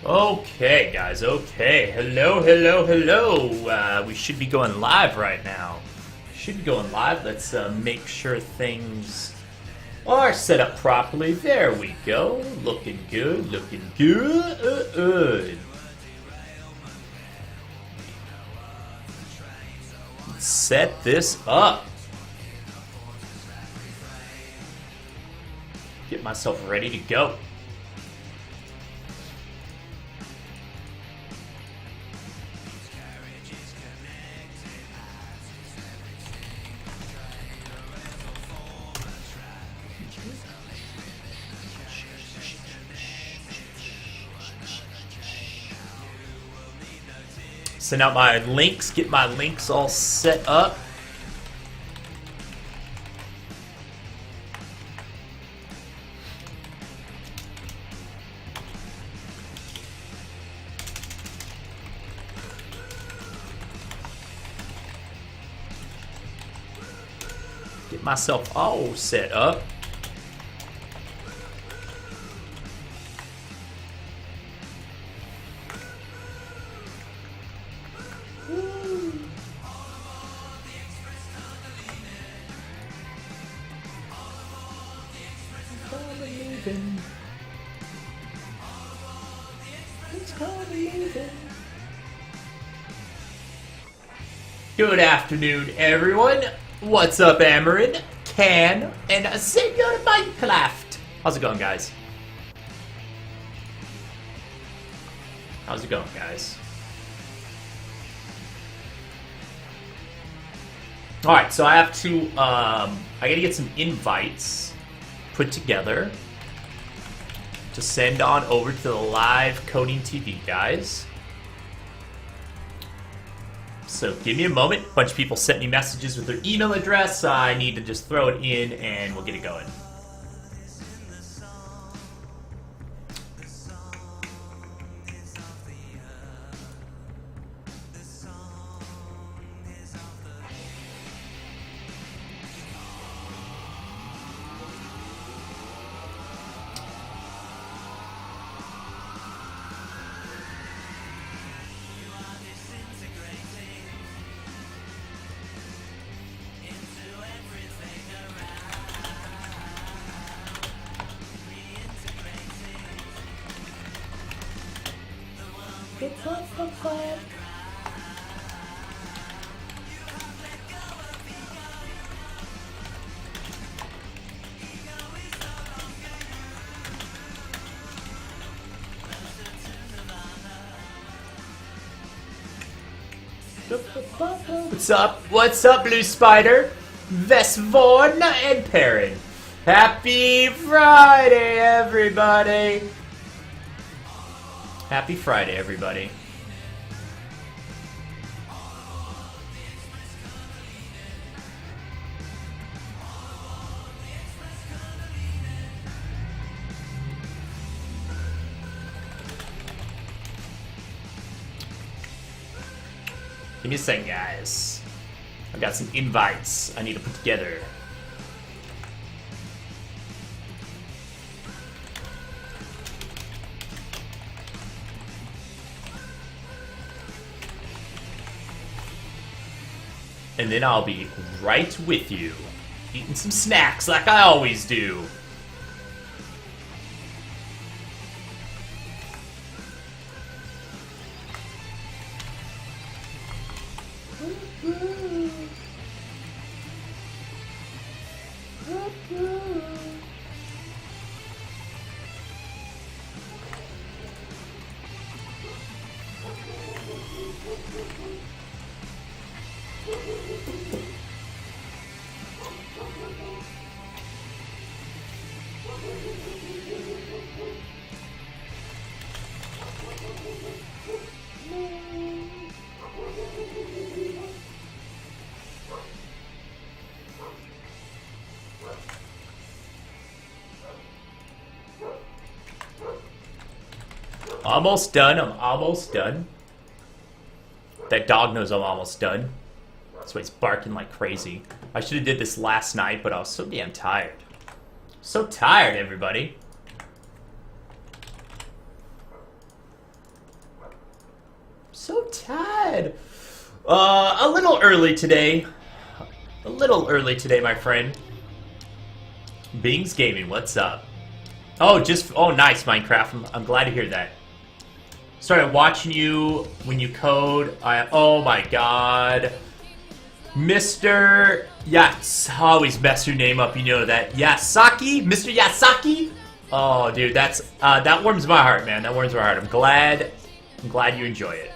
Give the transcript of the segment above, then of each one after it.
Okay, guys, okay. Hello. We should be going live right now. Let's make sure things are set up properly. There we go. Looking good. Let's set this up. Get myself ready to go. Send out my links, get my links all set up. Get myself all set up. Good afternoon, everyone. What's up, Amarin, Can, and Senor Minecraft? How's it going, guys? Alright, so I have to, I gotta get some invites put together to send on over to the live Coding TV, guys. So give me a moment. A bunch of people sent me messages with their email address. I need to just throw it in and we'll get it going. What's up, Blue Spider, Vesvorn, and Perrin? Happy Friday, everybody! Happy Friday, everybody. Give me a second, guys. I've got some invites I need to put together. And then I'll be right with you, eating some snacks like I always do. Almost done. I'm almost done. That dog knows I'm almost done. That's why he's barking like crazy. I should have did this last night, but I was so damn tired. So tired, everybody. so tired. A little early today. A little early today, my friend. Bing's Gaming, what's up? Oh, nice, Minecraft. I'm glad to hear that. Started watching you when you code. Oh my god. Mr. Yats. Always mess your name up, you know that. Yasaki? Mr. Yasaki? Oh, dude, that warms my heart, man. That warms my heart. I'm glad you enjoy it.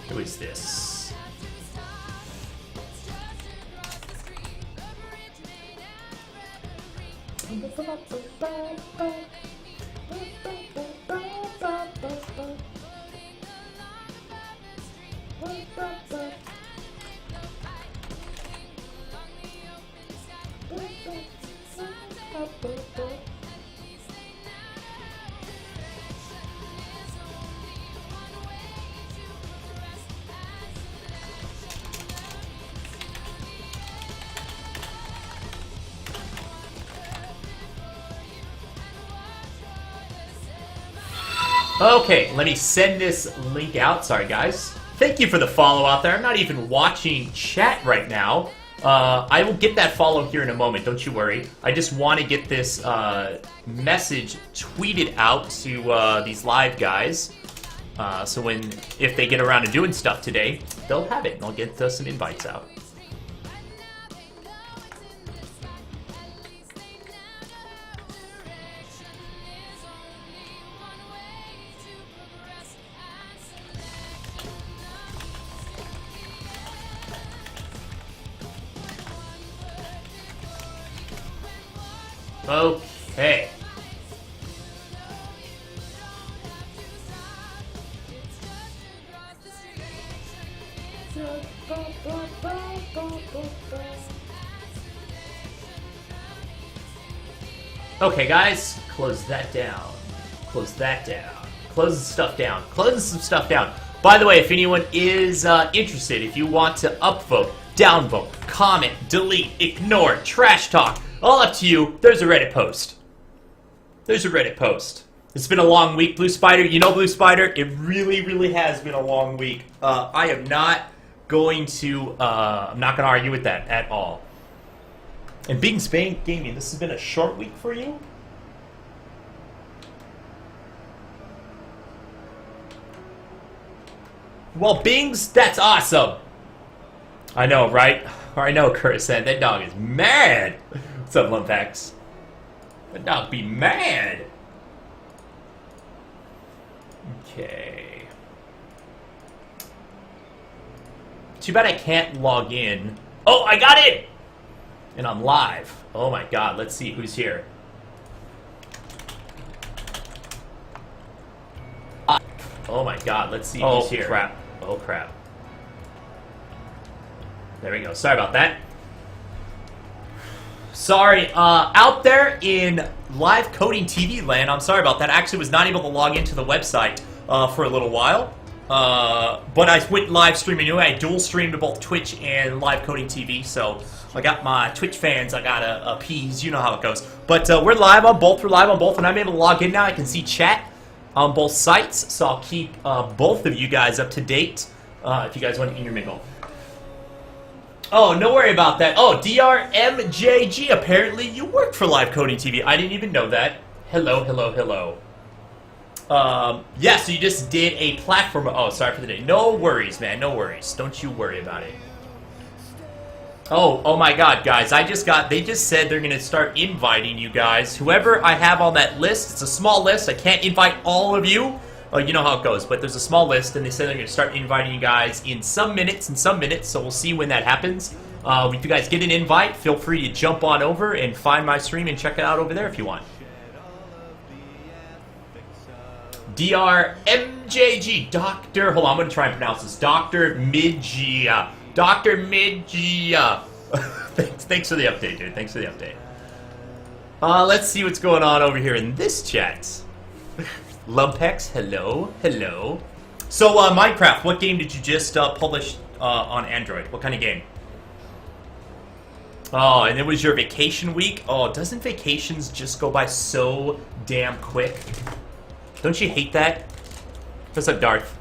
Who is this? Okay, let me send this link out. Sorry, guys. Thank you for the follow out there. I'm not even watching chat right now. I will get that follow here in a moment. Don't you worry. I just want to get this message tweeted out to these live guys. So if they get around to doing stuff today, they'll have it. And I'll get some invites out. Okay. Okay, guys, close that down. Close that down. Close the stuff down. Close some stuff down. By the way, if anyone is interested, if you want to upvote, downvote, comment, delete, ignore, trash talk, all up to you, there's a Reddit post. There's a Reddit post. It's been a long week, Blue Spider. You know, Blue Spider, it really, really has been a long week. I am not going to argue with that at all. And Bing's Gaming, this has been a short week for you? Well, Bing's, that's awesome. I know, right? I know, Curtis said, that dog is mad. What's up, Lumpax? That dog be mad. Okay. Too bad I can't log in. Oh, I got it! And I'm live. Oh my god, let's see who's here. Oh my god, let's see who's here. Oh crap. Oh crap. There we go. Sorry about that. Sorry, out there in live coding TV land, I'm sorry about that. I actually was not able to log into the website for a little while. But I went live streaming anyway. I dual streamed to both Twitch and live coding TV, so I got my Twitch fans I gotta appease. You know how it goes. But we're live on both. We're live on both, and I'm able to log in now. I can see chat on both sites, so I'll keep both of you guys up to date if you guys want to intermingle. Oh, no worry about that. Oh, DRMJG, apparently you work for Live Coding TV. I didn't even know that. Hello, hello, hello. Yeah, so you just did a platform. Oh, sorry for the day. No worries, man. No worries. Don't you worry about it. Oh my god, guys. They just said they're going to start inviting you guys. Whoever I have on that list, it's a small list. I can't invite all of you. Oh, you know how it goes, but there's a small list, and they said they're going to start inviting you guys in some minutes, so we'll see when that happens. If you guys get an invite, feel free to jump on over and find my stream and check it out over there if you want. DRMJG, Dr. Hold on, I'm going to try and pronounce this. Dr. Midgia. Dr. Midgia. Thanks for the update, dude. Thanks for the update. Let's see what's going on over here in this chat. Lumpex, hello, hello. So, Minecraft, what game did you just publish on Android? What kind of game? Oh, and it was your vacation week? Oh, doesn't vacations just go by so damn quick? Don't you hate that? What's up, Darth?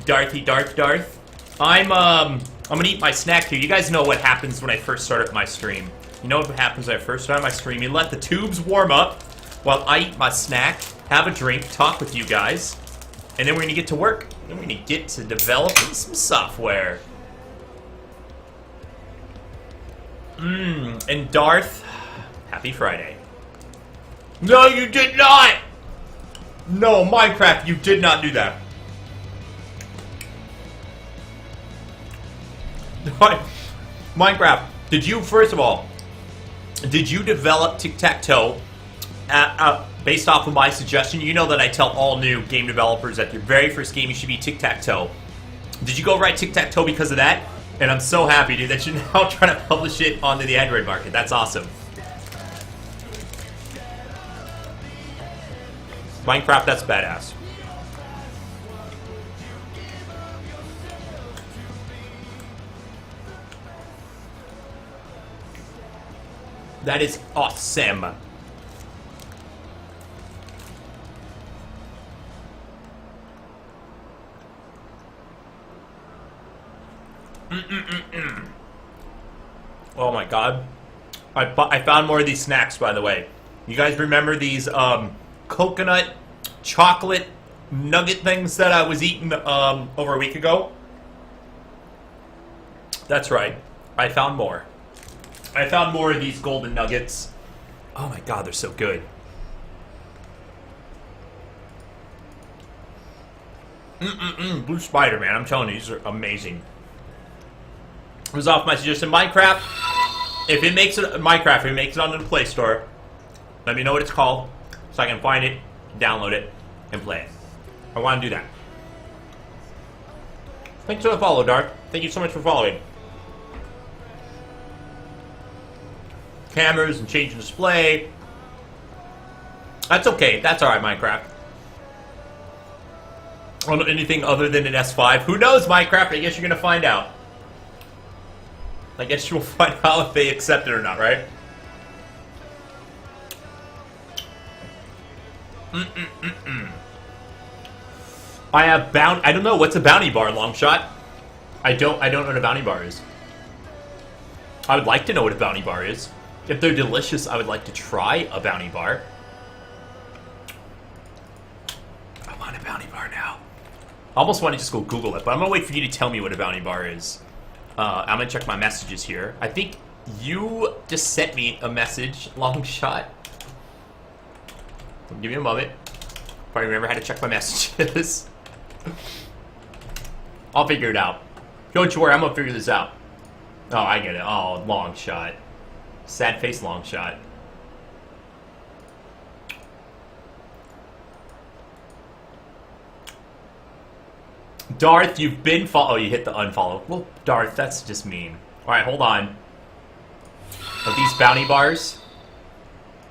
Darth. I'm gonna eat my snack here. You guys know what happens when I first start up my stream. You know what happens when I first start my stream? You let the tubes warm up while I eat my snack, have a drink, talk with you guys, and then we're gonna get to work. Then we're gonna get to developing some software. And Darth, happy Friday. No, you did not! No, Minecraft, you did not do that. Minecraft, did you, first of all, did you develop tic-tac-toe based off of my suggestion? You know that I tell all new game developers that your very first game you should be tic-tac-toe. Did you go write tic-tac-toe because of that? And I'm so happy, dude, that you're now trying to publish it onto the Android market. That's awesome. Minecraft, that's badass. That is awesome. Oh my god. I found more of these snacks, by the way. You guys remember these coconut chocolate nugget things that I was eating over a week ago? That's right. I found more. I found more of these golden nuggets. Oh my god, they're so good. Blue Spider, man. I'm telling you, these are amazing. It was off my suggestion. Minecraft, if it makes it onto the Play Store, let me know what it's called so I can find it, download it, and play it. I want to do that. Thanks for the follow, Dark. Thank you so much for following. Cameras and changing display. That's okay. That's alright, Minecraft. On anything other than an S5. Who knows, Minecraft? I guess you're going to find out. I guess you'll find out if they accept it or not, right? I have I don't know what's a bounty bar, long shot. I don't know what a bounty bar is. I would like to know what a bounty bar is. If they're delicious, I would like to try a bounty bar. I want a bounty bar now. I almost want to just go Google it, but I'm gonna wait for you to tell me what a bounty bar is. I'm gonna check my messages here. I think you just sent me a message, long shot. Give me a moment. If I remember how to check my messages. I'll figure it out. Don't you worry, I'm gonna figure this out. Oh, I get it. Oh, long shot. Sad face, long shot. Darth, you've been oh, you hit the unfollow. Well, Darth, that's just mean. Alright, hold on. Are these bounty bars?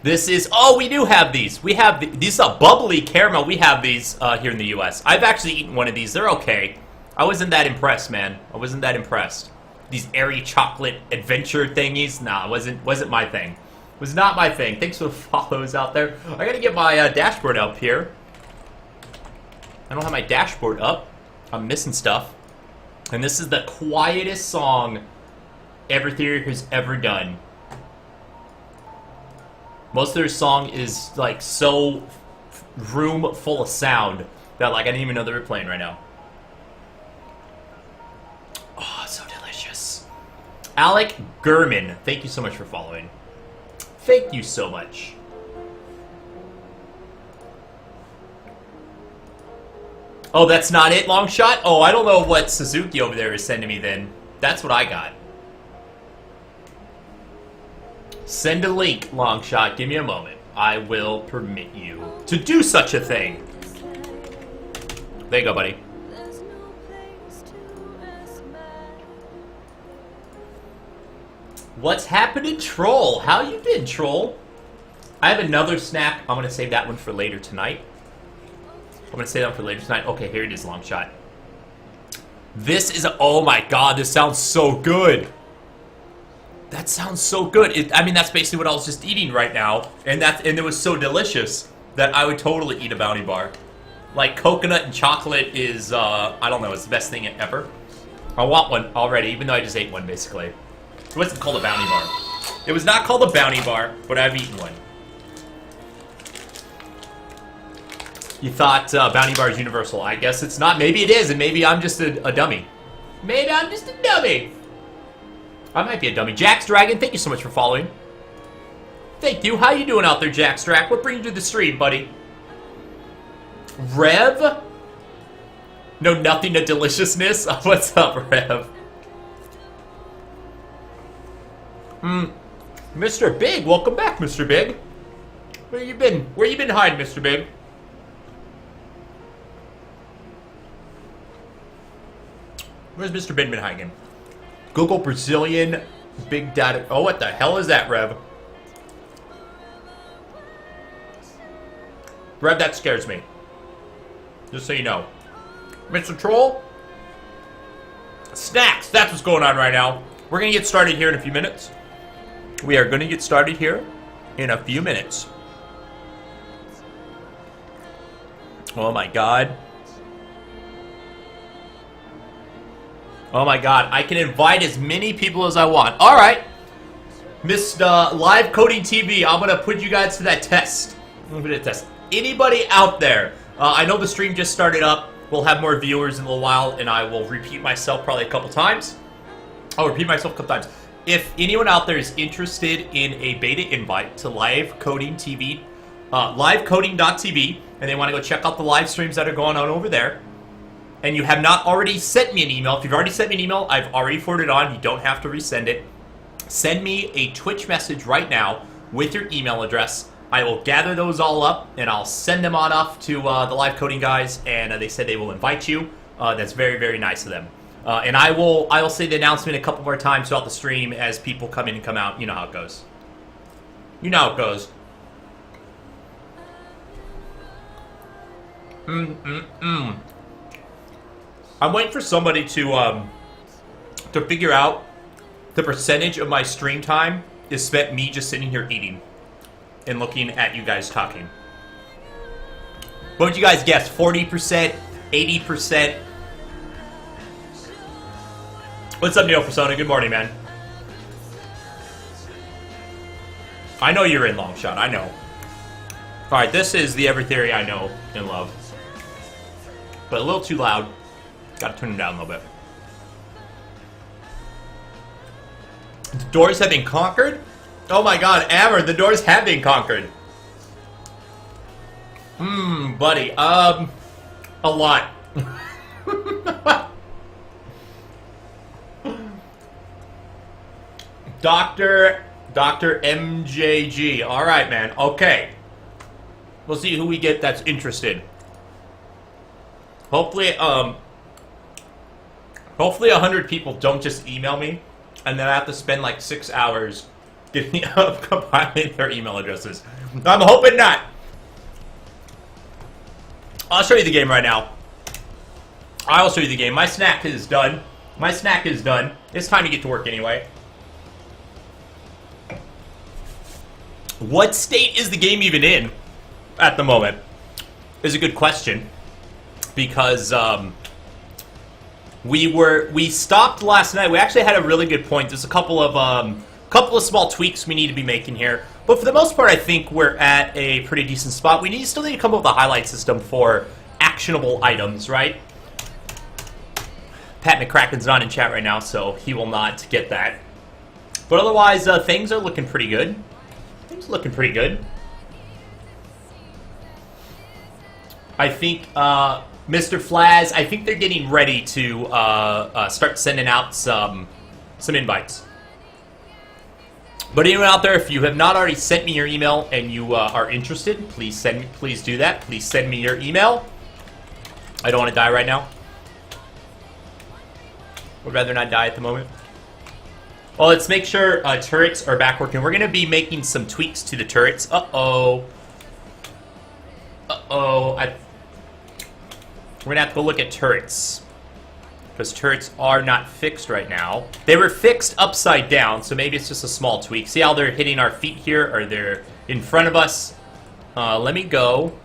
This is... Oh, we do have these. We have... These are bubbly caramel. We have these here in the US. I've actually eaten one of these. They're okay. I wasn't that impressed, man. I wasn't that impressed. These airy chocolate adventure thingies. Nah, wasn't my thing. Was not my thing. Thanks for the follows out there. I gotta get my dashboard up here. I don't have my dashboard up. I'm missing stuff. And this is the quietest song Evertheory has ever done. Most of their song is like so room full of sound that like I didn't even know they were playing right now. Oh, so delicious. Alec Gurman, thank you so much for following. Thank you so much. Oh, that's not it, long shot? Oh, I don't know what Suzuki over there is sending me then. That's what I got. Send a link, long shot. Give me a moment. I will permit you to do such a thing. There you go, buddy. What's happening, Troll? How you been, Troll? I have another snack. I'm gonna save that one for later tonight. Okay, here it is, long shot. This is, oh my god, this sounds so good. That sounds so good. I mean, that's basically what I was just eating right now. And it was so delicious that I would totally eat a Bounty Bar. Like, coconut and chocolate is, I don't know, it's the best thing ever. I want one already, even though I just ate one, basically. It wasn't called a Bounty Bar. It was not called a Bounty Bar, but I've eaten one. You thought Bounty Bar is universal. I guess it's not. Maybe it is, and maybe I'm just a dummy. Maybe I'm just a dummy. I might be a dummy. Jax Dragon, thank you so much for following. Thank you. How you doing out there, Jax Drac? What brings you to the stream, buddy? Rev? No, nothing to deliciousness? What's up, Rev? Mr. Big, welcome back, Mr. Big. Where you been? Where you been hiding, Mr. Big? Where's Mr. Big been hiding? Google Brazilian Big Data. Oh, what the hell is that, Rev? Rev, that scares me. Just so you know. Mr. Troll? Snacks, that's what's going on right now. We're going to get started here in a few minutes. We are going to get started here in a few minutes. Oh my god. Oh my god, I can invite as many people as I want. Alright. Mr. Live Coding TV, I'm going to put you guys to that test. I'm going to test. Anybody out there? I know the stream just started up. We'll have more viewers in a little while, and I will repeat myself probably a couple times. I'll repeat myself a couple times. If anyone out there is interested in a beta invite to Live Coding TV, livecoding.tv, and they want to go check out the live streams that are going on over there, and you have not already sent me an email, if you've already sent me an email, I've already forwarded it on, you don't have to resend it. Send me a Twitch message right now with your email address. I will gather those all up, and I'll send them on off to the live coding guys, and they said they will invite you. That's very, very nice of them. And I will say the announcement a couple more times throughout the stream as people come in and come out. You know how it goes. You know how it goes. I'm waiting for somebody to figure out the percentage of my stream time is spent me just sitting here eating and looking at you guys talking. What would you guys guess? 40%? 80%? What's up, Neo Persona? Good morning, man. I know you're in, long shot. I know. Alright, this is the Every Theory I know and love. But a little too loud. Gotta turn it down a little bit. The doors have been conquered? Oh my god, Amber, the doors have been conquered. Buddy, a lot. Dr. MJG. Alright, man. Okay. We'll see who we get that's interested. Hopefully 100 people don't just email me, and then I have to spend like 6 hours getting up compiling their email addresses. I'm hoping not. I'll show you the game right now. I'll show you the game. My snack is done. My snack is done. It's time to get to work anyway. What state is the game even in at the moment? Is a good question. Because we stopped last night. We actually had a really good point. There's a couple of small tweaks we need to be making here. But for the most part, I think we're at a pretty decent spot. We still need to come up with a highlight system for actionable items, right? Pat McCracken's not in chat right now, so he will not get that. But otherwise, things are looking pretty good. Things are looking pretty good. I think Mr. Flaz, I think they're getting ready to start sending out some invites. But anyone out there, if you have not already sent me your email and you are interested, please do that. Please send me your email. I don't want to die right now. Would rather not die at the moment. Well, let's make sure turrets are back working. We're going to be making some tweaks to the turrets. Uh-oh. Uh-oh. We're going to have to go look at turrets. Because turrets are not fixed right now. They were fixed upside down, so maybe it's just a small tweak. See how they're hitting our feet here, or they're in front of us? Let me go,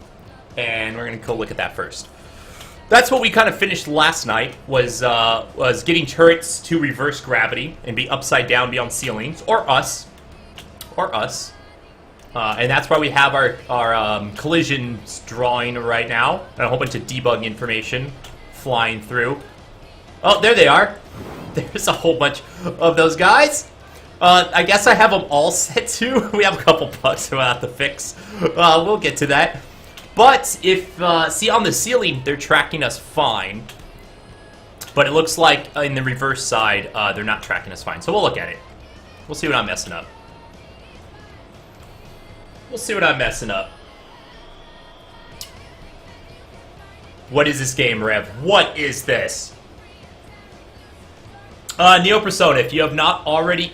and we're going to go look at that first. That's what we kind of finished last night, was getting turrets to reverse gravity and be upside down, be on ceilings, or us. And that's why we have our collisions drawing right now, and a whole bunch of debug information flying through. Oh, there they are. There's a whole bunch of those guys. I guess I have them all set too. We have a couple bugs we'll have to fix. We'll get to that. But if, see on the ceiling, they're tracking us fine. But it looks like in the reverse side, they're not tracking us fine. So we'll look at it. We'll see what I'm messing up. What is this game, Rev? What is this? Neo Persona, if you have not already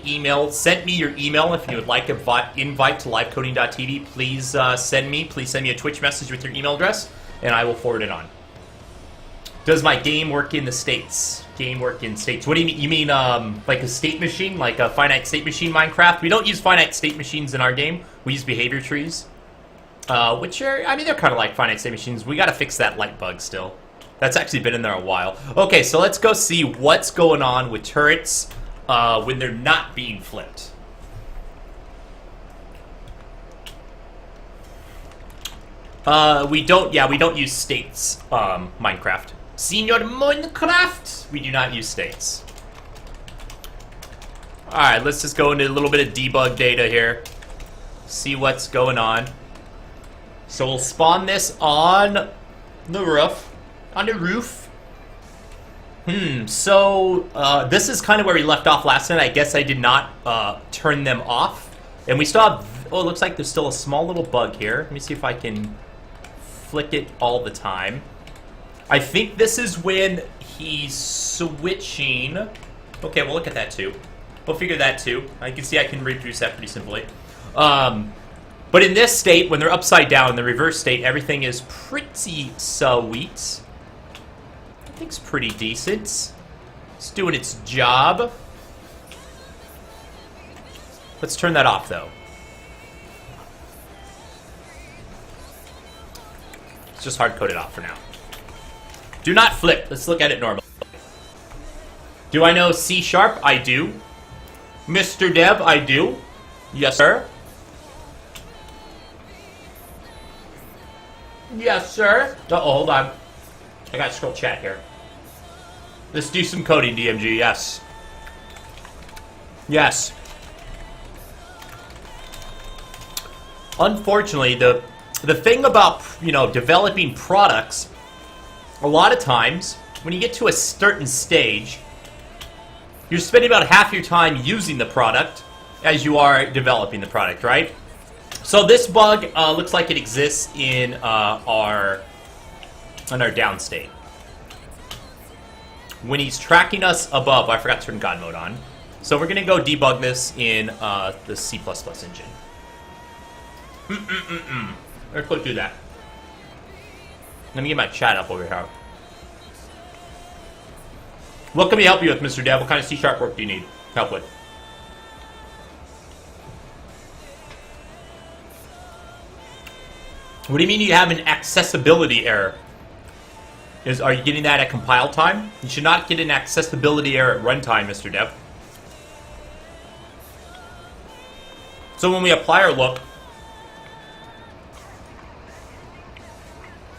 sent me your email. If you would like an invite to livecoding.tv, please send me a Twitch message with your email address, and I will forward it on. Does my game work in the States? What do you mean? You mean like a state machine, like a finite state machine Minecraft? We don't use finite state machines in our game. We use behavior trees, which are, I mean, they're kind of like finite state machines. We got to fix that light bug still. That's actually been in there a while. Okay, so let's go see what's going on with turrets when they're not being flipped. We don't use states, Minecraft. Senior Minecraft, we do not use states. Alright, let's just go into a little bit of debug data here. See what's going on. So we'll spawn this on the roof. So this is kind of where we left off last night. I guess I did not turn them off. And we still have, oh, it looks like there's still a small little bug here. Let me see if I can flick it all the time. I think this is when he's switching. Okay, we'll look at that too. We'll figure that too. I can see I can reproduce that pretty simply. But in this state, when they're upside down, in the reverse state, everything is pretty sweet. I think it's pretty decent. It's doing its job. Let's turn that off, though. Let's just hard-code it off for now. Do not flip. Let's look at it normally. Do I know C#? I do. Mr. Dev, I do. Yes, sir. Yes, sir. Uh-oh, hold on. I got scroll chat here. Let's do some coding, DMG. Yes. Yes. Unfortunately, the thing about, you know, developing products, a lot of times, when you get to a certain stage, you're spending about half your time using the product as you are developing the product, right? So this bug looks like it exists in our down state. When he's tracking us above, I forgot to turn God mode on. So we're gonna go debug this in the C++ engine. Let's go do that. Let me get my chat up over here. What can we help you with, Mr. Dev? What kind of C# work do you need help with? What do you mean you have an accessibility error? Are you getting that at compile time? You should not get an accessibility error at runtime, Mr. Dev. So when we apply our look,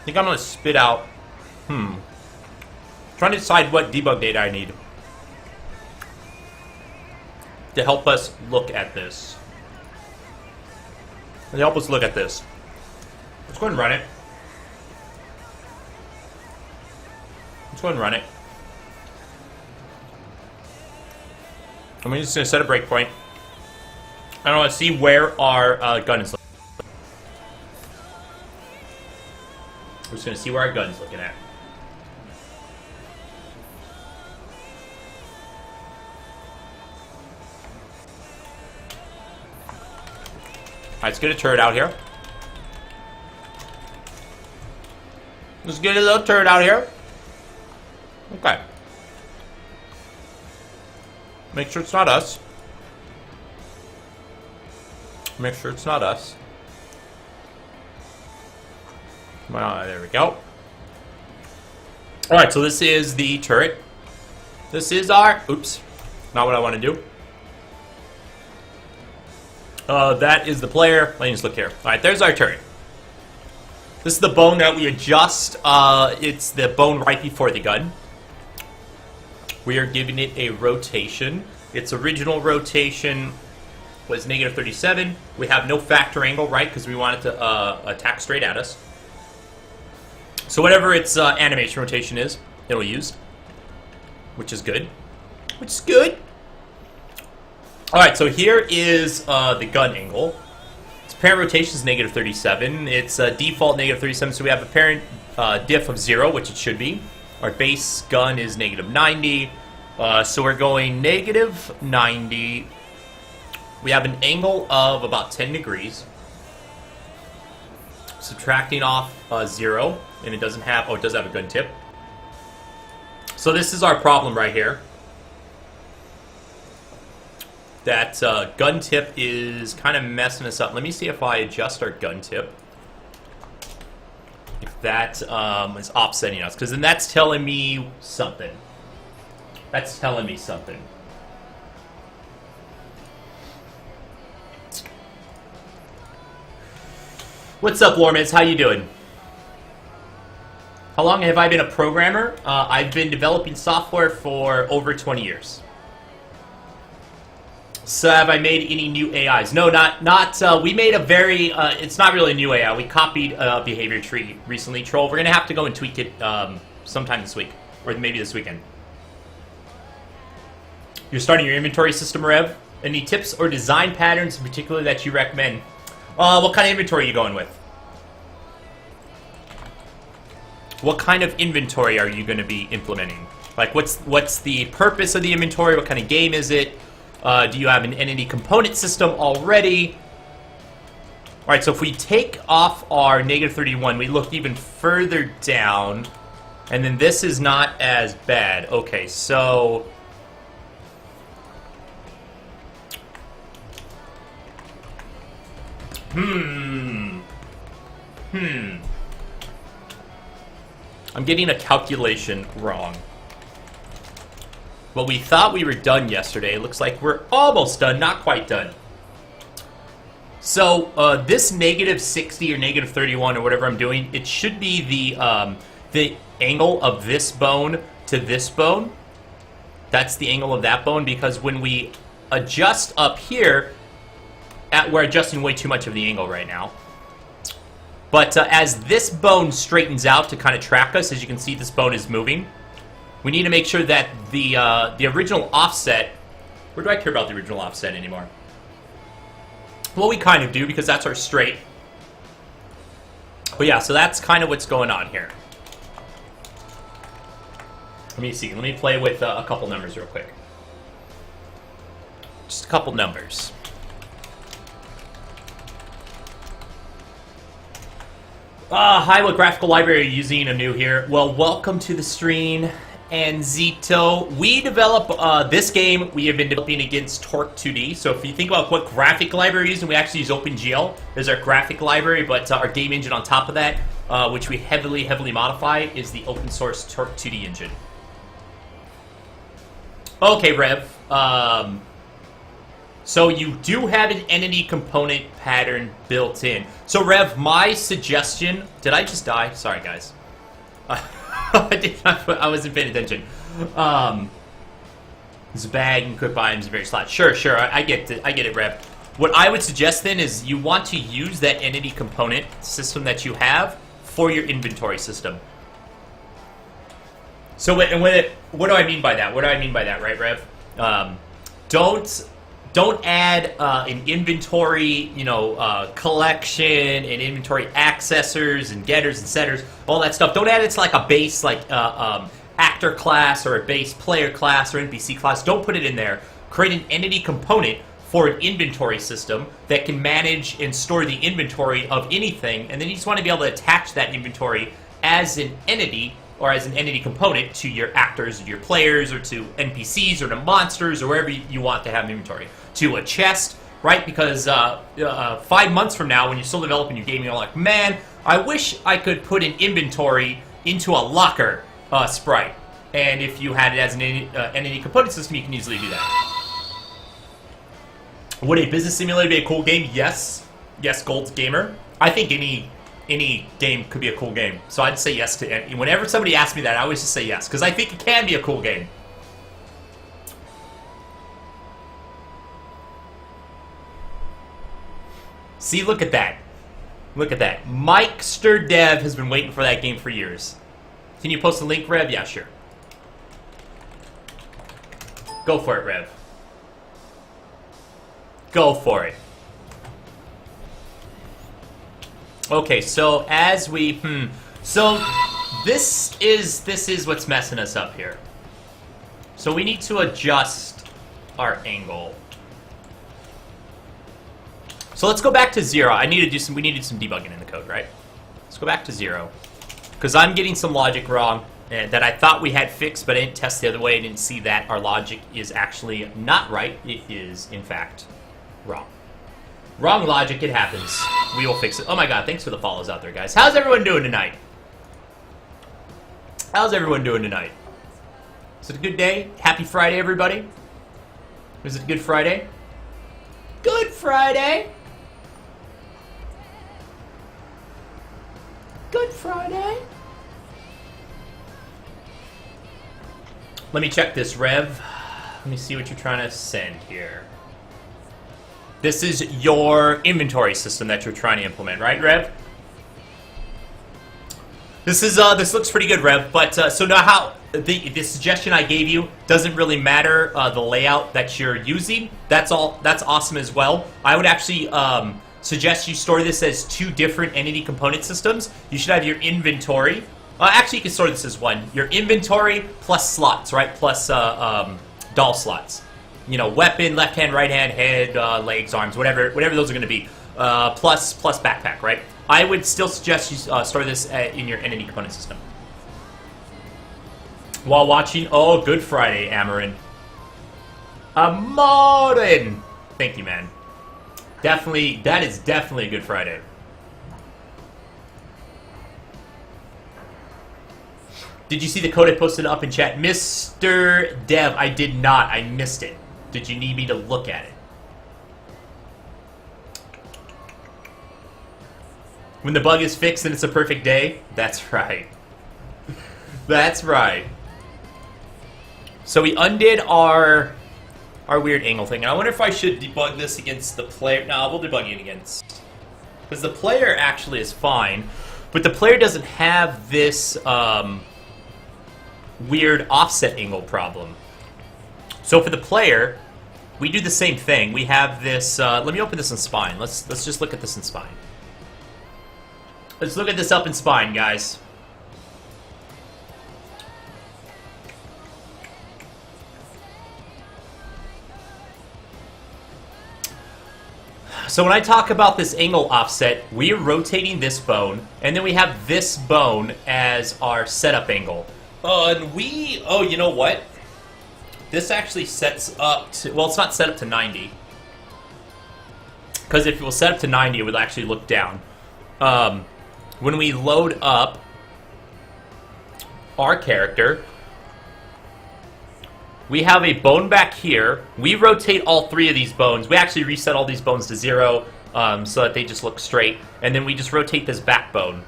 I think I'm going to spit out, trying to decide what debug data I need to help us look at this. Let's go ahead and run it. Let's go ahead and run it. I'm just going to set a breakpoint. I want to see where our gun is looking. We're just going to see where our gun's looking at. let's get a turret out here. Let's get a little turret out here. Okay. Make sure it's not us. Make sure it's not us. There we go. Alright, so this is the turret. This is our... Oops. Not what I want to do. That is the player. Let me just look here. Alright, there's our turret. This is the bone that we adjust. It's the bone right before the gun. We are giving it a rotation. Its original rotation was negative 37. We have no factor angle, right? Because we want it to attack straight at us. So whatever its animation rotation is, it'll use. Which is good. Which is good. Alright, so here is the gun angle. Its parent rotation is negative 37. It's default negative 37, so we have a parent diff of 0, which it should be. Our base gun is negative 90. So we're going negative 90. We have an angle of about 10 degrees. Subtracting off 0. And it doesn't have... Oh, it does have a gun tip. So this is our problem right here. That gun tip is kind of messing us up. Let me see if I adjust our gun tip. If that is offsetting us. Because then that's telling me something. That's telling me something. What's up, Lormans? How you doing? How long have I been a programmer? I've been developing software for over 20 years. So have I made any new AIs? No, not. We made a very. It's not really a new AI. We copied a behavior tree recently. Troll. We're gonna have to go and tweak it sometime this week, or maybe this weekend. You're starting your inventory system, Rev. Any tips or design patterns in particular that you recommend? What kind of inventory are you going with? What kind of inventory are you going to be implementing? Like, what's the purpose of the inventory? What kind of game is it? Do you have an entity component system already? Alright, so if we take off our negative 31, we look even further down, and then this is not as bad. Okay, so... I'm getting a calculation wrong. Well, we thought we were done yesterday. It looks like we're almost done, not quite done. So, this negative 60 or negative 31 or whatever I'm doing, it should be the angle of this bone to this bone. That's the angle of that bone, because when we adjust up here, we're adjusting way too much of the angle right now. But as this bone straightens out to kind of track us, as you can see, this bone is moving. We need to make sure that the original offset... Where do I care about the original offset anymore? Well, we kind of do, because that's our straight. But yeah, so that's kind of what's going on here. Let me see. Let me play with a couple numbers real quick. Just a couple numbers. Hi, what graphical library are you using? I'm new here. Well, welcome to the stream, Anzito. We develop this game. We have been developing against Torque 2D. So if you think about what graphic library we're using, we actually use OpenGL as our graphic library, but our game engine on top of that, which we heavily modify, is the open source Torque 2D engine. Okay, Rev. So you do have an entity component pattern built in. So Rev, my suggestion... Did I just die? Sorry, guys. I wasn't paying attention. It's a bag and quick items very slot. Sure. I get it, Rev. What I would suggest then is you want to use that entity component system that you have for your inventory system. So what do I mean by that? What do I mean by that, right, Rev? Don't add an inventory, collection and inventory accessors and getters and setters, all that stuff. Don't add it to like a base, actor class or a base player class or NPC class. Don't put it in there. Create an entity component for an inventory system that can manage and store the inventory of anything, and then you just want to be able to attach that inventory as an entity or as an entity component to your actors, or your players, or to NPCs, or to monsters, or wherever you want to have inventory. To a chest, right? Because 5 months from now, when you're still developing your game, you're like, man, I wish I could put an inventory into a locker sprite. And if you had it as an entity component system, you can easily do that. Would a business simulator be a cool game? Yes. Yes, Gold's Gamer. I think any game could be a cool game. So I'd say yes to it. Whenever somebody asks me that, I always just say yes, because I think it can be a cool game. See, look at that. Look at that. Mikester Dev has been waiting for that game for years. Can you post a link, Rev? Yeah, sure. Go for it, Rev. Go for it. Okay, so as we so this is what's messing us up here. So we need to adjust our angle. So let's go back to 0. We need to do some debugging in the code, right? Let's go back to 0. Because I'm getting some logic wrong that I thought we had fixed, but I didn't test the other way. I didn't see that our logic is actually not right. It is, in fact, wrong. Wrong logic, it happens. We will fix it. Oh my god, thanks for the follows out there, guys. How's everyone doing tonight? How's everyone doing tonight? Is it a good day? Happy Friday, everybody? Is it a good Friday? Good Friday! Good Friday! Let me check this, Rev. Let me see what you're trying to send here. This is your inventory system that you're trying to implement, right, Rev? This looks pretty good, Rev. But so now, how the suggestion I gave you doesn't really matter. The layout that you're using, that's awesome as well. I would actually suggest you store this as 2 different entity component systems. You should have your inventory. Actually, you can store this as one. Your inventory plus slots, right? Plus doll slots. You know, weapon, left hand, right hand, head, legs, arms, whatever those are going to be. Plus backpack, right? I would still suggest you store this in your entity component system. While watching, oh, Good Friday, Amarin. Amarin! Thank you, man. Definitely, that is definitely a Good Friday. Did you see the code I posted up in chat? Mr. Dev, I did not. I missed it. Did you need me to look at it? When the bug is fixed and it's a perfect day? That's right. That's right. So we undid our weird angle thing. And I wonder if I should debug this against the player. No, we'll debug it against. Because the player actually is fine. But the player doesn't have this weird offset angle problem. So for the player, we do the same thing. We have this, let me open this in Spine. Let's just look at this in Spine. Let's look at this up in Spine, guys. So when I talk about this angle offset, we are rotating this bone, and then we have this bone as our setup angle. And you know what? This actually sets up to, well, it's not set up to 90. Because if it was set up to 90, it would actually look down. When we load up our character, we have a bone back here. We rotate all 3 of these bones. We actually reset all these bones to 0 so that they just look straight. And then we just rotate this backbone.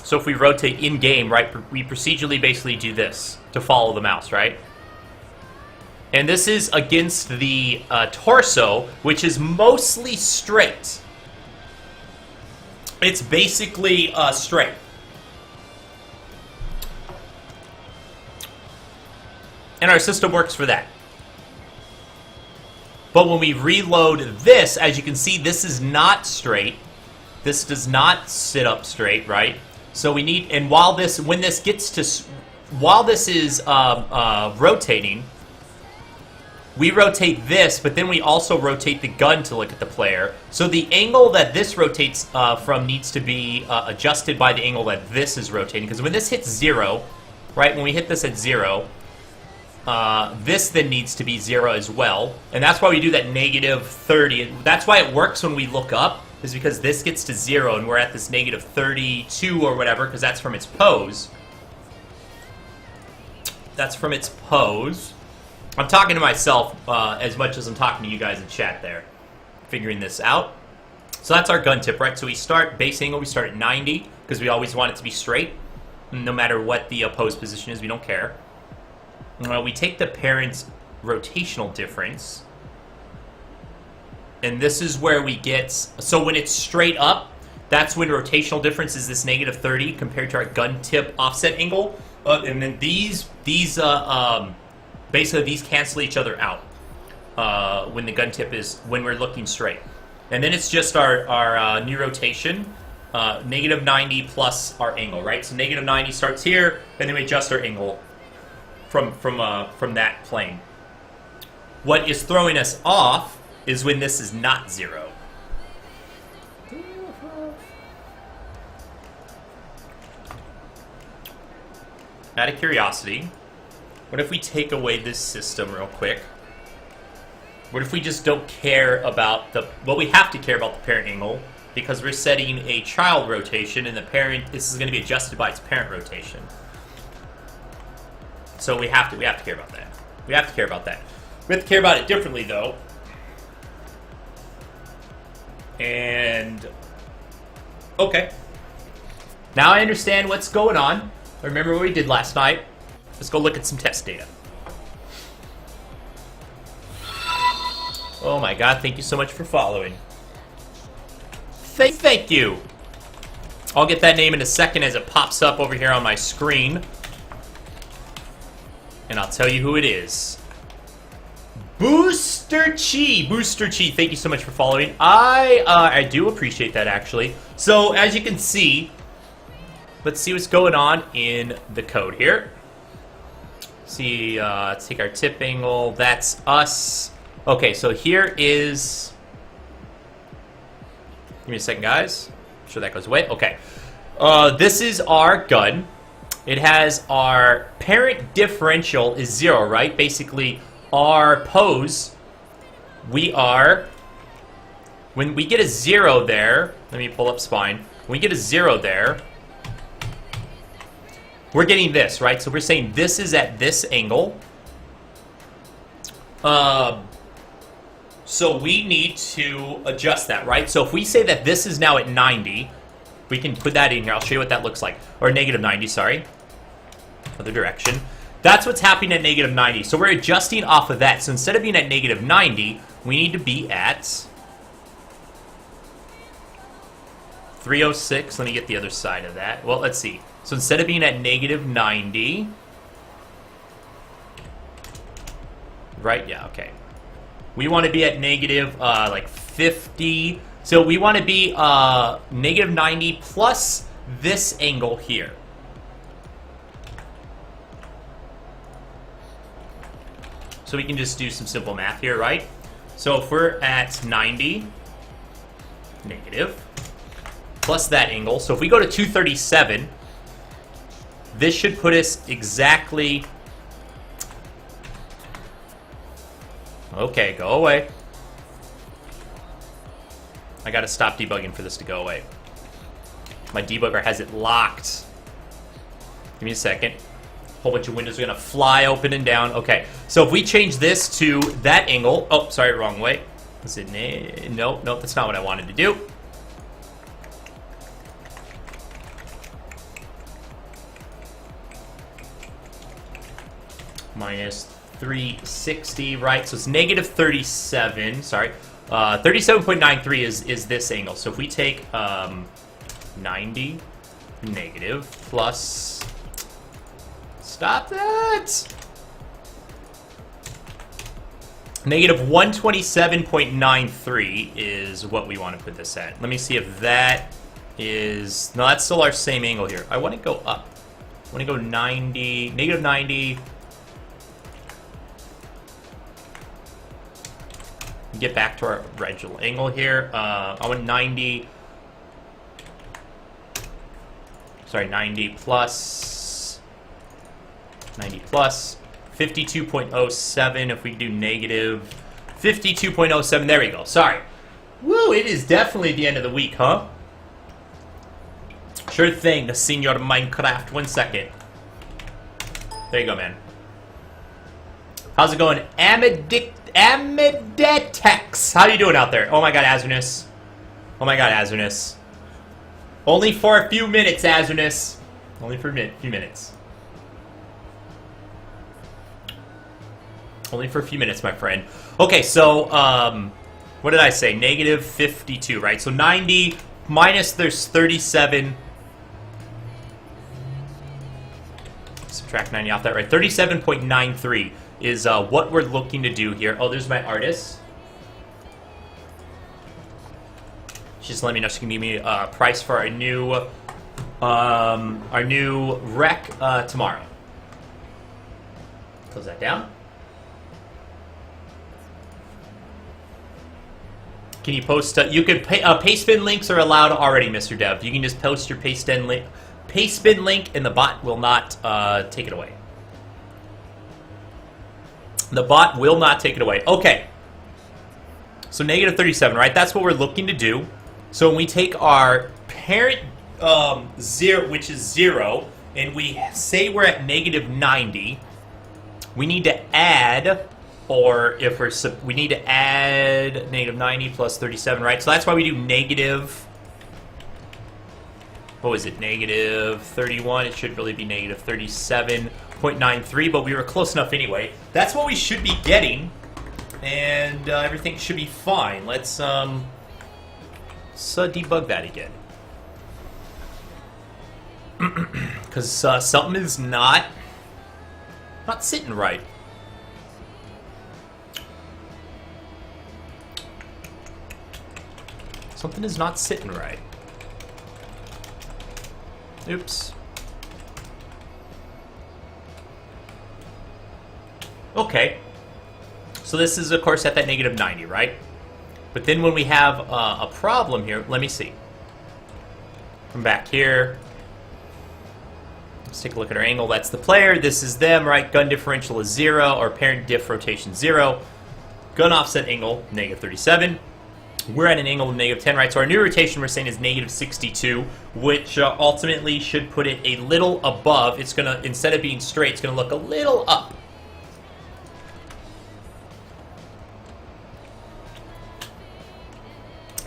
So if we rotate in-game, right, we procedurally basically do this to follow the mouse, right? And this is against the torso, which is mostly straight. It's basically straight. And our system works for that. But when we reload this, as you can see, this is not straight. This does not sit up straight, right? So we need, and while this is rotating, we rotate this, but then we also rotate the gun to look at the player. So the angle that this rotates from needs to be adjusted by the angle that this is rotating. Because when this hits 0, right, when we hit this at 0, this then needs to be 0 as well. And that's why we do that negative 30. That's why it works when we look up, is because this gets to 0 and we're at this negative 32 or whatever, because that's from its pose. That's from its pose. I'm talking to myself as much as I'm talking to you guys in chat there, figuring this out. So that's our gun tip, right? So we start base angle, we start at 90, because we always want it to be straight. No matter what the pose position is, we don't care. We take the parent's rotational difference. And this is where we get, so when it's straight up, that's when rotational difference is this negative 30 compared to our gun tip offset angle. And then these basically these cancel each other out when the gun tip is, when we're looking straight. And then it's just our new rotation, negative 90 plus our angle, right? So negative 90 starts here, and then we adjust our angle from that plane. What is throwing us off is when this is not 0. Out of curiosity, what if we take away this system real quick? What if we just don't care about the... Well, we have to care about the parent angle because we're setting a child rotation and the parent... This is going to be adjusted by its parent rotation. So we have to care about that. We have to care about that. We have to care about it differently, though. And... Okay. Now I understand what's going on. I remember what we did last night. Let's go look at some test data. Oh my god, thank you so much for following. Thank you. I'll get that name in a second as it pops up over here on my screen. And I'll tell you who it is. Booster Chi. Booster Chi, thank you so much for following. I do appreciate that, actually. So, as you can see, let's see what's going on in the code here. See, let's take our tip angle. That's us. Okay, so here is... Give me a second, guys. I'm sure that goes away. Okay. This is our gun. It has our parent differential is 0, right? Basically, our pose, we are... When we get a 0 there... Let me pull up spine. When we get a 0 there... We're getting this, right? So we're saying this is at this angle. So we need to adjust that, right? So if we say that this is now at 90, we can put that in here. I'll show you what that looks like. Or negative 90, sorry. Other direction. That's what's happening at negative 90. So we're adjusting off of that. So instead of being at negative 90, we need to be at 306. Let me get the other side of that. Well, let's see. So instead of being at negative 90, right? Yeah, okay. We want to be at negative, like 50. So we want to be negative 90 plus this angle here. So we can just do some simple math here, right? So if we're at 90, negative, plus that angle. So if we go to 237... This should put us exactly... Okay, go away. I gotta stop debugging for this to go away. My debugger has it locked. Give me a second. A whole bunch of windows are gonna fly open and down. Okay, so if we change this to that angle... Oh, sorry, wrong way. Is it... Nope, that's not what I wanted to do. Minus 360, right? So it's negative 37, sorry. 37.93 is this angle. So if we take 90 negative plus... Stop that! Negative 127.93 is what we want to put this at. Let me see if that is... No, that's still our same angle here. I want to go up. I want to go 90, negative 90... get back to our original angle here. I want 90. Sorry, 90 plus. 90 plus. 52.07 if we do negative. 52.07, there we go. Sorry. Woo, it is definitely the end of the week, huh? Sure thing, Senor Minecraft. 1 second. There you go, man. How's it going? Amidetex. How you doing out there? Oh my god, Azunus. Oh my god, Azunus. Only for a few minutes, Azunus. Only for a few minutes. Only for a few minutes, my friend. Okay, so, what did I say? Negative 52, right? So 90 minus there's 37. Subtract 90 off that, right? 37.93 is what we're looking to do here. Oh, there's my artist. She's letting me know she can give me a price for our new rec tomorrow. Close that down. Can you post? You can pay. Payspin links are allowed already, Mr. Dev. You can just post your Payspin link, and the bot will not take it away. The bot will not take it away. Okay. So negative 37, right? That's what we're looking to do. So when we take our parent 0, which is 0, and we say we're at negative 90, we need to add. Or if we need to add negative 90 plus 37, right? So that's why we do negative, what was it, negative 31. It should really be negative 37.93, but we were close enough anyway. That's what we should be getting, and everything should be fine. Let's debug that again. Because something is not sitting right. Something is not sitting right. Oops. Okay. So this is, of course, at that negative 90, right? But then when we have a problem here, let me see. Come back here. Let's take a look at our angle. That's the player. This is them, right? Gun differential is 0, or parent diff rotation 0. Gun offset angle, negative 37. We're at an angle of negative 10, right? So our new rotation we're saying is negative 62, which ultimately should put it a little above. It's going to, instead of being straight, it's going to look a little up.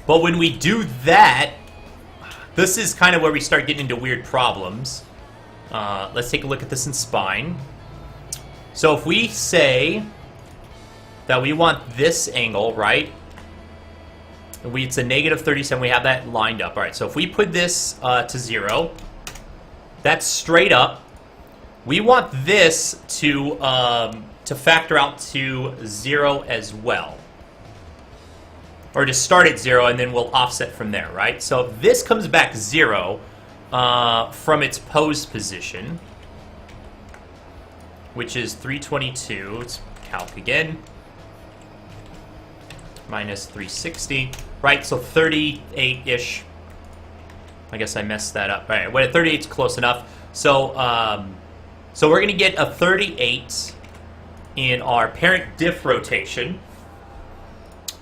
But when we do that, this is kind of where we start getting into weird problems. Let's take a look at this in spine. So if we say that we want this angle, right? It's a negative 37. We have that lined up. All right, so if we put this to 0, that's straight up. We want this to factor out to 0 as well. Or to start at 0, and then we'll offset from there, right? So if this comes back 0 from its posed position, which is 322. Let's calc again. Minus 360. Right, so 38-ish. I guess I messed that up. All right, well, 38 is close enough. So, so we're going to get a 38 in our parent diff rotation.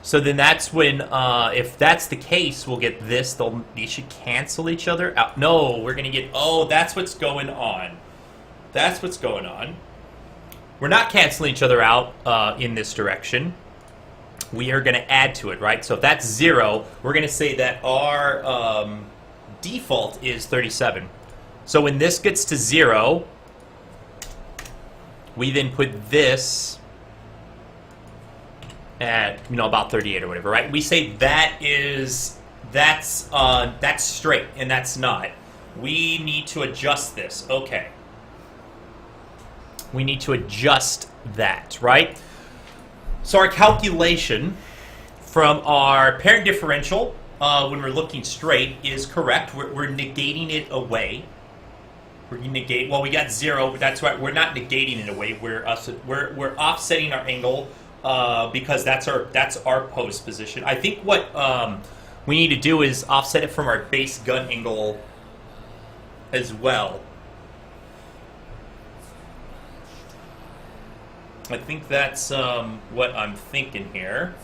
So then that's when, if that's the case, we'll get this. These should cancel each other out. No, we're going to get, oh, that's what's going on. That's what's going on. We're not canceling each other out in this direction. We are going to add to it, right? So if that's 0, we're going to say that our default is 37. So when this gets to 0, we then put this at, about 38 or whatever, right? We say that's straight, and that's not. We need to adjust this. Okay. We need to adjust that, right? So our calculation from our parent differential, when we're looking straight, is correct. We're negating it away. Well, we got 0, but that's right. We're not negating it away. We're offsetting our angle because that's our post position. I think what we need to do is offset it from our base gun angle as well. I think that's what I'm thinking here.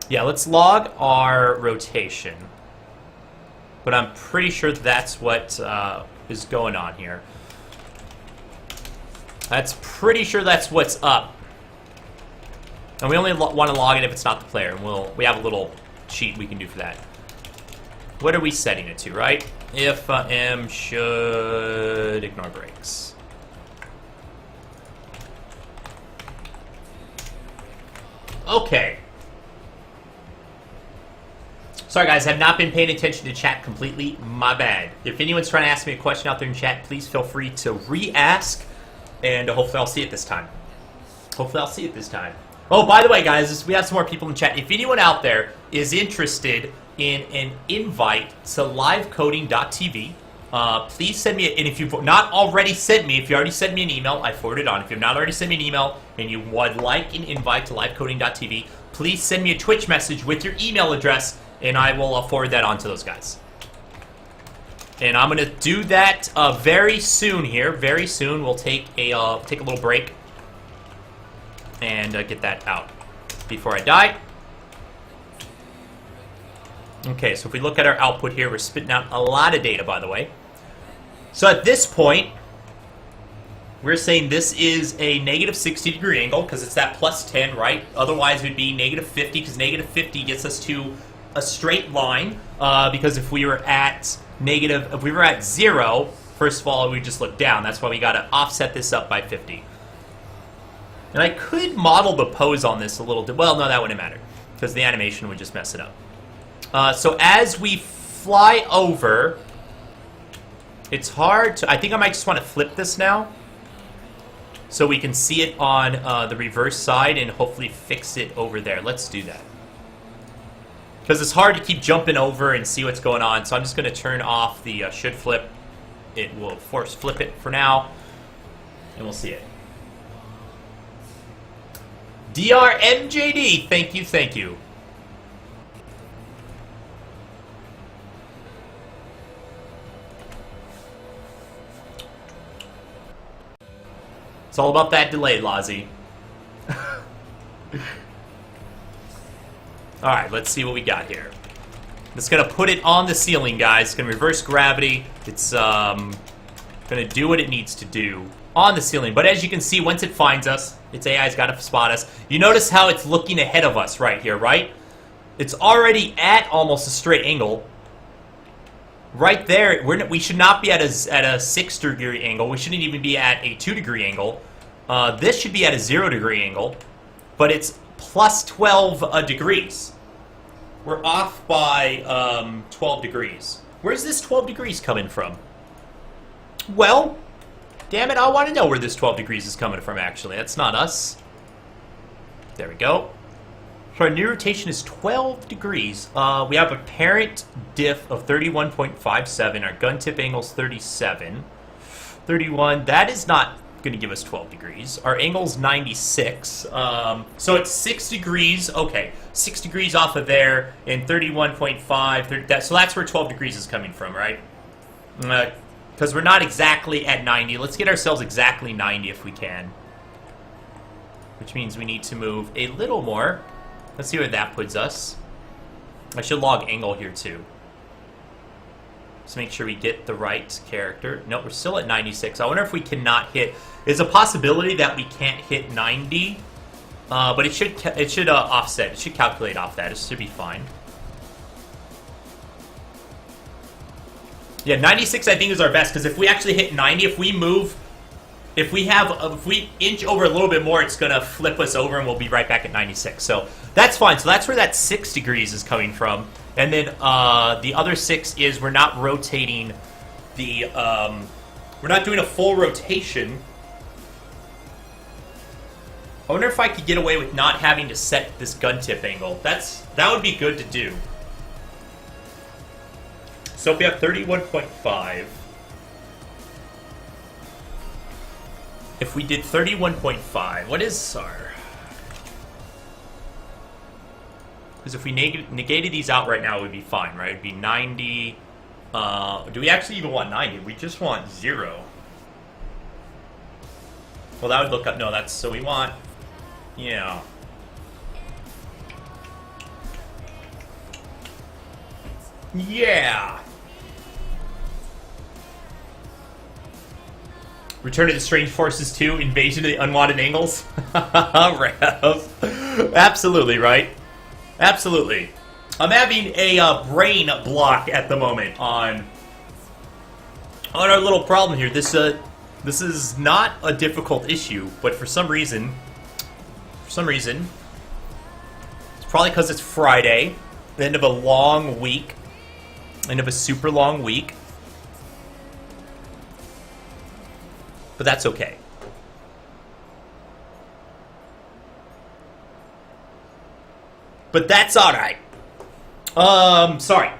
Yeah, let's log our rotation. But I'm pretty sure that's what is going on here. That's pretty sure that's what's up. And we only want to log it if it's not the player. And we have a little cheat we can do for that. What are we setting it to, right? If M should ignore breaks. Okay. Sorry guys, I've not been paying attention to chat completely. My bad. If anyone's trying to ask me a question out there in chat, please feel free to re-ask. And hopefully I'll see it this time. Hopefully I'll see it this time. Oh, by the way, guys, we have some more people in chat. If anyone out there is interested in an invite to livecoding.tv, please send me, and if you've not already sent me, if you already sent me an email, I forwarded on. If you've not already sent me an email and you would like an invite to livecoding.tv, please send me a Twitch message with your email address, and I will forward that on to those guys. And I'm going to do that very soon here. Very soon. We'll take a little break and get that out before I die. Okay, so if we look at our output here, we're spitting out a lot of data, by the way. So at this point, we're saying this is a negative 60-degree angle because it's that plus 10, right? Otherwise, it would be negative 50 because negative 50 gets us to a straight line. Because if we were at 0, first of all, we just look down. That's why we got to offset this up by 50. And I could model the pose on this a little bit. Well, no, that wouldn't matter because the animation would just mess it up. So as we fly over, it's hard to... I think I might just want to flip this now so we can see it on the reverse side and hopefully fix it over there. Let's do that. Because it's hard to keep jumping over and see what's going on, so I'm just going to turn off the should flip. It will force flip it for now, and we'll see it. DRMJD, thank you, thank you. It's all about that delay, Lazi. Alright, let's see what we got here. It's going to put it on the ceiling, guys. It's going to reverse gravity. It's going to do what it needs to do on the ceiling. But as you can see, once it finds us, its AI's got to spot us. You notice how it's looking ahead of us right here, right? It's already at almost a straight angle. Right there, we should not be at a 6-degree angle. We shouldn't even be at a 2-degree angle. This should be at a 0-degree angle. But it's plus 12 degrees. We're off by 12 degrees. Where's this 12 degrees coming from? Well, damn it, I want to know where this 12 degrees is coming from, actually. That's not us. There we go. So our new rotation is 12 degrees. We have a parent diff of 31.57. Our gun tip angle is 37. 31. That is not going to give us 12 degrees. Our angle's 96. So it's 6 degrees. Okay, 6 degrees off of there and 31.5. So that's where 12 degrees is coming from, right? Because we're not exactly at 90. Let's get ourselves exactly 90 if we can. Which means we need to move a little more. Let's see where that puts us. I should log angle here too. Just make sure we get the right character. Nope, we're still at 96. I wonder if we cannot hit. There's a possibility that we can't hit 90, but it should offset. It should calculate off that. It should be fine. Yeah, 96 I think is our best because if we actually hit 90, if we move, if we inch over a little bit more, it's gonna flip us over and we'll be right back at 96. So that's fine. So that's where that 6 degrees is coming from. And then the other 6 is we're not rotating the, we're not doing a full rotation. I wonder if I could get away with not having to set this gun tip angle. That would be good to do. So if we have 31.5, if we did 31.5, what is our... Because if we negated these out right now, it would be fine, right? It would be 90... do we actually even want 90? We just want 0. Well, that would look up... No, that's... So we want... Yeah. Yeah! Return to the Strange Forces 2, Invasion of the Unwanted Angles? Rev. Absolutely, right? Absolutely. I'm having a brain block at the moment on our little problem here. This is not a difficult issue, but for some reason, it's probably because it's Friday, the end of a long week, end of a super long week. But that's okay. But that's alright. Sorry.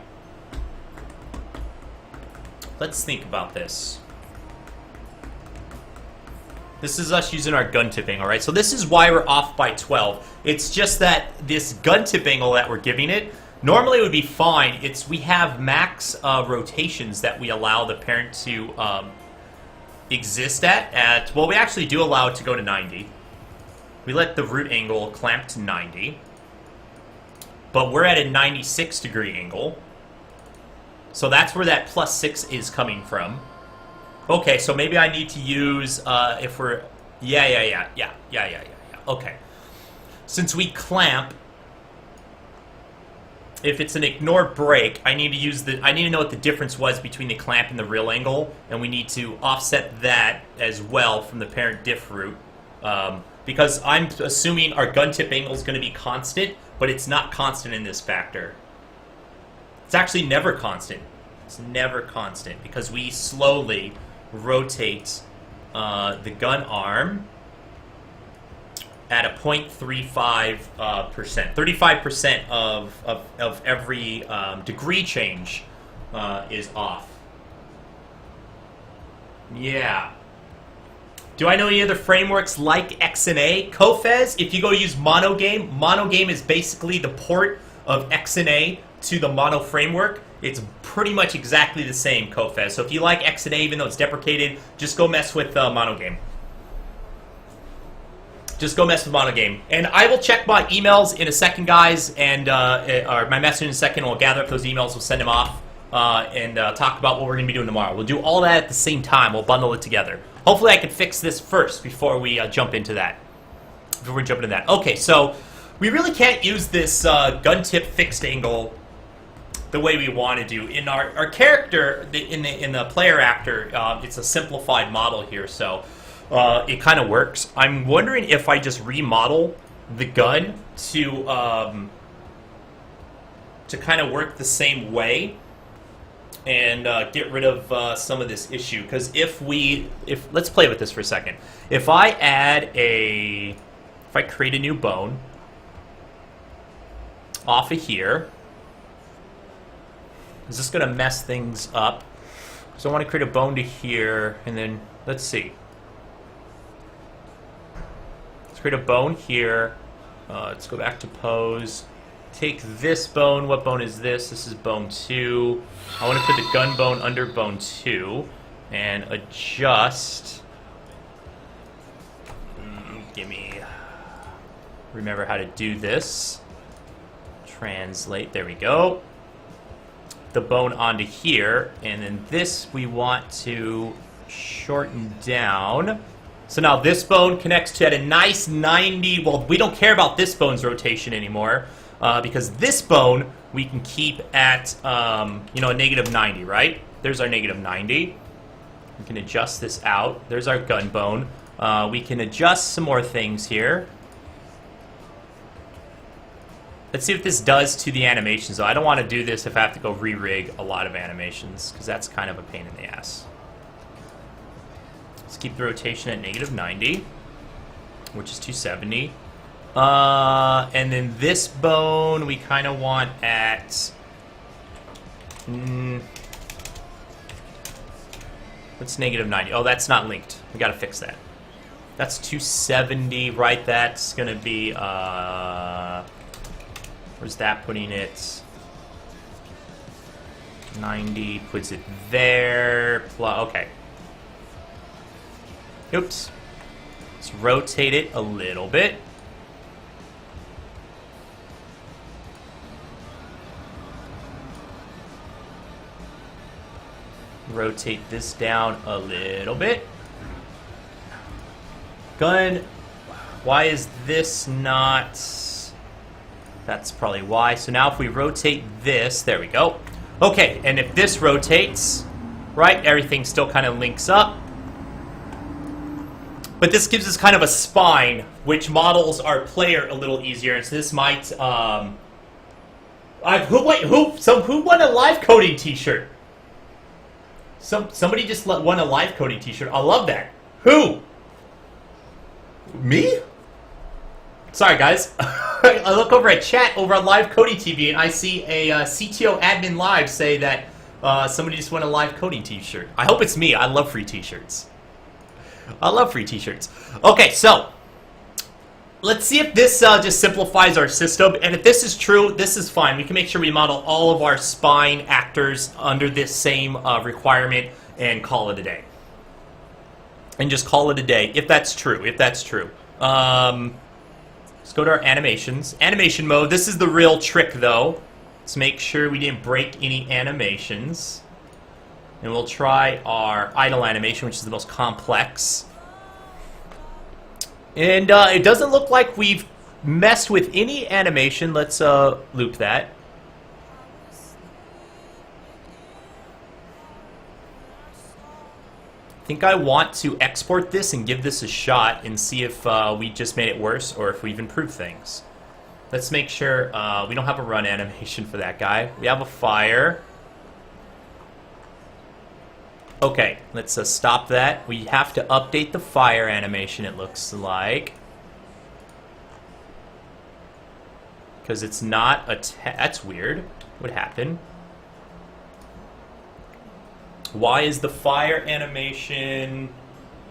Let's think about this. This is us using our gun tip angle, right? So this is why we're off by 12. It's just that this gun tip angle that we're giving it, normally it would be fine. We have max rotations that we allow the parent to exist at, well, we actually do allow it to go to 90. We let the root angle clamp to 90. But we're at a 96 degree angle. So that's where that +6 is coming from. Okay, so maybe I need to use, if we're... Yeah. Okay. Since we clamp, if it's an ignore break, I need to know what the difference was between the clamp and the real angle, and we need to offset that as well from the parent diff root. Because I'm assuming our gun tip angle is going to be constant, but it's not constant in this factor. It's actually never constant. It's never constant because we slowly rotate the gun arm at a 0.35%. 35% of every degree change is off. Yeah. Do I know any other frameworks like XNA? Cofez, if you go use Monogame is basically the port of XNA to the Mono framework. It's pretty much exactly the same, Cofez. So if you like XNA, even though it's deprecated, just go mess with Monogame. Just go mess with Monogame. And I will check my emails in a second, guys, and or my message in a second. We'll gather up those emails, we'll send them off, and talk about what we're going to be doing tomorrow. We'll do all that at the same time. We'll bundle it together. Hopefully I can fix this first before we jump into that. Okay, so we really can't use this gun tip fixed angle the way we want to do. In our character, in the player actor, it's a simplified model here, so it kind of works. I'm wondering if I just remodel the gun to kind of work the same way and get rid of some of this issue. Because if let's play with this for a second. If I create a new bone off of here, is this going to mess things up? So I want to create a bone to here, and then let's see. Let's create a bone here. Let's go back to pose. Take this bone. What bone is this? This is bone 2. I want to put the gun bone under bone 2 and adjust. Remember how to do this. Translate. There we go. The bone onto here, and then this we want to shorten down. So now this bone connects to at a nice 90. Well, we don't care about this bone's rotation anymore. Because this bone we can keep at a negative 90, right? There's our negative 90. We can adjust this out. There's our gun bone. We can adjust some more things here. Let's see what this does to the animations, though. I don't want to do this if I have to go re-rig a lot of animations, because that's kind of a pain in the ass. Let's keep the rotation at negative 90, which is 270. And then this bone we kind of want at... What's negative 90? Oh, that's not linked. We gotta fix that. That's 270, right? That's gonna be, where's that putting it? 90, puts it there, okay. Oops. Let's rotate it a little bit. Rotate this down a little bit. Gun, why is this not... That's probably why. So now if we rotate this, there we go. Okay, and if this rotates, right, everything still kind of links up. But this gives us kind of a spine, which models our player a little easier. And so this might, who won a live coding t-shirt? Somebody just won a live coding t-shirt. I love that. Who? Me? Sorry, guys. I look over at chat over on Live Coding TV, and I see a CTO admin live say that somebody just won a live coding t-shirt. I hope it's me. I love free t-shirts. I love free t-shirts. Okay, so let's see if this just simplifies our system. And if this is true, this is fine. We can make sure we model all of our spine actors under this same requirement and call it a day. And just call it a day, if that's true, Let's go to our animations. Animation mode, this is the real trick, though. Let's make sure we didn't break any animations. And we'll try our idle animation, which is the most complex. And it doesn't look like we've messed with any animation. Let's loop that. I think I want to export this and give this a shot and see if we just made it worse or if we've improved things. Let's make sure we don't have a run animation for that guy. We have a fire. Okay, let's stop that. We have to update the fire animation, it looks like. Because it's not that's weird. What happened? Why is the fire animation...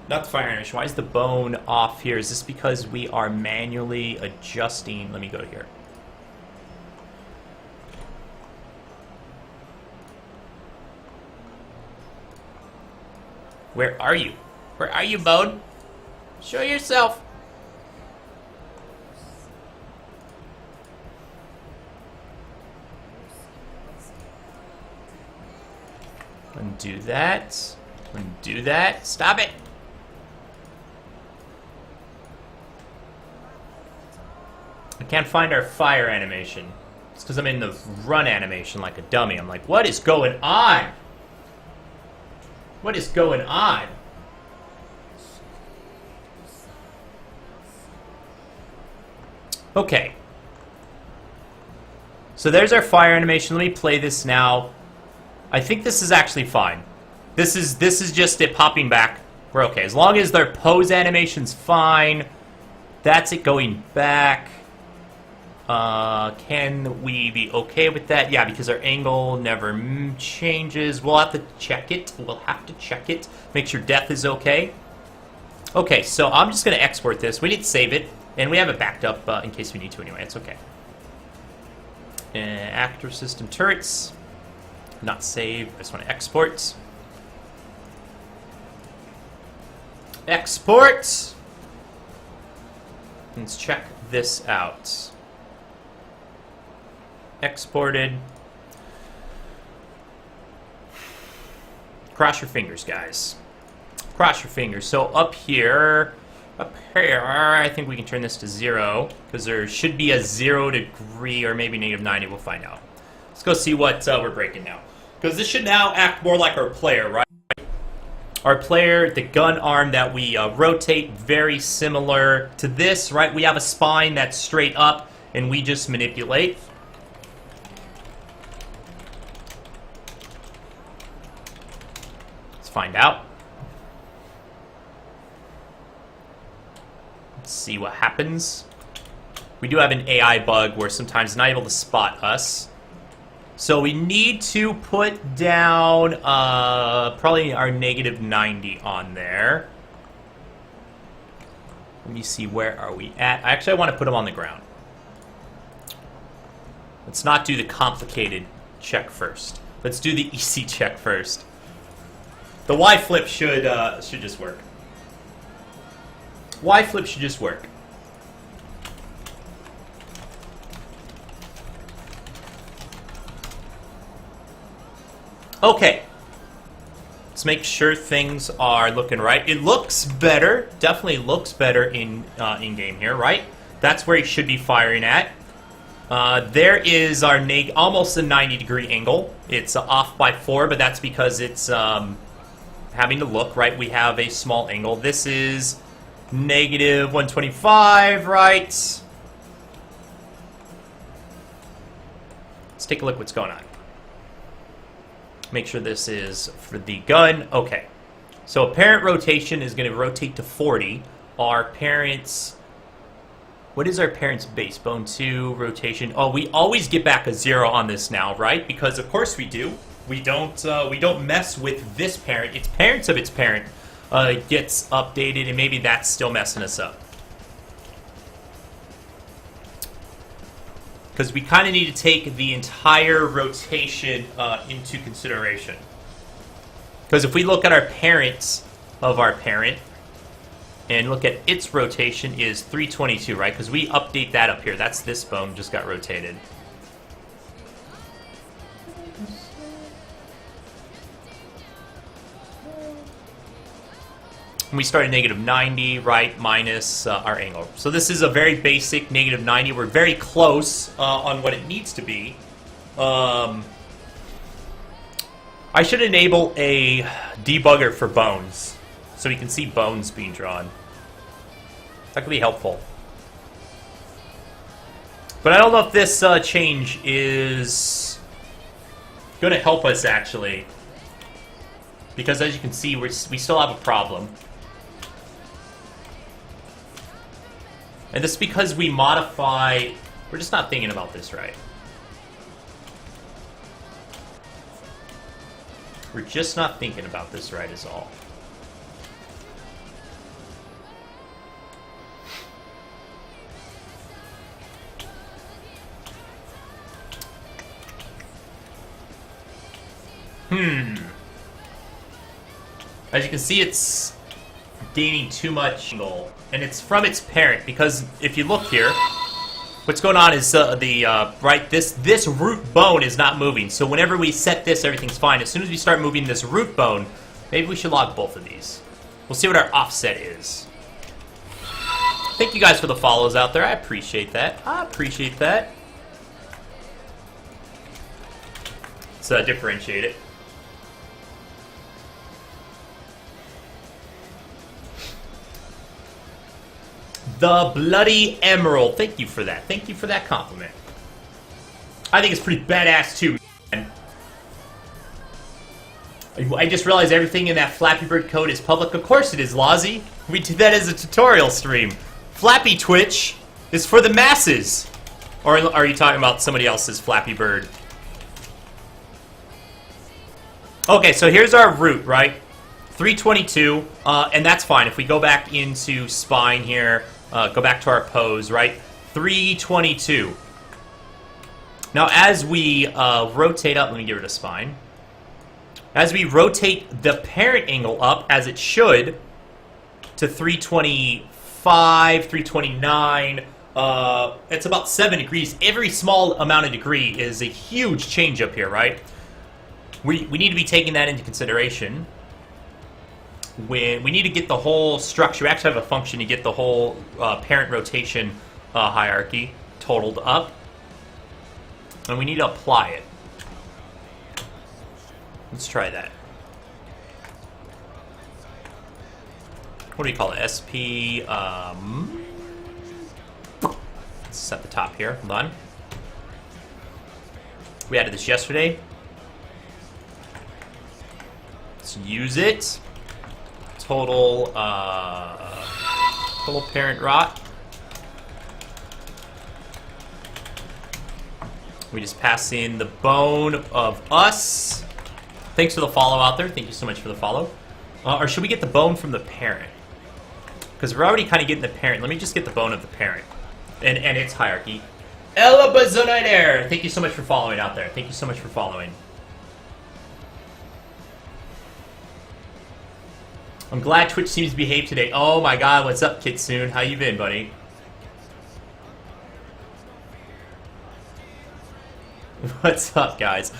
Not the fire animation. Why is the bone off here? Is this because we are manually adjusting... Let me go here. Where are you? Where are you, bone? Show yourself. Undo that. Undo that. Stop it. I can't find our fire animation. It's because I'm in the run animation like a dummy. I'm like, what is going on? What is going on? Okay. So there's our fire animation. Let me play this now. I think this is actually fine. This is just it popping back. We're okay. As long as their pose animation's fine. That's it going back. Can we be okay with that? Yeah, because our angle never changes. We'll have to check it. We'll have to check it. Make sure depth is okay. Okay, so I'm just going to export this. We need to save it. And we have it backed up in case we need to anyway. It's okay. Actor system turrets. Not save. I just want to export. Export. Let's check this out. Exported. Cross your fingers, guys. Cross your fingers. So up here, I think we can turn this to 0 because there should be a 0 degree or maybe -90. We'll find out. Let's go see what we're breaking now. Because this should now act more like our player, right? Our player, the gun arm that we rotate, very similar to this, right? We have a spine that's straight up, and we just manipulate. Let's find out. Let's see what happens. We do have an AI bug where sometimes it's not able to spot us. So we need to put down probably our -90 on there. Let me see, where are we at? Actually, I want to put them on the ground. Let's not do the complicated check first. Let's do the easy check first. The Y flip should just work. Y flip should just work. Okay. Let's make sure things are looking right. It looks better. Definitely looks better in game here, right? That's where he should be firing at. There is our almost a 90-degree angle. It's off by 4, but that's because it's having to look, right? We have a small angle. This is negative 125, right? Let's take a look what's going on. Make sure this is for the gun. Okay. So apparent rotation is going to rotate to 40. Our parent's... What is our parent's base? Bone 2, rotation. Oh, we always get back a 0 on this now, right? Because of course we do. We don't mess with this parent. Its parents of its parent gets updated, and maybe that's still messing us up. Because we kind of need to take the entire rotation into consideration. Because if we look at our parents of our parent, and look at its rotation is 322, right? Because we update that up here. That's this bone just got rotated. And we start at negative 90, right, minus our angle. So this is a very basic negative 90. We're very close on what it needs to be. I should enable a debugger for bones, so we can see bones being drawn. That could be helpful. But I don't know if this change is going to help us, actually. Because as you can see, we still have a problem. And this is because we modify... We're just not thinking about this right. We're just not thinking about this right is all. As you can see, it's gaining too much angle, and it's from its parent, because if you look here, what's going on is right, this root bone is not moving. So whenever we set this, everything's fine. As soon as we start moving this root bone, maybe we should log both of these. We'll see what our offset is. Thank you guys for the follows out there. I appreciate that. I appreciate that. Let's differentiate it. The Bloody Emerald. Thank you for that. Thank you for that compliment. I think it's pretty badass too, man. I just realized everything in that Flappy Bird code is public. Of course it is, Lozzie. We did that as a tutorial stream. Flappy Twitch is for the masses. Or are you talking about somebody else's Flappy Bird? Okay, so here's our root, right? 322, and that's fine. If we go back into spine here, go back to our pose, right? 322. Now, as we rotate up, let me get rid of spine. As we rotate the parent angle up, as it should, to 325, 329, it's about 7 degrees. Every small amount of degree is a huge change up here, right? We need to be taking that into consideration. When we need to get the whole structure, we actually have a function to get the whole parent rotation hierarchy totaled up. And we need to apply it. Let's try that. What do you call it? SP, let's set the top here. Hold on. We added this yesterday. Let's use it. Total parent rot. We just pass in the bone of us. Thanks for the follow out there. Thank you so much for the follow. Or should we get the bone from the parent? Because we're already kind of getting the parent. Let me just get the bone of the parent. And its hierarchy. Ella Bazonader! Thank you so much for following out there. Thank you so much for following. I'm glad Twitch seems to behave today. Oh my god, what's up, Kitsune? How you been, buddy? What's up, guys?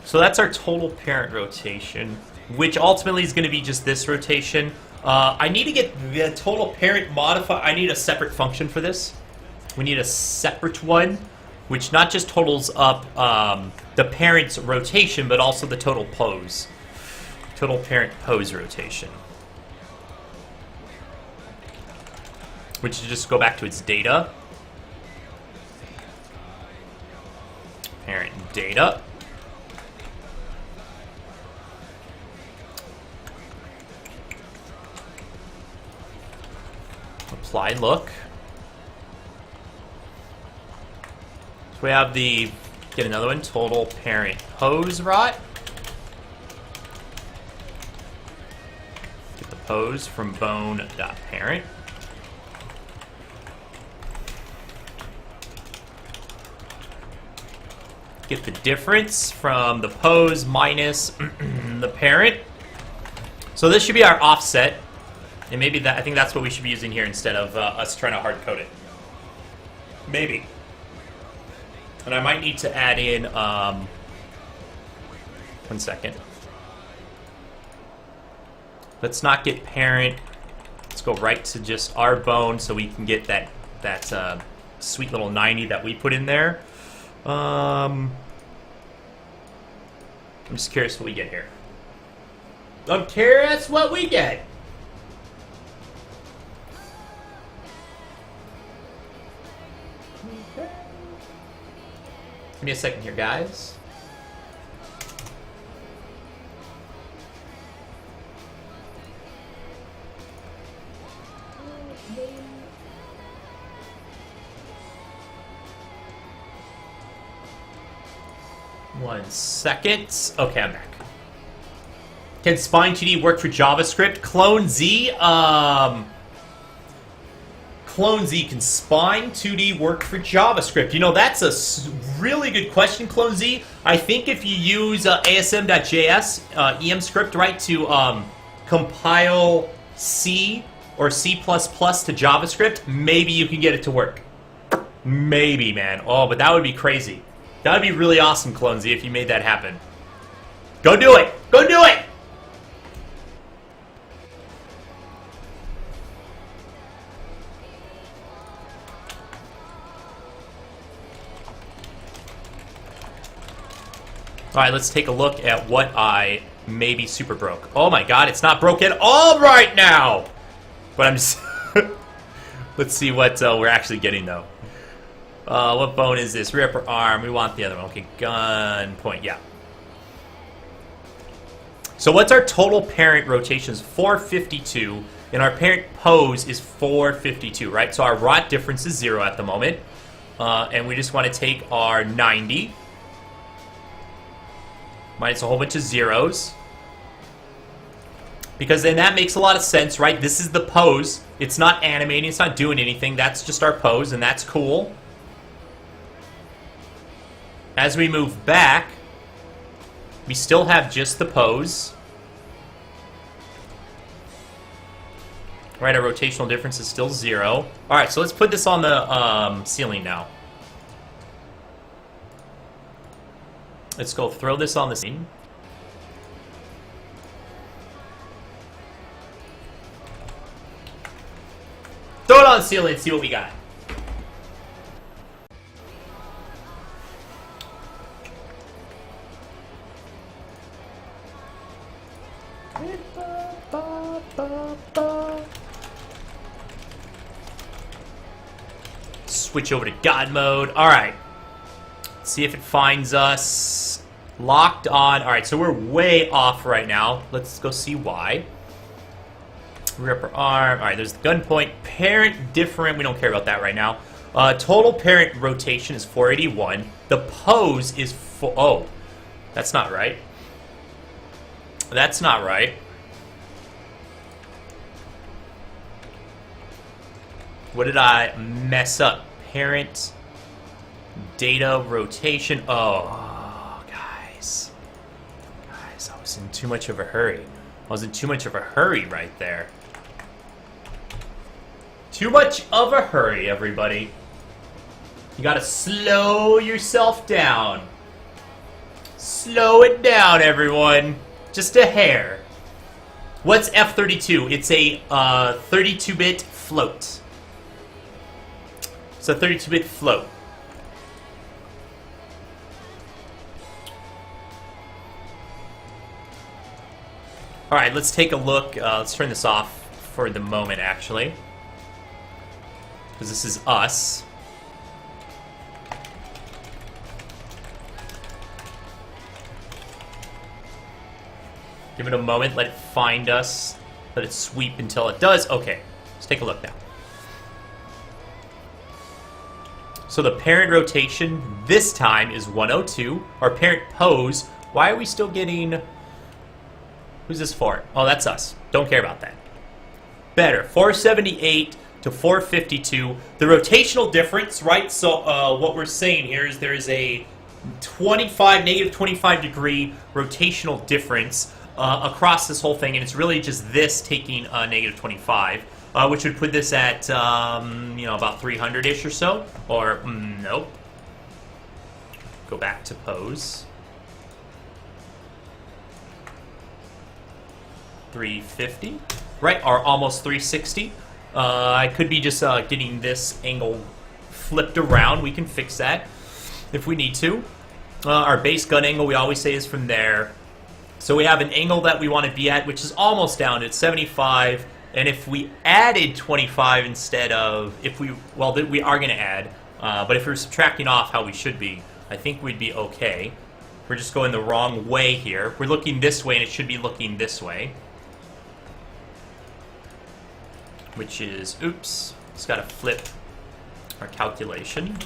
So that's our total parent rotation, which ultimately is going to be just this rotation. I need to get the total parent modifier. I need a separate function for this. We need a separate one, which not just totals up the parent's rotation, but also the total pose. Total parent pose rotation. Which is just go back to its data. Parent data. Apply look. So we have the, get another one, total parent pose rot. Get the pose from bone.parent. Get the difference from the pose minus the parent. So this should be our offset. And maybe that, I think that's what we should be using here instead of us trying to hard code it. Maybe. And I might need to add in, 1 second. Let's not get parent. Let's go right to just our bone so we can get that sweet little 90 that we put in there. I'm just curious what we get here. I'm curious what we get. Give me a second here, guys. One second. Okay, I'm back. Can Spine 2D work for JavaScript? Clone Z, Clone Z, can Spine 2D work for JavaScript? You know, that's a really good question, Clone Z. I think if you use asm.js EM script, right, to compile C or C++ to JavaScript, maybe you can get it to work. Maybe, man. Oh, but that would be crazy. That would be really awesome, Clone Z, if you made that happen. Go do it! Go do it! Alright, let's take a look at what I maybe super broke. Oh my god, it's not broken all right now! But I'm just... Let's see what we're actually getting, though. What bone is this? Rear upper arm. We want the other one. Okay, gun point. Yeah. So what's our total parent rotation? Is 452, and our parent pose is 452, right? So our rot difference is 0 at the moment. And we just want to take our 90 minus a whole bunch of zeros. Because then that makes a lot of sense, right? This is the pose. It's not animating. It's not doing anything. That's just our pose, and that's cool. As we move back, we still have just the pose. Right, our rotational difference is still 0. Alright, so let's put this on the ceiling now. Let's go throw this on the ceiling. Throw it on the ceiling and see what we got. Switch over to God mode. Alright. See if it finds us locked on. Alright, so we're way off right now. Let's go see why. Rear upper arm. Alright, there's the gun point. Parent different. We don't care about that right now. Total parent rotation is 481. The pose is oh, that's not right. That's not right. What did I mess up? Parent data rotation. Oh, guys. Guys, I was in too much of a hurry. I was in too much of a hurry right there. Too much of a hurry, everybody. You gotta slow yourself down. Slow it down, everyone. Just a hair. What's F32? It's a 32-bit float. It's a 32-bit float. Alright, let's take a look. Let's turn this off for the moment, actually. Because this is us. Give it a moment, let it find us. Let it sweep until it does. Okay, let's take a look now. So the parent rotation this time is 102. Our parent pose, why are we still getting... Who's this for? Oh, that's us. Don't care about that. Better. 478 to 452. The rotational difference, right? So what we're saying here is there is a negative 25 degree rotational difference across this whole thing, and it's really just this taking negative 25, which would put this at, about 300-ish or so. Or, nope. Go back to pose. 350, right? Or almost 360. I could be just getting this angle flipped around. We can fix that if we need to. Our base gun angle, we always say, is from there. So we have an angle that we want to be at, which is almost down at 75. And if we added 25 instead of, we are going to add. But if we're subtracting off how we should be, I think we'd be okay. We're just going the wrong way here. We're looking this way, and it should be looking this way. Which is, oops, it's got to flip our calculation.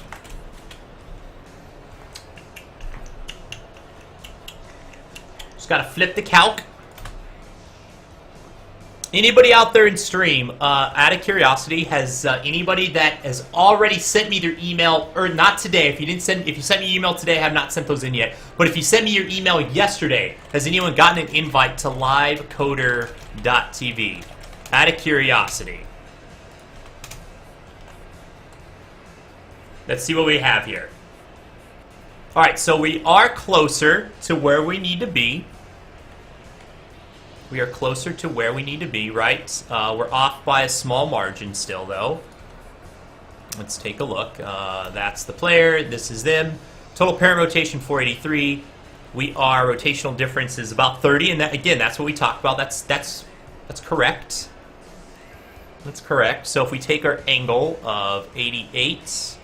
Just got to flip the calc. Anybody out there in stream, out of curiosity, has anybody that has already sent me their email, or not today, if you sent me your email today, I have not sent those in yet, but if you sent me your email yesterday, has anyone gotten an invite to livecoder.tv? Out of curiosity. Let's see what we have here. Alright, so we are closer to where we need to be. We are closer to where we need to be, right? We're off by a small margin still, though. Let's take a look. That's the player. This is them. Total parent rotation 483. We are rotational difference is about 30, and that, again, that's what we talked about. That's correct. That's correct. So if we take our angle of 88,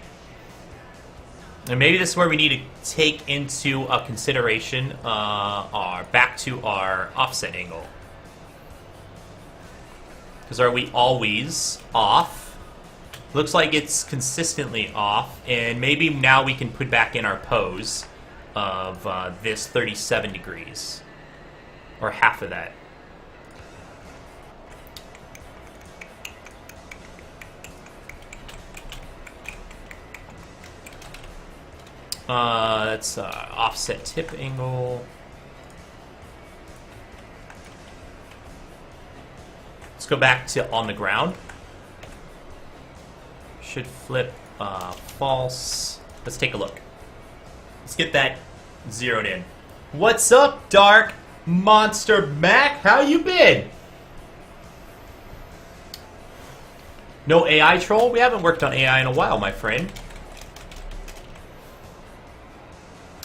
and maybe this is where we need to take into consideration back to our offset angle. Because are we always off? Looks like it's consistently off, and maybe now we can put back in our pose of this 37 degrees, or half of that. That's offset tip angle. Let's go back to on the ground. Should flip false. Let's take a look. Let's get that zeroed in. What's up, Dark Monster Mac? How you been? No AI troll? We haven't worked on AI in a while, my friend.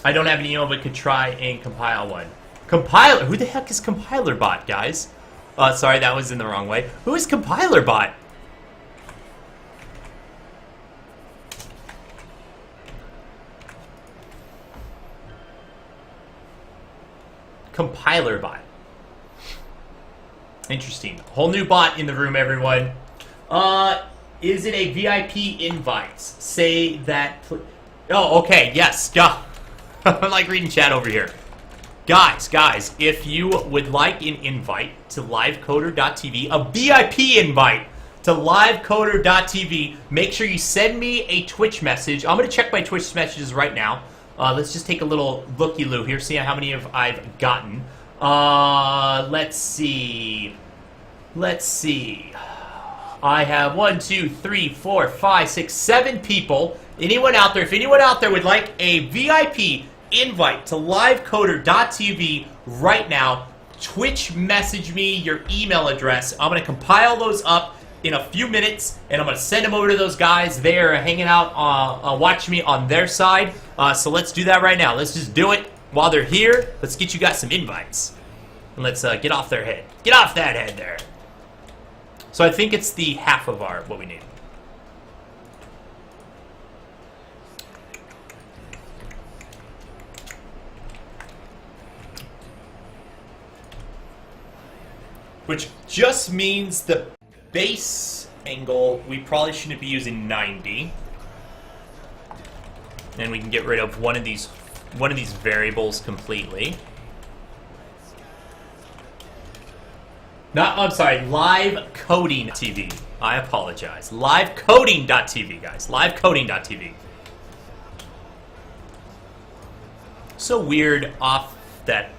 I don't have an email, but could try and compile one. Compiler? Who the heck is Compiler Bot, guys? Sorry, that was in the wrong way. Who is Compiler Bot? Compiler Bot. Interesting. Whole new bot in the room, everyone. Is it a VIP invite? Say that... Oh, okay, yes. Yeah. I'm like reading chat over here. Guys, if you would like an invite to livecoder.tv, a VIP invite to livecoder.tv. Make sure you send me a Twitch message. I'm going to check my Twitch messages right now. Let's just take a little looky-loo here, see how many I've gotten. Let's see. I have 1, 2, 3, 4, 5, 6, 7 people. Anyone out there, if anyone out there would like a VIP invite to livecoder.tv right now, Twitch message me your email address. I'm going to compile those up in a few minutes, and I'm going to send them over to those guys. They're hanging out, watching me on their side. So let's do that right now. Let's just do it while they're here. Let's get you guys some invites. And let's get off their head. Get off that head there. So I think it's the half of what we need. Which just means the base angle, we probably shouldn't be using 90. And we can get rid of one of these variables completely. I'm sorry, live coding TV. I apologize. Livecoding.tv, guys. Livecoding.tv. So weird off that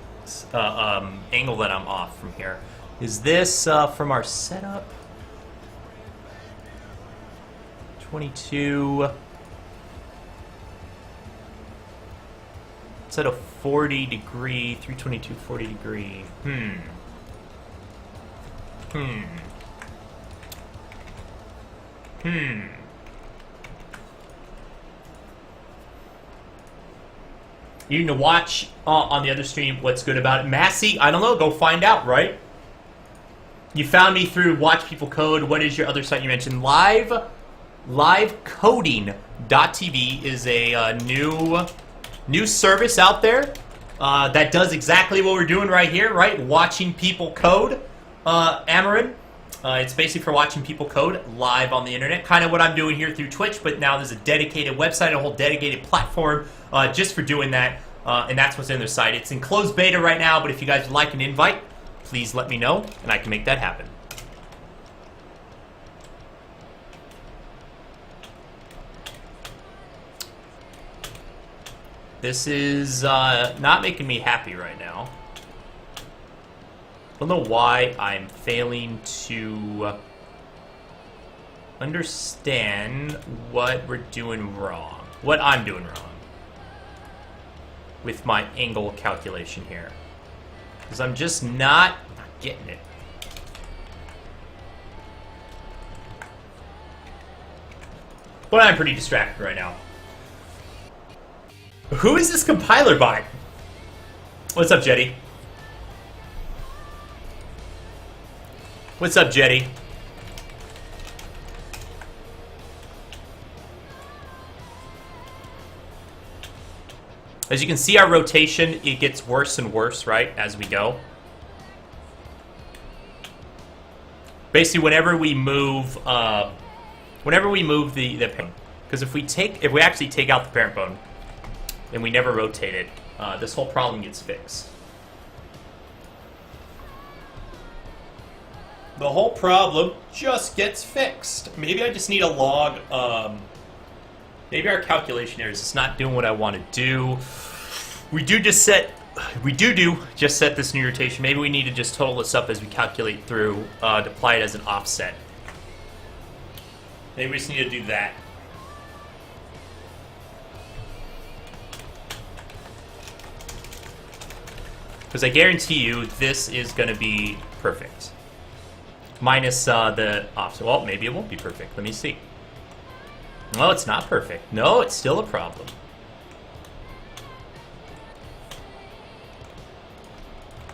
angle that I'm off from here. Is this from our setup? 22. It's at a 40 degree, 322, 40 degree. You need to watch on the other stream what's good about it. Massey, I don't know, go find out, right? You found me through Watch People Code. What is your other site you mentioned? Livecoding.tv is a new service out there that does exactly what we're doing right here, right? Watching people code. Amarin. It's basically for watching people code live on the internet. Kind of what I'm doing here through Twitch, but now there's a dedicated website, a whole dedicated platform just for doing that. And that's what's in their site. It's in closed beta right now, but if you guys would like an invite, please let me know, and I can make that happen. This is not making me happy right now. I don't know why I'm failing to understand what we're doing wrong. What I'm doing wrong with my angle calculation here. Because I'm just not getting it. But I'm pretty distracted right now. Who is this compiler by? What's up, Jetty? What's up, Jetty? As you can see, our rotation, it gets worse and worse, right, as we go. Basically, whenever we move the parent, because if we actually take out the parent bone and we never rotate it, this whole problem gets fixed. The whole problem just gets fixed. Maybe I just need a log. Maybe our calculation here is just not doing what I want to do. We do just set this new rotation. Maybe we need to just total this up as we calculate through to apply it as an offset. Maybe we just need to do that. Because I guarantee you this is going to be perfect. Minus the offset. Well, maybe it won't be perfect. Let me see. No, it's not perfect. No, it's still a problem.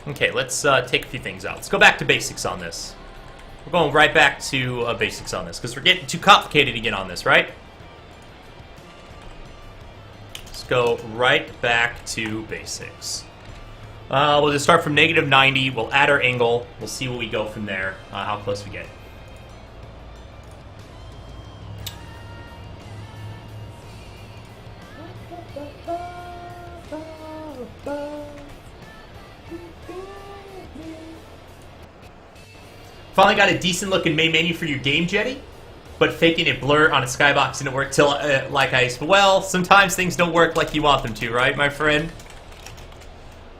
Okay, let's take a few things out. Let's go back to basics on this. We're going right back to basics on this, because we're getting too complicated to get on this, right? Let's go right back to basics. We'll just start from -90. We'll add our angle. We'll see where we go from there, how close we get. Finally got a decent looking main menu for your game, Jetty. But faking a blur on a skybox didn't work till well, sometimes things don't work like you want them to, right, my friend?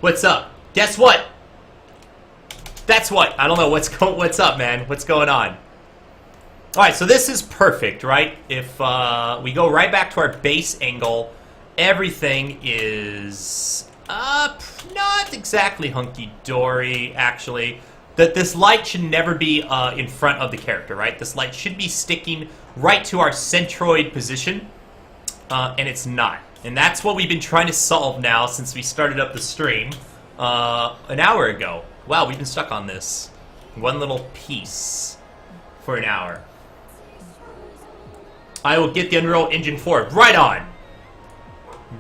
What's up? Guess what? That's what. I don't know what's up, man. What's going on? Alright, so this is perfect, right? If we go right back to our base angle, everything is not exactly hunky-dory, actually. That this light should never be in front of the character, right? This light should be sticking right to our centroid position, and it's not. And that's what we've been trying to solve now since we started up the stream an hour ago. Wow, we've been stuck on this one little piece for an hour. I will get the Unreal Engine 4. Right on!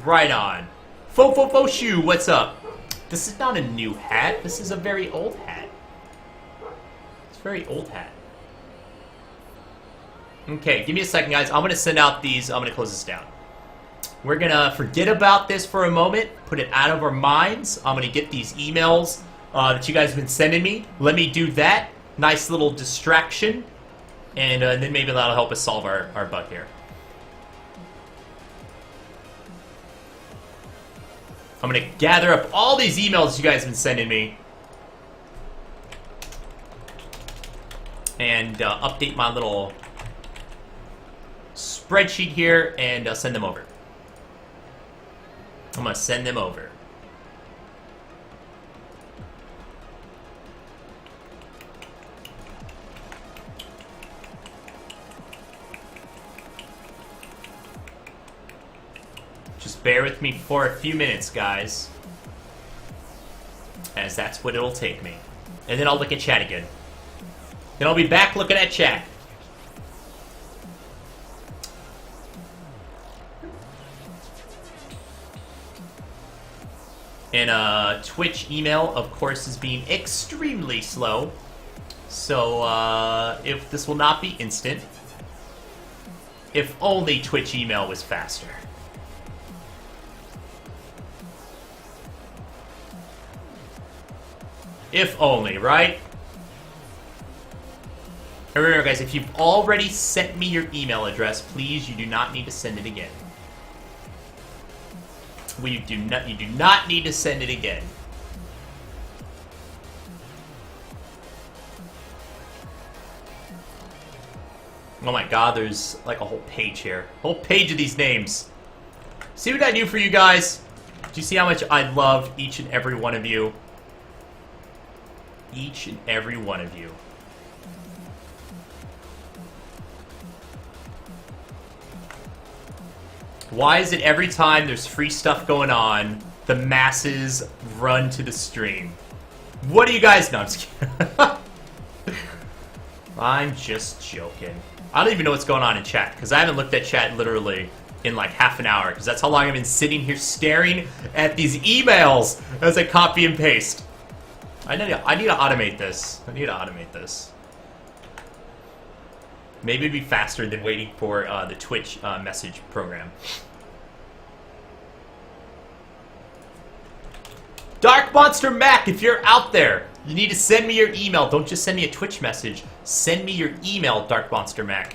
Right on. Fo-fo-fo-shoo, what's up? This is not a new hat. This is a very old hat. Very old hat. Okay, give me a second, guys. I'm going to send out these. I'm going to close this down. We're going to forget about this for a moment. Put it out of our minds. I'm going to get these emails that you guys have been sending me. Let me do that. Nice little distraction. And then maybe that'll help us solve our bug here. I'm going to gather up all these emails you guys have been sending me. And update my little spreadsheet here and send them over. I'm going to send them over. Just bear with me for a few minutes, guys. As that's what it'll take me. And then I'll look at chat again. Then I'll be back looking at chat. And Twitch email, of course, is being extremely slow. So if this will not be instant, if only Twitch email was faster. If only, right? And remember, guys, if you've already sent me your email address, please, you do not need to send it again. You do not need to send it again. Oh my god, there's like a whole page here. A whole page of these names. See what I do for you guys? Do you see how much I love each and every one of you? Each and every one of you. Why is it every time there's free stuff going on, the masses run to the stream? What do you guys know? I'm just kidding. I'm just joking. I don't even know what's going on in chat, because I haven't looked at chat literally in like half an hour, because that's how long I've been sitting here staring at these emails as I copy and paste. I need to automate this. I need to automate this. Maybe it'd be faster than waiting for the Twitch message program. Dark Monster Mac, if you're out there, you need to send me your email. Don't just send me a Twitch message. Send me your email, Dark Monster Mac.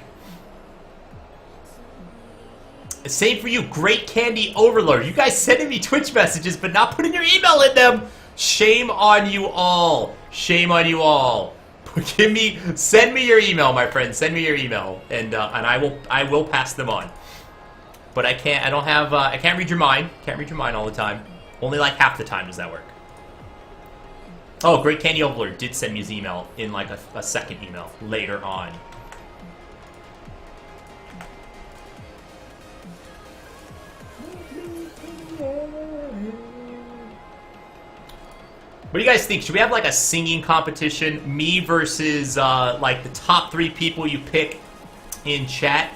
Same for you, Great Candy Overlord. You guys sending me Twitch messages, but not putting your email in them. Shame on you all. Shame on you all. Send me your email, my friend. Send me your email, and I will pass them on. But I can't. I don't have. I can't read your mind. Can't read your mind all the time. Only like half the time does that work. Oh, Great Candy Overlord did send me his email in like a second email later on. What do you guys think? Should we have like a singing competition? Me versus like the top 3 people you pick in chat?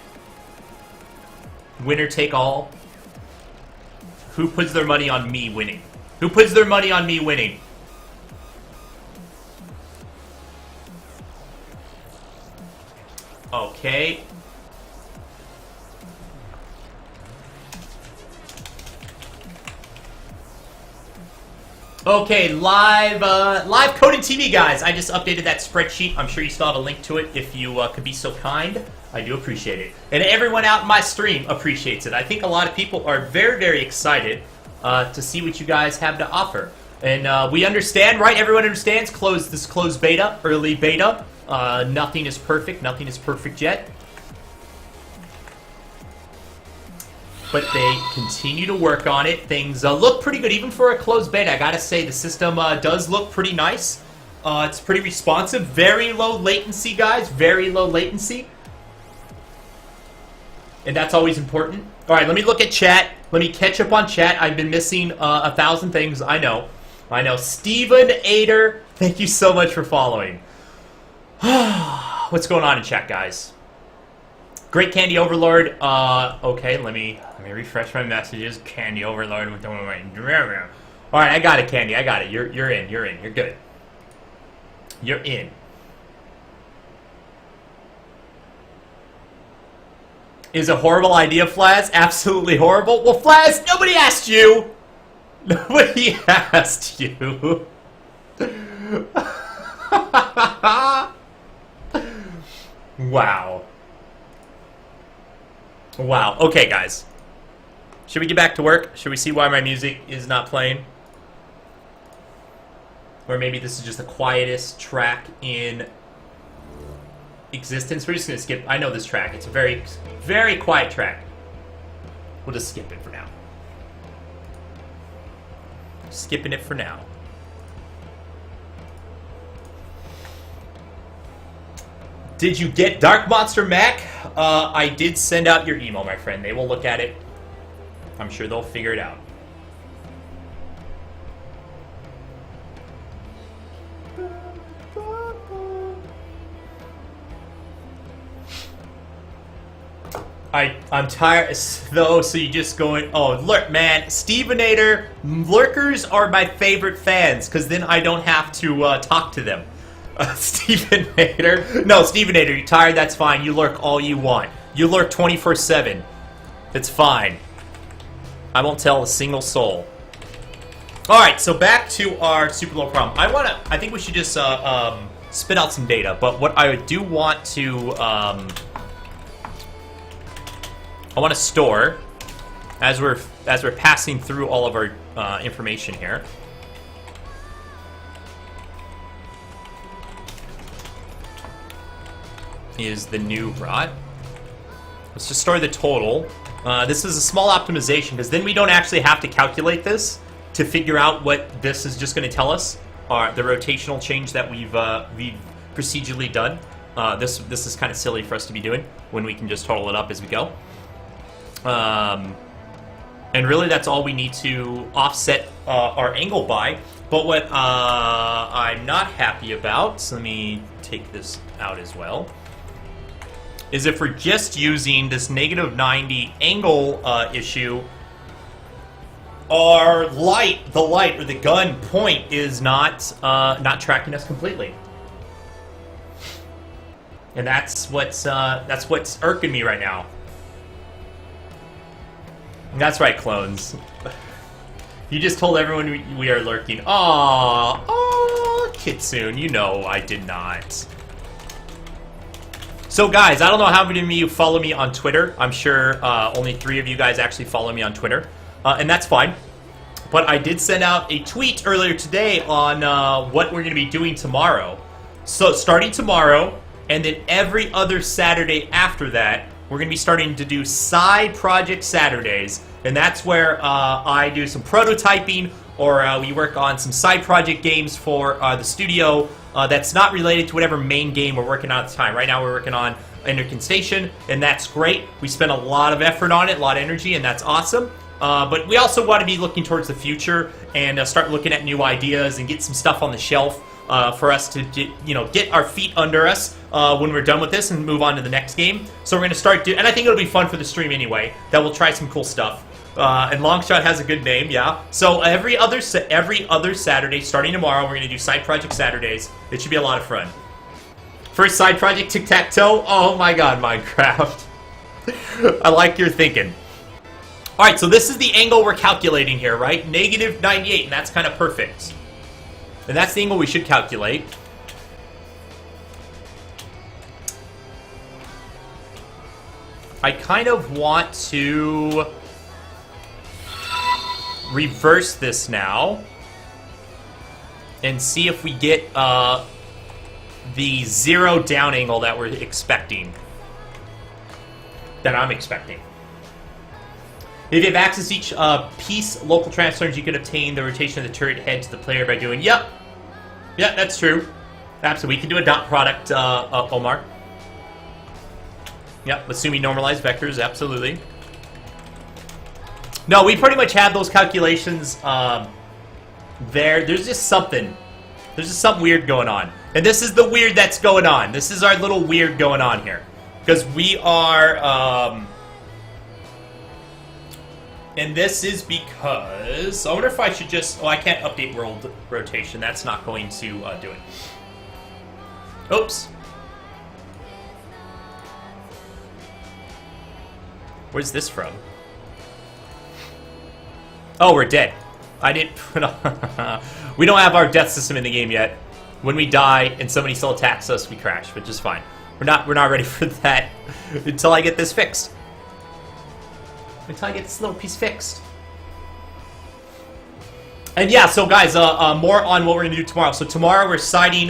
Winner take all? Who puts their money on me winning? Who puts their money on me winning? Okay. Okay, live coding TV, guys. I just updated that spreadsheet. I'm sure you still have a link to it if you could be so kind. I do appreciate it. And everyone out in my stream appreciates it. I think a lot of people are very, very excited to see what you guys have to offer. And we understand, right? Everyone understands this closed beta, early beta. Nothing is perfect. Nothing is perfect yet. But they continue to work on it. Things look pretty good, even for a closed beta. I gotta say, the system does look pretty nice. It's pretty responsive. Very low latency, guys. Very low latency. And that's always important. All right, let me look at chat. Let me catch up on chat. I've been missing 1,000 things. I know. Steven Ader, thank you so much for following. What's going on in chat, guys? Great Candy Overlord. Okay, let me refresh my messages. Candy Overlord. All right, I got it, Candy. I got it. You're in. You're good. You're in. Is a horrible idea, Flaz? Absolutely horrible. Well, Flaz, nobody asked you. Nobody asked you. Wow. Wow. Okay, guys. Should we get back to work? Should we see why my music is not playing? Or maybe this is just the quietest track in existence. We're just going to skip. I know this track. It's a very, very quiet track. We'll just skip it for now. Skipping it for now. Did you get Dark Monster Mac? I did send out your email, my friend. They will look at it. I'm sure they'll figure it out. I'm tired, though, so you just going, oh, look, man, Stevenator, lurkers are my favorite fans, because then I don't have to talk to them. Stevenator. No, Stevenator, you're tired, that's fine. You lurk all you want. You lurk 24/7. It's fine. I won't tell a single soul. Alright, so back to our super low problem. I think we should just spit out some data, but what I do want to, I want to store, as we're passing through all of our information here. Is the new rot. Let's just store the total. This is a small optimization because then we don't actually have to calculate this to figure out what this is just going to tell us. The rotational change that we've procedurally done. This is kind of silly for us to be doing when we can just total it up as we go. And really that's all we need to offset our angle by. But what I'm not happy about, so let me take this out as well, is if we're just using this -90 angle issue, our the gun point is not tracking us completely. And that's what's irking me right now. That's right, clones. You just told everyone we are lurking. Aww, Kitsune, you know I did not. So guys, I don't know how many of you follow me on Twitter. I'm sure only 3 of you guys actually follow me on Twitter. And that's fine. But I did send out a tweet earlier today on what we're going to be doing tomorrow. So starting tomorrow, and then every other Saturday after that, we're going to be starting to do side project Saturdays. And that's where I do some prototyping, or we work on some side project games for the studio that's not related to whatever main game we're working on at the time. Right now we're working on Enderkin Station, and that's great. We spend a lot of effort on it, a lot of energy, and that's awesome. But we also want to be looking towards the future and start looking at new ideas and get some stuff on the shelf for us to get our feet under us when we're done with this and move on to the next game. So we're going to start and I think it'll be fun for the stream anyway, that we'll try some cool stuff. And Longshot has a good name, yeah. So every other Saturday, starting tomorrow, we're going to do side project Saturdays. It should be a lot of fun. First side project, tic-tac-toe. Oh my god, Minecraft. I like your thinking. Alright, so this is the angle we're calculating here, right? -98, and that's kind of perfect. And that's the angle we should calculate. I kind of want to reverse this now and see if we get the 0 down angle that we're expecting. That I'm expecting. If you have access to each piece, local transforms, you can obtain the rotation of the turret head to the player by doing, yep, that's true. Absolutely, we can do a dot product, Omar. Yep, assuming normalized vectors, absolutely. No, we pretty much have those calculations there. There's just something weird going on. And this is the weird that's going on. This is our little weird going on here. Because we are, and this is because, I wonder if I should just, I can't update world rotation. That's not going to do it. Oops. Where's this from? Oh, we're dead. I didn't put on... We don't have our death system in the game yet. When we die and somebody still attacks us, we crash, which is fine. We're not ready for that until I get this fixed. Until I get this little piece fixed. And yeah, so guys, more on what we're going to do tomorrow. So tomorrow we're citing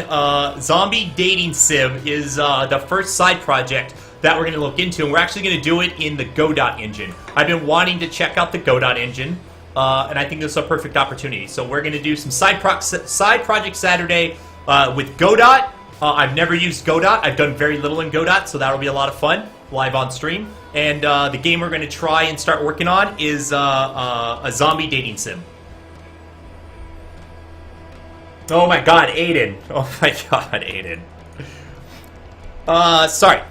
Zombie Dating Sim is the first side project that we're going to look into. And we're actually going to do it in the Godot engine. I've been wanting to check out the Godot engine. And I think this is a perfect opportunity. So we're going to do some side project Saturday with Godot. I've never used Godot. I've done very little in Godot, so that'll be a lot of fun live on stream. And the game we're going to try and start working on is a zombie dating sim. Oh my god, Aiden. Oh my god, Aiden. Sorry.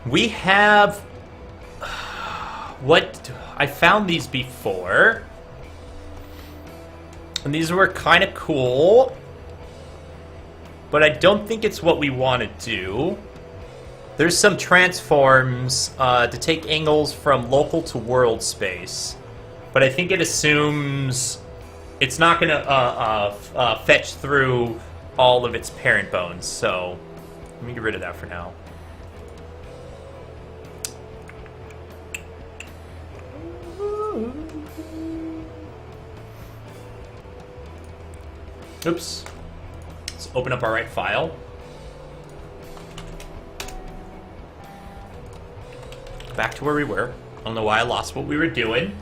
We have... What... I found these before. And these were kind of cool. But I don't think it's what we want to do. There's some transforms to take angles from local to world space. But I think it assumes it's not going to fetch through all of its parent bones. So let me get rid of that for now. Oops. Let's open up our right file. Back to where we were. I don't know why I lost what we were doing.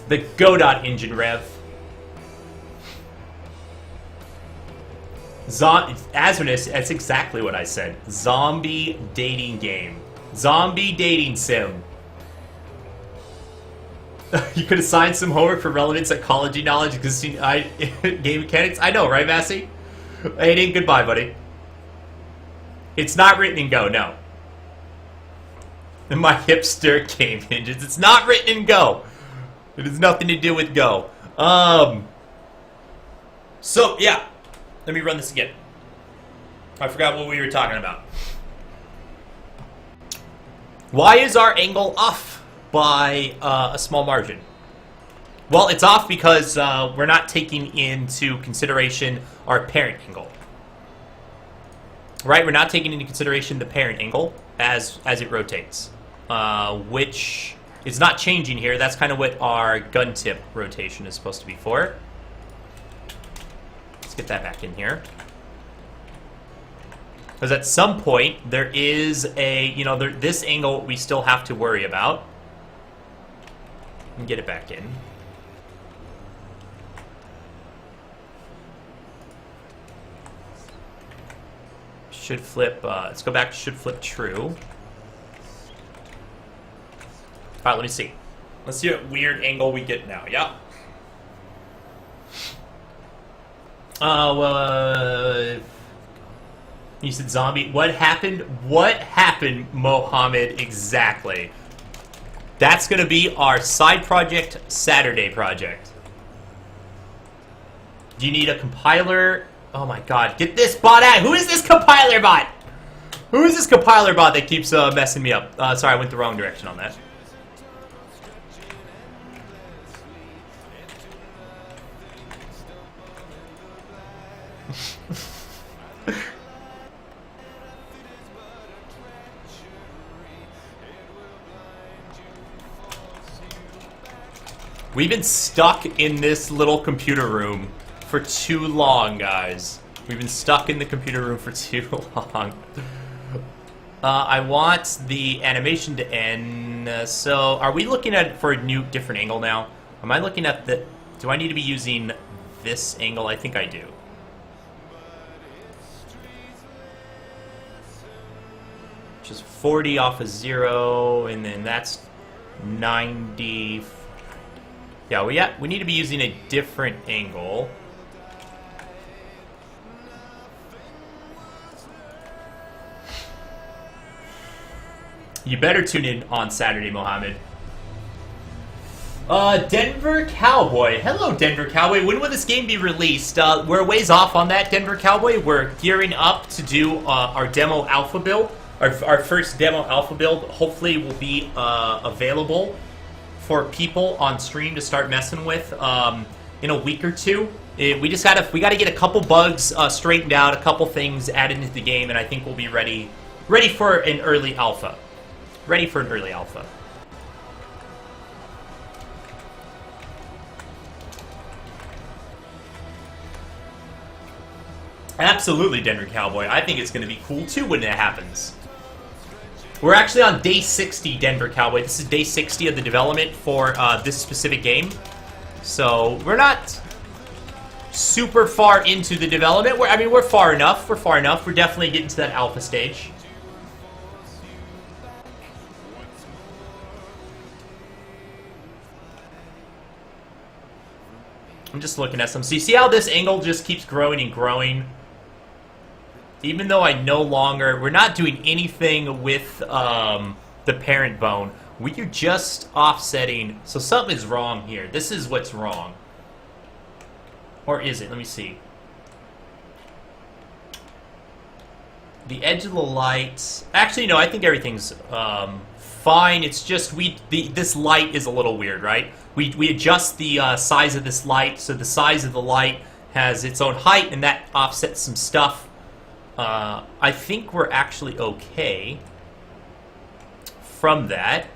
The Godot engine rev. Azernus, that's exactly what I said. Zombie dating game. Zombie dating sim. You could assign some homework for relevant psychology knowledge because game mechanics. I know, right, Massey? Aiden, goodbye, buddy. It's not written in Go, no. My hipster game ninjas. It's not written in Go. It has nothing to do with Go. So, yeah. Let me run this again. I forgot what we were talking about. Why is our angle off by a small margin? Well, it's off because we're not taking into consideration our parent angle. Right? We're not taking into consideration the parent angle as it rotates. Which is not changing here. That's kind of what our gun tip rotation is supposed to be for. Let's get that back in here. Because at some point, there is a, this angle we still have to worry about. And get it back in. Should flip, let's go back to should flip true. Alright, let me see. Let's see what weird angle we get now, yeah? You said zombie. What happened? What happened, Mohammed, exactly? That's going to be our side project, Saturday project. Do you need a compiler? Oh my god, get this bot out! Who is this compiler bot? Who is this compiler bot that keeps messing me up? Sorry, I went the wrong direction on that. We've been stuck in this little computer room for too long, guys. We've been stuck in the computer room for too long. I want the animation to end. So, are we looking at it for a new, different angle now? Am I looking at the... Do I need to be using this angle? I think I do. Just 40 off of 0, and then that's 90... Yeah, we need to be using a different angle. You better tune in on Saturday, Mohammed. Denver Cowboy. Hello, Denver Cowboy. When will this game be released? We're a ways off on that, Denver Cowboy. We're gearing up to do our demo alpha build. Our first demo alpha build hopefully will be available for people on stream to start messing with in a week or two. We got to get a couple bugs straightened out, a couple things added into the game, and I think we'll be ready for an early alpha. Ready for an early alpha. Absolutely, Denver Cowboy. I think it's going to be cool too when it happens. We're actually on day 60, Denver Cowboy. This is day 60 of the development for this specific game. So, we're not super far into the development. We're far enough. We're definitely getting to that alpha stage. I'm just looking at some. So you see how this angle just keeps growing and growing? Even though we're not doing anything with the parent bone. We are just offsetting. So something is wrong here. This is what's wrong. Or is it? Let me see. The edge of the light. Actually, no, I think everything's fine. It's just this light is a little weird, right? We adjust the size of this light, so the size of the light has its own height, and that offsets some stuff. I think we're actually okay from that.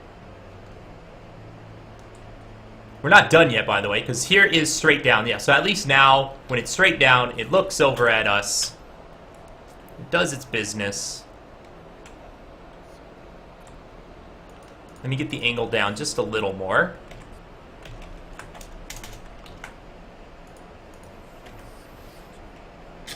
We're not done yet, by the way, because here is straight down. Yeah, so at least now, when it's straight down, it looks over at us. It does its business. Let me get the angle down just a little more.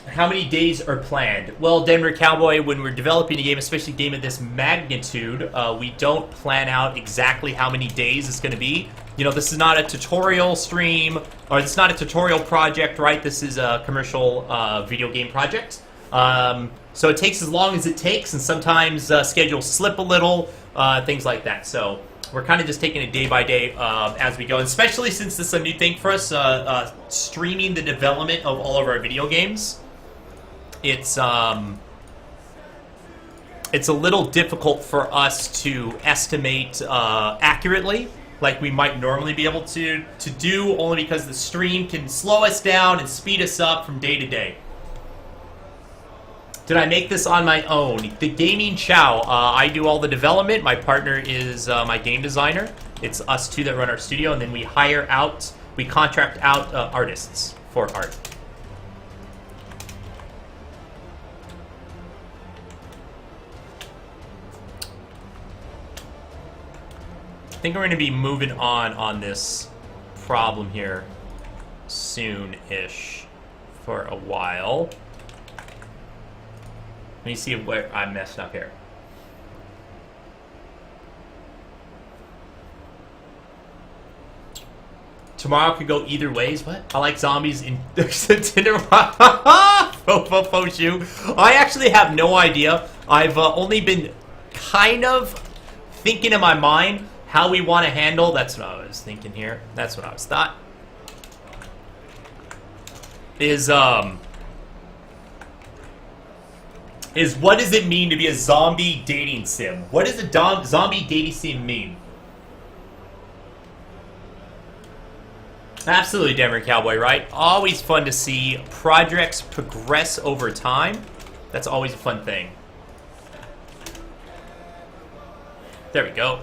How many days are planned? Well, Denver Cowboy, when we're developing a game, especially a game of this magnitude, we don't plan out exactly how many days it's going to be. You know, this is not a tutorial stream, or it's not a tutorial project, right? This is a commercial video game project. So it takes as long as it takes, and sometimes schedules slip a little, things like that. So we're kind of just taking it day by day as we go, and especially since this is a new thing for us, streaming the development of all of our video games. It's a little difficult for us to estimate accurately, like we might normally be able to do, only because the stream can slow us down and speed us up from day to day. Did I make this on my own? The Gaming Chow. I do all the development. My partner is my game designer. It's us two that run our studio, and then we contract out artists for art. I think we're going to be moving on this problem here soon-ish for a while. Let me see where I messed up here. Tomorrow could go either ways. What? I like zombies in Tinder. Fo-fo-fo-shoe. I actually have no idea. I've only been kind of thinking in my mind how we want to handle. That's what I was thinking here. That's what I was thought. Is what does it mean to be a zombie dating sim? What does a zombie dating sim mean? Absolutely, Denver Cowboy, right? Always fun to see projects progress over time. That's always a fun thing. There we go.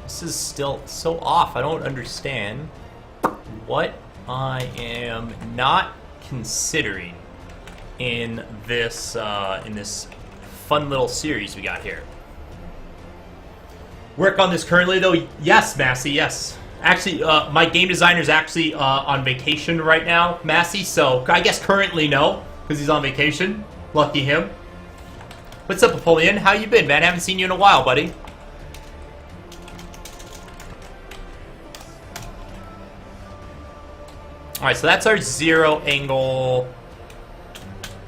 This is still so off. I don't understand what I am not considering in this fun little series we got here. Work on this currently, though. Yes, Massey. Yes. Actually, my game designer's actually on vacation right now, Massey. So I guess currently no, because he's on vacation. Lucky him. What's up, Napoleon? How you been, man? Haven't seen you in a while, buddy. Alright, so that's our 0 angle.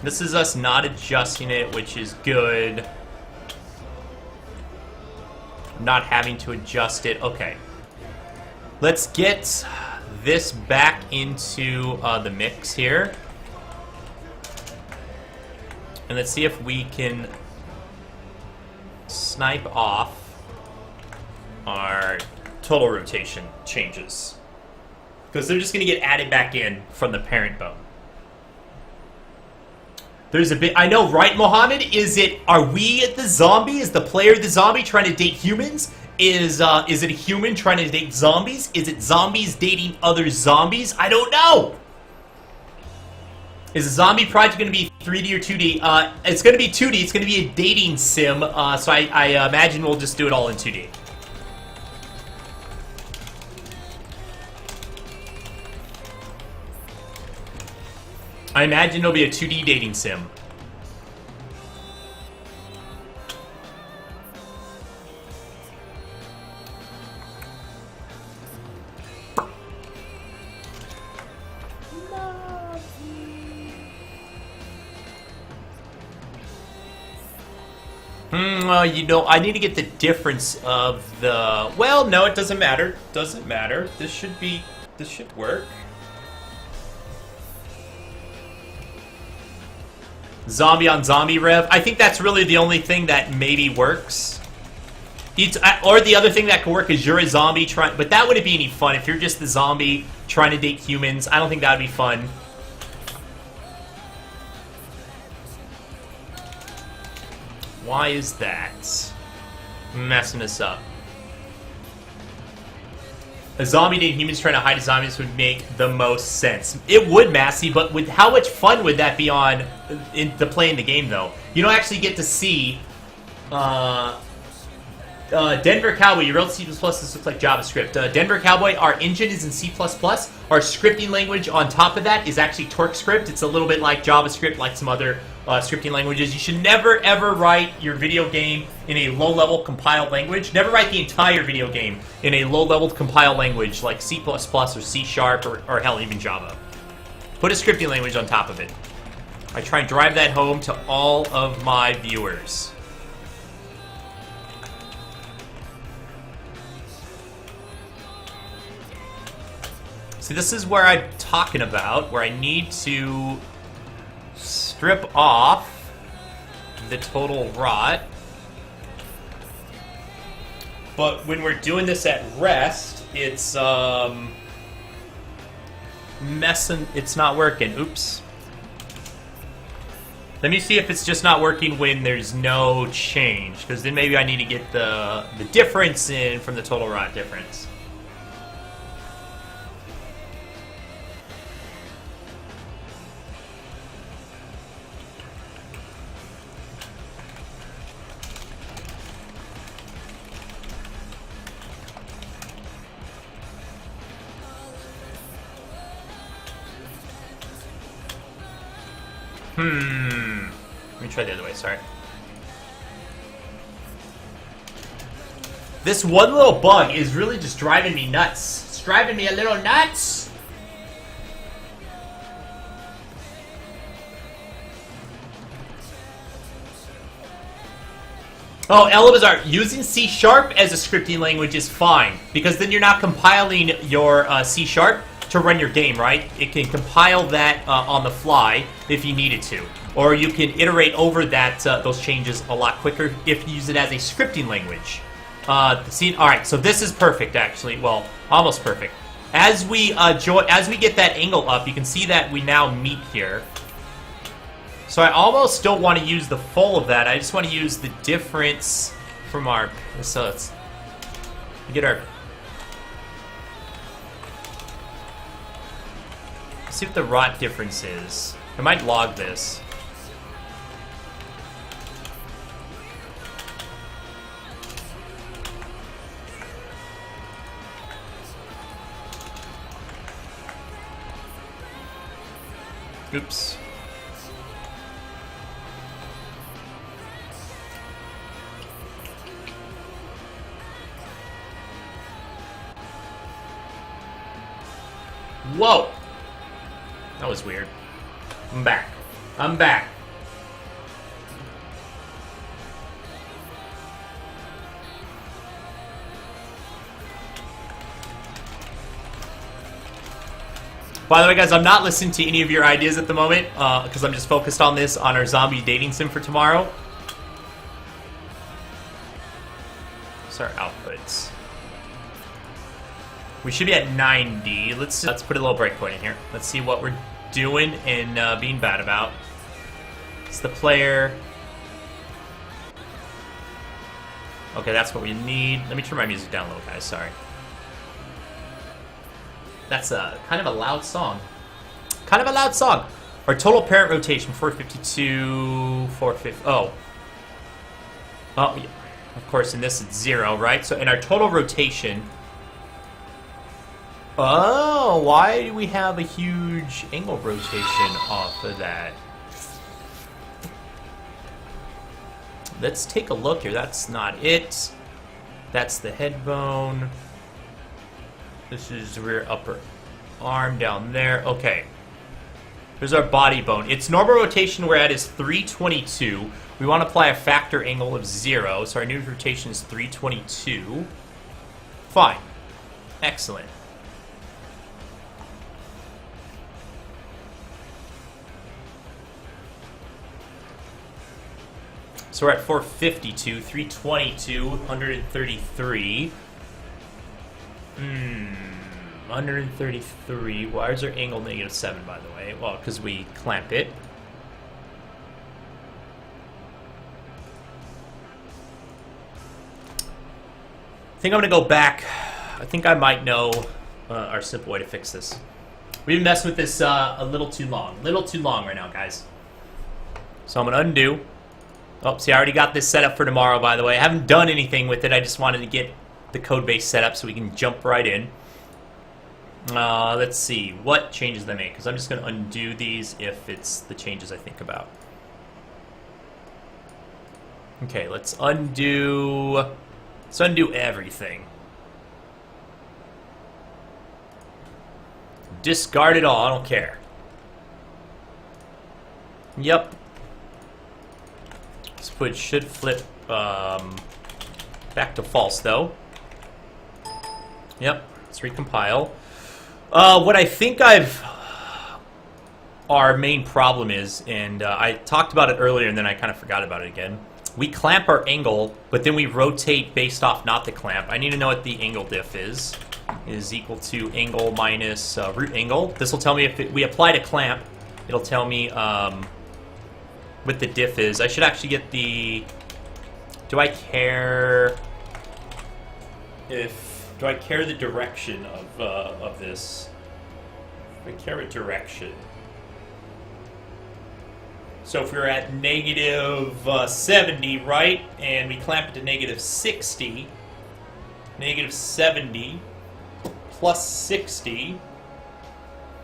This is us not adjusting it, which is good. Not having to adjust it. Okay. Let's get this back into the mix here. And let's see if we can snipe off our total rotation changes. Because they're just going to get added back in from the parent bone. There's a bit... I know, right, Mohammed? Are we the zombie? Is the player the zombie trying to date humans? Is it a human trying to date zombies? Is it zombies dating other zombies? I don't know! Is a zombie project going to be 3D or 2D? It's going to be 2D. It's going to be a dating sim. So I imagine we'll just do it all in 2D. I imagine it'll be a 2D dating sim. Well, you know, I need to get the difference of the... Well, no, it doesn't matter. Doesn't matter. This should work. Zombie on zombie rev. I think that's really the only thing that maybe works. Or the other thing that could work is you're a zombie trying... But that wouldn't be any fun if you're just the zombie trying to date humans. I don't think that would be fun. Why is that messing us up? A zombie dating humans trying to hide zombies would make the most sense. It would, Massey, but with how much fun would that be on the playing the game, though? You don't actually get to see Denver Cowboy. You wrote C++. This looks like JavaScript. Denver Cowboy, our engine is in C++. Our scripting language on top of that is actually TorqueScript. It's a little bit like JavaScript, like some other scripting languages. You should never, ever write your video game in a low-level compiled language. Never write the entire video game in a low-level compiled language like C++ or C# or hell, even Java. Put a scripting language on top of it. I try and drive that home to all of my viewers. See, this is where I'm talking about, where I need to strip off the total rot. But when we're doing this at rest, it's messing, it's not working. Oops. Let me see if it's just not working when there's no change, because then maybe I need to get the difference in from the total rot difference. Let me try the other way, sorry. This one little bug is really just driving me nuts. It's driving me a little nuts! Oh, Elabazar, using C# as a scripting language is fine, because then you're not compiling your C# to run your game, right? It can compile that on the fly if you needed to. Or you can iterate over that those changes a lot quicker if you use it as a scripting language. Alright, so this is perfect, actually. Well, almost perfect. As we get that angle up, you can see that we now meet here. So I almost don't want to use the full of that. I just want to use the difference from our... So let's get our... Let's see what the rot difference is. I might log this. Oops. Whoa! That was weird. I'm back. I'm back. By the way, guys, I'm not listening to any of your ideas at the moment, because I'm just focused on this, on our zombie dating sim for tomorrow. What's our outputs? We should be at 90. Let's put a little breakpoint in here. Let's see what we're doing and being bad about. It's the player. Okay, that's what we need. Let me turn my music down a little, guys. Sorry. That's kind of a loud song. Kind of a loud song. Our total parent rotation, 452, 450. Oh. Oh, yeah. Of course, in this it's 0, right? So in our total rotation... Oh, why do we have a huge angle rotation off of that? Let's take a look here. That's not it. That's the head bone. This is the rear upper arm down there. Okay. Here's our body bone. Its normal rotation we're at is 322. We want to apply a factor angle of 0. So our new rotation is 322. Fine. Excellent. So we're at 452, 322, 133. 133. Why is our angle -7, by the way? Well, because we clamp it. I think I'm going to go back. I think I might know our simple way to fix this. We've been messing with this a little too long. A little too long right now, guys. So I'm going to undo. Oh, see, I already got this set up for tomorrow, by the way. I haven't done anything with it. I just wanted to get the code base set up so we can jump right in. Let's see. What changes did I make? Because I'm just going to undo these if it's the changes I think about. Okay, let's undo... Let's undo everything. Discard it all. I don't care. Yep. Let's put should flip back to false, though. Yep. Let's recompile. What I think our main problem is, and I talked about it earlier and then I kind of forgot about it again. We clamp our angle, but then we rotate based off not the clamp. I need to know what the angle diff is. It is equal to angle minus root angle. This will tell me if we applied a clamp. It'll tell me what the diff is. I should actually get the... Do I care the direction of this? I care a direction. So if we're at -70, right, and we clamp it to -60, -70 plus 60,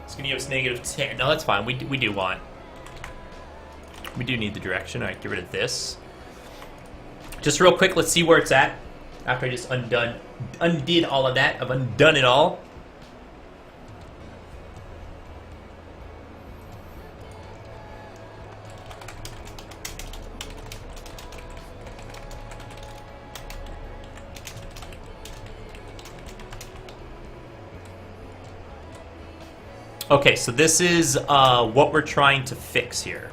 it's going to give us -10. No, that's fine. We do want. We do need the direction. All right, get rid of this. Just real quick, let's see where it's at. After I just undid all of that, I've undone it all. Okay, so this is what we're trying to fix here.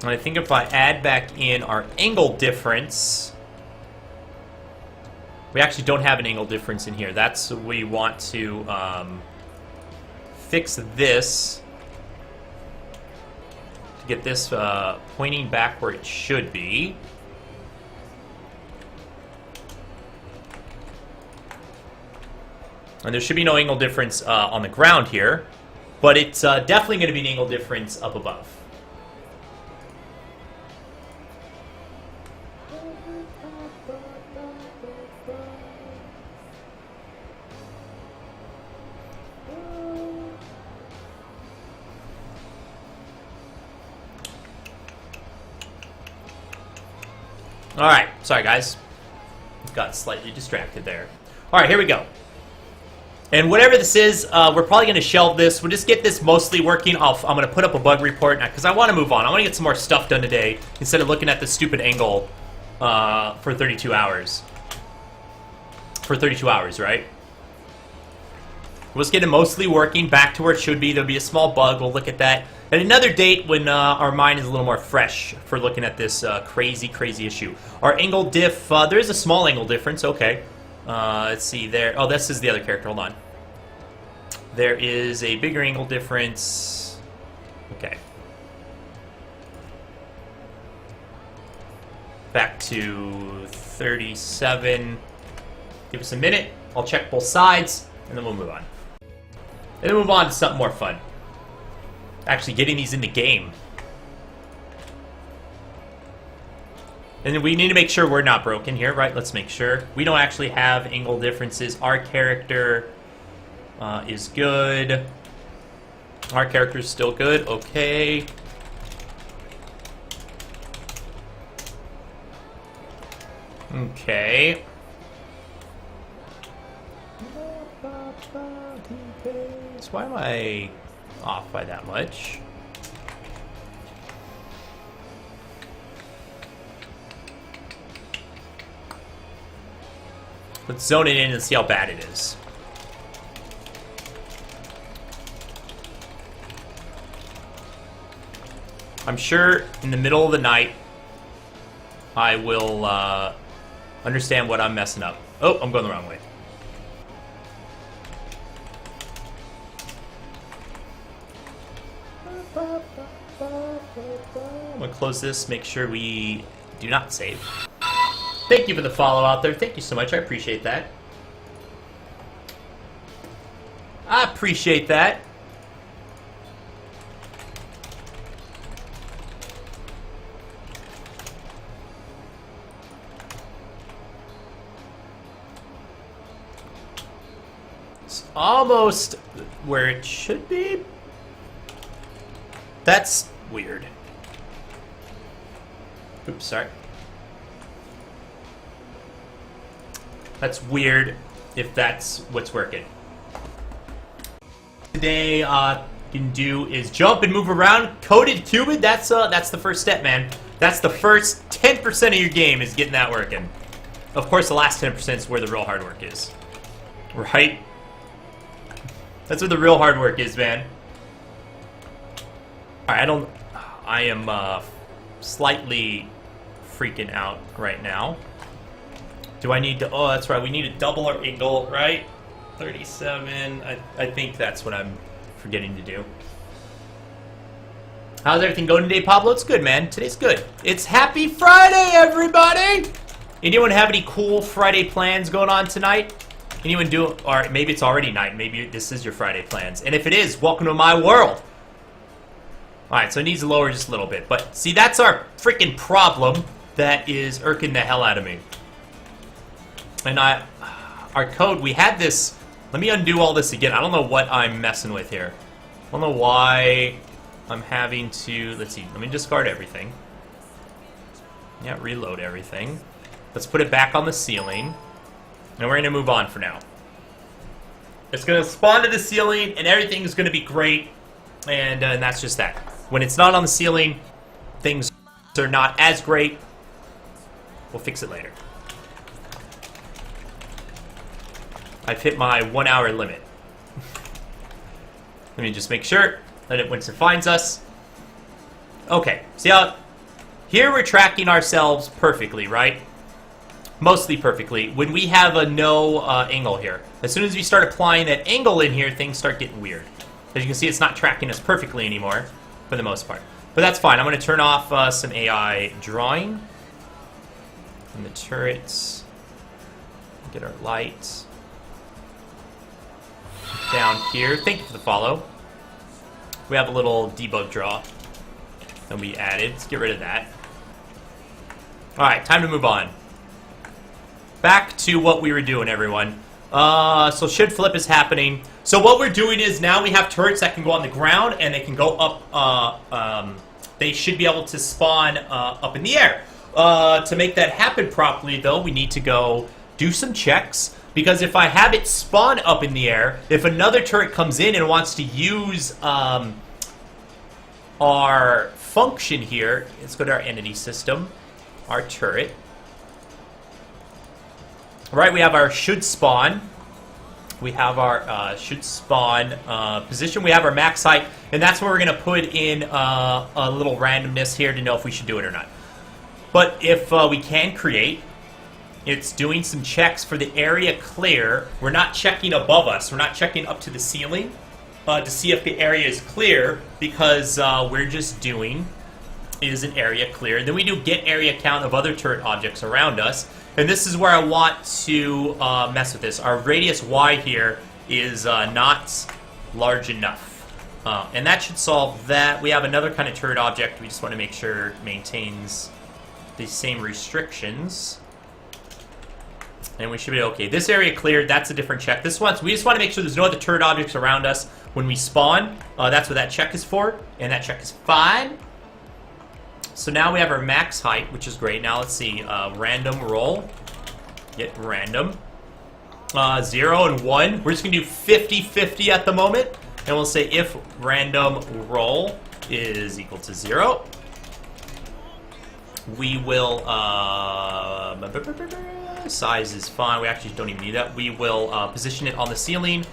And I think if I add back in our angle difference... We actually don't have an angle difference in here. That's we want to fix this to get this pointing back where it should be. And there should be no angle difference on the ground here, but it's definitely going to be an angle difference up above. Alright, sorry guys. Got slightly distracted there. Alright, here we go. And whatever this is, we're probably going to shelve this. We'll just get this mostly working. I'm going to put up a bug report because I want to move on. I want to get some more stuff done today instead of looking at this stupid angle for 32 hours. For 32 hours, right? Let's get it mostly working, back to where it should be. There'll be a small bug. We'll look at that at another date when our mind is a little more fresh for looking at this crazy, crazy issue. Our angle diff, there is a small angle difference. Okay. Let's see there. Oh, this is the other character. Hold on. There is a bigger angle difference. Okay. Back to 37. Give us a minute. I'll check both sides, and then we'll move on. And then move on to something more fun. Actually getting these in the game. And we need to make sure we're not broken here, right? Let's make sure. We don't actually have angle differences. Our character is good. Our character is still good. Okay. Okay. So why am I off by that much? Let's zone it in and see how bad it is. I'm sure in the middle of the night I will understand what I'm messing up. Oh, I'm going the wrong way. I'm going to close this, make sure we do not save. Thank you for the follow out there. Thank you so much. I appreciate that. I appreciate that. It's almost where it should be. That's weird. Oops, sorry. That's weird if that's what's working. Today, you can do is jump and move around. Coded Cubid, that's the first step, man. That's the first 10% of your game is getting that working. Of course, the last 10% is where the real hard work is. Right? That's where the real hard work is, man. Alright, I am slightly freaking out right now. Do I need to... Oh, that's right. We need to double our angle, right? 37. I think that's what I'm forgetting to do. How's everything going today, Pablo? It's good, man. Today's good. It's Happy Friday, everybody! Anyone have any cool Friday plans going on tonight? Anyone do... Or maybe it's already night. Maybe this is your Friday plans. And if it is, welcome to my world. Alright, so it needs to lower just a little bit. But, see, that's our freaking problem that is irking the hell out of me. And our code, we had this, let me undo all this again. I don't know what I'm messing with here. I don't know why I'm having to, let's see, let me discard everything. Yeah, reload everything. Let's put it back on the ceiling. And we're going to move on for now. It's going to spawn to the ceiling and everything's going to be great. And that's just that. When it's not on the ceiling, things are not as great. We'll fix it later. I've hit my 1 hour limit. Let me just make sure that it once it finds us. Okay, see how here we're tracking ourselves perfectly, right? Mostly perfectly. When we have a no angle here, as soon as we start applying that angle in here, things start getting weird. As you can see, it's not tracking us perfectly anymore, for the most part. But that's fine. I'm going to turn off some AI drawing. And the turrets. Get our lights. Down here. Thank you for the follow. We have a little debug draw that we added. Let's get rid of that. Alright, time to move on. Back to what we were doing, everyone. So should flip is happening. So what we're doing is now we have turrets that can go on the ground and they can go up. They should be able to spawn up in the air. To make that happen properly, though, we need to go do some checks. Because if I have it spawn up in the air, if another turret comes in and wants to use our function here, let's go to our entity system, our turret. All right, we have our should spawn. We have our should spawn position. We have our max height, and that's where we're going to put in a little randomness here to know if we should do it or not. But if we can create, it's doing some checks for the area clear. We're not checking above us. We're not checking up to the ceiling to see if the area is clear, because we're just doing is an area clear. And then we do get area count of other turret objects around us. And this is where I want to mess with this. Our radius Y here is not large enough. And that should solve that. We have another kind of turret object. We just want to make sure it maintains the same restrictions. And we should be okay. This area cleared. That's a different check. This one, we just want to make sure there's no other turret objects around us when we spawn. That's what that check is for. And that check is fine. So now we have our max height, which is great. Now let's see. Random roll. Get random. 0 and 1. We're just going to do 50-50 at the moment. And we'll say if random roll is equal to 0. We will... size is fine. We actually don't even need that. We will position it on the ceiling.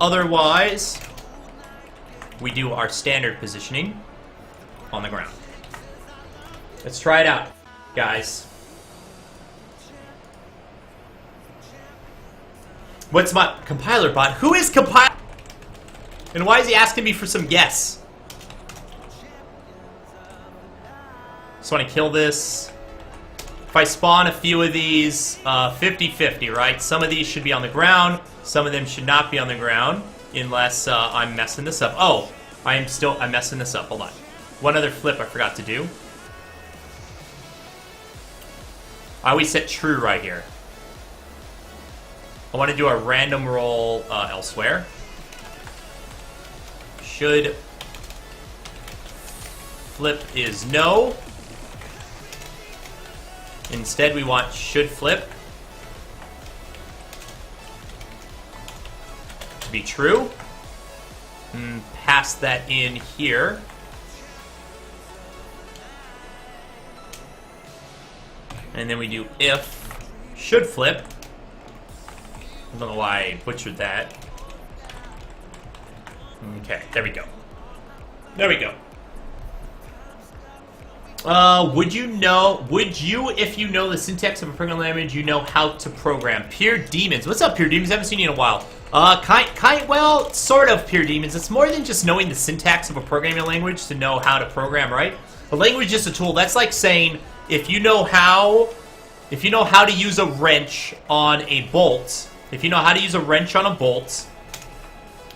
Otherwise, we do our standard positioning on the ground. Let's try it out, guys. What's my compiler bot? Who is compiler? And why is he asking me for some guess? Just want to kill this. If I spawn a few of these, 50-50, right? Some of these should be on the ground. Some of them should not be on the ground. Unless I'm messing this up. Oh, I'm messing this up. Hold on. One other flip I forgot to do. I always set true right here. I want to do a random roll elsewhere. Should flip is no. Instead, we want should flip to be true. And pass that in here. And then we do if should flip. I don't know why I butchered that. Okay, there we go. There we go. Would you, if you know the syntax of a programming language, you know how to program? Pure Demons. What's up, Pure Demons? I haven't seen you in a while. Well, sort of, Pure Demons. It's more than just knowing the syntax of a programming language to know how to program, right? A language is a tool. That's like saying, if you know how to use a wrench on a bolt,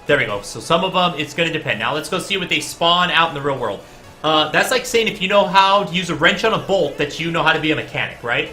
there we go. So some of them, it's going to depend. Now let's go see what they spawn out in the real world. That's like saying if you know how to use a wrench on a bolt, that you know how to be a mechanic, right?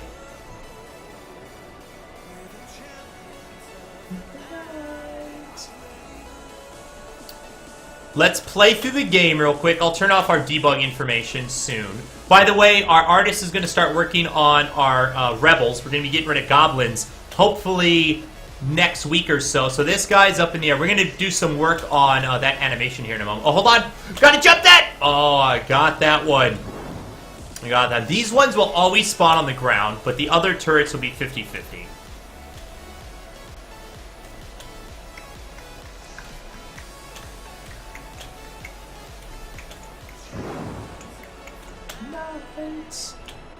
Let's play through the game real quick. I'll turn off our debug information soon. By the way, our artist is going to start working on our rebels. We're going to be getting rid of goblins, hopefully next week or so. So this guy's up in the air. We're going to do some work on that animation here in a moment. Oh, hold on. Gotta jump that! Oh, I got that one. I got that. These ones will always spawn on the ground, but the other turrets will be 50-50.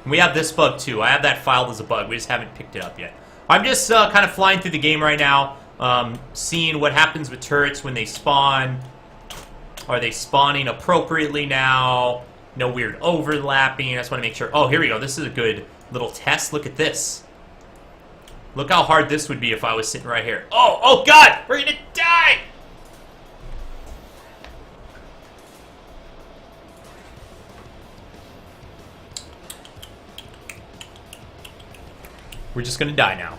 We have this bug too. I have that filed as a bug. We just haven't picked it up yet. I'm just kind of flying through the game right now, seeing what happens with turrets when they spawn. Are they spawning appropriately now? No weird overlapping. I just want to make sure. Oh, here we go. This is a good little test. Look at this. Look how hard this would be if I was sitting right here. Oh God! We're gonna die! We're just gonna die now.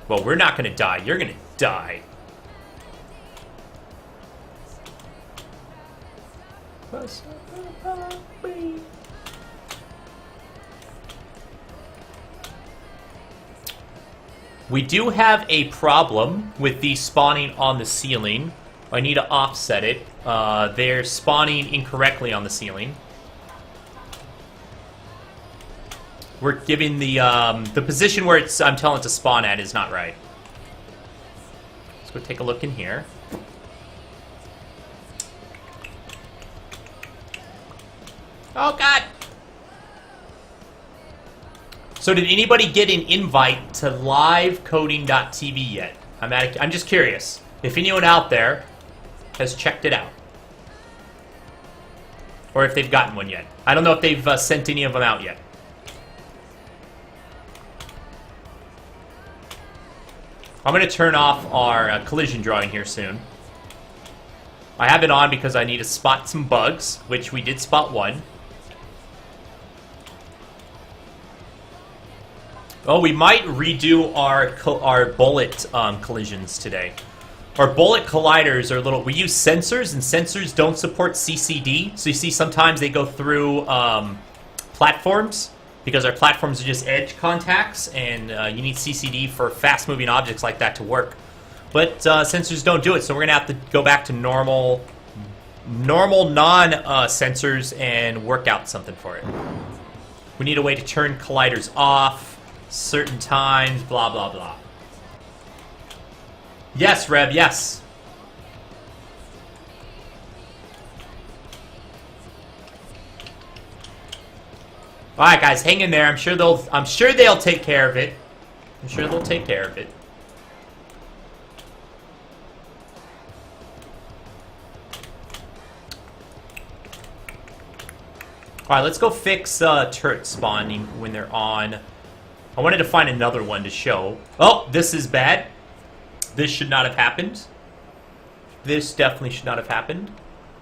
Well, we're not gonna die. You're gonna die. We do have a problem with these spawning on the ceiling. I need to offset it. They're spawning incorrectly on the ceiling. We're giving the position where I'm telling it to spawn at is not right. Let's go take a look in here. Oh God! So did anybody get an invite to livecoding.tv yet? I'm just curious if anyone out there has checked it out, or if they've gotten one yet. I don't know if they've sent any of them out yet. I'm going to turn off our collision drawing here soon. I have it on because I need to spot some bugs, which we did spot one. Oh, we might redo our bullet collisions today. Our bullet colliders are little... We use sensors, and sensors don't support CCD. So you see sometimes they go through platforms, because our platforms are just edge contacts, and you need CCD for fast-moving objects like that to work. But sensors don't do it, so we're going to have to go back to normal non-sensors and work out something for it. We need a way to turn colliders off certain times, blah, blah, blah. Yes, Rev, yes. All right, guys, hang in there. I'm sure they'll take care of it. I'm sure they'll take care of it. All right, let's go fix turret spawning when they're on. I wanted to find another one to show. Oh, this is bad. This should not have happened. This definitely should not have happened.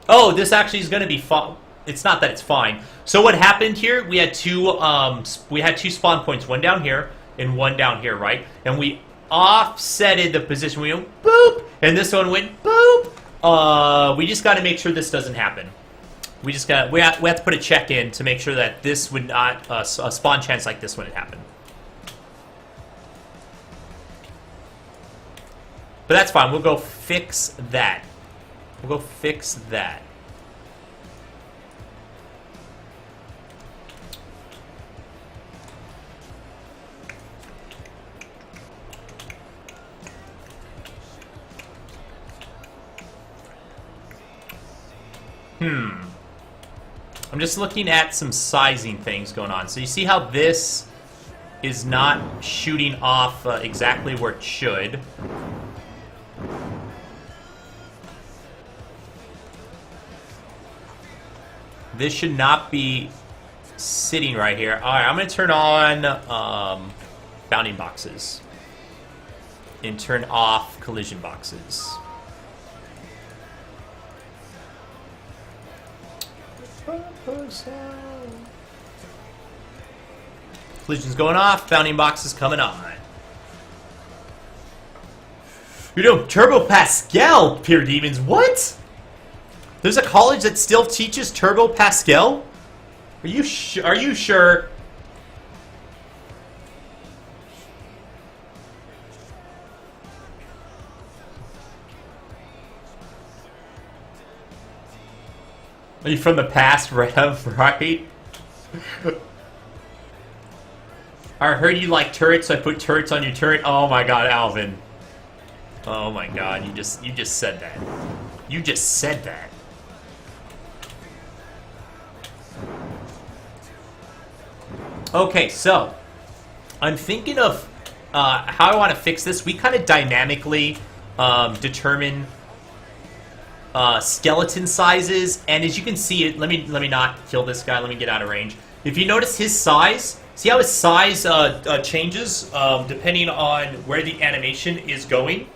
Oh, this actually is going to be fine. It's not that it's fine. So what happened here? We had two spawn points, one down here and one down here, right? And we offsetted the position. We went boop, and this one went boop. We just got to make sure this doesn't happen. We have to put a check in to make sure that this would not a spawn chance like this wouldn't happen. But that's fine. We'll go fix that. We'll go fix that. I'm just looking at some sizing things going on. So you see how this is not shooting off exactly where it should. This should not be sitting right here. All right, I'm going to turn on bounding boxes and turn off collision boxes. Collision's going off, bounding boxes coming on. You know, Turbo Pascal, Pure Demons, what? There's a college that still teaches Turbo Pascal? Are you sure? Are you from the past, Rev, right? I heard you like turrets, so I put turrets on your turret. Oh my god, Alvin. Oh my god, you just said that. You just said that. Okay, so I'm thinking of how I want to fix this. We kind of dynamically determine skeleton sizes, and as you can see, let me not kill this guy. Let me get out of range. If you notice his size, see how his size changes depending on where the animation is going?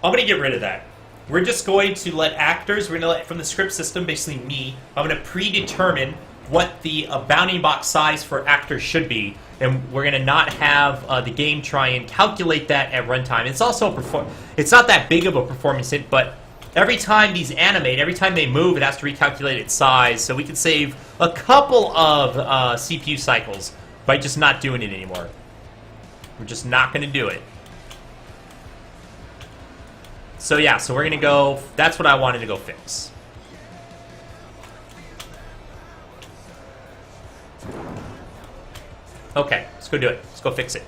I'm going to get rid of that. We're just going to let actors, we're going to let, from the script system, basically me, I'm going to predetermine what the bounding box size for actors should be, and we're going to not have the game try and calculate that at runtime. It's also it's not that big of a performance hit, but every time these animate, every time they move, it has to recalculate its size, so we can save a couple of CPU cycles by just not doing it anymore. We're just not going to do it. So yeah, so we're going to go, that's what I wanted to go fix. Okay, let's go do it. Let's go fix it.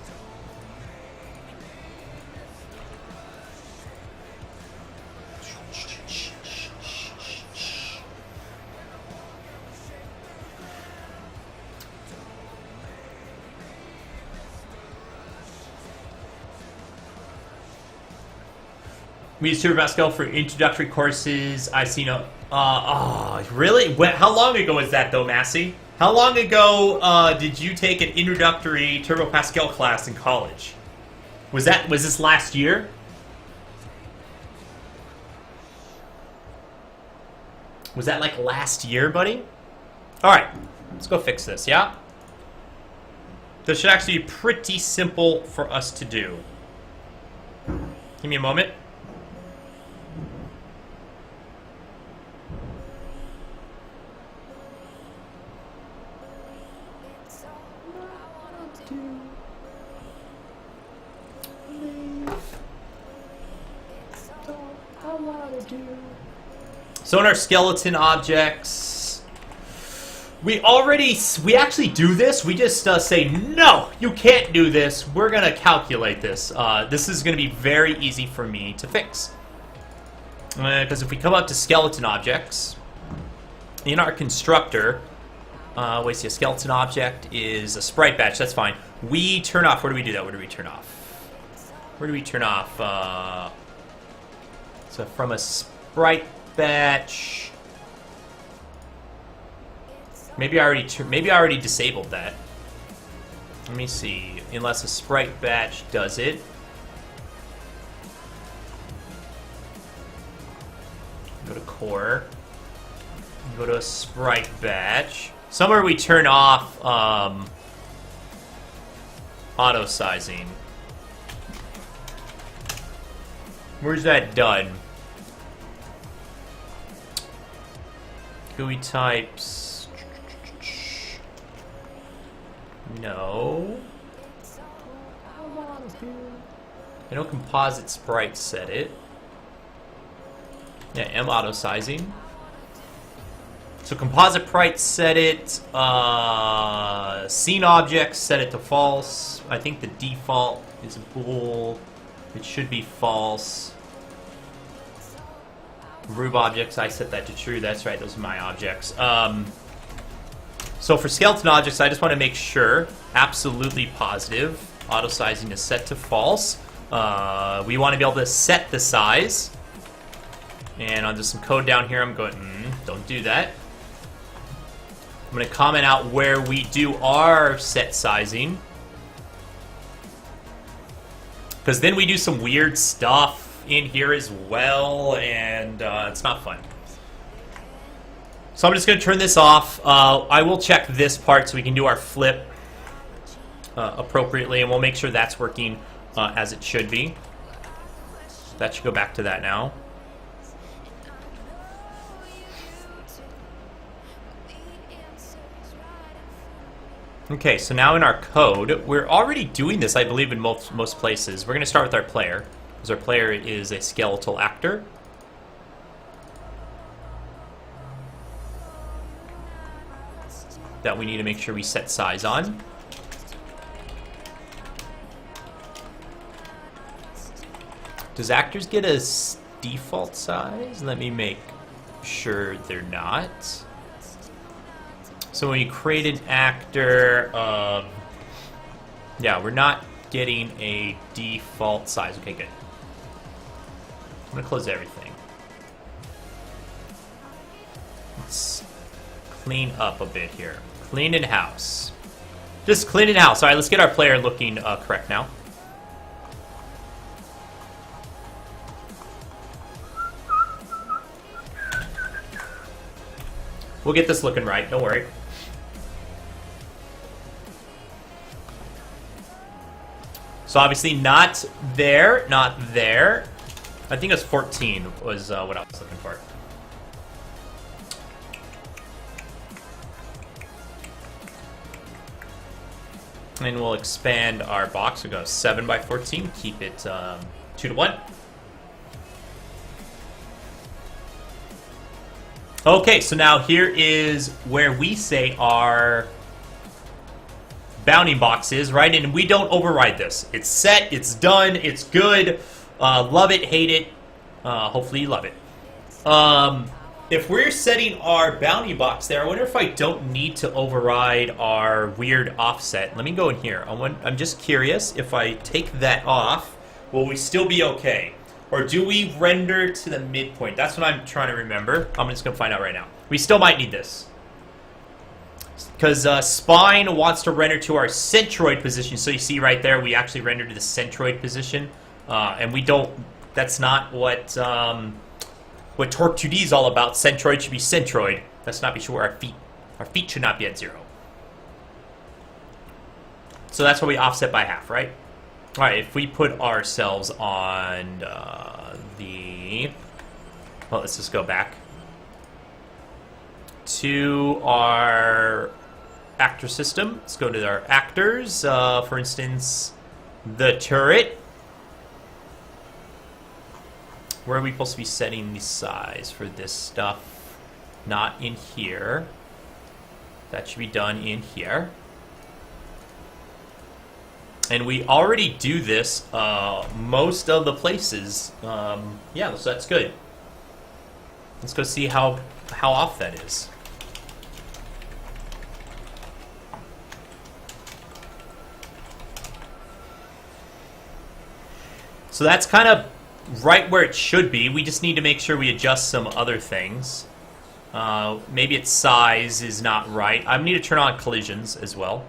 We use Super Pascal for introductory courses. I've seen a... really? How long ago was that, though, Massey? How long ago did you take an introductory Turbo Pascal class in college? Was this last year? Was that like last year, buddy? Alright, let's go fix this, yeah? This should actually be pretty simple for us to do. Give me a moment. So in our skeleton objects, we actually do this. We just say, no, you can't do this. We're going to calculate this. This is going to be very easy for me to fix. Because if we come up to skeleton objects, in our constructor, a skeleton object is a sprite batch. That's fine. We turn off, where do we do that? Where do we turn off? Where do we turn off? So from a sprite batch, maybe I already disabled that. Let me see. Unless a sprite batch does it. Go to core. Go to a sprite batch. Somewhere we turn off auto sizing. Where's that done? GUI types. No. I know composite sprites set it. Yeah, M auto sizing. So composite sprites set it. Scene objects set it to false. I think the default is a bool. It should be false. Rube objects, I set that to true. That's right, those are my objects. So for skeleton objects, I just want to make sure, absolutely positive, auto sizing is set to false. We want to be able to set the size. And I'll do some code down here. I'm going, don't do that. I'm going to comment out where we do our set sizing. Because then we do some weird stuff in here as well, and it's not fun. So I'm just going to turn this off. I will check this part so we can do our flip appropriately, and we'll make sure that's working as it should be. That should go back to that now. Okay, so now in our code, we're already doing this, I believe, in most places. We're going to start with our player, because our player is a skeletal actor. That we need to make sure we set size on. Does actors get a default size? Let me make sure they're not. So when you create an actor, yeah, we're not getting a default size. Okay, good. I'm gonna close everything. Let's clean up a bit here. Clean in house. Just clean in house. All right, let's get our player looking correct now. We'll get this looking right, don't worry. So obviously not there, not there. I think it was 14 was what I was looking for. And we'll expand our box. We'll go 7 by 14, keep it 2 to 1. Okay, so now here is where we say our bounding box is, right? And we don't override this. It's set, it's done, it's good. Love it, hate it. Hopefully you love it. If we're setting our bounding box there, I wonder if I don't need to override our weird offset. Let me go in here. I'm just curious, if I take that off, will we still be okay? Or do we render to the midpoint? That's what I'm trying to remember. I'm just going to find out right now. We still might need this. Because Spine wants to render to our centroid position. So you see right there, we actually render to the centroid position. And we don't... That's not what Torque 2D is all about. Centroid should be centroid. Let's not be sure our feet should not be at 0. So that's why we offset by half, right? All right, if we put ourselves on well, let's just go back to our actor system. Let's go to our actors. For instance, the turret. Where are we supposed to be setting the size for this stuff? Not in here. That should be done in here. And we already do this most of the places. Yeah, so that's good. Let's go see how off that is. So that's kind of right where it should be. We just need to make sure we adjust some other things. Maybe its size is not right. I need to turn on collisions as well.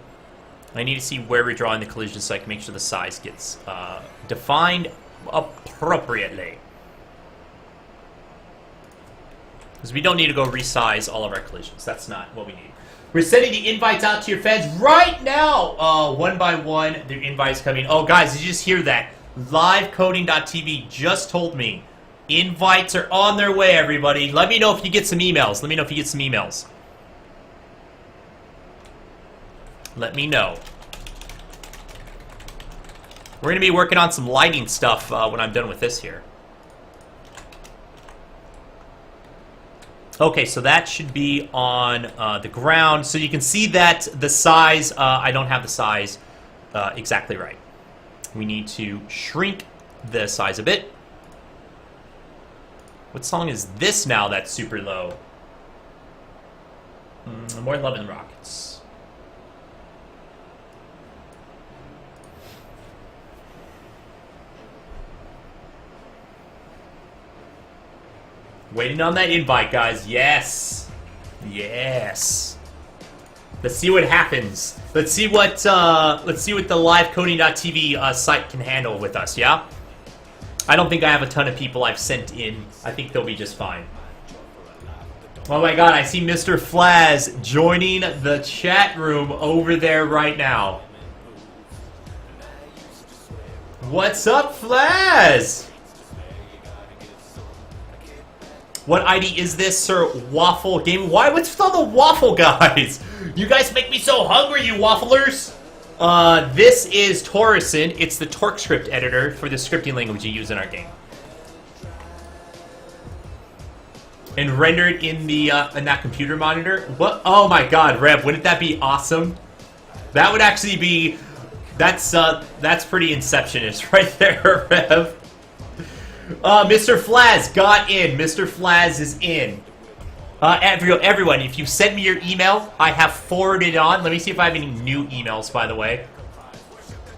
I need to see where we're drawing the collisions so I can make sure the size gets defined appropriately. Because we don't need to go resize all of our collisions. That's not what we need. We're sending the invites out to your fans right now. One by one, the invites coming. Oh, guys, did you just hear that? LiveCoding.tv just told me invites are on their way, everybody. Let me know if you get some emails. Let me know if you get some emails. Let me know. We're going to be working on some lighting stuff when I'm done with this here. Okay, so that should be on the ground. So you can see that the size, I don't have the size exactly right. We need to shrink the size a bit. What song is this now that's super low? More Love and Rockets. Waiting on that invite, guys. Yes. Yes. Let's see what happens. Let's see what the livecoding.tv site can handle with us, yeah? I don't think I have a ton of people I've sent in. I think they'll be just fine. Oh my god, I see Mr. Flaz joining the chat room over there right now. What's up, Flaz? What ID is this, Sir Waffle Gaming? Why? What's with all the waffle guys? You guys make me so hungry, you wafflers! This is Torison. It's the Torque script editor for the scripting language you use in our game. And rendered in the in that computer monitor. What? Oh my God, Rev! Wouldn't that be awesome? That would actually be. That's pretty Inception-ish right there, Rev. Mr. Flaz got in. Mr. Flaz is in. Everyone, if you send me your email, I have forwarded it on. Let me see if I have any new emails, by the way.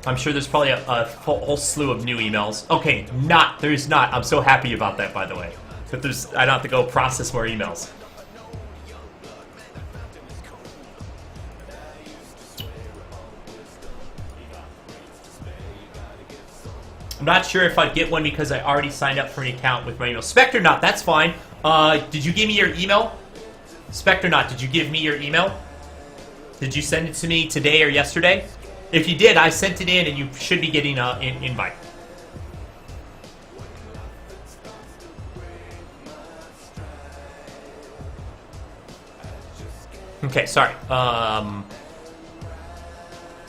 I'm sure there's probably a whole slew of new emails. Okay, there's not. I'm so happy about that, by the way. But I don't have to go process more emails. I'm not sure if I'd get one because I already signed up for an account with my email. Spectronaut, that's fine. Did you give me your email? Spectronaut, did you give me your email? Did you send it to me today or yesterday? If you did, I sent it in and you should be getting an invite. Okay, sorry.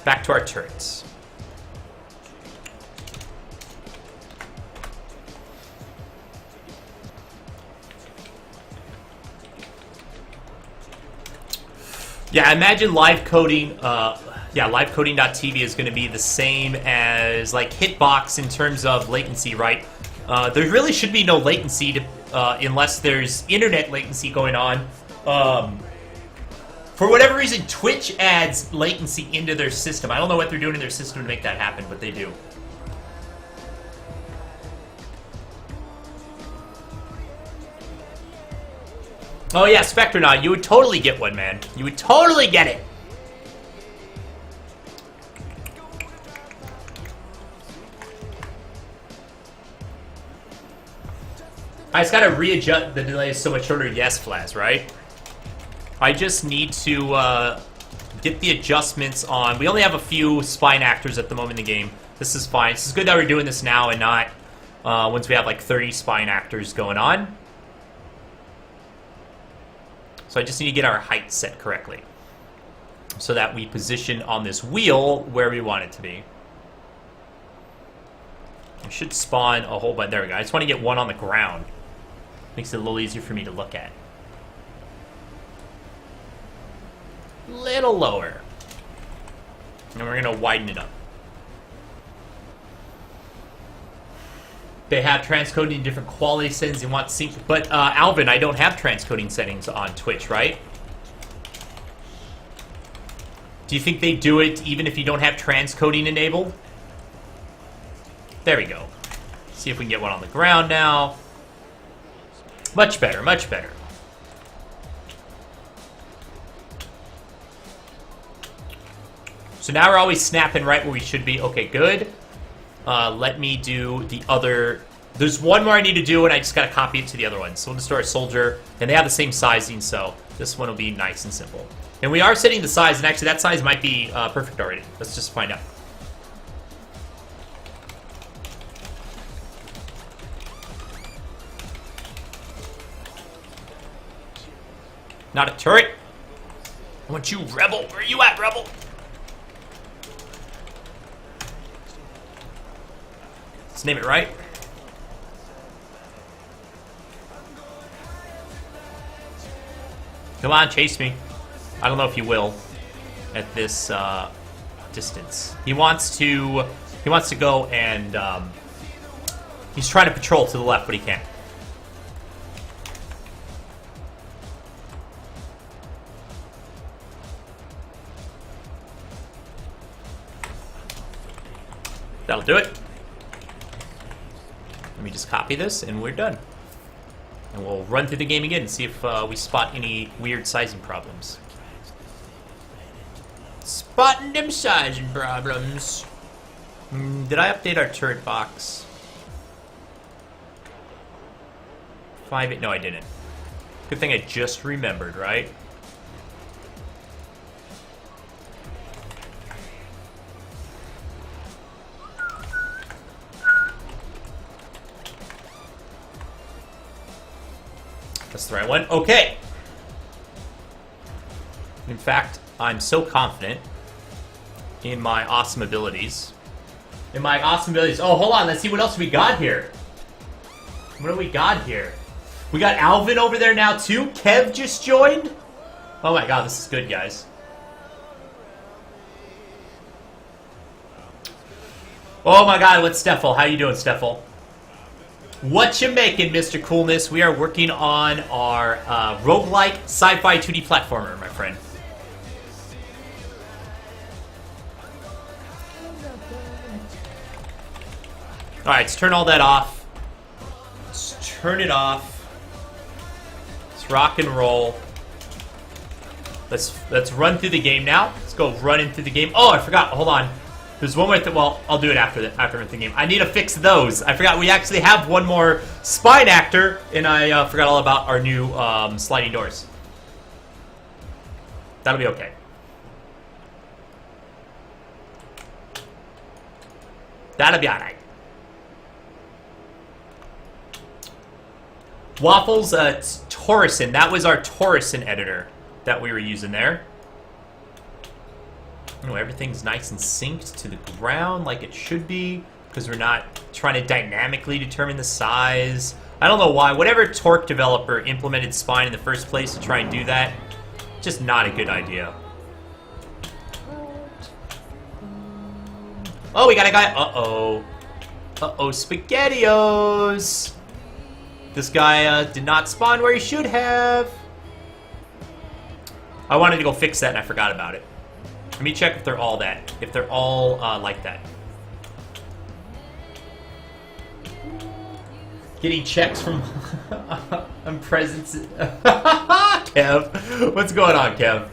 Back to our turrets. Yeah, I imagine live coding, livecoding.tv is going to be the same as like Hitbox in terms of latency, right? There really should be no latency unless there's internet latency going on. For whatever reason, Twitch adds latency into their system. I don't know what they're doing in their system to make that happen, but they do. Oh yeah, Spectronaut, you would totally get one, man. You would totally get it. I just gotta readjust. The delay is so much shorter. Yes, Flaz, right? I just need to get the adjustments on. We only have a few spine actors at the moment in the game. This is fine. This is good that we're doing this now and not once we have like 30 spine actors going on. So I just need to get our height set correctly so that we position on this wheel where we want it to be. We should spawn a whole bunch. There we go. I just want to get one on the ground. Makes it a little easier for me to look at. Little lower. And we're going to widen it up. They have transcoding in different quality settings and want sync. But Alvin, I don't have transcoding settings on Twitch, right? Do you think they do it even if you don't have transcoding enabled? There we go. See if we can get one on the ground now. Much better, much better. So now we're always snapping right where we should be. Okay, good. Let me do the other. There's one more I need to do, and I just got to copy it to the other one. So we'll just do our soldier, and they have the same sizing, so this one will be nice and simple. And we are setting the size, and actually that size might be perfect already. Let's just find out. Not a turret. I want you, Rebel. Where are you at, Rebel? Let's name it right. Come on, chase me. I don't know if you will at this distance. He wants to go and he's trying to patrol to the left, but he can't. That'll do it. Let me just copy this, and we're done. And we'll run through the game again and see if we spot any weird sizing problems. Spotting them sizing problems. Did I update our turret box? 5-8. No, I didn't. Good thing I just remembered, right? That's the right one. Okay. In fact, I'm so confident in my awesome abilities. Oh, hold on. Let's see what else we got here. What do we got here? We got Alvin over there now, too. Kev just joined. Oh, my God. This is good, guys. Oh, my God. What's Steffel? How you doing, Steffel? What you making, Mr. Coolness? We are working on our roguelike sci-fi 2D platformer, my friend. Alright, let's turn all that off. Let's turn it off. Let's rock and roll. Let's run through the game now. Let's go running through the game. Oh, I forgot. Hold on. There's one more thing. Well, I'll do it after the game. I need to fix those. I forgot we actually have one more spine actor, and I forgot all about our new sliding doors. That'll be okay. That'll be alright. Waffles, it's Torreson. That was our Torreson editor that we were using there. You know, everything's nice and synced to the ground like it should be, because we're not trying to dynamically determine the size. I don't know why. Whatever Torque developer implemented Spine in the first place to try and do that, just not a good idea. Oh, we got a guy. Uh-oh. Uh-oh, SpaghettiOs. This guy did not spawn where he should have. I wanted to go fix that and I forgot about it. Let me check if they're all that. If they're all like that. Getting checks from presents. Kev. What's going on, Kev?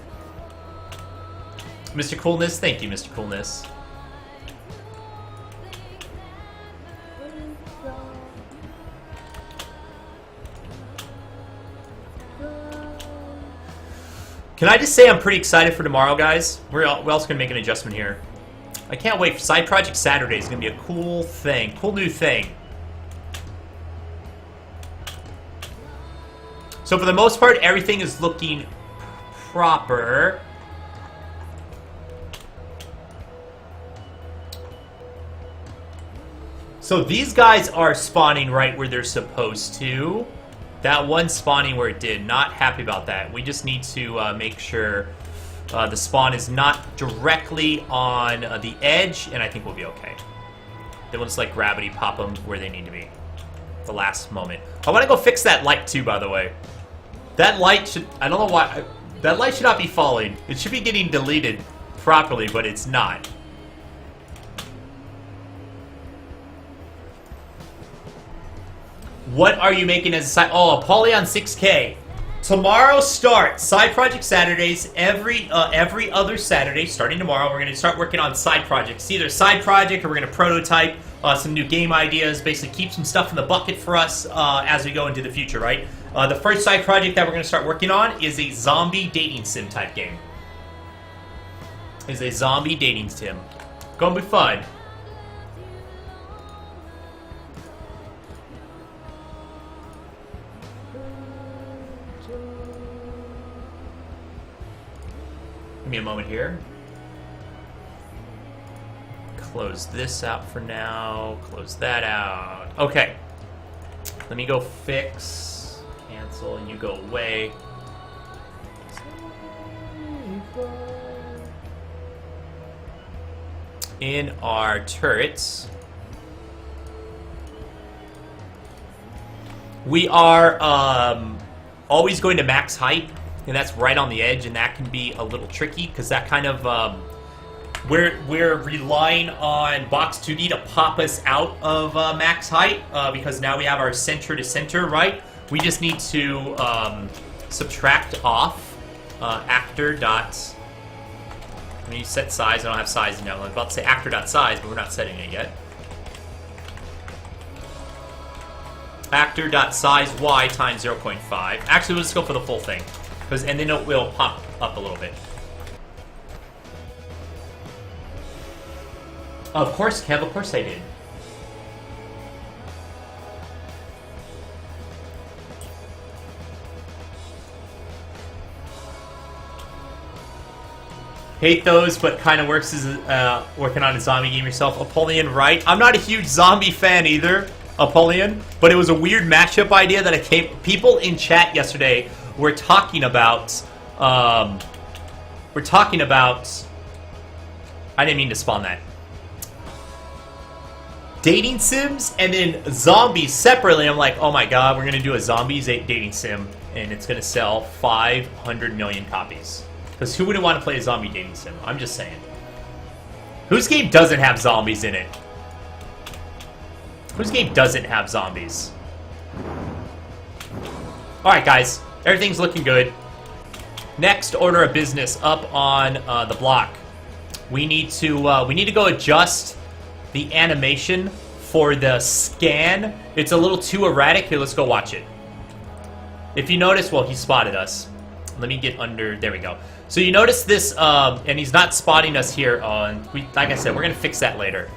Mr. Coolness? Thank you, Mr. Coolness. Can I just say I'm pretty excited for tomorrow, guys? We're also going to make an adjustment here. I can't wait. Side Project Saturday is going to be a cool thing. Cool new thing. So for the most part, everything is looking proper. So these guys are spawning right where they're supposed to. That one spawning where it did. Not happy about that. We just need to make sure the spawn is not directly on the edge, and I think we'll be okay. Then we'll just like gravity pop them where they need to be. The last moment. I want to go fix that light too, by the way. That light should... I don't know why... that light should not be falling. It should be getting deleted properly, but it's not. What are you making as a side? Oh, Apollyon 6K. Tomorrow starts Side Project Saturdays. Every other Saturday, starting tomorrow, we're going to start working on side projects. Either side project or we're going to prototype some new game ideas. Basically, keep some stuff in the bucket for us as we go into the future, right? The first side project that we're going to start working on is a zombie dating sim type game. Is a zombie dating sim. Gonna be fun. Give me a moment here. Close this out for now. Close that out. Okay. Let me go fix. Cancel, and you go away. In our turrets, we are always going to max height. And that's right on the edge, and that can be a little tricky because that kind of we're relying on Box 2D to pop us out of max height because now we have our center to center, right? We just need to subtract off actor dot. When you set size, I don't have size now. I'm about to say actor dot size, but we're not setting it yet. Actor dot size y times 0.5. Actually, we'll just go for the full thing. And then it will pop up a little bit. Of course, Kev, of course I did. Hate those, but kind of works as working on a zombie game yourself. Apollyon, right? I'm not a huge zombie fan either, Apollyon, but it was a weird matchup idea that people in chat yesterday we're talking about, I didn't mean to spawn that. dating sims and then zombies separately. I'm like, oh my god, we're gonna do a zombies dating sim, and it's gonna sell 500 million copies. Because who wouldn't want to play a zombie dating sim? I'm just saying. Whose game doesn't have zombies in it? Whose game doesn't have zombies? Alright guys, everything's looking good. Next order of business up on the block. We need to go adjust the animation for the scan. It's a little too erratic. Here, let's go watch it. If you notice, well, he spotted us. Let me get under, there we go. So you notice this, and he's not spotting us here on, like I said, we're gonna fix that later.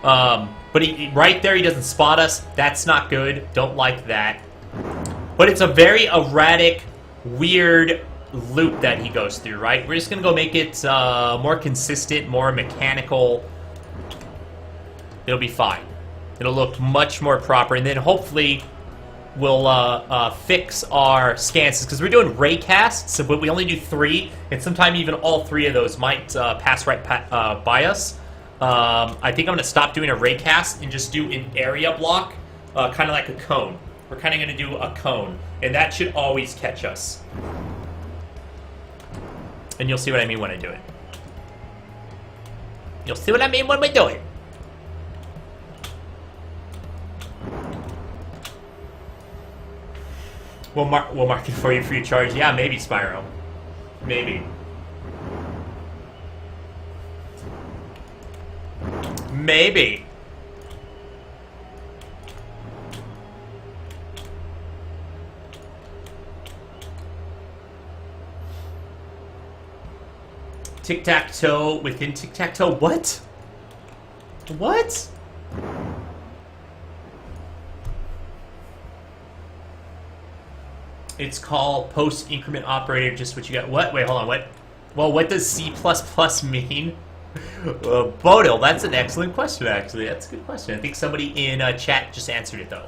But right there, he doesn't spot us. That's not good. Don't like that. But it's a very erratic, weird loop that he goes through, right? We're just gonna go make it more consistent, more mechanical. It'll be fine. It'll look much more proper, and then hopefully we'll fix our scans, because we're doing raycasts, but we only do 3, and sometimes even all 3 of those might pass right by us. I think I'm gonna stop doing a raycast and just do an area block, kind of like a cone. We're kind of gonna do a cone, and that should always catch us. And you'll see what I mean when I do it. You'll see what I mean when we do it. We'll mark it for you free of charge. Yeah, maybe, Spyro. Maybe. Maybe. Tic-tac-toe within tic-tac-toe. What? What? It's called post-increment operator, just what you got. What? Wait, hold on, what? Well, what does C++ mean? Bodil, that's an excellent question, actually. That's a good question. I think somebody in chat just answered it, though.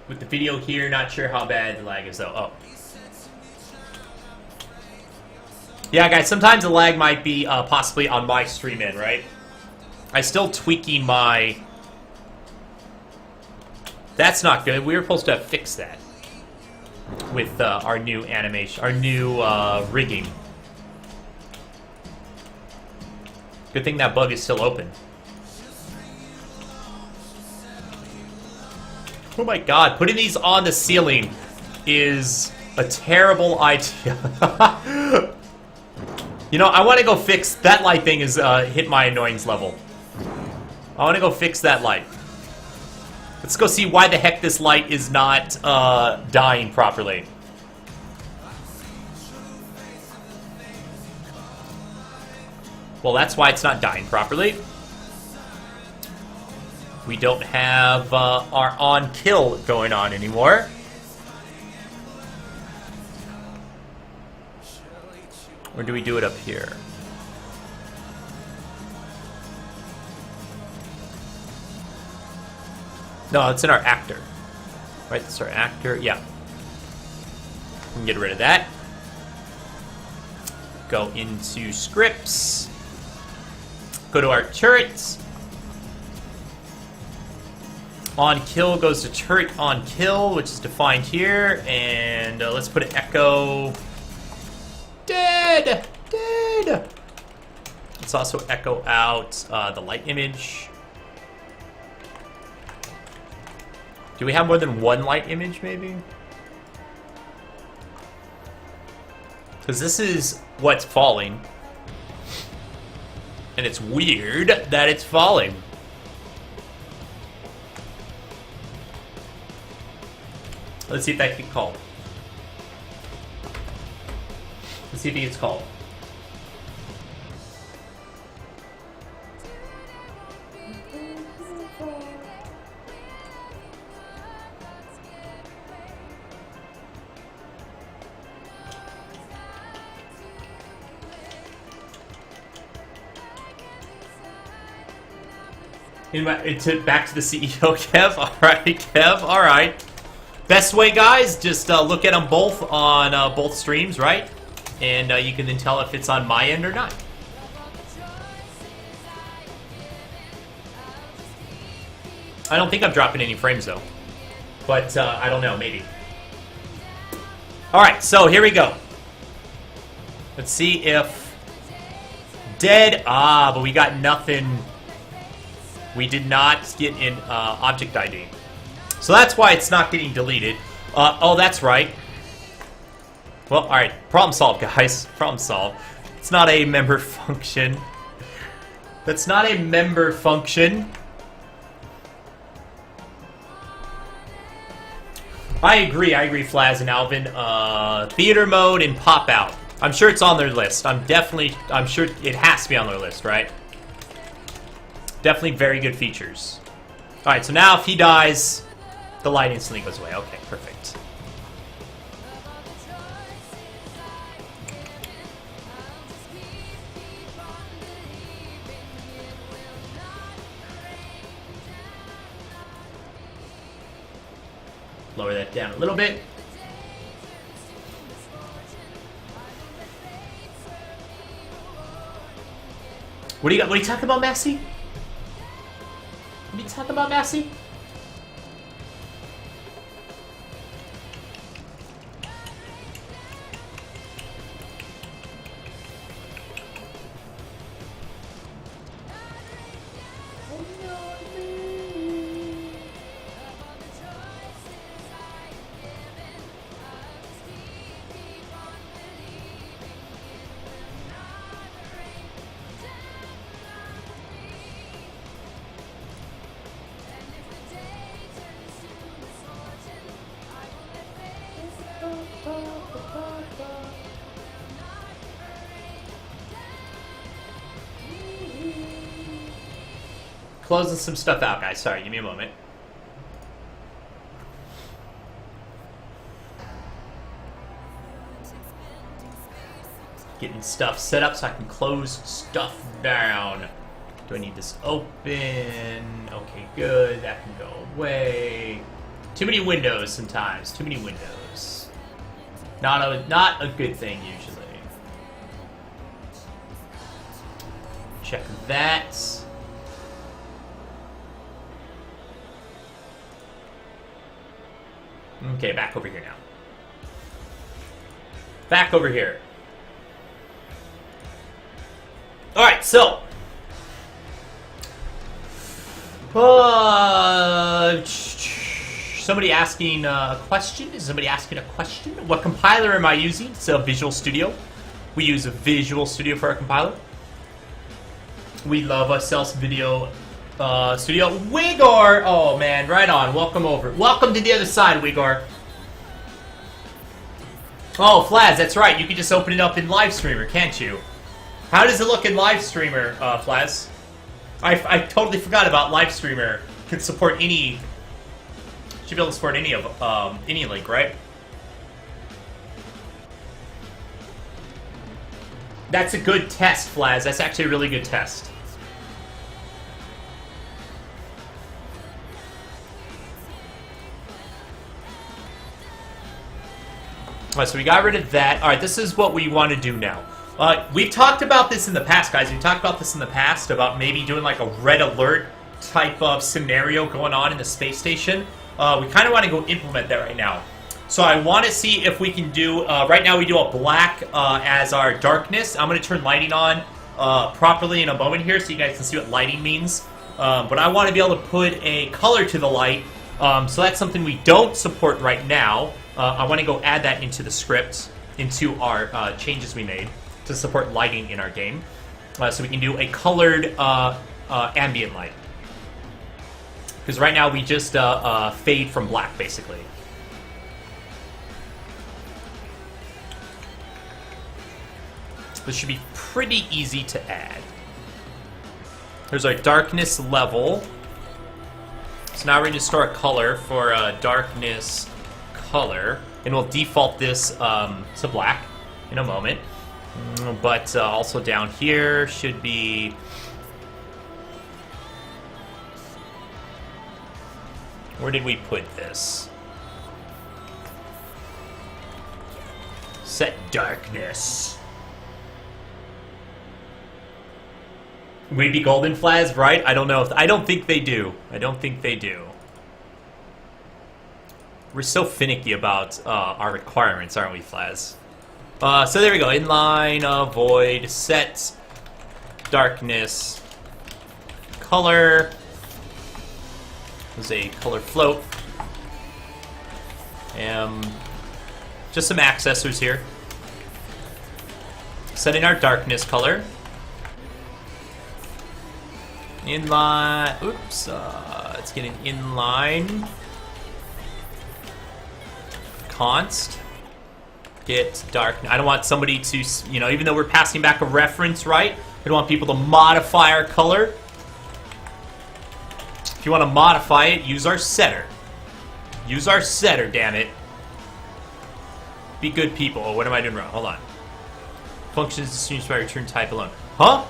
With the video here, not sure how bad the lag is, though. Oh. Yeah, guys, sometimes the lag might be possibly on my stream end, right? I'm still tweaking my... That's not good. We were supposed to have fixed that with our new animation, our new rigging. Good thing that bug is still open. Oh my god, putting these on the ceiling is a terrible idea. You know, I want to go fix... That light thing is hit my annoyance level. I want to go fix that light. Let's go see why the heck this light is not dying properly. Well, that's why it's not dying properly. We don't have our on-kill going on anymore. Or do we do it up here? No, it's in our actor. Right, that's our actor. Yeah. We can get rid of that. Go into scripts. Go to our turrets. On kill goes to turret on kill, which is defined here. And let's put an echo. Dead! Dead! Let's also echo out the light image. Do we have more than one light image, maybe? Because this is what's falling. And it's weird that it's falling. Let's see if that gets called. Let's see if it gets called. Back to the CEO, Kev. All right, Kev. All right. Best way, guys, just look at them both on both streams, right? And you can then tell if it's on my end or not. I don't think I'm dropping any frames, though. But, I don't know, maybe. Alright, so here we go. Let's see if... Dead. Ah, but we got nothing. We did not get an object ID. So that's why it's not getting deleted. Oh, that's right. Well, alright. Problem solved, guys. Problem solved. It's not a member function. That's not a member function. I agree, Flaz and Alvin. Theater mode and pop out. I'm sure it's on their list. I'm sure it has to be on their list, right? Definitely very good features. Alright, so now if he dies, the light instantly goes away. Okay, perfect. Lower that down a little bit. What do you got? What are you talking about, Massey? What are you talking about, Massey? Closing some stuff out, guys. Sorry, give me a moment. Getting stuff set up so I can close stuff down. Do I need this open? Okay, good. That can go away. Too many windows sometimes. Too many windows. Not a good thing usually. Check that. Okay, back over here now. Back over here. Alright, so. Somebody asking a question? Is somebody asking a question? What compiler am I using? It's a Visual Studio. We use a Visual Studio for our compiler. We love ourselves Video Studio. Wigor! Oh man, right on. Welcome over. Welcome to the other side, Wigor. Oh, Flaz, that's right. You can just open it up in Live Streamer, can't you? How does it look in Live Streamer, Flaz? I totally forgot about Live Streamer. Can support any... Should be able to support any of any link, right? That's a good test, Flaz. That's actually a really good test. Alright, so we got rid of that. Alright, this is what we want to do now. We've talked about this in the past, guys. We've talked about this in the past, about maybe doing like a red alert type of scenario going on in the space station. We kind of want to go implement that right now. So I want to see if we can do... right now we do a black as our darkness. I'm going to turn lighting on properly in a moment here so you guys can see what lighting means. But I want to be able to put a color to the light. So that's something we don't support right now. I want to go add that into the script, into our changes we made to support lighting in our game. So we can do a colored ambient light. Because right now we just fade from black, basically. This should be pretty easy to add. Here's our darkness level. So now we're going to store a color for darkness color, and we'll default this to black in a moment. But also down here should be... Where did we put this? Set darkness. Maybe golden flags, right? I don't know. I don't think they do. I don't think they do. We're so finicky about our requirements, aren't we, Flaz? So there we go. Inline, void, set, darkness, color. There's a color float. Just some accessors here. Setting our darkness color. Inline. Oops. It's getting inline. Const. Get dark. I don't want somebody to, even though we're passing back a reference, right? I don't want people to modify our color. If you want to modify it, use our setter. Use our setter, damn it. Be good people. Oh, what am I doing wrong? Hold on. Functions distinguished by return type alone. Huh?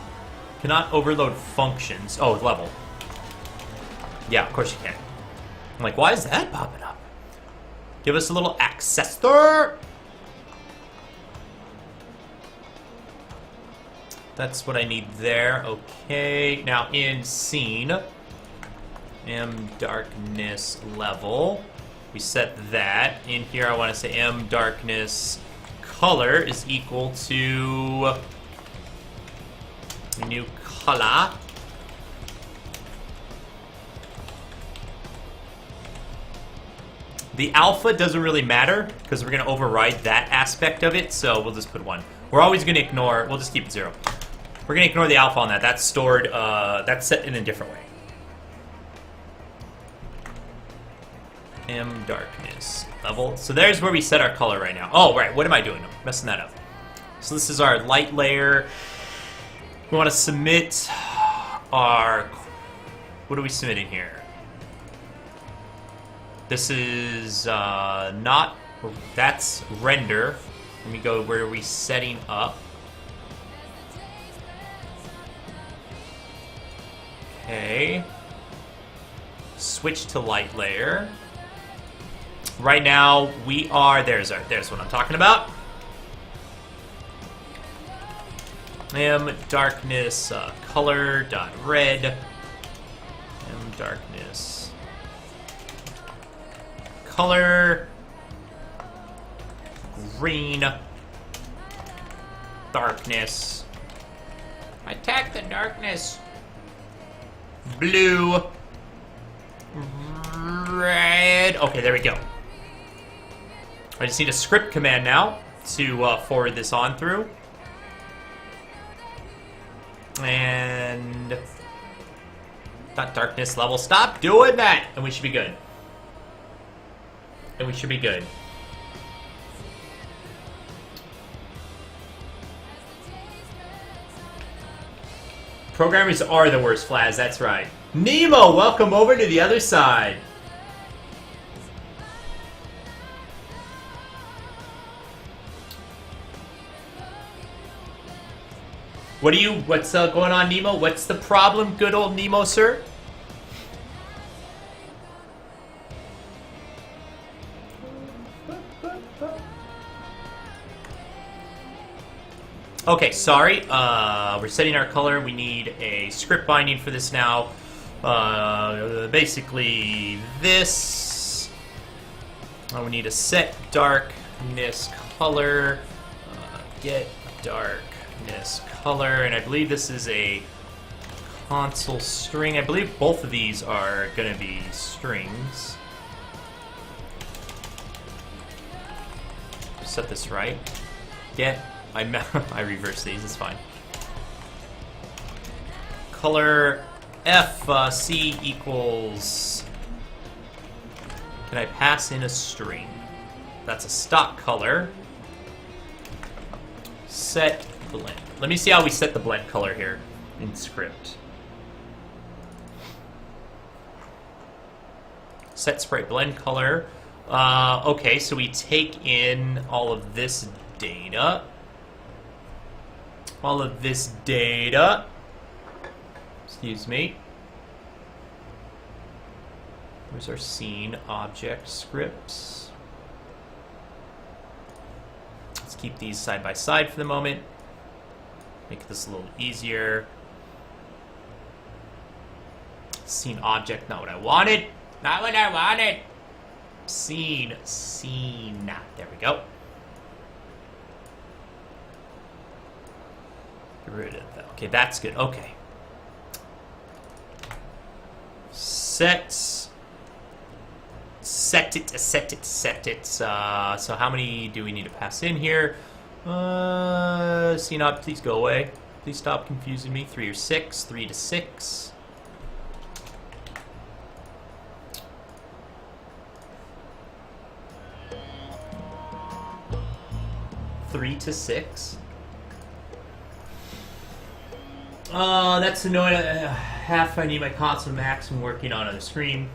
Cannot overload functions. Oh, level. Yeah, of course you can. I'm like, why is that popping up? Give us a little accessor. That's what I need there. Okay. Now in scene, darkness level. We set that. In here I want to say darkness color is equal to new color. The alpha doesn't really matter because we're going to override that aspect of it, so we'll just put 1. We're always going to ignore, we'll just keep it 0. We're going to ignore the alpha on that. That's stored, that's set in a different way. Darkness level. So there's where we set our color right now. Oh, right. What am I doing? I'm messing that up. So this is our light layer. We want to submit our... What are we submitting here? This is not... That's render. Let me go, where are we setting up? Okay. Switch to light layer. Right now, we are... There's what I'm talking about. Darkness color dot red. Darkness color green. Darkness. Attack the darkness. Blue. Red. Okay, there we go. I just need a script command now to forward this on through. And that darkness level. Stop doing that! And we should be good. And we should be good. Programmers are the worst, Flaz. That's right. Nemo, welcome over to the other side. What's going on, Nemo? What's the problem, good old Nemo, sir? Okay, sorry. We're setting our color. We need a script binding for this now. Basically this. We need a set darkness color. Get darkness color, and I believe this is a console string. I believe both of these are going to be strings. Set this right. I reverse these. It's fine. Color C equals. Can I pass in a string? That's a stock color. Set blend. Let me see how we set the blend color here in script. Set sprite blend color. Okay, so we take in all of this data. Excuse me. Where's our scene object scripts? Let's keep these side by side for the moment. Make this a little easier. Scene object, not what I wanted. Not what I wanted. Scene. There we go. Get rid of that. Okay, that's good. Okay. Set it. So how many do we need to pass in here? Scene object, please go away. Please stop confusing me. 3 or 6. 3 to 6. That's annoying. Half I need my console max and working on the screen.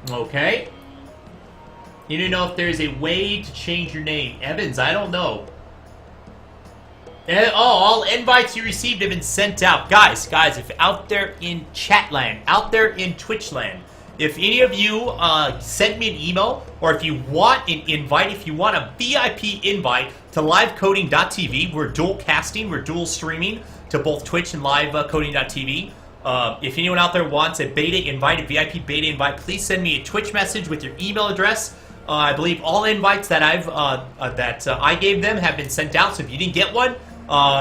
Okay. You don't know if there's a way to change your name. Evans, I don't know. All invites you received have been sent out. Guys, if out there in chat land, out there in Twitch land, if any of you sent me an email, or if you want an invite, if you want a VIP invite to livecoding.tv, we're dual casting, we're dual streaming to both Twitch and livecoding.tv. If anyone out there wants a beta invite, a VIP beta invite, please send me a Twitch message with your email address. I believe all invites that I gave them have been sent out. So if you didn't get one,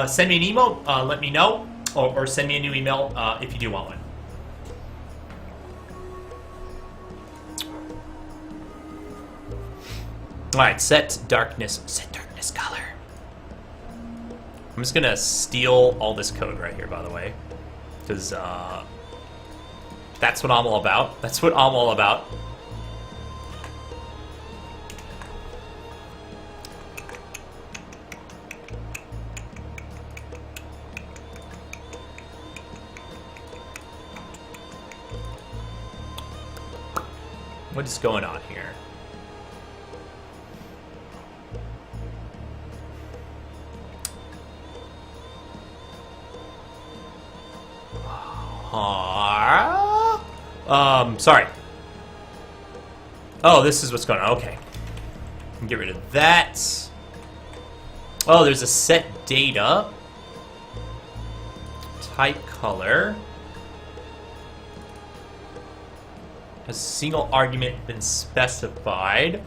send me an email. Let me know, or send me a new email if you do want one. All right, set darkness color. I'm just gonna steal all this code right here, by the way, because that's what I'm all about. That's what I'm all about. What is going on here? Sorry. Oh, this is what's going on. Okay. Get rid of that. Oh, there's a set data. Type color. Has a single argument been specified?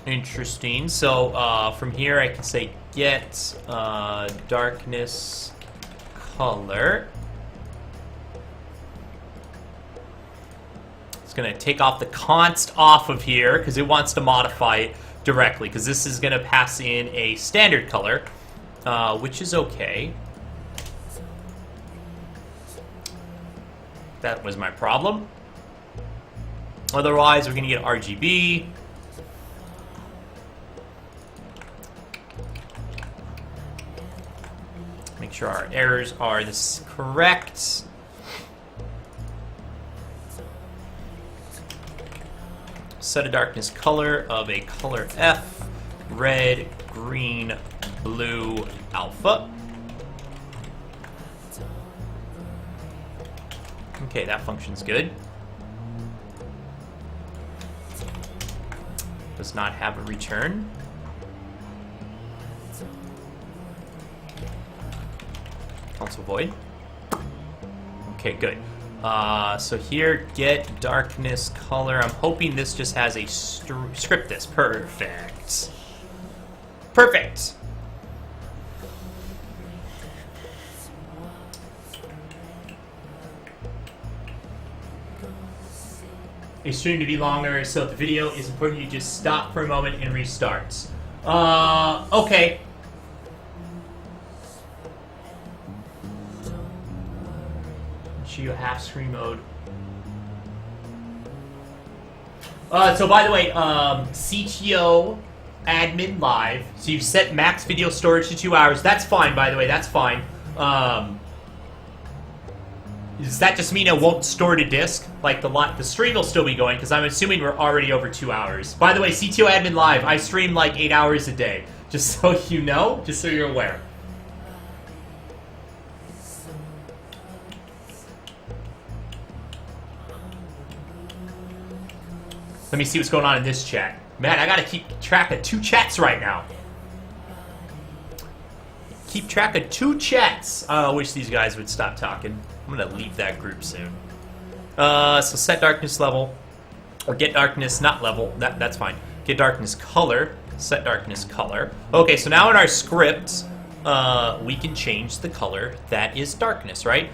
Interesting. So from here I can say get darkness color. It's going to take off the const off of here because it wants to modify it directly, because this is going to pass in a standard color, which is okay. That was my problem. Otherwise, we're going to get RGB. Make sure our errors are this correct. Set a darkness color of a color F, red, green, blue, alpha. Okay, that function's good. Does not have a return. Console void. Okay, good. So here, get darkness color. I'm hoping this just has a script this. Perfect. Perfect. A stream to be longer, so if the video is important, you just stop for a moment and restarts. Okay. Show you half screen mode. So by the way, CTO admin live. So you've set max video storage to 2 hours. That's fine, by the way. That's fine. Does that just mean it won't store to disk? Like the stream will still be going, because I'm assuming we're already over 2 hours. By the way, CTO admin live. I stream like 8 hours a day. Just so you know, just so you're aware. Let me see what's going on in this chat. Man, I gotta keep track of 2 chats right now. keep track of 2 chats. I wish these guys would stop talking. I'm gonna leave that group soon. So set darkness level, or get darkness not level. That's fine. Get darkness color. Set darkness color. Okay, so now in our script, we can change the color that is darkness, right?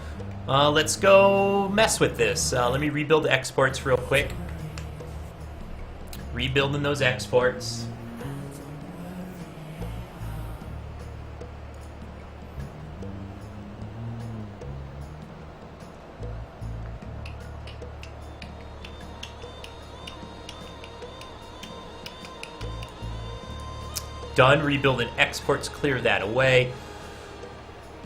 Let's go mess with this. Let me rebuild the exports real quick. Rebuilding those exports. Done. Rebuilding exports. Clear that away.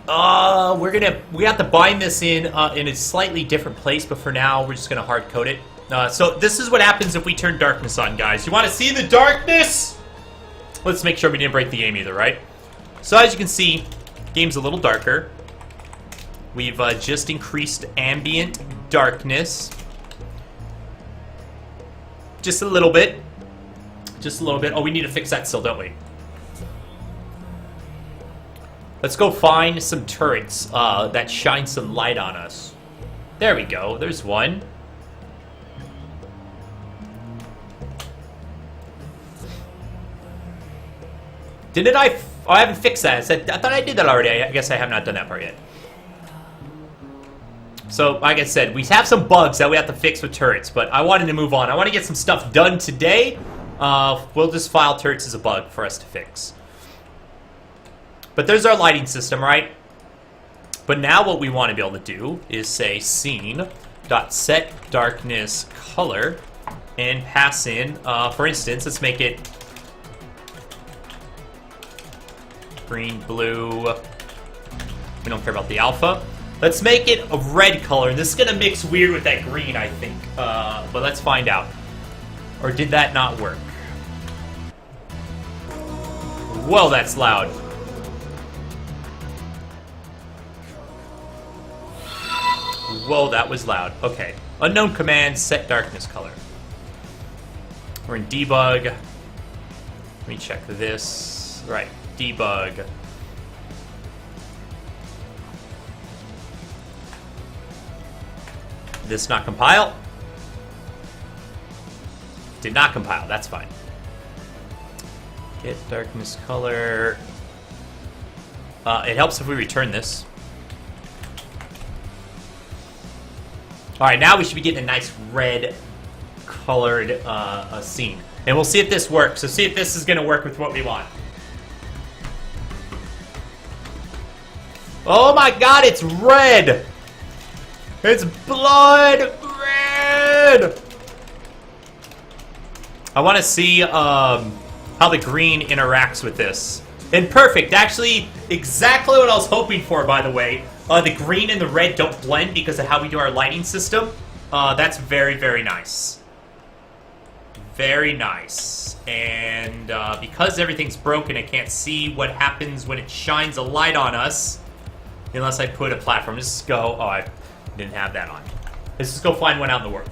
We have to bind this in a slightly different place, but for now we're just gonna hard code it. So this is what happens if we turn darkness on, guys. You want to see the darkness? Let's make sure we didn't break the game either, right? So as you can see, game's a little darker. We've just increased ambient darkness. Just a little bit. Just a little bit. Oh, we need to fix that still, don't we? Let's go find some turrets that shine some light on us. There we go. There's one. Didn't I? Oh, I haven't fixed that. I thought I did that already. I guess I have not done that part yet. So, like I said, we have some bugs that we have to fix with turrets, but I wanted to move on. I want to get some stuff done today. We'll just file turrets as a bug for us to fix. But there's our lighting system, right? But now what we want to be able to do is say scene.setDarknessColor and pass in, for instance, let's make it green, blue. We don't care about the alpha. Let's make it a red color. This is going to mix weird with that green, I think. But let's find out. Or did that not work? Whoa, that's loud. Whoa, that was loud. Okay. Unknown command, set darkness color. We're in debug. Let me check this. Right, debug. This not compile? Did not compile, that's fine. Get darkness color. It helps if we return this. Alright, now we should be getting a nice red colored scene. And we'll see if this works. So see if this is going to work with what we want. Oh my god, it's red! It's blood red! I want to see how the green interacts with this. And perfect. Actually, exactly what I was hoping for, by the way. The green and the red don't blend because of how we do our lighting system. That's very, very nice. Very nice. And because everything's broken, I can't see what happens when it shines a light on us. Unless I put a platform. Just go. Oh, I didn't have that on. Let's just go find one out in the world.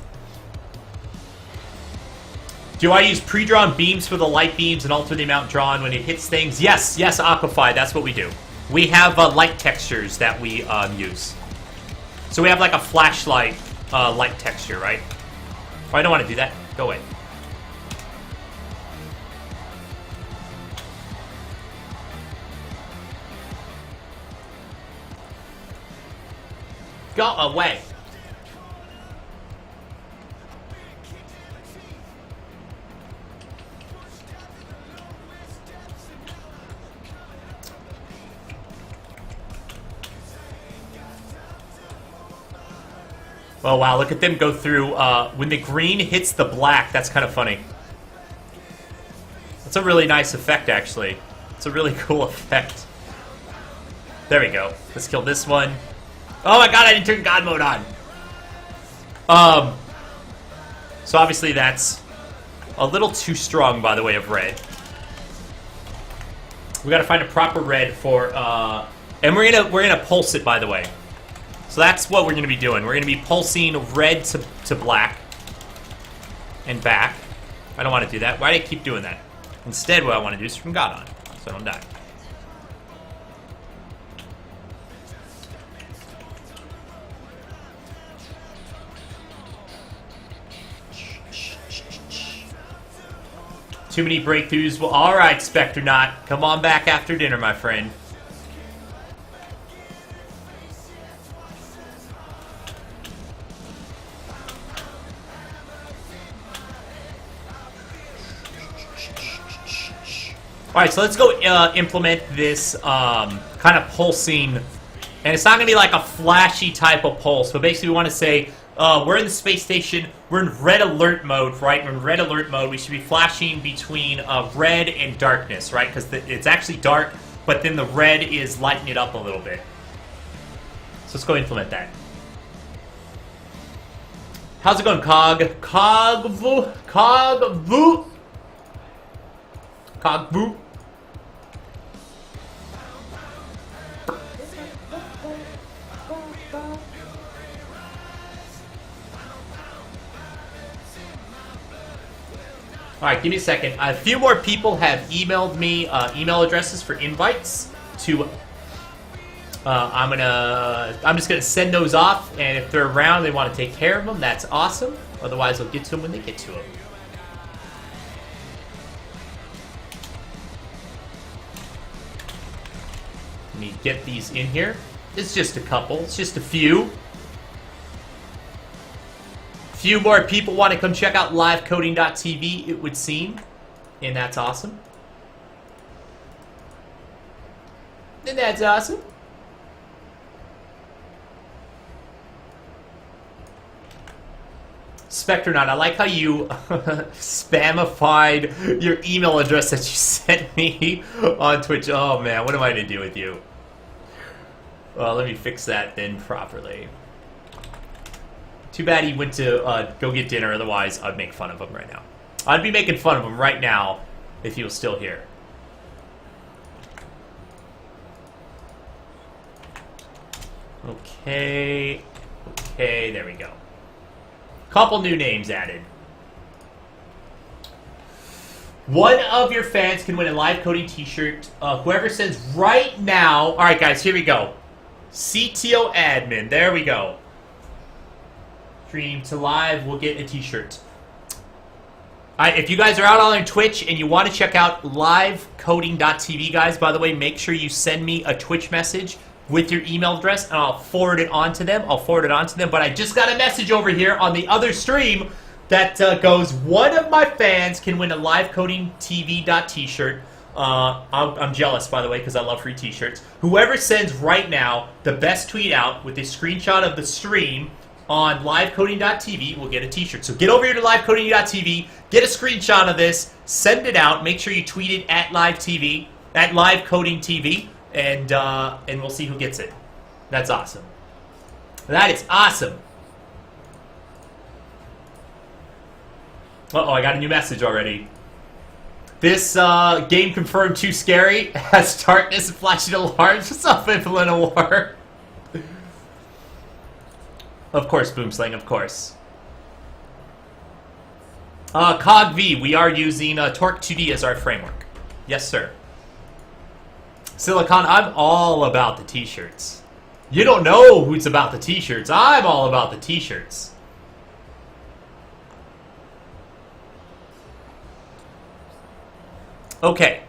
Do I use pre-drawn beams for the light beams and alter the amount drawn when it hits things? Yes, yes, Aquify, that's what we do. We have light textures that we use. So we have like a flashlight light texture, right? Oh, I don't want to do that. Go away. Go away. Oh wow, look at them go through. When the green hits the black, that's kind of funny. That's a really nice effect, actually. It's a really cool effect. There we go. Let's kill this one. Oh my god, I didn't turn God mode on. So obviously that's a little too strong, by the way, of red. We gotta find a proper red for, and we're gonna pulse it, by the way. So that's what we're going to be doing. We're going to be pulsing red to black and back. I don't want to do that. Why do I keep doing that? Instead, what I want to do is from God on, so I don't die. Too many breakthroughs. Well, all right, Spectronaut. Come on back after dinner, my friend. All right, so let's go implement this kind of pulsing. And it's not going to be like a flashy type of pulse. But basically, we want to say, we're in the space station. We're in red alert mode, right? We're in red alert mode. We should be flashing between red and darkness, right? Because it's actually dark, but then the red is lighting it up a little bit. So let's go implement that. How's it going, Cog? Cogvu? Cogvu? Cogvu? Alright, give me a second. A few more people have emailed me email addresses for invites to... I'm just gonna send those off, and if they're around, they want to take care of them, that's awesome. Otherwise, I'll get to them when they get to them. Let me get these in here. It's just a couple. It's just a few. Few more people want to come check out livecoding.tv, it would seem. And that's awesome. And that's awesome. Spectronaut, I like how you spamified your email address that you sent me on Twitch. Oh man, what am I going to do with you? Well, let me fix that then properly. Too bad he went to go get dinner, otherwise I'd make fun of him right now. I'd be making fun of him right now if he was still here. Okay, there we go. Couple new names added. One of your fans can win a live coding t-shirt. Whoever sends right now... Alright guys, here we go. CTO admin, there we go. Stream to live, we'll get a t-shirt. If you guys are out on Twitch and you want to check out livecoding.tv, guys, by the way, make sure you send me a Twitch message with your email address, and I'll forward it on to them. But I just got a message over here on the other stream that goes, one of my fans can win a livecodingtv t-shirt. I'm jealous, by the way, because I love free t-shirts. Whoever sends right now the best tweet out with a screenshot of the stream on livecoding.tv will get a t-shirt. So get over here to livecoding.tv, get a screenshot of this, send it out, make sure you tweet it at livecodingtv, and we'll see who gets it. That's awesome. That is awesome. Uh-oh, I got a new message already. This game confirmed too scary. Has darkness and flashing alarms. What's up, Infinite War? Of course, Boomslang, of course. Cog V, we are using Torque 2D as our framework. Yes, sir. Silicon, I'm all about the t-shirts. You don't know who's about the t-shirts. I'm all about the t-shirts. Okay.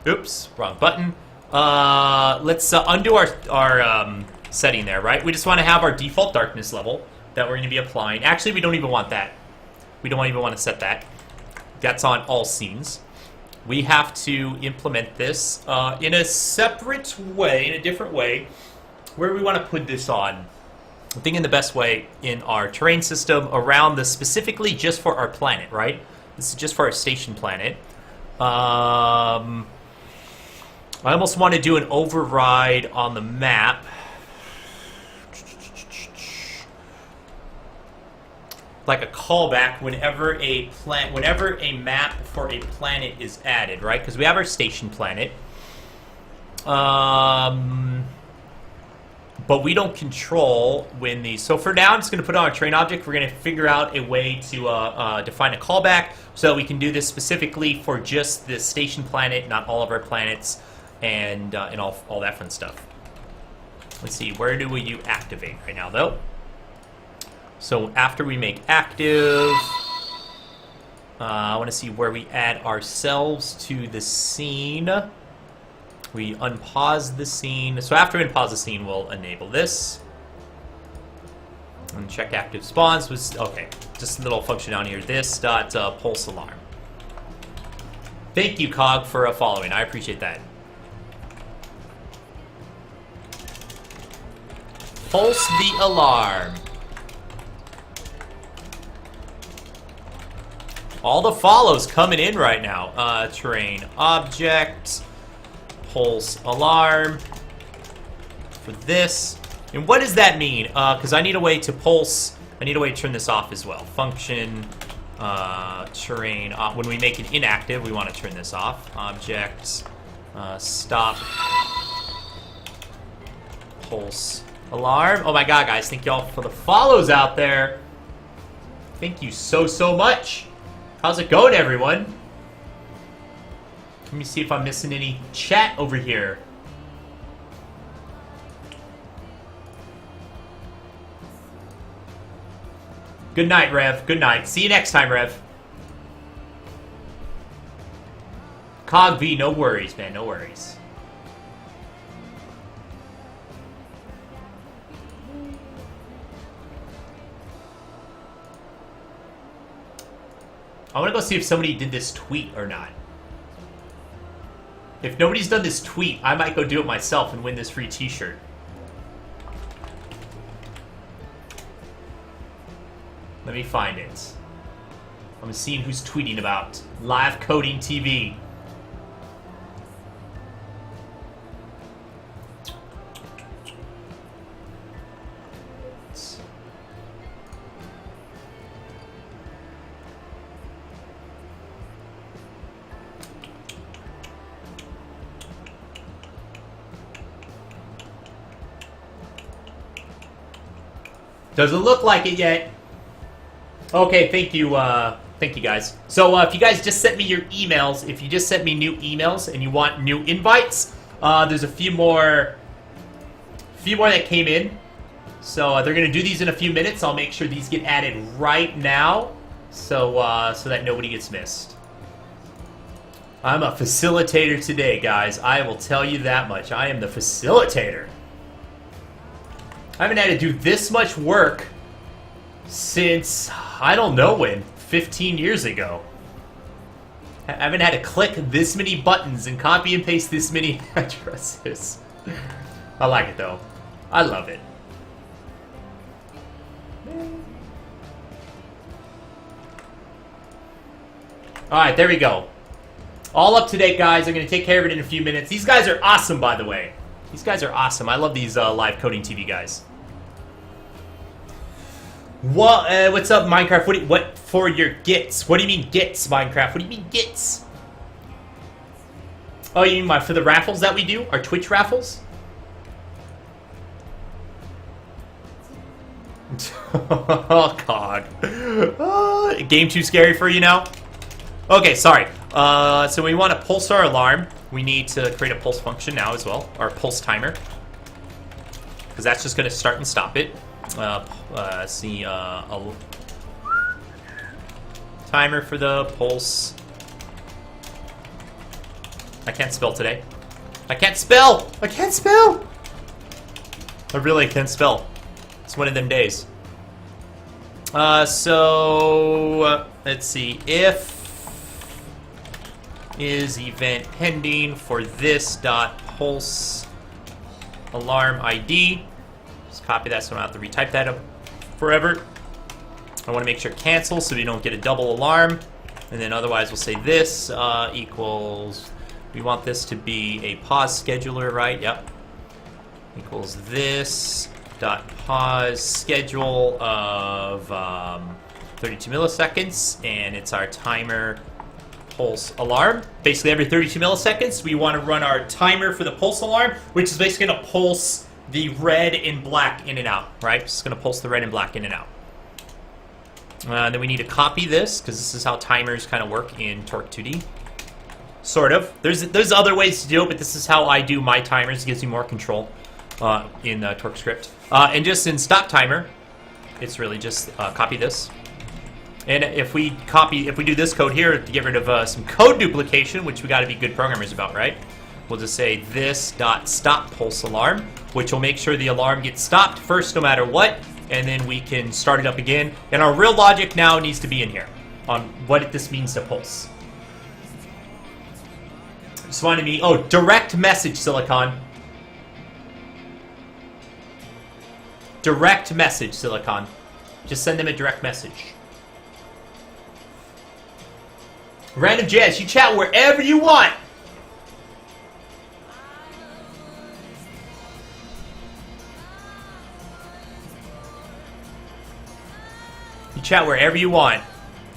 Oops, wrong button. Let's undo our setting there, right? We just want to have our default darkness level that we're going to be applying. Actually, we don't even want that. We don't even want to set that. That's on all scenes. We have to implement this in a separate way, in a different way. Where do we want to put this on? I'm thinking the best way in our terrain system around this, specifically just for our planet, right? This is just for our station planet. I almost want to do an override on the map. Like a callback whenever a map for a planet is added, right? Because we have our station planet. But we don't control when these... So for now, I'm just going to put on a terrain object. We're going to figure out a way to define a callback so that we can do this specifically for just the station planet, not all of our planets, and all that fun stuff. Let's see, where do you activate right now, though? So after we make active... I want to see where we add ourselves to the scene. We unpause the scene. So after we unpause the scene, we'll enable this. And check active spawns was okay. Just a little function down here. This dot pulse alarm. Thank you, Cog, for following. I appreciate that. Pulse the alarm. All the follows coming in right now. Terrain object. Pulse alarm. For this. And what does that mean? Because I need a way to pulse. I need a way to turn this off as well. Function. Terrain. When we make it inactive, we want to turn this off. Object. Stop. Pulse alarm. Oh my god, guys. Thank y'all for the follows out there. Thank you so, so much. How's it going, everyone? Let me see if I'm missing any chat over here. Good night, Rev. Good night. See you next time, Rev. Cog V, no worries, man. No worries. I want to go see if somebody did this tweet or not. If nobody's done this tweet, I might go do it myself and win this free t-shirt. Let me find it. I'm seeing who's tweeting about live coding TV. Doesn't look like it yet. Okay, thank you guys. So if you guys just sent me your emails, if you just sent me new emails and you want new invites, there's a few more that came in. So they're gonna do these in a few minutes. I'll make sure these get added right now, so so that nobody gets missed. I'm a facilitator today, guys. I will tell you that much. I am the facilitator. I haven't had to do this much work since, I don't know when, 15 years ago. I haven't had to click this many buttons and copy and paste this many addresses. I like it, though. I love it. Alright, there we go. All up to date, guys. I'm going to take care of it in a few minutes. These guys are awesome, by the way. These guys are awesome. I love these live coding TV guys. What? What's up, Minecraft? What for your gits? What do you mean gits, Minecraft? What do you mean gits? Oh, you mean for the raffles that we do? Our Twitch raffles? Oh, God. Game too scary for you now? Okay, sorry. So we want to pulse our alarm. We need to create a pulse function now as well, our pulse timer, because that's just going to start and stop it. See, a timer for the pulse. I can't spell today. I can't spell! I can't spell! I really can't spell. It's one of them days. So let's see. If is event pending for this dot pulse alarm ID. Just copy that so I don't have to retype that up forever. I want to make sure cancel so we don't get a double alarm. And then otherwise we'll say this equals, we want this to be a pause scheduler, right? Yep. Equals this dot pause schedule of 32 milliseconds, and it's our timer pulse alarm. Basically every 32 milliseconds we want to run our timer for the pulse alarm, which is basically going to pulse the red and black in and out, right? It's going to pulse the red and black in and out. Then we need to copy this, because this is how timers kind of work in Torque 2D. Sort of. There's other ways to do it, but this is how I do my timers. It gives me more control in Torque script. And just in stop timer, it's really just copy this. And if we do this code here to get rid of some code duplication, which we got to be good programmers about, right? We'll just say this dot stop pulse alarm, which will make sure the alarm gets stopped first no matter what, and then we can start it up again. And our real logic now needs to be in here on what this means to pulse. Just wanted me, oh, direct message, Silicon. Direct message, Silicon. Just send them a direct message. Random Jazz, you chat wherever you want. You chat wherever you want.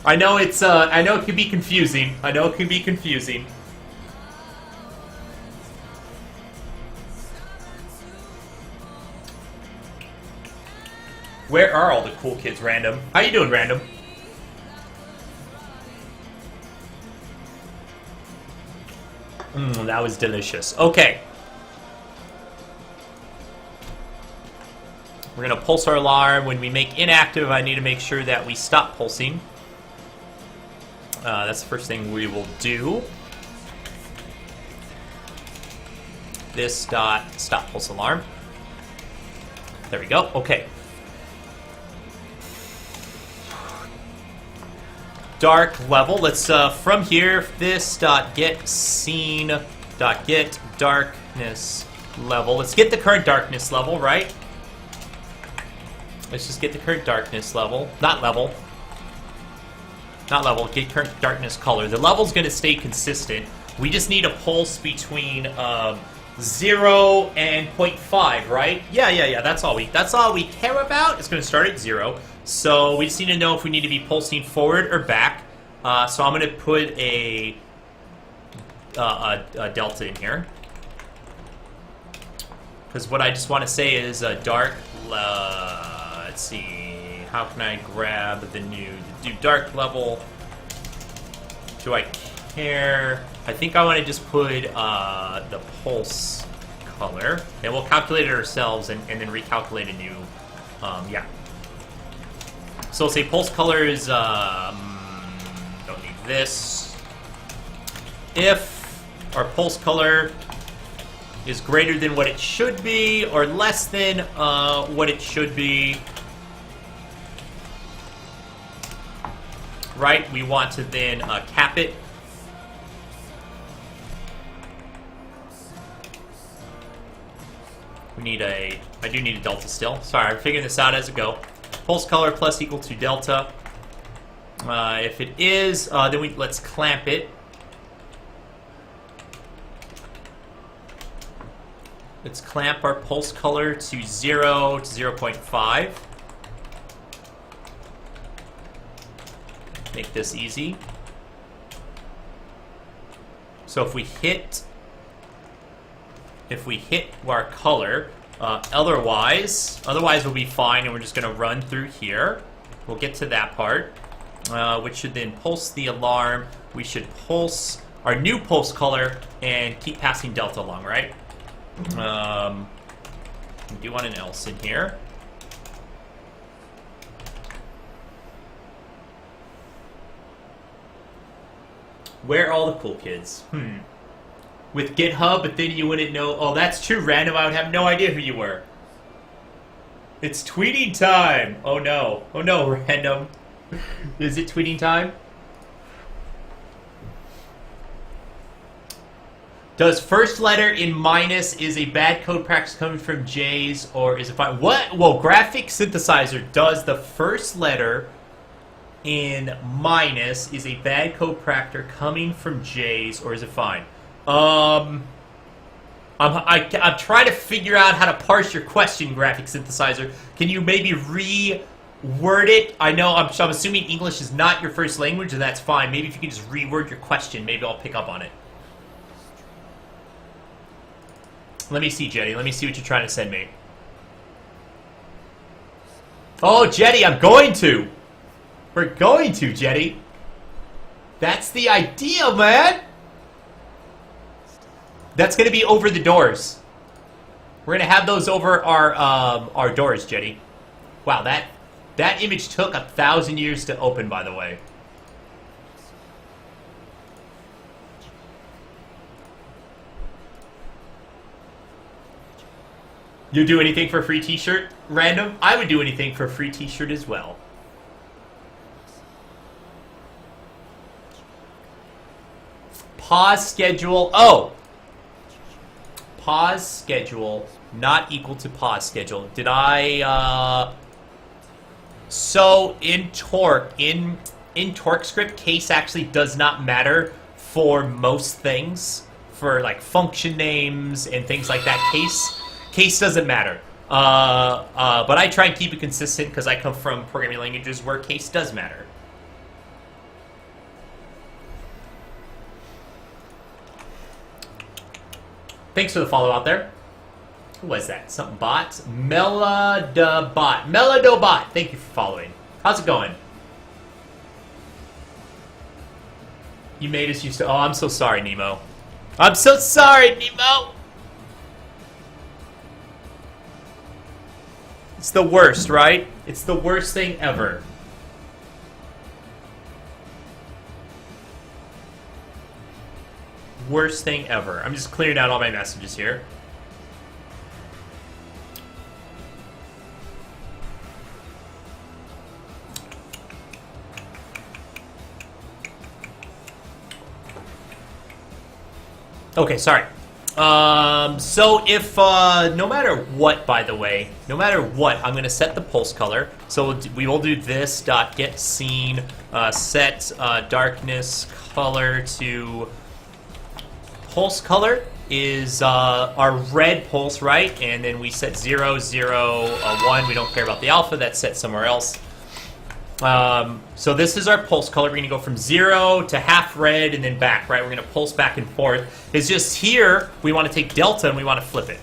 I know it's I know it can be confusing. I know it can be confusing. Where are all the cool kids, Random? How you doing, Random? That was delicious. Okay. We're going to pulse our alarm. When we make inactive, I need to make sure that we stop pulsing. That's the first thing we will do. This dot stop pulse alarm. There we go. Okay. Dark level. Let's from here. This dot get scene dot get darkness level. Let's get the current darkness level, right? Let's just get the current darkness level. Not level. Not level. Get current darkness color. The level's going to stay consistent. We just need a pulse between 0 and 0.5, right? Yeah. That's all we care about. It's going to start at 0. So we just need to know if we need to be pulsing forward or back. So I'm going to put a delta in here. Because what I just want to say is dark... let's see. How can I grab the new... Do dark level... Do I care? I think I want to just put the pulse color. And we'll calculate it ourselves and then recalculate a new... yeah. So we'll say pulse color is... don't need this. If our pulse color is greater than what it should be or less than what it should be, right, we want to then cap it. We need a... I do need a delta still. Sorry, I'm figuring this out as I go. Pulse color plus equal to delta. If it is, then let's clamp it. Let's clamp our pulse color to 0 to 0.5. Make this easy. So if we hit our color, otherwise we'll be fine, and we're just going to run through here. We'll get to that part, which should then pulse the alarm. We should pulse our new pulse color and keep passing delta along, right? We do want an else in here. Where are all the cool kids? With GitHub, but then you wouldn't know. Oh, that's true, Random. I would have no idea who you were. It's tweeting time. Oh no. Oh no, Random. Is it tweeting time? Does first letter in minus is a bad code practice coming from J's, or is it fine? What? Well, graphic synthesizer, does the first letter in minus is a bad code practice coming from J's, or is it fine? I'm trying to figure out how to parse your question, graphic synthesizer. Can you maybe reword it? I know, I'm assuming English is not your first language, and that's fine. Maybe if you can just reword your question, maybe I'll pick up on it. Let me see, Jetty. Let me see what you're trying to send me. Oh, Jetty, I'm going to. We're going to, Jetty. That's the idea, man. That's going to be over the doors. We're going to have those over our doors, Jetty. Wow, That image took 1,000 years to open, by the way. You do anything for a free t-shirt? Random? I would do anything for a free t-shirt as well. Pause schedule. Oh! Pause schedule not equal to pause schedule. Did I, So, in Torque, in Torque script, case actually does not matter for most things. For, like, function names and things like that. Case doesn't matter. But I try and keep it consistent because I come from programming languages where case does matter. Thanks for the follow out there. Who was that? Something bot? Melodobot. Melodobot. Thank you for following. How's it going? You made us used to... Oh, I'm so sorry, Nemo. I'm so sorry, Nemo! It's the worst, right? It's the worst thing ever. Worst thing ever. I'm just clearing out all my messages here. Okay, sorry. So if, no matter what, by the way, no matter what, I'm going to set the pulse color. So we will do this dot get scene, set darkness color to pulse color is our red pulse, right? And then we set 0, 0, 1. We don't care about the alpha. That's set somewhere else. So this is our pulse color. We're going to go from 0 to half red and then back, right? We're going to pulse back and forth. It's just here, we want to take delta and we want to flip it.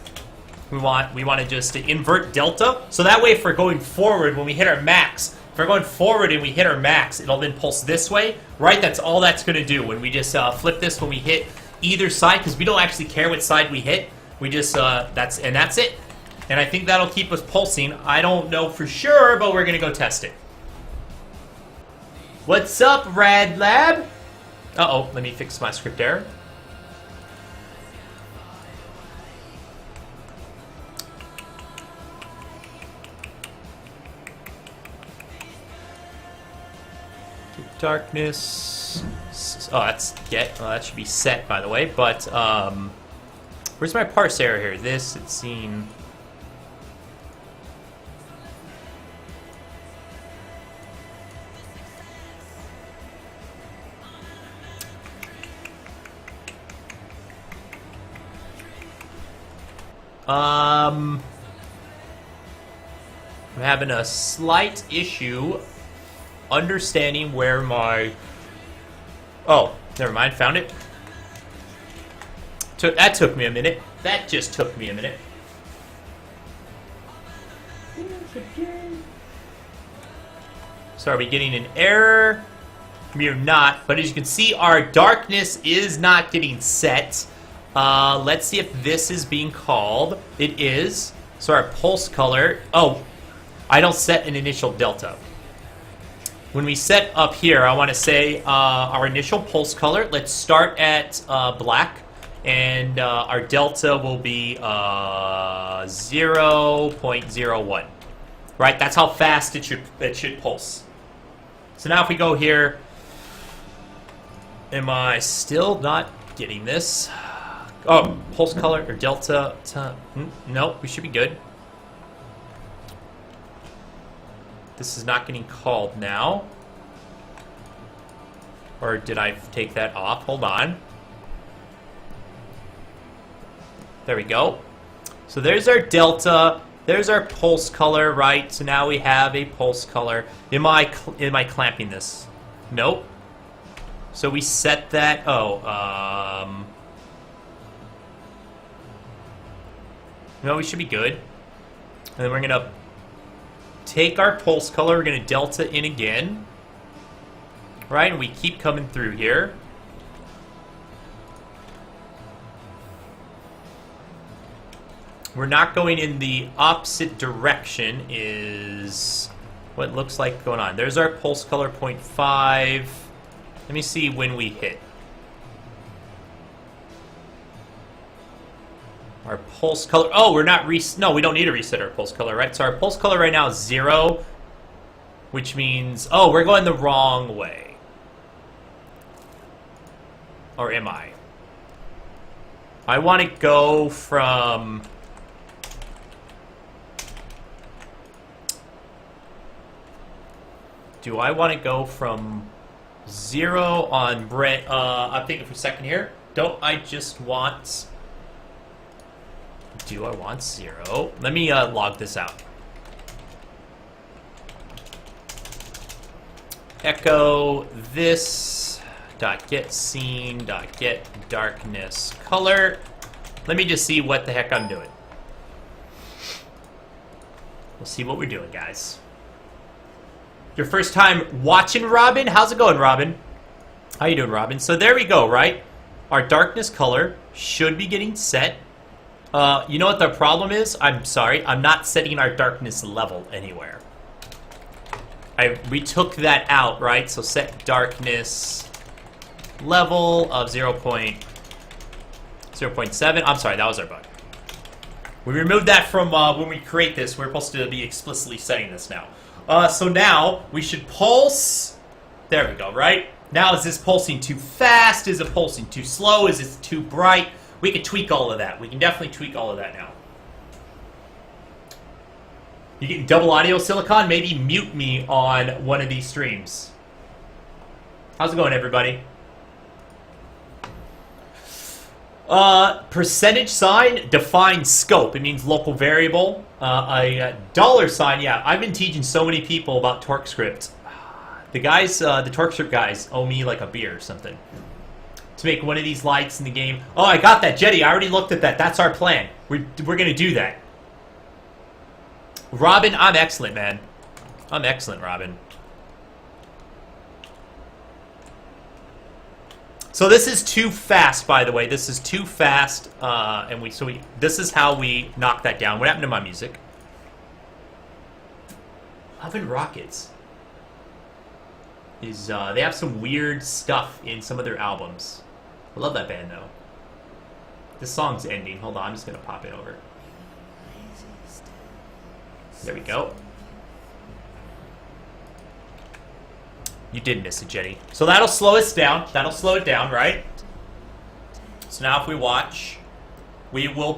We want to just invert delta. So that way, if we're going forward, when we hit our max, if we're going forward and we hit our max, it'll then pulse this way, right? That's all that's going to do. When we just flip this, when we hit either side, because we don't actually care what side we hit. We just, that's it. And I think that'll keep us pulsing. I don't know for sure, but we're going to go test it. What's up, Rad Lab? Uh-oh, let me fix my script error. Darkness. Oh, that's get. Oh, that should be set, by the way. But where's my parse error here? This, it's seen. I'm having a slight issue understanding where my... Oh, never mind, found it. That took me a minute. That just took me a minute. So are we getting an error? We're not, but as you can see, our darkness is not getting set. Let's see if this is being called. It is. So our pulse color... Oh, I don't set an initial delta. When we set up here, I want to say our initial pulse color, let's start at black, and our delta will be 0.01. Right? That's how fast it should pulse. So now if we go here, am I still not getting this? Oh, pulse color or delta. No, we should be good. This is not getting called now. Or did I take that off? Hold on. There we go. So there's our delta. There's our pulse color, right? So now we have a pulse color. Am I clamping this? Nope. So we set that. Oh, no, we should be good. And then we're going to take our pulse color. We're going to delta in again. Right? And we keep coming through here. We're not going in the opposite direction is what looks like going on. There's our pulse color 0.5. Let me see when we hit. Our pulse color... Oh, we're not... No, we don't need to reset our pulse color, right? So our pulse color right now is 0, which means... Oh, we're going the wrong way. Or am I? I want to go from... Do I want to go from 0 on Brent? I'm thinking for a second here. Don't I just want... Do I want 0? Let me log this out. Echo this dot get scene dot get darkness color. Let me just see what the heck I'm doing. We'll see what we're doing, guys. Your first time watching, Robin? How's it going, Robin? How you doing, Robin? So there we go, right? Our darkness color should be getting set. You know what the problem is? I'm sorry. I'm not setting our darkness level anywhere. We took that out, right? So set darkness level of 0.7. I'm sorry, that was our bug. We removed that from when we create this. We're supposed to be explicitly setting this now. So now we should pulse. There we go, right? Now is this pulsing too fast? Is it pulsing too slow? Is it too bright? We can tweak all of that. We can definitely tweak all of that now. You getting double audio, Silicon? Maybe mute me on one of these streams. How's it going, everybody? Percentage sign defines scope. It means local variable. A dollar sign, yeah. I've been teaching so many people about TorqueScript. The guys, the TorqueScript guys owe me like a beer or something. To make one of these lights in the game. Oh, I got that, Jetty. I already looked at that. That's our plan. We're going to do that. Robin, I'm excellent, man. I'm excellent, Robin. So this is too fast, by the way. This is too fast, this is how we knock that down. What happened to my music? Oven Rockets is they have some weird stuff in some of their albums. I love that band though. This song's ending. Hold on, I'm just gonna pop it over. There we go. You did miss it, Jenny. So that'll slow us down. That'll slow it down, right? So now if we watch, we'll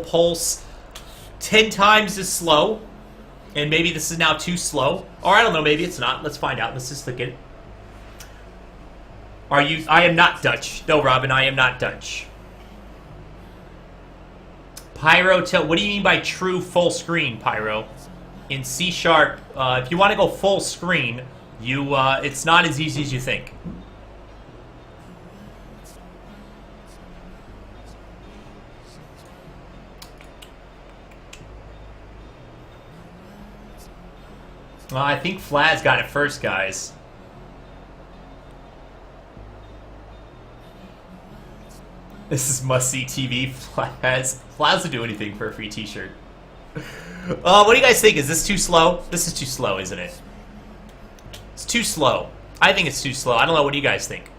pulse 10 times as slow. And maybe this is now too slow. Or I don't know, maybe it's not. Let's find out. Let's just look at it. Are you... I am not Dutch. No, Robin, I am not Dutch. Pyro, what do you mean by true full screen, Pyro? In C#, if you want to go full screen, it's not as easy as you think. Well, I think Flaz got it first, guys. This is must-see TV, Flaz. Flaz will do anything for a free t-shirt. What do you guys think? Is this too slow? This is too slow, isn't it? It's too slow. I think it's too slow. I don't know. What do you guys think?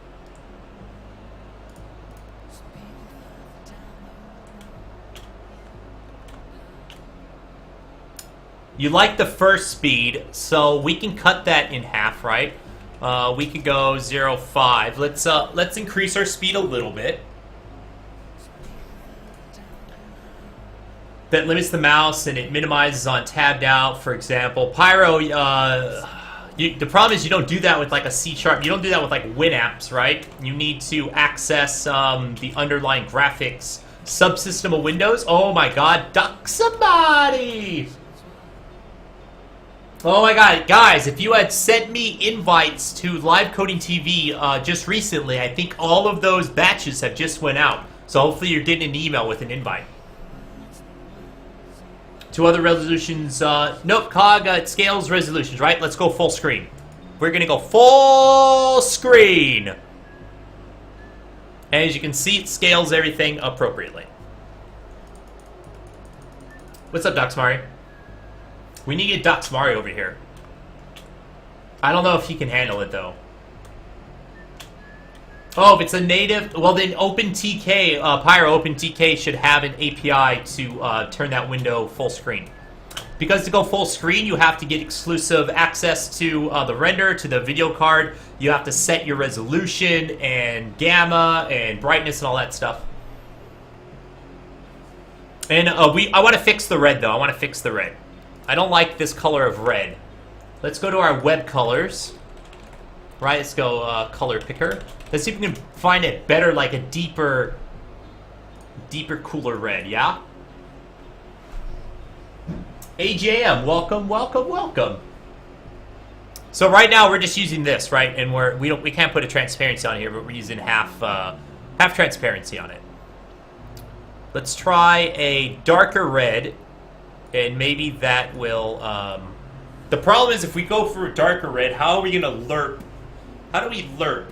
You like the first speed, so we can cut that in half, right? We could go 0.5. Let's increase our speed a little bit. That limits the mouse and it minimizes on tabbed out, for example. Pyro, the problem is you don't do that with like a C#. You don't do that with like Winamps, right? You need to access the underlying graphics subsystem of Windows. Oh my god, duck somebody! Oh my god, guys, if you had sent me invites to Live Coding TV just recently, I think all of those batches have just went out. So hopefully you're getting an email with an invite. Two other resolutions, nope, COG, it scales resolutions, right? Let's go full screen. We're gonna go full screen. And as you can see, it scales everything appropriately. What's up, Duxmari? We need to get Duxmari over here. I don't know if he can handle it, though. Oh, if it's a native, well then OpenTK, Pyro OpenTK should have an API to turn that window full screen. Because to go full screen, you have to get exclusive access to the render, to the video card. You have to set your resolution and gamma and brightness and all that stuff. And I want to fix the red, though. I want to fix the red. I don't like this color of red. Let's go to our web colors. Right, let's go color picker. Let's see if we can find it better, like a deeper, cooler red, yeah? AJM, welcome, welcome, welcome. So right now we're just using this, right? And we can't put a transparency on here, but we're using half transparency on it. Let's try a darker red, and maybe that will. The problem is if we go for a darker red, how are we gonna lerp? How do we lerp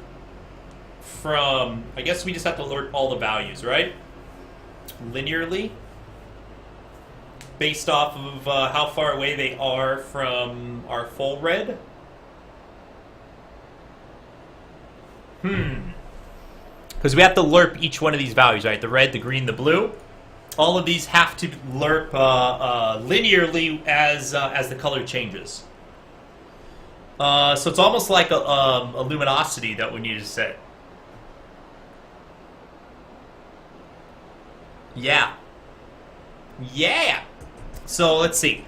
from? I guess we just have to lerp all the values, right? Linearly, based off of how far away they are from our full red. Because we have to lerp each one of these values, right? The red, the green, the blue. All of these have to lerp linearly as the color changes. So it's almost like a luminosity that we need to set. Yeah. Yeah! So let's see.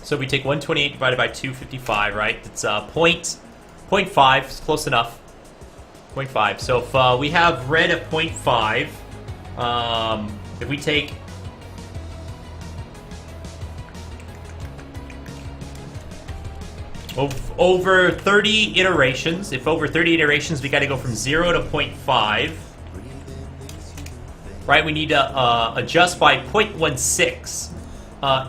So we take 128 divided by 255, right? It's 0.5, it's close enough. 0.5. So if we have red at 0.5, if we take over 30 iterations, we got to go from 0 to 0.5. Right, we need to adjust by 0.16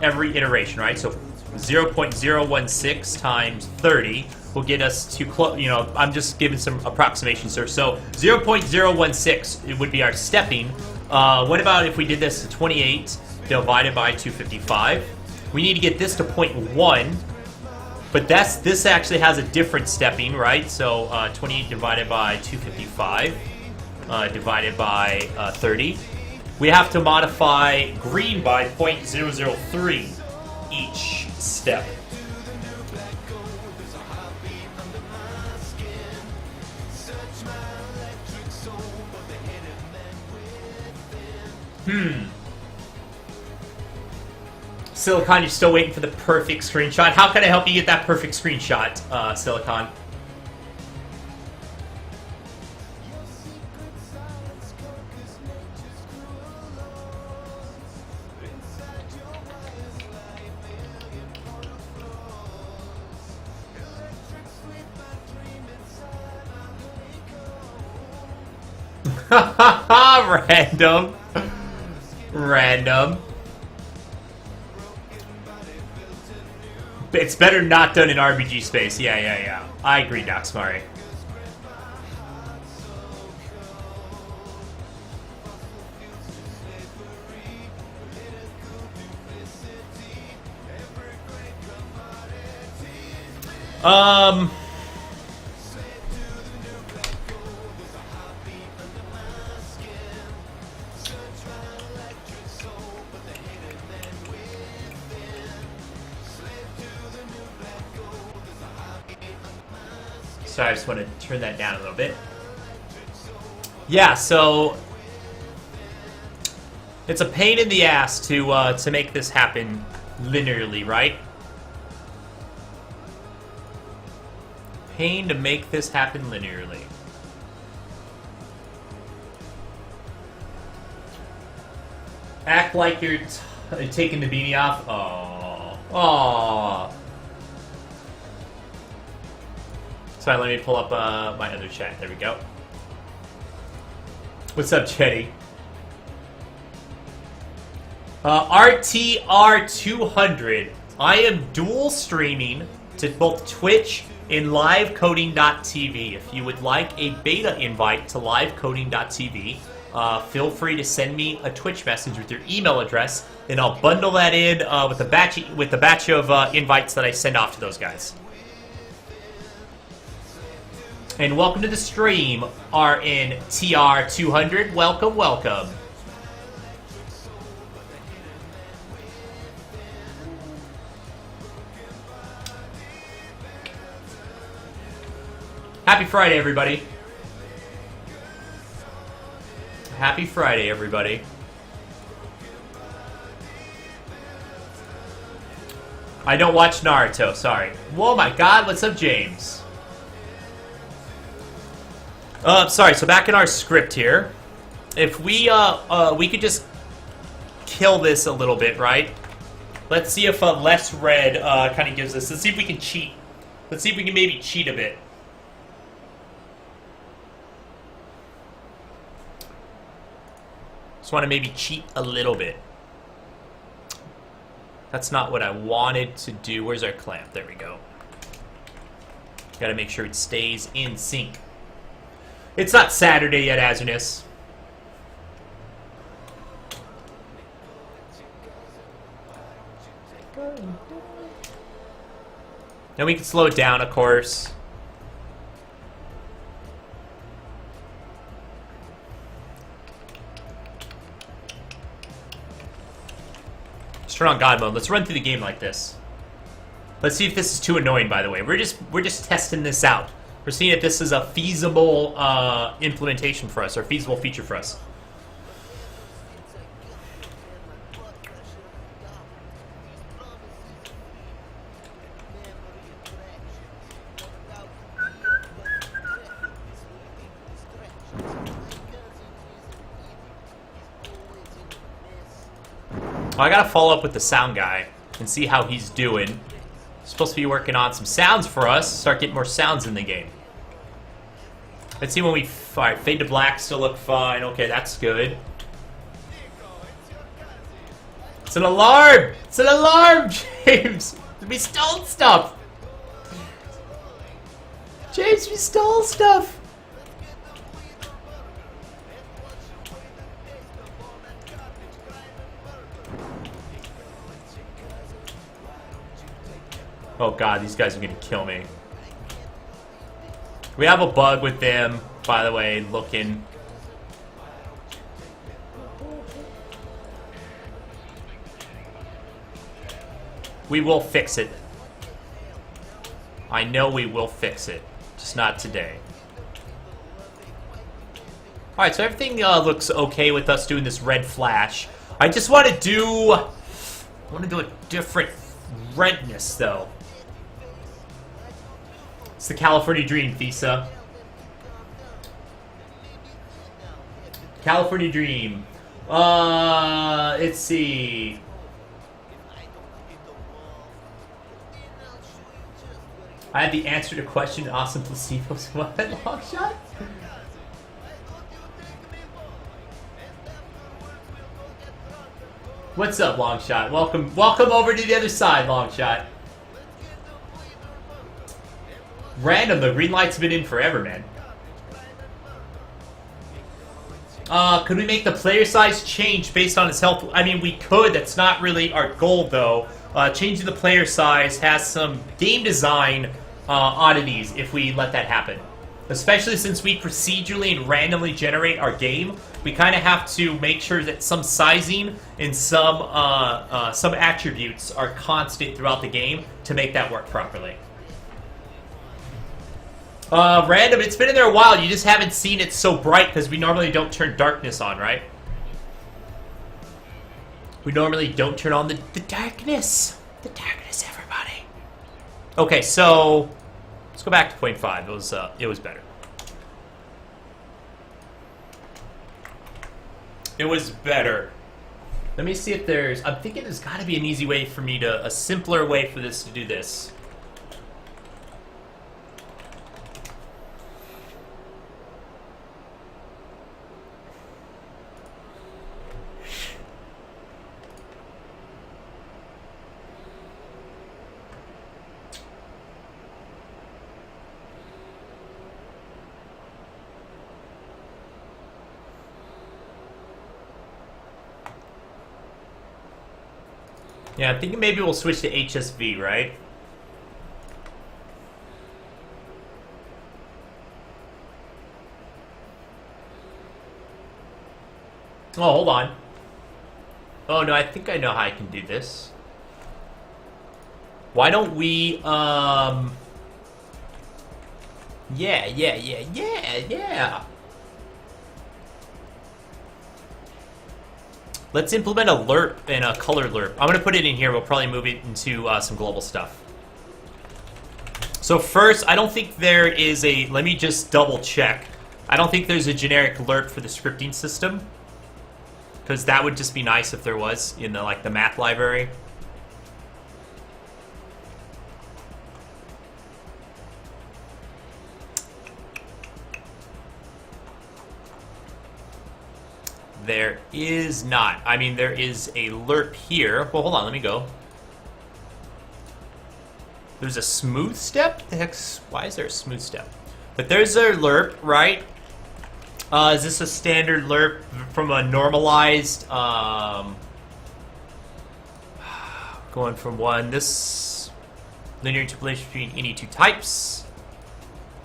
every iteration, right? So 0.016 times 30 will get us to close. You know, I'm just giving some approximations here. So 0.016 it would be our stepping. What about if we did this to 28 divided by 255? We need to get this to 0.1, but this actually has a different stepping, right? So 28 divided by 255. Divided by 30. We have to modify green by 0.003 each step. Silicon, you're still waiting for the perfect screenshot. How can I help you get that perfect screenshot, Silicon? Random. It's better not done in RBG space. Yeah. I agree, Daxmari. Sorry, I just want to turn that down a little bit. Yeah, so it's a pain in the ass to make this happen linearly, right? Pain to make this happen linearly. Act like you're taking the beanie off. Oh. Sorry, let me pull up my other chat. There we go. What's up, Chetty? RTR200. I am dual streaming to both Twitch and livecoding.tv. If you would like a beta invite to livecoding.tv, feel free to send me a Twitch message with your email address, and I'll bundle that in with the batch of invites that I send off to those guys. And welcome to the stream, RNTR200. Welcome, welcome. Happy Friday, everybody. Happy Friday, everybody. I don't watch Naruto, sorry. Whoa, my God, what's up, James? Sorry, so back in our script here. If we could just kill this a little bit, right? Let's see if less red kind of gives us. Let's see if we can cheat. Let's see if we can maybe cheat a bit. Just want to maybe cheat a little bit. That's not what I wanted to do. Where's our clamp? There we go. Got to make sure it stays in sync. It's not Saturday yet, Azunus. Then we can slow it down, of course. Let's turn on God mode. Let's run through the game like this. Let's see if this is too annoying, by the way. We're just testing this out. We're seeing if this is a feasible implementation for us, or feasible feature for us. Well, I gotta follow up with the sound guy and see how he's doing. Supposed to be working on some sounds for us. Start getting more sounds in the game. Let's see when we... Alright, fade to black still look fine. Okay, that's good. It's an alarm! It's an alarm, James! We stole stuff! James, we stole stuff! Oh God, these guys are gonna kill me. We have a bug with them, by the way, looking. We will fix it. I know we will fix it. Just not today. Alright, so everything looks okay with us doing this red flash. I just want to do... I want to do a different redness, though. It's the California Dream, Thesa. California Dream. Let's see. I had the answer to question awesome placebos. What? Long shot? What's up, long shot? Welcome over to the other side, long shot. Random, the green light's been in forever, man. Could we make the player size change based on his health? I mean, we could. That's not really our goal, though. Changing the player size has some game design oddities if we let that happen. Especially since we procedurally and randomly generate our game, we kind of have to make sure that some sizing and some attributes are constant throughout the game to make that work properly. Random, it's been in there a while. You just haven't seen it so bright because we normally don't turn darkness on, right? We normally don't turn on the darkness. The darkness, everybody. Okay, so let's go back to 0.5. It was better. It was better. Let me see if there's... I'm thinking there's got to be an easy way for me to... A simpler way for this to do this. Yeah, I'm thinking maybe we'll switch to HSV, right? Oh, hold on. Oh, no, I think I know how I can do this. Why don't we, yeah. Let's implement a lerp and a color lerp. I'm going to put it in here. We'll probably move it into some global stuff. So first, I don't think there is a... Let me just double check. I don't think there's a generic lerp for the scripting system. Because that would just be nice if there was in the, like, the math library. There is not. I mean, there is a lerp here. Well, hold on, let me go. There's a smooth step? The heck's... Why is there a smooth step? But there's a lerp, right? Is this a standard lerp from a normalized... going from one. This linear interpolation between any two types.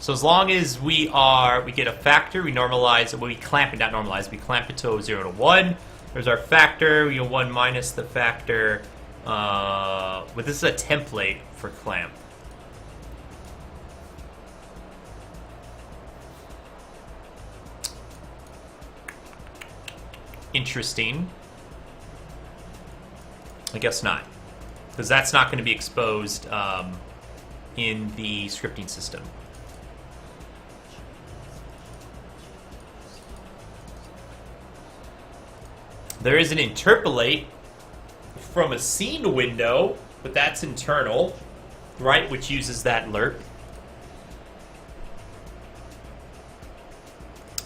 So as long as we get a factor, we normalize it. Well, we clamp it, not normalize. We clamp it to 0 to 1. There's our factor. We get 1 minus the factor. But this is a template for clamp. Interesting. I guess not. Because that's not going to be exposed in the scripting system. There is an interpolate from a scene window, but that's internal, right? Which uses that lerp.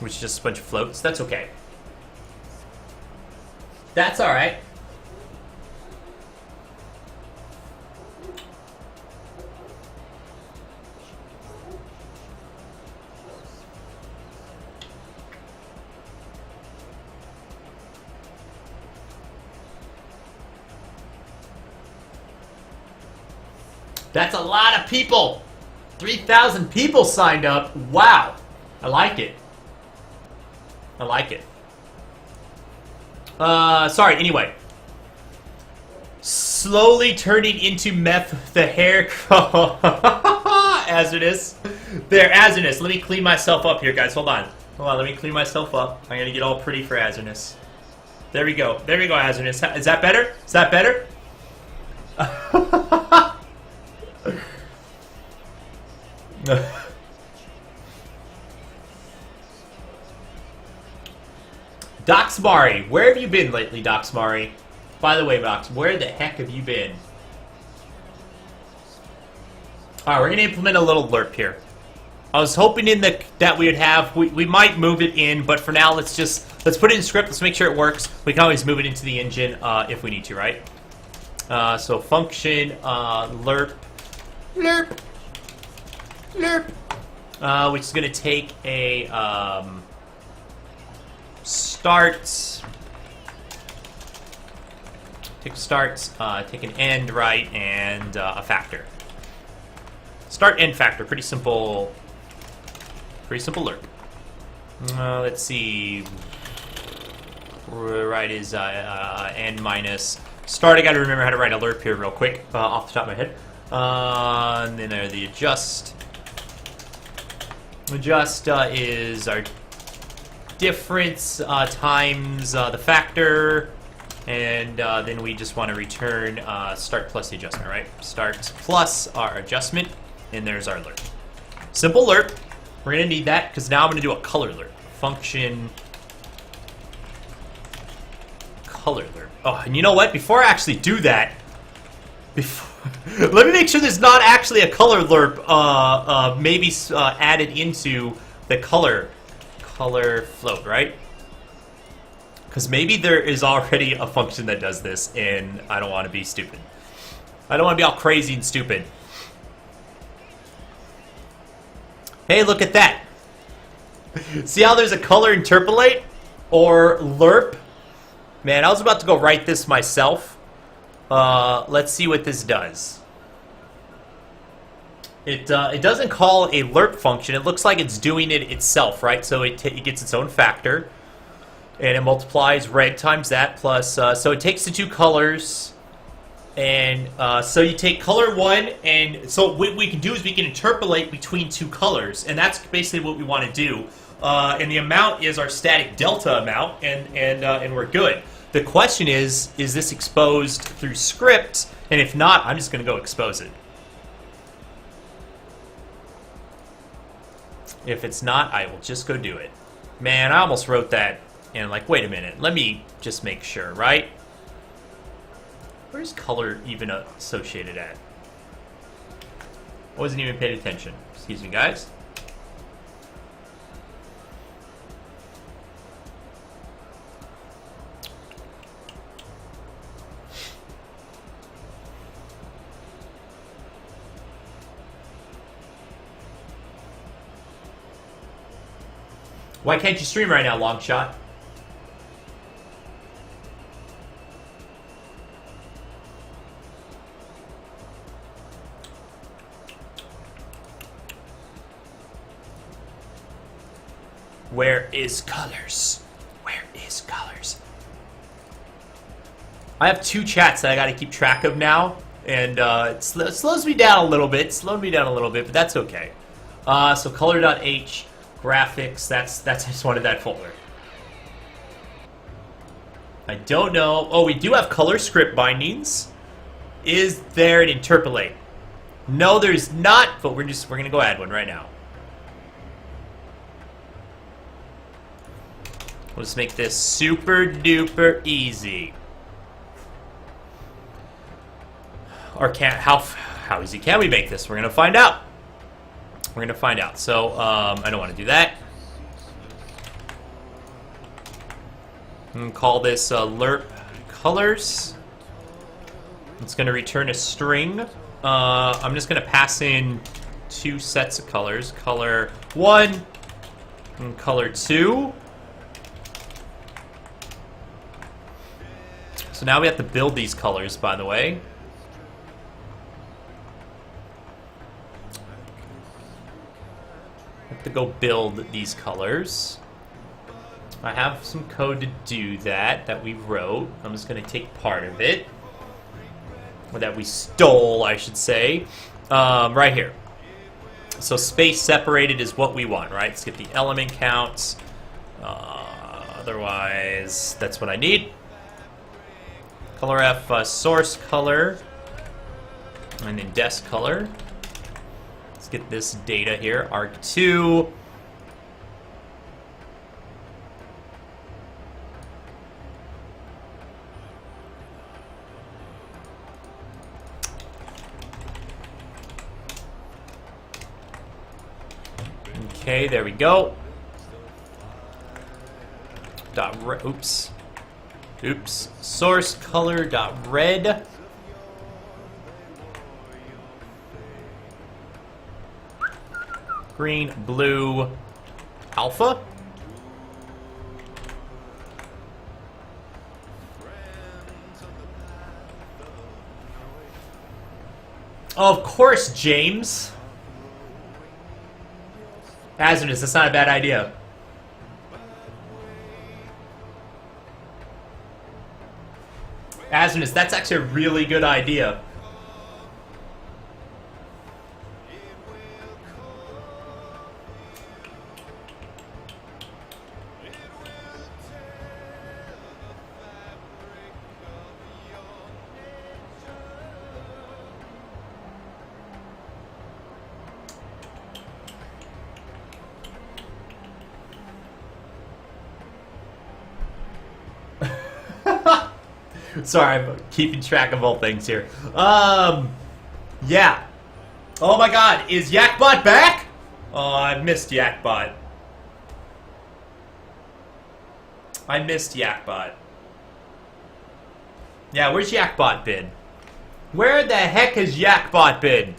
Which is just a bunch of floats. That's okay. That's alright. That's a lot of people. 3,000 people signed up. Wow. I like it. I like it. Sorry, anyway. Slowly turning into meth, the hair... Hazardous. There, hazardous. Let me clean myself up here, guys. Hold on. Hold on, let me clean myself up. I'm gonna get all pretty for hazardous. There we go. There we go, hazardous. Is that better? Is that better? Doxmari, where have you been lately, Doxmari? By the way, Dox, where the heck have you been? Alright, we're gonna implement a little lerp here. I was hoping that we would have, we might move it in, but for now let's put it in script, let's make sure it works. We can always move it into the engine if we need to, right? So function lerp, which is going to take a take an end, right, and a factor. Start end factor, pretty simple lerp. Let's see. Right is end minus start. I got to remember how to write a lerp here real quick off the top of my head. And then there the adjust. Adjust is our difference times the factor, and then we just want to return start plus the adjustment, right? Start plus our adjustment, and there's our lerp. Simple lerp. We're going to need that because now I'm going to do a color lerp. Function color lerp. Oh, and you know what? Before I actually do that, let me make sure there's not actually a color lerp maybe added into the color float, right? Because maybe there is already a function that does this, and I don't want to be stupid. I don't want to be all crazy and stupid. Hey, look at that. See how there's a color interpolate or lerp? Man, I was about to go write this myself. Let's see what this does. It doesn't call a lerp function. It looks like it's doing it itself, right? So it gets its own factor, and it multiplies reg times that plus. So it takes the two colors, and so you take color 1, and so what we can do is we can interpolate between two colors, and that's basically what we want to do. And the amount is our static delta amount, and we're good. The question is this exposed through script? And if not, I'm just going to go expose it. If it's not, I will just go do it. Man, I almost wrote that and like, wait a minute, let me just make sure, right? Where's color even associated at? Wasn't even paying attention. Excuse me, guys. Why can't you stream right now, Longshot? Where is colors? Where is colors? I have two chats that I got to keep track of now, and it slows me down a little bit. But that's okay. So color.h. graphics, I just wanted that folder. I don't know. Oh, we do have color script bindings. Is there an interpolate? No, there's not, but we're gonna go add one right now. We'll just make this super duper easy. Or how easy can we make this? We're gonna find out. We're going to find out. So, I don't want to do that. I'm going to call this lerp colors. It's going to return a string. I'm just going to pass in two sets of colors. Color 1 and color 2. So now we have to build these colors, by the way. To go build these colors. I have some code to do that we wrote. I'm just going to take part of it. Or that we stole, I should say. Right here. So space separated is what we want, right? Skip the element counts. Otherwise, that's what I need. Color F, source color. And then des color. Get this data here, arg2. Okay, there we go. Oops. Source color dot red. Green, blue, alpha. Of course, James. Hazardous, that's not a bad idea. Hazardous, that's actually a really good idea. Sorry, I'm keeping track of all things here. Yeah. Oh my god, is Yakbot back? Oh, I missed Yakbot. Yeah, where's Yakbot been? Where the heck has Yakbot been?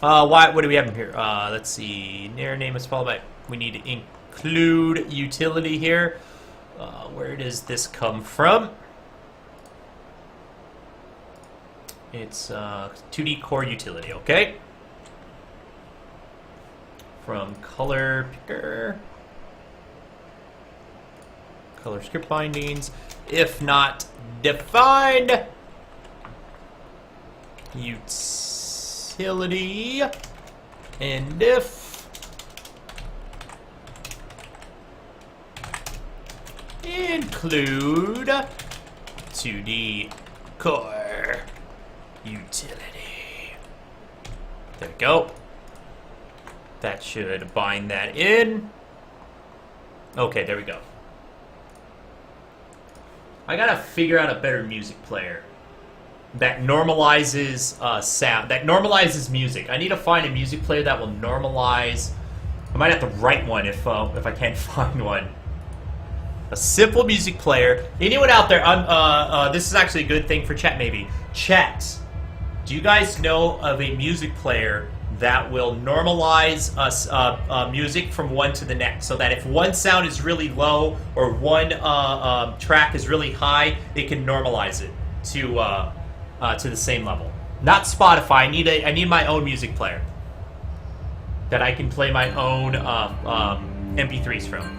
What do we have here? Let's see. Near name is followed by... We need to include utility here. Where does this come from? It's 2D core utility, okay? From color picker. Color script bindings. If not defined. Utility. And if. Include 2D core utility. There we go. That should bind that in. Okay, there we go. I gotta figure out a better music player that normalizes sound, that normalizes music. I need to find a music player that will normalize. I might have to write one if I can't find one. A simple music player. Anyone out there? This is actually a good thing for chat. Maybe chat. Do you guys know of a music player that will normalize music from one to the next, so that if one sound is really low or one track is really high, it can normalize it to the same level? Not Spotify. I need my own music player that I can play my own MP3s from.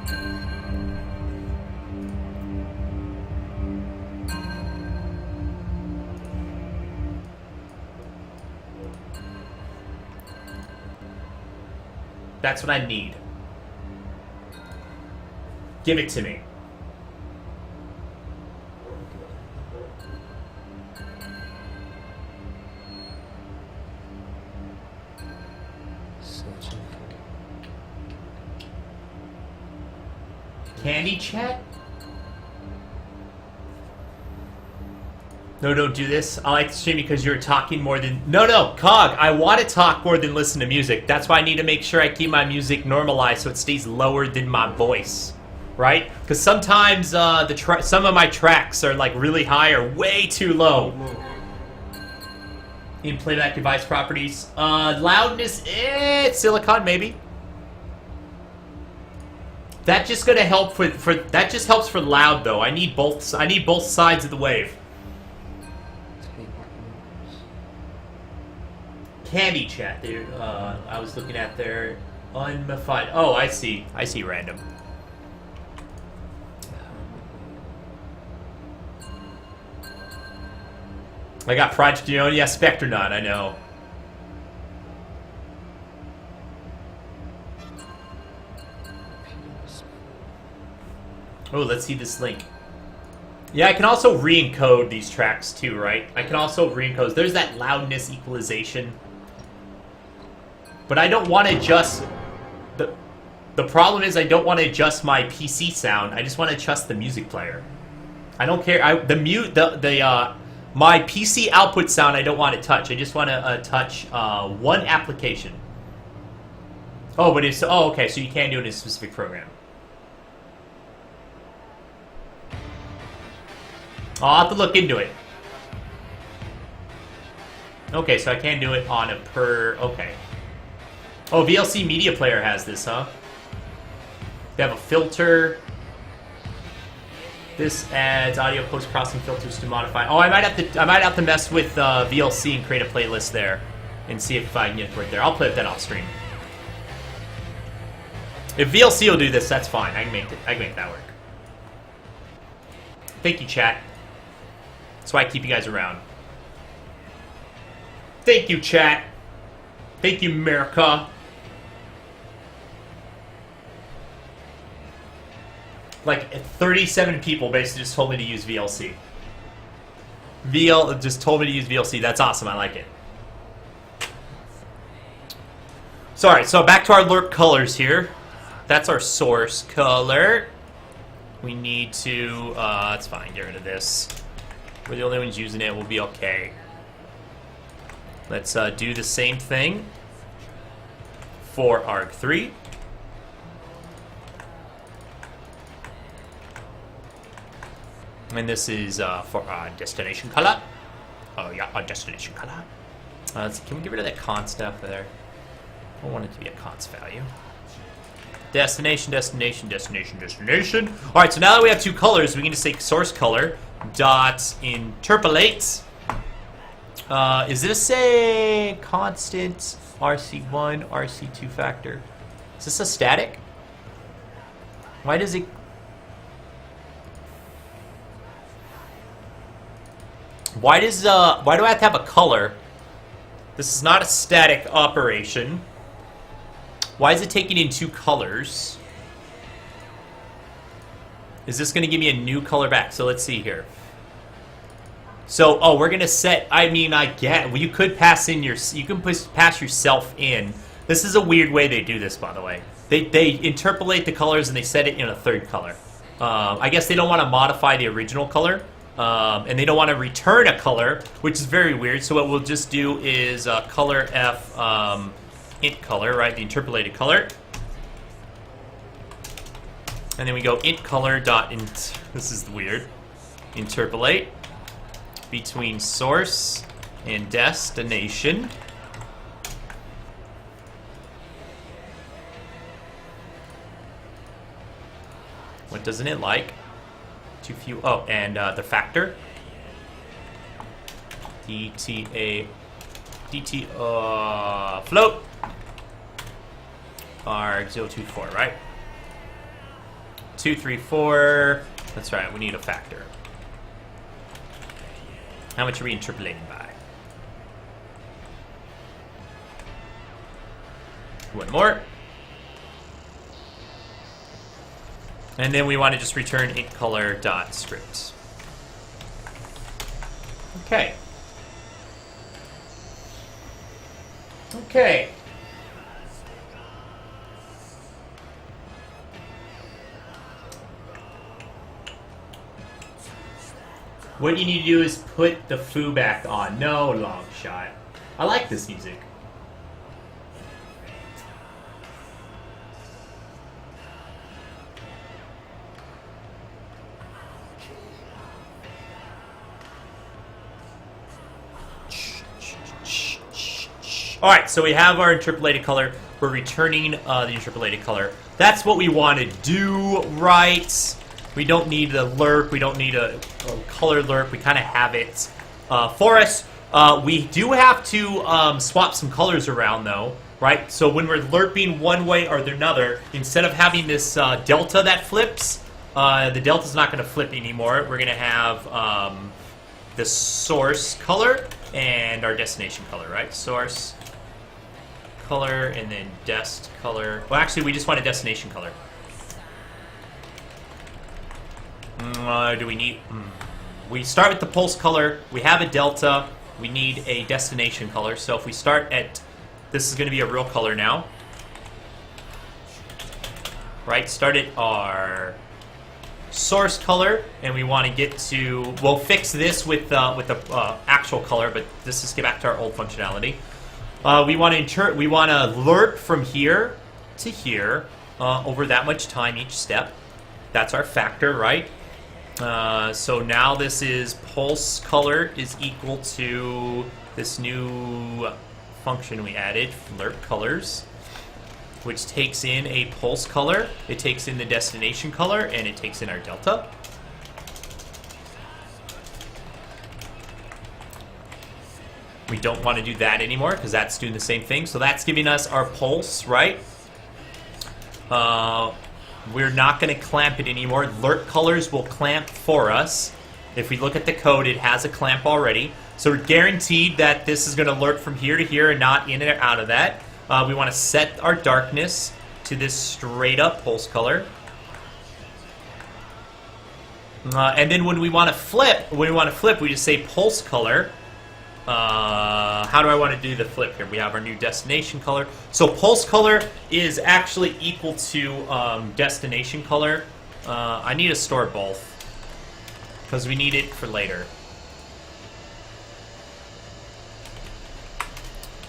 That's what I need. Give it to me. Candy chat? No, don't do this. I like the stream because you're talking more than... No, Cog, I want to talk more than listen to music. That's why I need to make sure I keep my music normalized so it stays lower than my voice. Right? Because sometimes some of my tracks are like really high or way too low. In playback device properties. Loudness, silicon maybe. That just gonna help for that just helps for loud though. I need both sides of the wave. Candy chat there. I was looking at their unmodified. Oh, I see random. I got Project Ionia Spectronaut, I know. Oh, let's see this link. Yeah, I can also re-encode these tracks too, right? I can also re-encode. There's that loudness equalization. But I don't want to adjust... The problem is I don't want to adjust my PC sound. I just want to adjust the music player. I don't care. My PC output sound I don't want to touch. I just want to touch one application. Oh, but it's... Oh, okay, so you can do it in a specific program. I'll have to look into it. Okay, so I can do it on a per... Okay. Oh, VLC Media Player has this, huh? They have a filter. This adds audio post-processing filters to modify. Oh, I might have to mess with VLC and create a playlist there, and see if I can get it right there. I'll play that off stream. If VLC will do this, that's fine. I can make that work. Thank you, chat. That's why I keep you guys around. Thank you, chat. Thank you, America. Like 37 people basically just told me to use VLC. Just told me to use VLC. That's awesome. I like it. Sorry. So back to our alert colors here. That's our source color. We need to. That's fine. Get rid of this. We're the only ones using it. We'll be okay. Let's do the same thing for ARG3. And this is for our destination color. Oh yeah, our destination color. Can we get rid of that const stuff there? I don't want it to be a const value. Destination, destination, destination, destination. All right, so now that we have two colors, we can just say source color dot interpolate Is this a constant RC1, RC2 factor? Is this a static? Why does it... why do I have to have a color? This is not a static operation. Why is it taking in 2 colors? Is this going to give me a new color back? So let's see here. So, oh, we're going to set, I mean, I get, well, you could pass in your, you can pass yourself in. This is a weird way they do this, by the way. They interpolate the colors and they set it in a 3rd color. I guess they don't want to modify the original color. And they don't want to return a color, which is very weird. So what we'll just do is color F int color, right? The interpolated color. And then we go int color dot int. This is weird. Interpolate between source and destination. What doesn't it like? Too few. Oh, and the factor. DTA. Float. R024, right? 2, 3, 4. That's right, we need a factor. How much are we interpolating by? 1 more. And then we want to just return int color dot script. Okay. Okay. What you need to do is put the foo back on. No long shot. I like this music. Alright, so we have our interpolated color. We're returning the interpolated color. That's what we want to do, right? We don't need the lerp. We don't need a color lerp. We kind of have it for us. We do have to swap some colors around, though, right? So when we're lerping one way or another, instead of having this delta that flips, the delta's not going to flip anymore. We're going to have the source color and our destination color, right? Source color and then dest color. Well, actually, we just want a destination color. Do we need... We start with the pulse color. We have a delta. We need a destination color. So if we start at... This is going to be a real color now. Right? Start at our source color. And we want to get to... We'll fix this with the actual color, but let's just get back to our old functionality. We want to lerp from here to here over that much time each step. That's our factor, right? So now this is pulse color is equal to this new function we added, lerp colors, which takes in a pulse color, it takes in the destination color, and it takes in our delta. We don't want to do that anymore because that's doing the same thing. So that's giving us our pulse, right? We're not going to clamp it anymore. Lerp colors will clamp for us. If we look at the code, it has a clamp already. So we're guaranteed that this is going to lerp from here to here and not in or out of that. We want to set our darkness to this straight up pulse color. And then when we want to flip, we just say pulse color. How do I want to do the flip here? We have our new destination color. So pulse color is actually equal to destination color. I need to store both because we need it for later.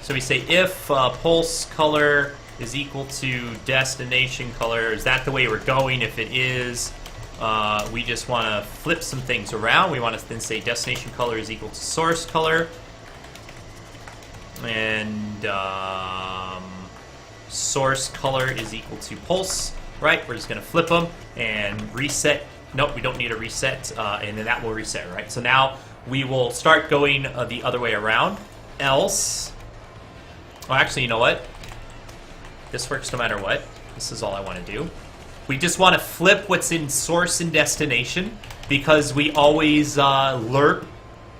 So we say if pulse color is equal to destination color. Is that the way we're going? If it is, we just want to flip some things around. We want to then say destination color is equal to source color. And source color is equal to pulse, right? We're just going to flip them and reset. Nope, we don't need a reset, and then that will reset, right? So now we will start going the other way around. Else, well, actually, you know what? This works no matter what. This is all I want to do. We just want to flip what's in source and destination because we always lerp.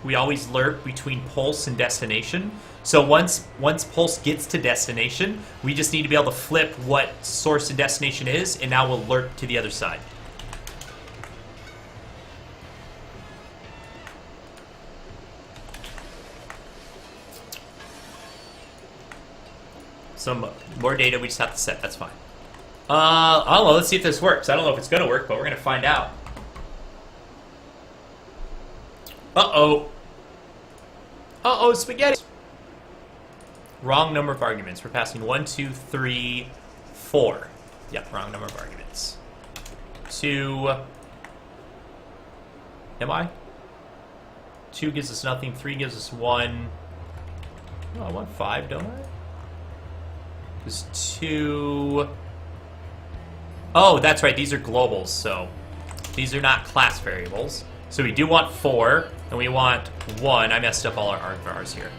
We always lerp between pulse and destination. So once pulse gets to destination, we just need to be able to flip what source and destination is, and now we'll lerp to the other side. Some more data we just have to set. That's fine. I don't know. Let's see if this works. I don't know if it's going to work, but we're going to find out. Uh-oh. Uh-oh, spaghetti. Wrong number of arguments. We're passing 1, 2, 3, 4. Yep, wrong number of arguments. 2. Am I? 2 gives us nothing. 3 gives us 1. Oh, I want 5, don't I? There's 2. Oh, that's right. These are globals, so these are not class variables. So we do want 4, and we want 1. I messed up all our arg vars here.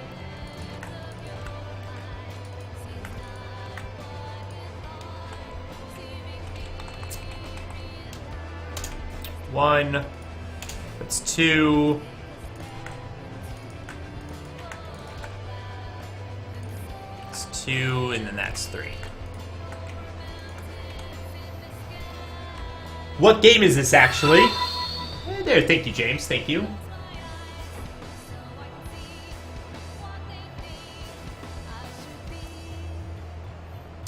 One. That's 2. It's 2, and then that's 3. What game is this, actually? Hey there, thank you, James. Thank you.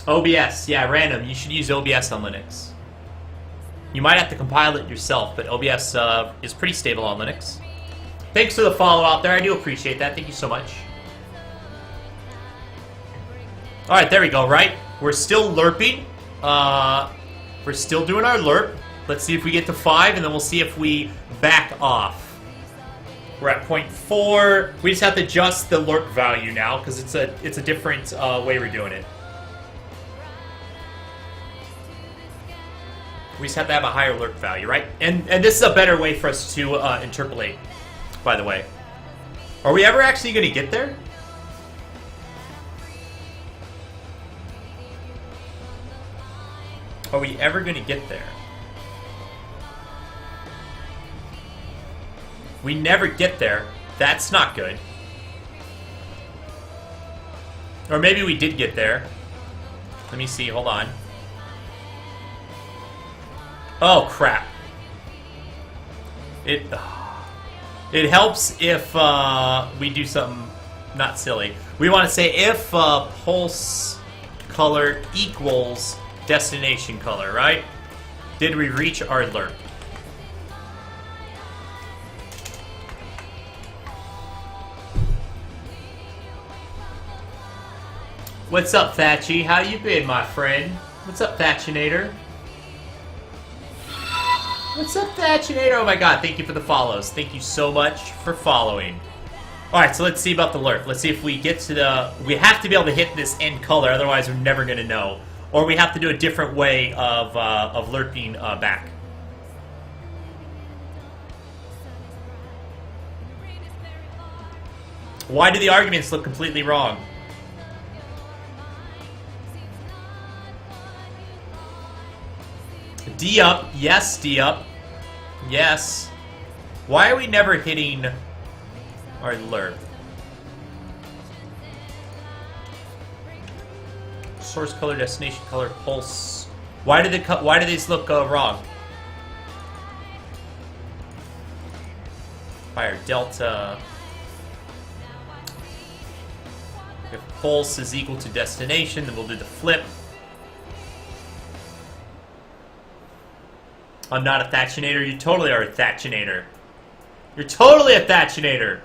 OBS. Yeah, random. You should use OBS on Linux. You might have to compile it yourself, but OBS is pretty stable on Linux. Thanks for the follow out there. I do appreciate that. Thank you so much. Alright, there we go, right? We're still lerping. We're still doing our lerp. Let's see if we get to 5, and then we'll see if we back off. We're at 0.4. We just have to adjust the lerp value now, because it's a different way we're doing it. We just have to have a higher lerp value, right? And this is a better way for us to interpolate, by the way. Are we ever actually going to get there? Are we ever going to get there? We never get there. That's not good. Or maybe we did get there. Let me see. Hold on. Oh, crap. It helps if we do something not silly. We want to say if pulse color equals destination color, right? Did we reach our lerp? What's up, Thatchy? How you been, my friend? What's up, Thatchinator? What's up, Thatchinator? Oh my god, thank you for the follows. Thank you so much for following. Alright, so let's see about the lerp. Let's see if we get to the... We have to be able to hit this end color, otherwise we're never going to know. Or we have to do a different way of lerping back. Why do the arguments look completely wrong? D up. Yes, D up. Yes. Why are we never hitting our lerp? Source color, destination color, pulse. Why do these look wrong? Fire delta. If pulse is equal to destination, then we'll do the flip. I'm not a Thatchinator. You totally are a Thatchinator. You're totally a Thatchinator.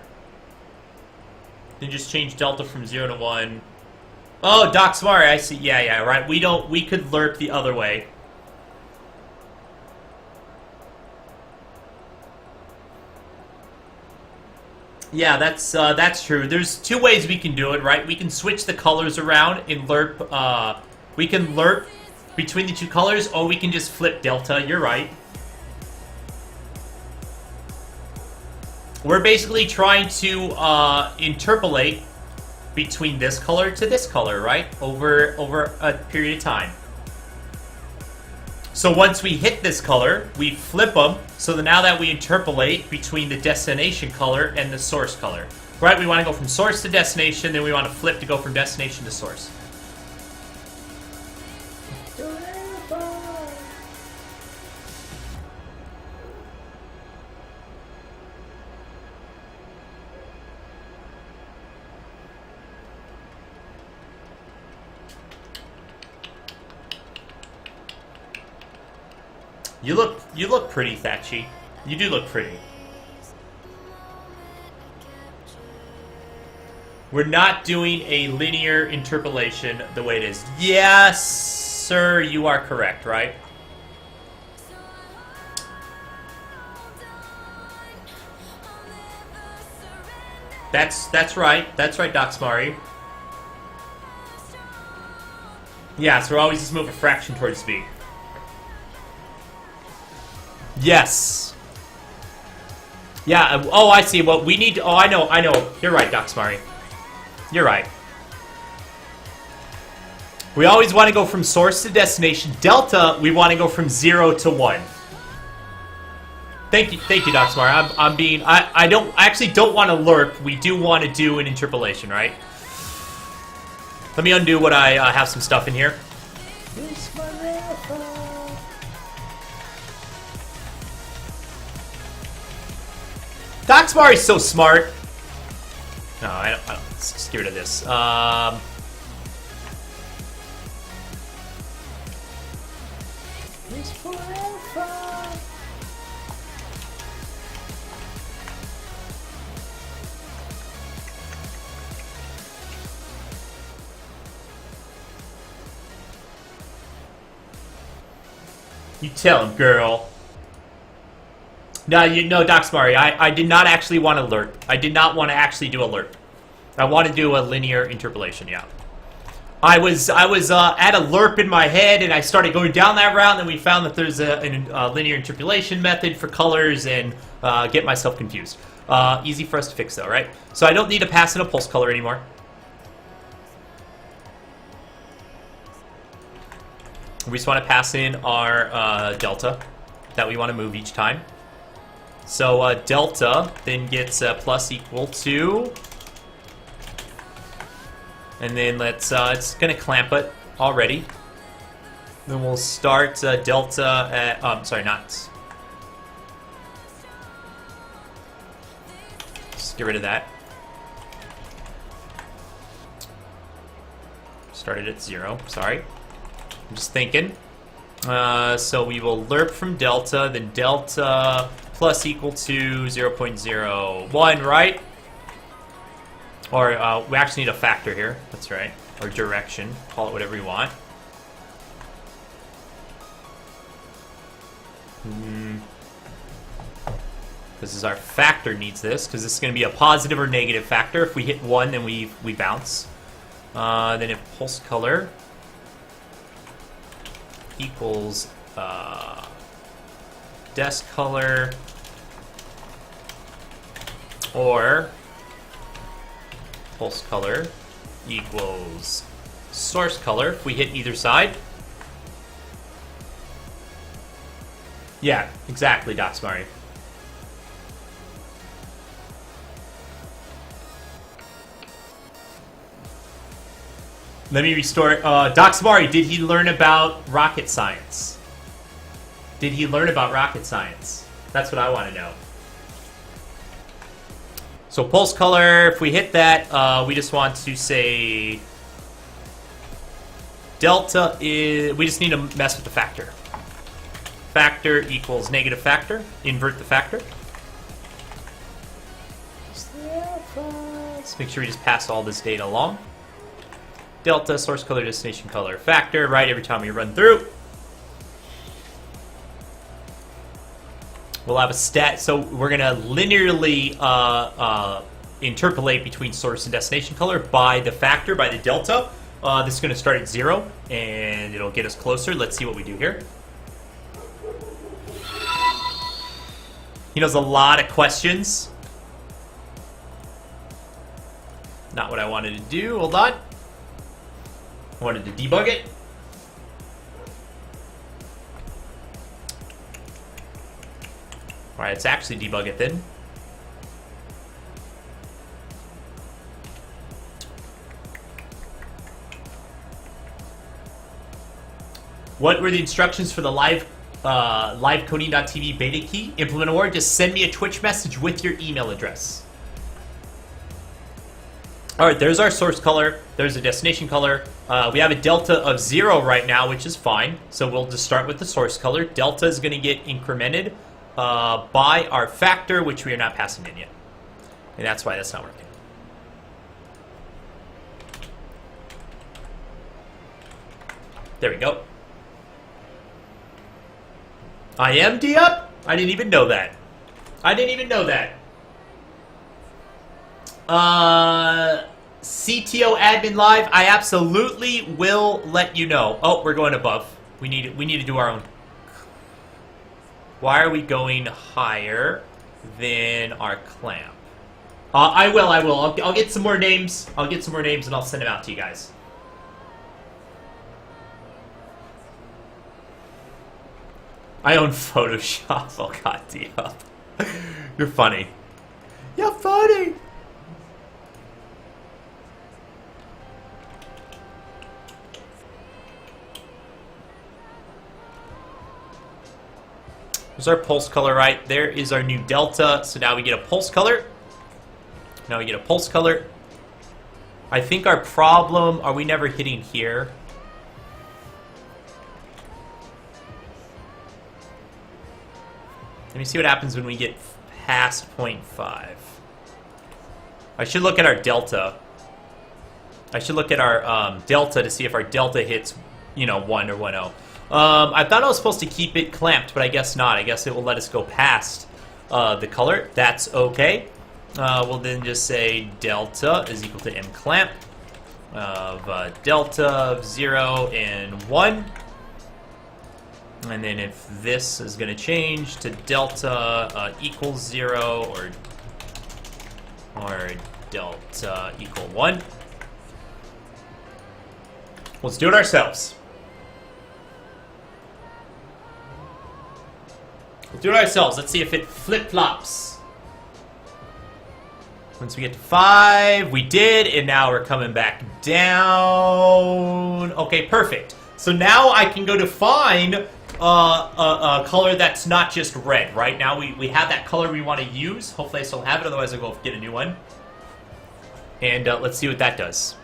Then just change delta from 0 to 1. Oh, Doc Smart, I see. Yeah, right. We could lerp the other way. Yeah, that's true. There's two ways we can do it, right? We can switch the colors around and lerp. We can lerp between the two colors, or we can just flip delta. You're right. We're basically trying to interpolate between this color to this color, right? Over a period of time. So once we hit this color, we flip them, so that now that we interpolate between the destination color and the source color. Right, we want to go from source to destination, then we want to flip to go from destination to source. You look pretty, Thatchy. You do look pretty. We're not doing a linear interpolation the way it is. Yes, sir, you are correct, right? That's right. That's right, Doxmari. Yeah, so we're always just move a fraction towards speed. Yes. Yeah, oh, I see. What we need to... Oh, I know. You're right, Doxmari. You're right. We always want to go from source to destination. Delta, we want to go from 0 to 1. Thank you, Doxmari. I actually don't want to lerp. We do want to do an interpolation, right? Let me undo what I have some stuff in here. Doxmari's so smart. No, I don't. Let's just get rid of this. You tell him, girl. No, Doxmari, I did not actually want to lerp. I did not want to actually do a lerp. I want to do a linear interpolation, yeah. I was at a lerp in my head, and I started going down that route, and then we found that there's a linear interpolation method for colors, and get myself confused. Easy for us to fix, though, right? So I don't need to pass in a pulse color anymore. We just want to pass in our delta that we want to move each time. So delta then gets plus equal to, and then it's gonna clamp it already. Then we'll start delta at, sorry, not. Just get rid of that. Started at 0, sorry. I'm just thinking. So we will lerp from delta, then delta plus equal to 0.01, right? Or we actually need a factor here. That's right. Or direction. Call it whatever you want. This is our factor needs this, because this is going to be a positive or negative factor. If we hit 1, then we bounce. Then if pulse color equals desk color or pulse color equals source color, if we hit either side. Yeah, exactly, Doxmari. Let me restore it. Doxmari, did he learn about rocket science? Did he learn about rocket science? That's what I want to know. So pulse color, if we hit that, we just want to say delta is, we just need to mess with the factor. Factor equals negative factor. Invert the factor. Let's make sure we just pass all this data along. Delta, source color, destination color, factor, right, every time we run through. We'll have a stat, so we're going to linearly interpolate between source and destination color by the factor, by the delta. This is going to start at 0, and it'll get us closer. Let's see what we do here. He knows a lot of questions. Not what I wanted to do. Hold on. I wanted to debug it. Alright, let's actually debug it then. What were the instructions for the live coding.tv beta key? Implement a word, just send me a Twitch message with your email address. Alright, there's our source color. There's a destination color. We have a delta of 0 right now, which is fine. So we'll just start with the source color. Delta is going to get incremented by our factor, which we are not passing in yet. And that's why that's not working. There we go. I am D-Up? I didn't even know that. I didn't even know that. CTO admin live, I absolutely will let you know. Oh, we're going above. We need to do our own. Why are we going higher than our clamp? I will. I'll get some more names. I'll get some more names and I'll send them out to you guys. I own Photoshop. Oh, god damn. You're funny. You're funny. There's our pulse color right there. Is our new delta. So now we get a pulse color. Now we get a pulse color. I think our problem, are we never hitting here? Let me see what happens when we get past 0.5. I should look at our delta. I should look at our delta to see if our delta hits, you know, 1 or 1.0. I thought I was supposed to keep it clamped, but I guess not. I guess it will let us go past the color. That's okay. We'll then just say delta is equal to m clamp of delta of 0 and 1. And then if this is going to change to delta equals 0 or delta equal 1, let's do it ourselves. We'll do it ourselves. Let's see if it flip-flops. Once we get to 5, we did, and now we're coming back down. Okay, perfect. So now I can go define a color that's not just red. Right now we have that color we want to use. Hopefully I still have it, otherwise I'll go get a new one. And let's see what that does.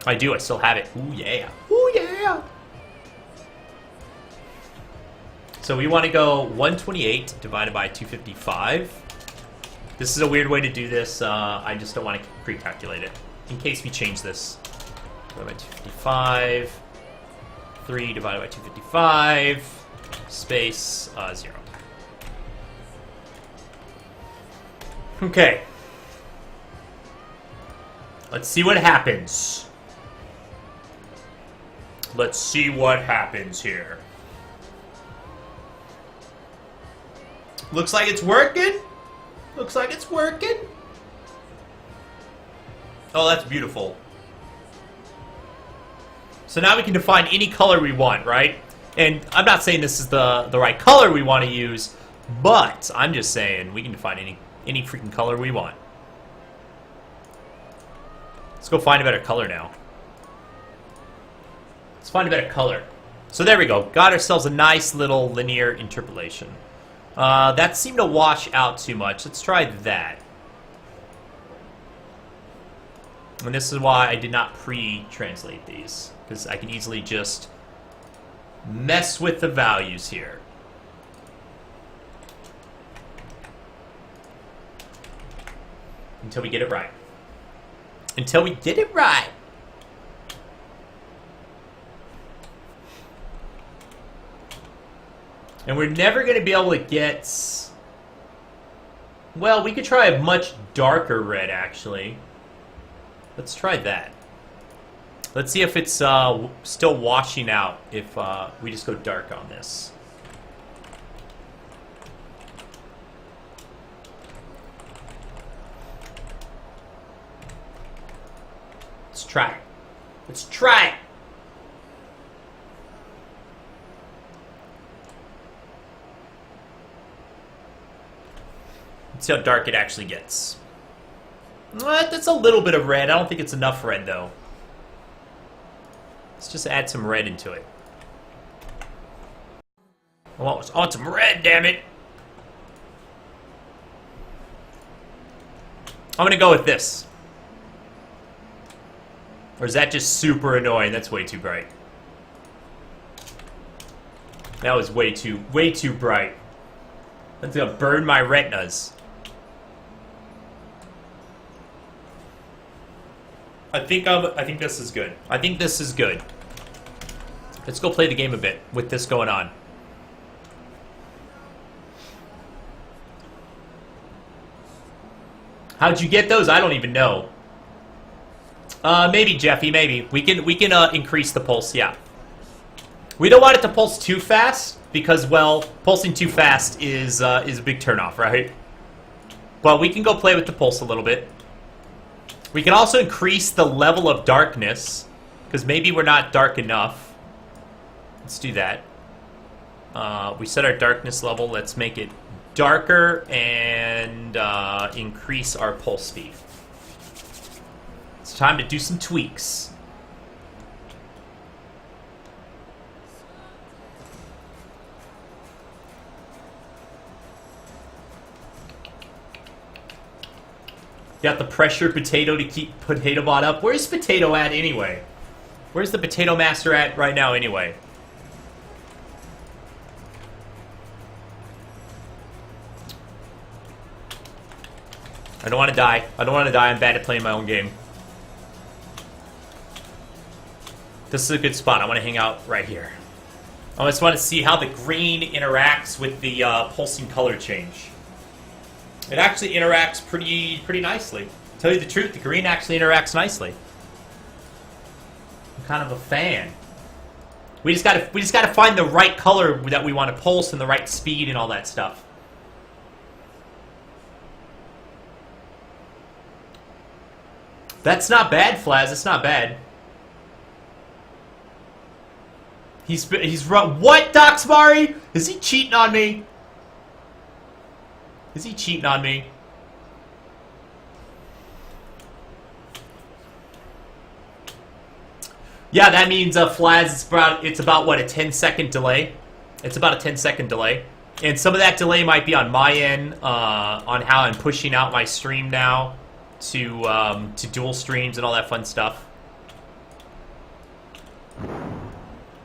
I do, I still have it. Ooh yeah. Ooh yeah. So we want to go 128 divided by 255. This is a weird way to do this. I just don't want to pre-calculate it in case we change this. Divided by 255. 3 divided by 255, space 0. Okay. Let's see what happens. Let's see what happens here. Looks like it's working. Looks like it's working. Oh, that's beautiful. So now we can define any color we want, right? And I'm not saying this is the right color we want to use, but I'm just saying we can define any freaking color we want. Let's go find a better color now. Let's find a better color. So there we go. Got ourselves a nice little linear interpolation. That seemed to wash out too much. Let's try that. And this is why I did not pre-translate these, because I can easily just mess with the values here. Until we get it right. Until we get it right. And we're never going to be able to get... Well, we could try a much darker red, actually. Let's try that. Let's see if it's still washing out if we just go dark on this. Let's try it. Let's try it. Let's see how dark it actually gets. That's a little bit of red. I don't think it's enough red, though. Let's just add some red into it. I want some red, damn it! I'm gonna go with this. Or is that just super annoying? That's way too bright. That was way too bright. That's gonna burn my retinas. I think this is good. I think this is good. Let's go play the game a bit with this going on. How'd you get those? I don't even know. Maybe, Jeffy, maybe. We can increase the pulse, yeah. We don't want it to pulse too fast, because, well, pulsing too fast is a big turnoff, right? Well, we can go play with the pulse a little bit. We can also increase the level of darkness, because maybe we're not dark enough. Let's do that. We set our darkness level. Let's make it darker and increase our pulse speed. It's time to do some tweaks. Got the pressure potato to keep Potato Bot up. Where's Potato at anyway? Where's the Potato Master at right now anyway? I don't want to die. I don't want to die. I'm bad at playing my own game. This is a good spot. I want to hang out right here. I just want to see how the green interacts with the pulsing color change. It actually interacts pretty nicely. To tell you the truth, the green actually interacts nicely. I'm kind of a fan. We just gotta find the right color that we want to pulse and the right speed and all that stuff. That's not bad, Flaz. It's not bad. He's run. What, Doxmari? Is he cheating on me? Is he cheating on me? Yeah, that means Flaz. It's about what, a 10-second delay. It's about a 10-second delay, and some of that delay might be on my end, on how I'm pushing out my stream now to dual streams and all that fun stuff.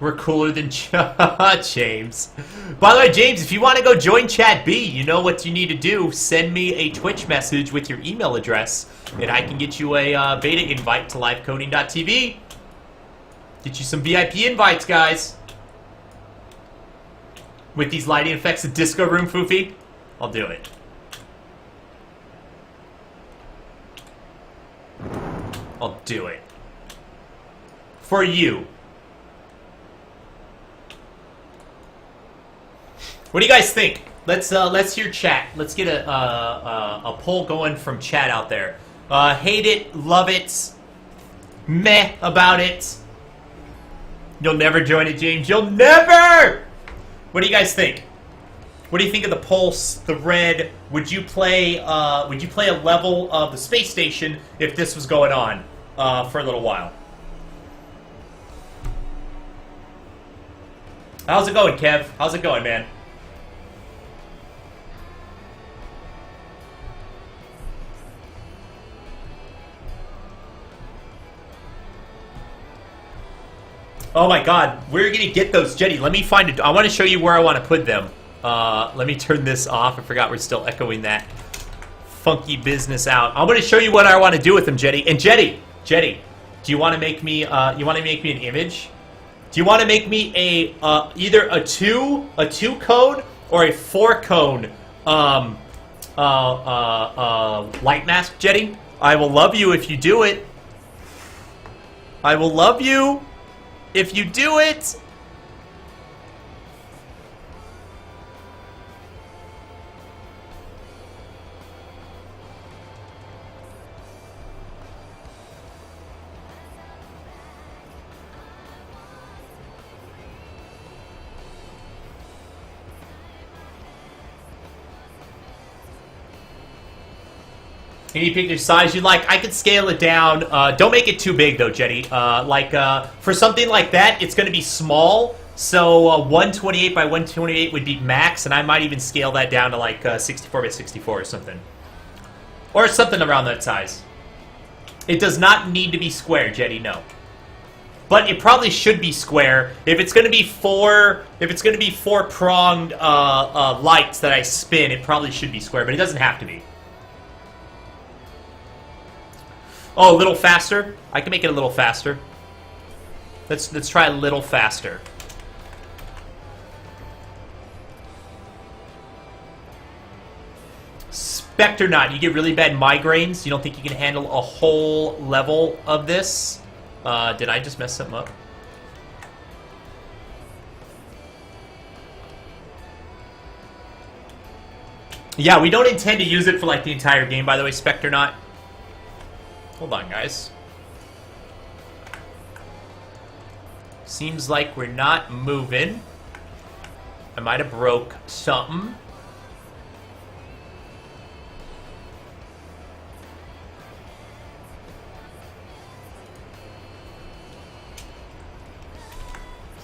We're cooler than James. By the way, James, if you want to go join Chat B, you know what you need to do. Send me a Twitch message with your email address, and I can get you a beta invite to livecoding.tv. Get you some VIP invites, guys. With these lighting effects of Disco Room, Foofy, I'll do it. I'll do it. For you. What do you guys think? Let's hear chat. Let's get a poll going from chat out there. Hate it, love it, meh about it. You'll never join it, James. You'll never. What do you guys think? What do you think of the pulse, the red? Would you play a level of the space station if this was going on for a little while? How's it going, Kev? How's it going, man? Oh my god, we're gonna get those, Jetty. Let me find it. I want to show you where I want to put them. Let me turn this off. I forgot we're still echoing that funky business out. I'm gonna show you what I want to do with them, Jetty. And Jetty, do you want to make me? You want to make me an image? Do you want to make me a either a two cone or a 4 cone light mask, Jetty? I will love you if you do it. I will love you if you do it. Any pick your size you like. I could scale it down. Don't make it too big, though, Jetty. For something like that, it's going to be small. So 128 by 128 would be max, and I might even scale that down to like 64 by 64 or something. Or something around that size. It does not need to be square, Jetty, no. But it probably should be square. If it's going to be four-pronged lights that I spin, it probably should be square, but it doesn't have to be. Oh, a little faster? I can make it a little faster. Let's try a little faster. Spectronaut, you get really bad migraines. You don't think you can handle a whole level of this? Did I just mess something up? Yeah, we don't intend to use it for like the entire game, by the way, Spectronaut. Hold on, guys. Seems like we're not moving. I might have broke something.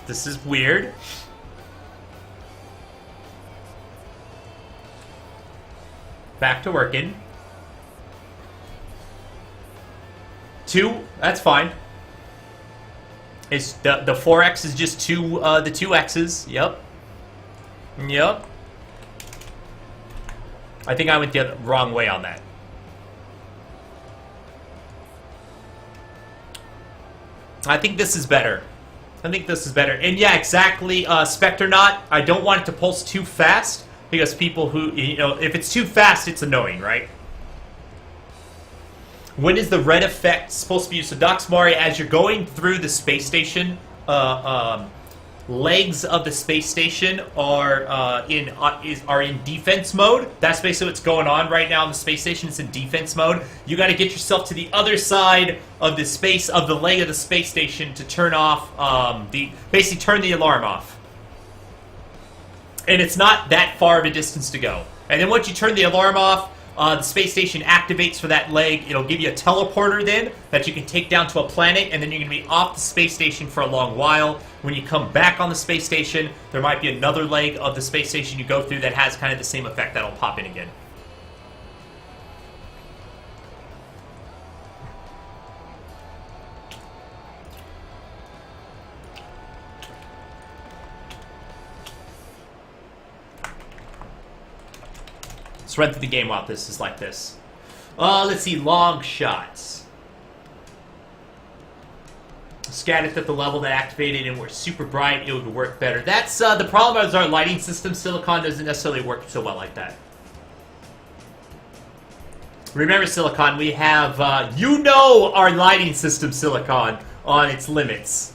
This is weird. Back to working. 2, that's fine. It's the 4x is just the 2 x's. Yep. Yep. I think I went the wrong way on that. I think this is better. I think this is better. And yeah, exactly, Spectronaut, I don't want it to pulse too fast, because people who, if it's too fast, it's annoying, right? When is the red effect supposed to be used? So, Doxmari, as you're going through the space station, legs of the space station are in defense mode. That's basically what's going on right now in the space station. It's in defense mode. You got to get yourself to the other side of the leg of the space station to turn off basically turn the alarm off. And it's not that far of a distance to go. And then once you turn the alarm off, the space station activates for that leg. It'll give you a teleporter then that you can take down to a planet, and then you're going to be off the space station for a long while. When you come back on the space station, there might be another leg of the space station you go through that has kind of the same effect that'll pop in again. Let's run through the game while this is like this. Let's see, long shots. Scattered at the level that activated and were super bright, it would work better. That's the problem is our lighting system. Silicon doesn't necessarily work so well like that. Remember, Silicon, we have, our lighting system, Silicon, on its limits.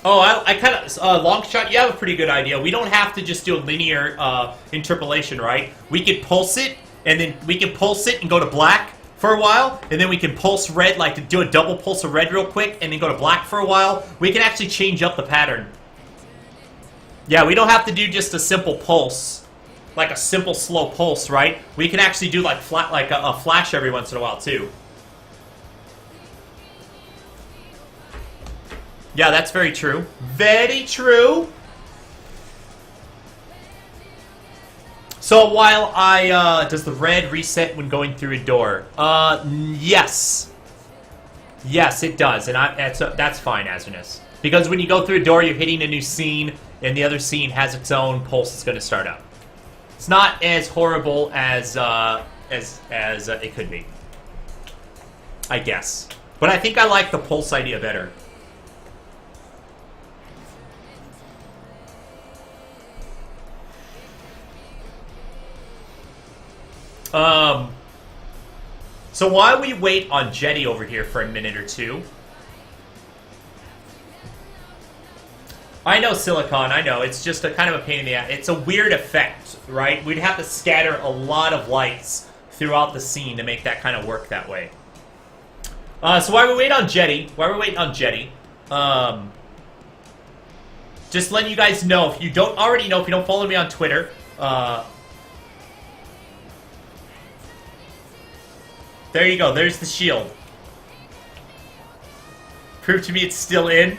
Oh, I kind of, long shot, you have a pretty good idea. We don't have to just do a linear interpolation, right? We could pulse it, and then we can pulse it and go to black for a while, and then we can pulse red, like do a double pulse of red real quick, and then go to black for a while. We can actually change up the pattern. Yeah, we don't have to do just a simple pulse, like a simple slow pulse, right? We can actually do like a flash every once in a while, too. Yeah, that's very true. Very true. So while does the red reset when going through a door? Yes. Yes, it does, and that's fine, Azernus. Because when you go through a door, you're hitting a new scene, and the other scene has its own pulse that's going to start up. It's not as horrible as it could be, I guess. But I think I like the pulse idea better. So while we wait on Jetty over here for a minute or two... I know, Silicon, I know. It's just a kind of a pain in the ass. It's a weird effect, right? We'd have to scatter a lot of lights throughout the scene to make that kind of work that way. So while we wait on Jetty, just letting you guys know, if you don't already know, if you don't follow me on Twitter, There you go. There's the shield. Prove to me it's still in.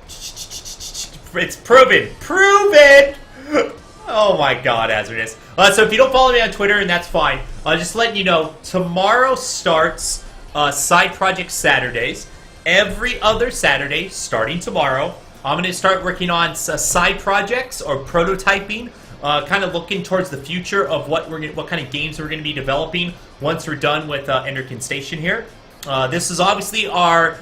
It's proven. Proven! Oh my god, Hazardous. So if you don't follow me on Twitter, and that's fine, just letting you know, tomorrow starts Side Project Saturdays. Every other Saturday, starting tomorrow, I'm going to start working on side projects or prototyping, kind of looking towards the future of what kind of games we're going to be developing once we're done with Enderkin Station here. This is obviously our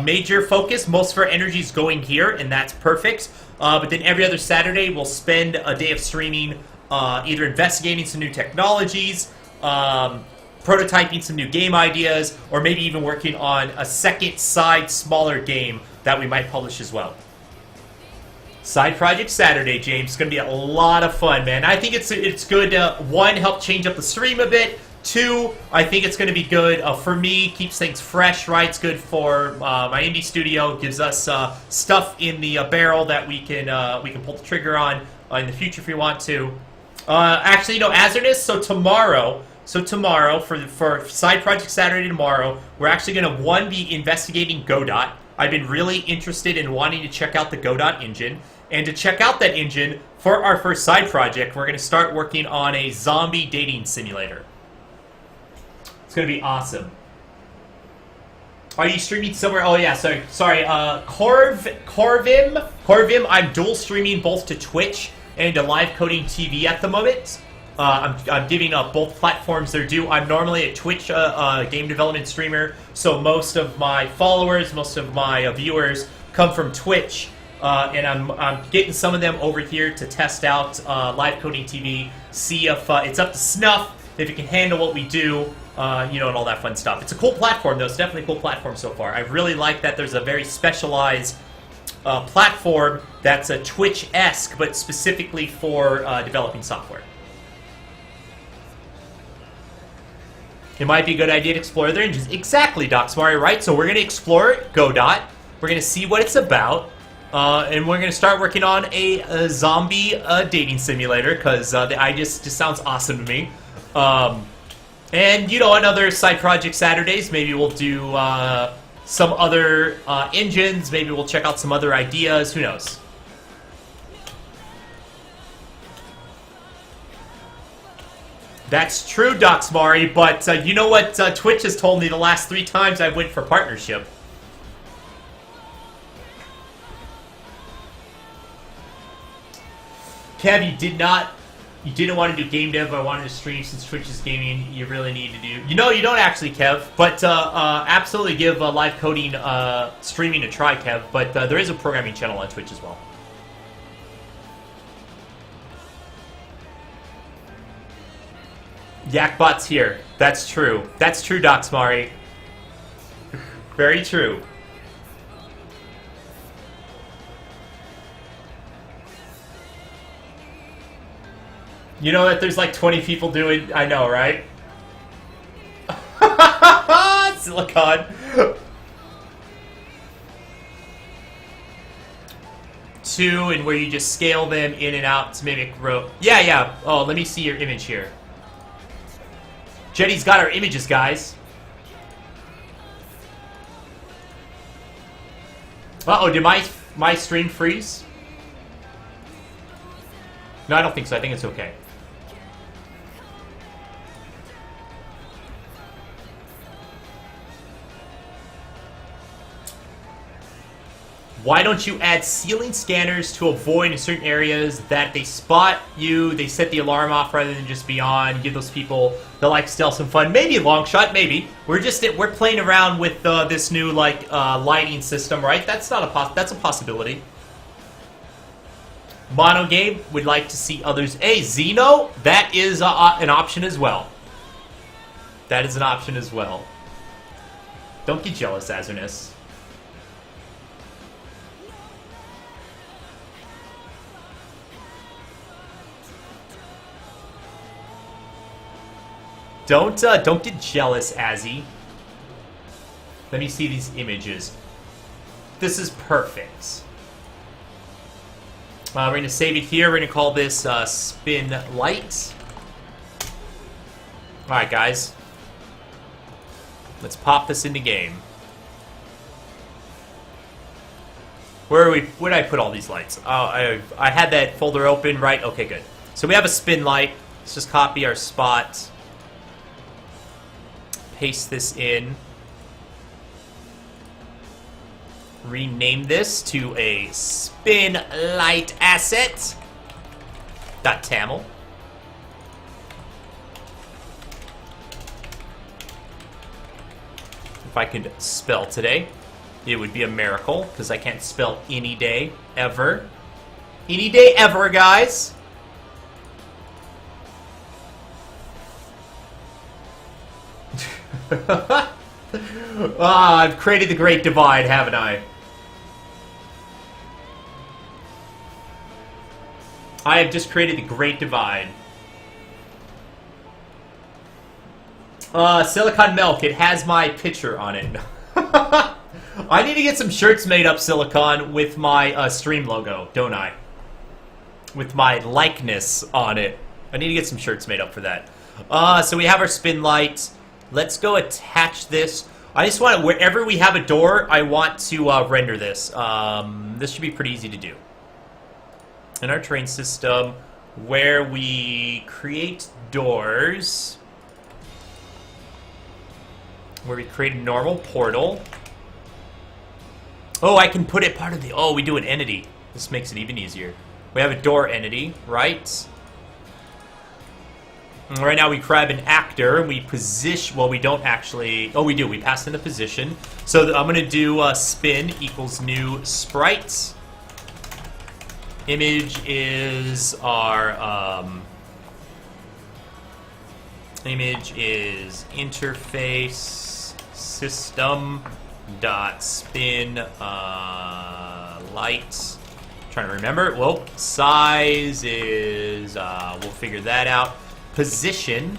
major focus. Most of our energy is going here, and that's perfect. But then every other Saturday, we'll spend a day of streaming, either investigating some new technologies, prototyping some new game ideas, or maybe even working on a second side, smaller game that we might publish as well. Side Project Saturday, James. It's going to be a lot of fun, man. I think it's good to, one, help change up the stream a bit. Two, I think it's going to be good for me, keeps things fresh, right? It's good for my indie studio, gives us stuff in the barrel that we can pull the trigger on in the future if we want to. Actually, you know, Azernus, so tomorrow, for Side Project Saturday tomorrow, we're actually going to, one, be investigating Godot. I've been really interested in wanting to check out the Godot engine. And to check out that engine, for our first side project, we're going to start working on a zombie dating simulator. It's going to be awesome. Are you streaming somewhere? Oh, yeah, sorry. Corvim, I'm dual streaming both to Twitch and to Live Coding TV at the moment. I'm giving up both platforms their due. I'm normally a Twitch game development streamer, so most of my followers, most of my viewers come from Twitch, and I'm getting some of them over here to test out Live Coding TV, see if it's up to snuff, if it can handle what we do, and all that fun stuff. It's a cool platform, though. It's definitely a cool platform so far. I really like that there's a very specialized platform that's a Twitch-esque, but specifically for developing software. It might be a good idea to explore other engines. Exactly, Docsmari, right? So we're going to explore Godot. We're going to see what it's about. And we're going to start working on a zombie dating simulator, because the idea just sounds awesome to me. And, another side project Saturdays. Maybe we'll do some other engines. Maybe we'll check out some other ideas. Who knows? That's true, Docsmari, but you know what Twitch has told me the last 3 times I went for partnership? Kev, you didn't want to do game dev, but I wanted to stream since Twitch is gaming. You really need to do... you don't actually, Kev, but absolutely give live coding streaming a try, Kev, but there is a programming channel on Twitch as well. Yakbot's here. That's true. That's true, Docsmari. Very true. You know that there's like 20 people doing... I know, right? Silicon. 2, and where you just scale them in and out to mimic row. Yeah. Oh, let me see your image here. Jetty's got our images, guys. Uh-oh, did my stream freeze? No, I don't think so. I think it's okay. Why don't you add ceiling scanners to avoid in certain areas that they spot you, they set the alarm off rather than just be on, give those people the like stealth some fun. Maybe a long shot, maybe. We're playing around with this new lighting system, right? That's a possibility. Mono game would like to see others. Hey, Xeno, that is an option as well. That is an option as well. Don't get jealous, Azernus. Don't get jealous, Azzy. Let me see these images. This is perfect. We're going to save it here. We're going to call this Spin Light. Alright, guys. Let's pop this into game. Where are we? Where did I put all these lights? Oh, I had that folder open, right? Okay, good. So we have a spin light. Let's just copy our spot. Paste this in. Rename this to a spin light asset. .taml. If I could spell today, it would be a miracle, because I can't spell any day, ever. Any day ever, guys! I've created the Great Divide, haven't I? I have just created the Great Divide. Silicon Milk, it has my picture on it. I need to get some shirts made up, Silicon, with my stream logo, don't I? With my likeness on it. I need to get some shirts made up for that. So we have our spin light. Let's go attach this. I just want to, wherever we have a door, I want to render this. This should be pretty easy to do. In our train system, where we create doors, where we create a normal portal. Oh, I can put it part of the... Oh, we do an entity. This makes it even easier. We have a door entity, right? And right now we grab an actor, we position... Well, we don't actually... Oh, we do. We pass in the position. So I'm going to do spin equals new sprite. Image is our... image is interface system dot spin light. Trying to remember. Well, size is we'll figure that out. Position.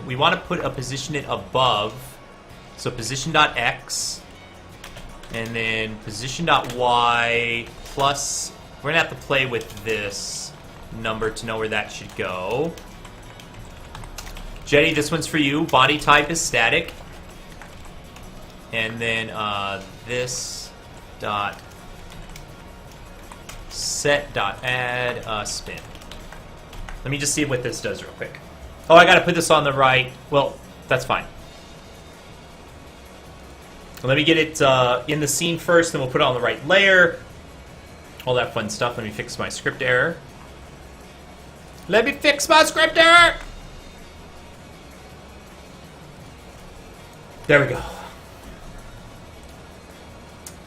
We want to put a position it above. So position dot x, and then position dot y plus. We're gonna have to play with this number to know where that should go. Jetty, this one's for you. Body type is static. And then this dot set dot add spin. Let me just see what this does real quick. Oh, I gotta put this on the right. Well, that's fine. Let me get it in the scene first, then we'll put it on the right layer. All that fun stuff. Let me fix my script error. Let me fix my script error! There we go.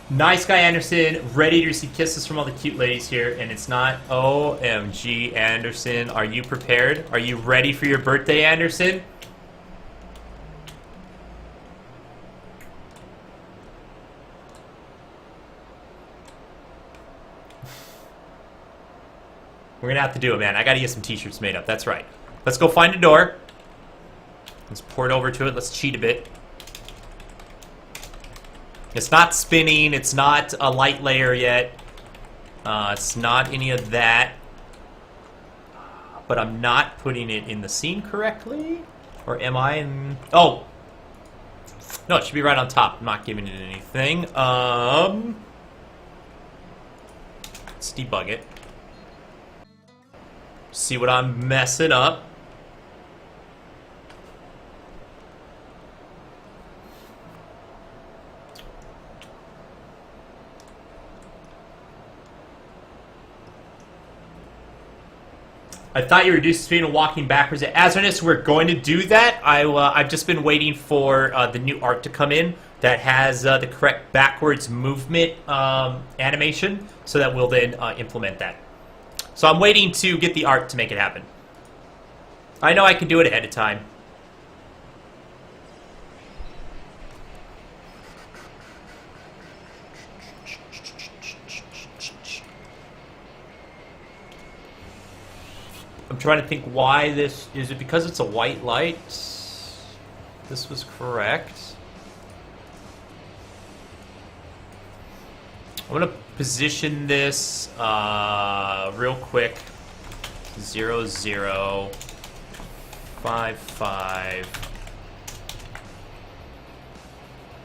Nice guy, Anderson. Ready to receive kisses from all the cute ladies here. And it's not OMG, Anderson. Are you prepared? Are you ready for your birthday, Anderson? We're gonna have to do it, man. I gotta get some t-shirts made up. That's right. Let's go find a door. Let's port over to it. Let's cheat a bit. It's not spinning. It's not a light layer yet. It's not any of that. But I'm not putting it in the scene correctly? Or am I in... Oh! No, it should be right on top. I'm not giving it anything. Let's debug it. See what I'm messing up. I thought you reduced the speed of walking backwards at Azarnus. We're going to do that. I've just been waiting for the new art to come in that has the correct backwards movement animation, so that we'll then implement that. So I'm waiting to get the art to make it happen. I know I can do it ahead of time. I'm trying to think why this... Is it because it's a white light? This was correct. I'm going to position this real quick. 0, 0, 5, 5,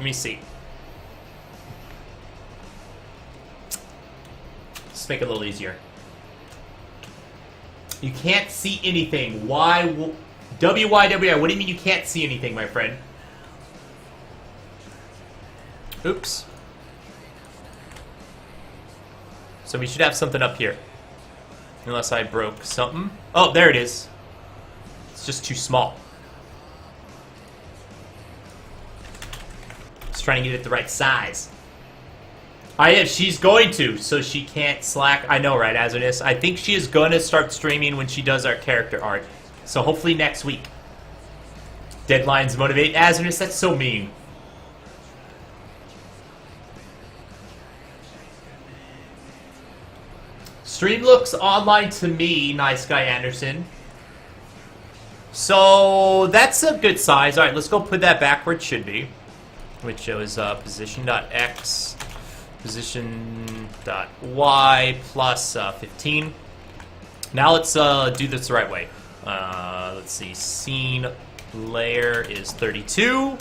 Let me see. Let's make it a little easier. You can't see anything. Why? WYWI. What do you mean you can't see anything, my friend? Oops. So we should have something up here. Unless I broke something. Oh, there it is. It's just too small. Just trying to get it the right size. She's going to, so she can't slack. I know, right, Azarnis? I think she is going to start streaming when she does our character art. So hopefully next week. Deadlines motivate. Azarnis, that's so mean. Stream looks online to me, Nice Guy Anderson. So that's a good size. All right, let's go put that back where it should be, which shows position.x, position.y plus 15. Now let's do this the right way. Let's see, scene layer is 32.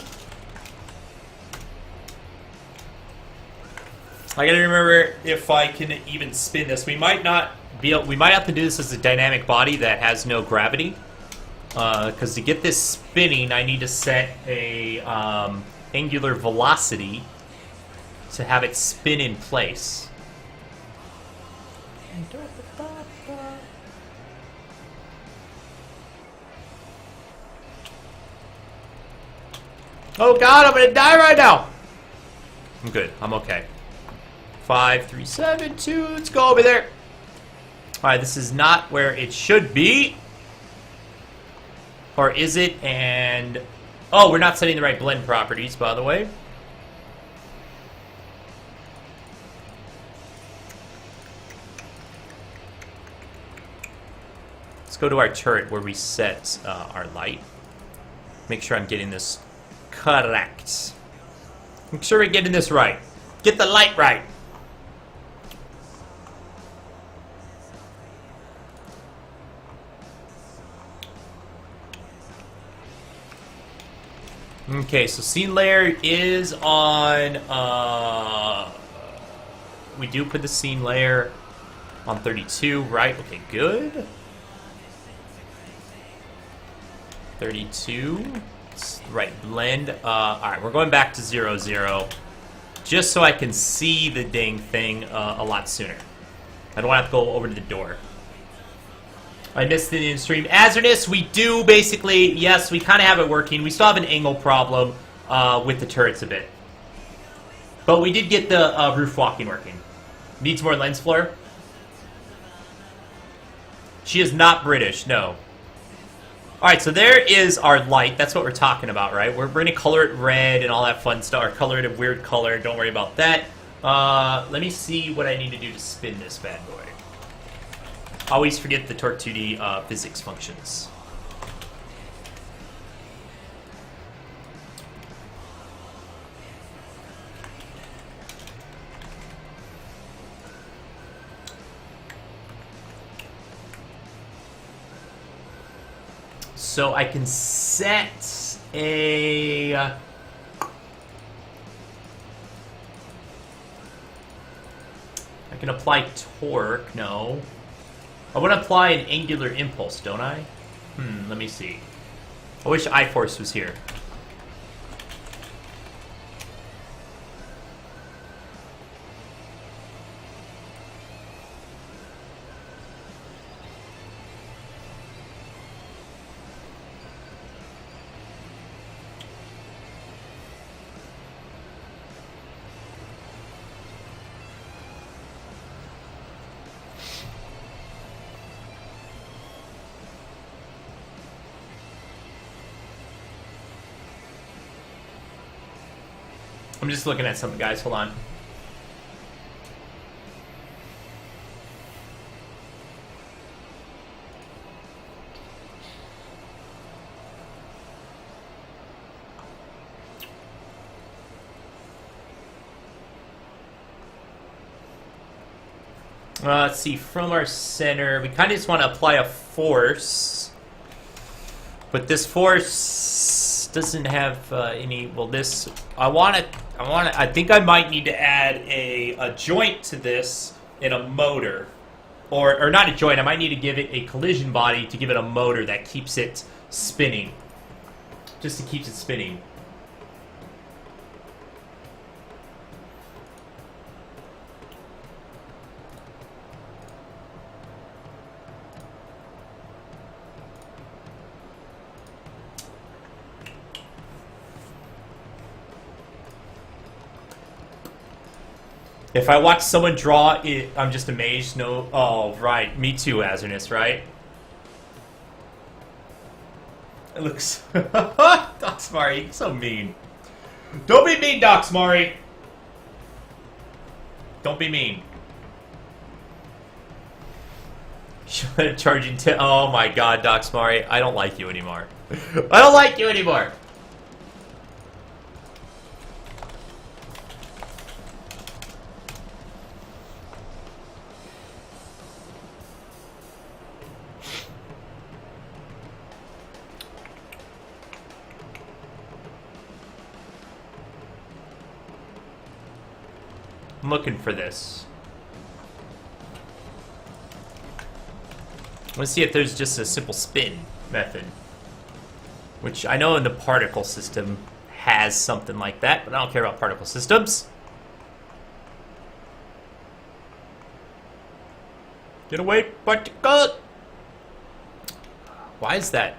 I gotta remember if I can even spin this. We might not be able, we might have to do this as a dynamic body that has no gravity. Because to get this spinning, I need to set a angular velocity to have it spin in place. Oh god, I'm gonna die right now! I'm good, I'm okay. 5, 3, 7, 2, let's go over there. Alright, this is not where it should be. Or is it? And oh, we're not setting the right blend properties, by the way. Let's go to our turret where we set our light. Make sure I'm getting this correct. Make sure we're getting this right. Get the light right. Okay, so scene layer is on, we do put the scene layer on 32, right? Okay, good. 32, it's the right blend. Alright, we're going back to 0, 0, just so I can see the dang thing a lot sooner. I don't want to have to go over to the door. I missed it in stream. Azarnis, we do basically, yes, we kind of have it working. We still have an angle problem with the turrets a bit. But we did get the roof walking working. Needs more lens flare. She is not British, no. Alright, so there is our light. That's what we're talking about, right? We're going to color it red and all that fun stuff. Or color it a weird color. Don't worry about that. Let me see what I need to do to spin this bad boy. Always forget the Torque 2D physics functions. So I can set a... I can apply torque, no. I want to apply an angular impulse, don't I? Let me see. I wish iForce was here. I'm just looking at something, guys. Hold on. Let's see. From our center, we kind of just want to apply a force. But this force doesn't have any. Well, this I think I might need to add a joint to this in a motor, or not a joint. I might need to give it a collision body to give it a motor that keeps it spinning, just to keep it spinning. If I watch someone draw it, I'm just amazed. No, oh, right. Me too, Azernus, right? It looks... Doxmari, you're so mean. Don't be mean, Doxmari! Don't be mean. Charging 10... Oh my god, Doxmari. I don't like you anymore. I don't like you anymore! I'm looking for this. Let's see if there's just a simple spin method. Which I know in the particle system has something like that, but I don't care about particle systems. Get away, particle! Why is that?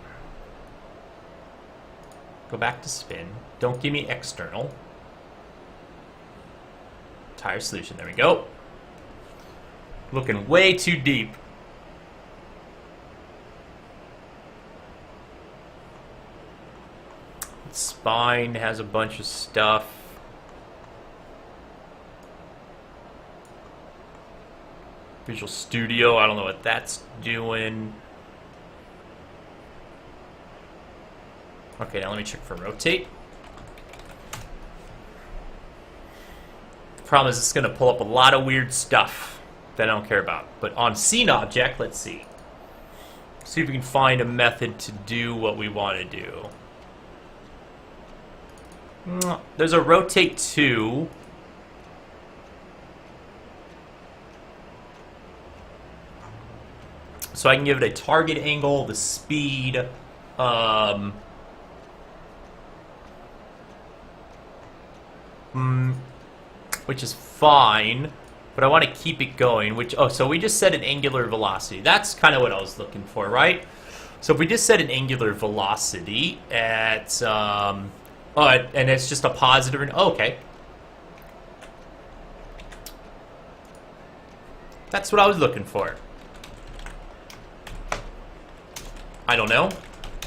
Go back to spin. Don't give me external. Tire solution, there we go. Looking way too deep. Spine has a bunch of stuff. Visual Studio, I don't know what that's doing. Okay, now let me check for rotate. Problem is, it's going to pull up a lot of weird stuff that I don't care about. But on scene object, let's see. See if we can find a method to do what we want to do. There's a rotate 2. So I can give it a target angle, the speed, which is fine, but I want to keep it going, which, oh, so we just set an angular velocity. That's kind of what I was looking for, right? So if we just set an angular velocity at, and it's just a positive, and, oh, okay. That's what I was looking for. I don't know.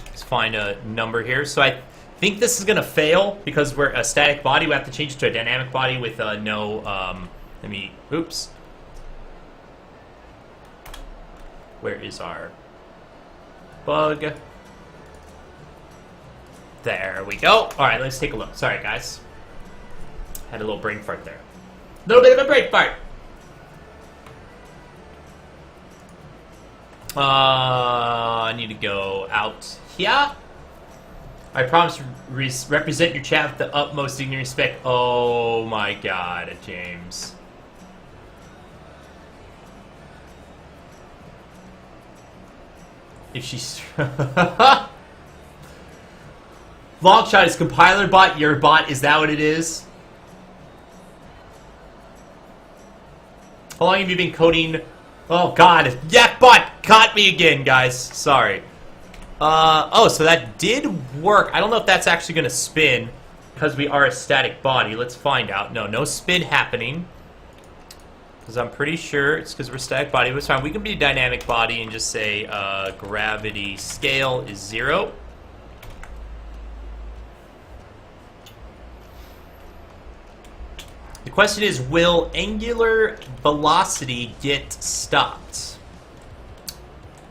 Let's find a number here. So I think this is going to fail because we're a static body. We have to change it to a dynamic body with no, let me, oops. Where is our bug? There we go. All right, let's take a look. Sorry, guys. Had a little brain fart there. A little bit of a brain fart. I need to go out here. I promise to represent your chat with the utmost dignity and respect. Oh my god, James. If she's... Longshot is compiler bot, your bot, is that what it is? How long have you been coding? Oh god, Yakbot caught me again, guys. Sorry. Oh, so that did work. I don't know if that's actually going to spin because we are a static body. Let's find out. No, no spin happening. Because I'm pretty sure it's because we're a static body. But it's fine. We can be a dynamic body and just say gravity scale is 0. The question is, will angular velocity get stopped?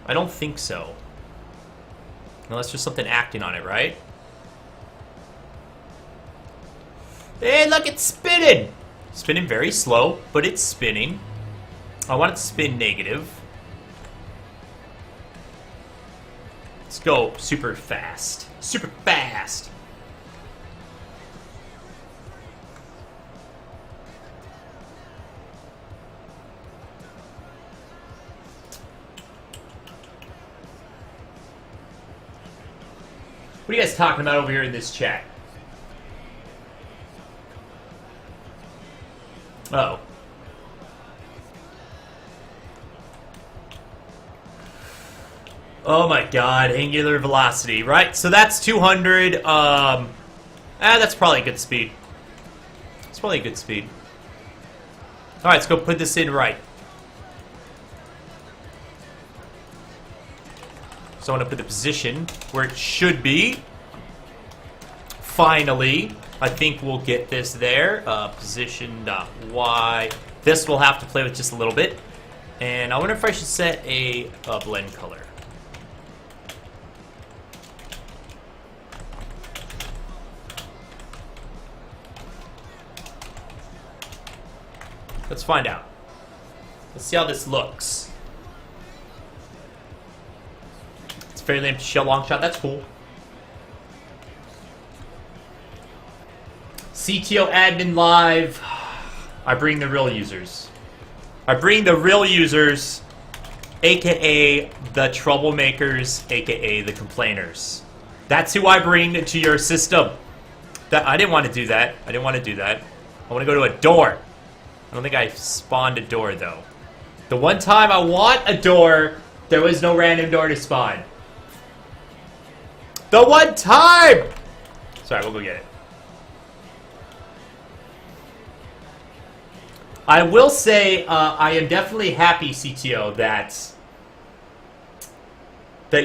I don't think so. Unless there's something acting on it, right? Hey, look, it's spinning! Spinning very slow, but it's spinning. I want it to spin negative. Let's go super fast. Super fast! What are you guys talking about over here in this chat? Uh oh. Oh my god, angular velocity, right? So that's 200, that's probably a good speed. It's probably a good speed. Alright, let's go put this in right. So I want to put the position where it should be. Finally, I think we'll get this there. Position.y. This we'll have to play with just a little bit. And I wonder if I should set a blend color. Let's find out. Let's see how this looks. It's fairly empty shell long shot. That's cool. CTO admin live. I bring the real users. I bring the real users, aka the troublemakers, aka the complainers. That's who I bring to your system. I didn't want to do that. I didn't want to do that. I want to go to a door. I don't think I spawned a door, though. The one time I want a door, there was no random door to spawn. The one time! Sorry, we'll go get it. I will say, I am definitely happy, CTO, that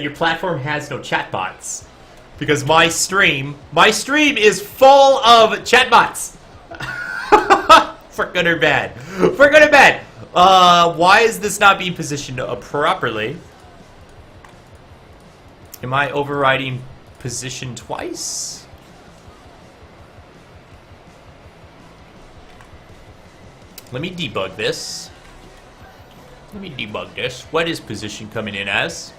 your platform has no chatbots. Because my stream is full of chatbots. For good or bad. For good or bad. Why is this not being positioned properly? Am I overriding position twice? Let me debug this. Let me debug this. What is position coming in as?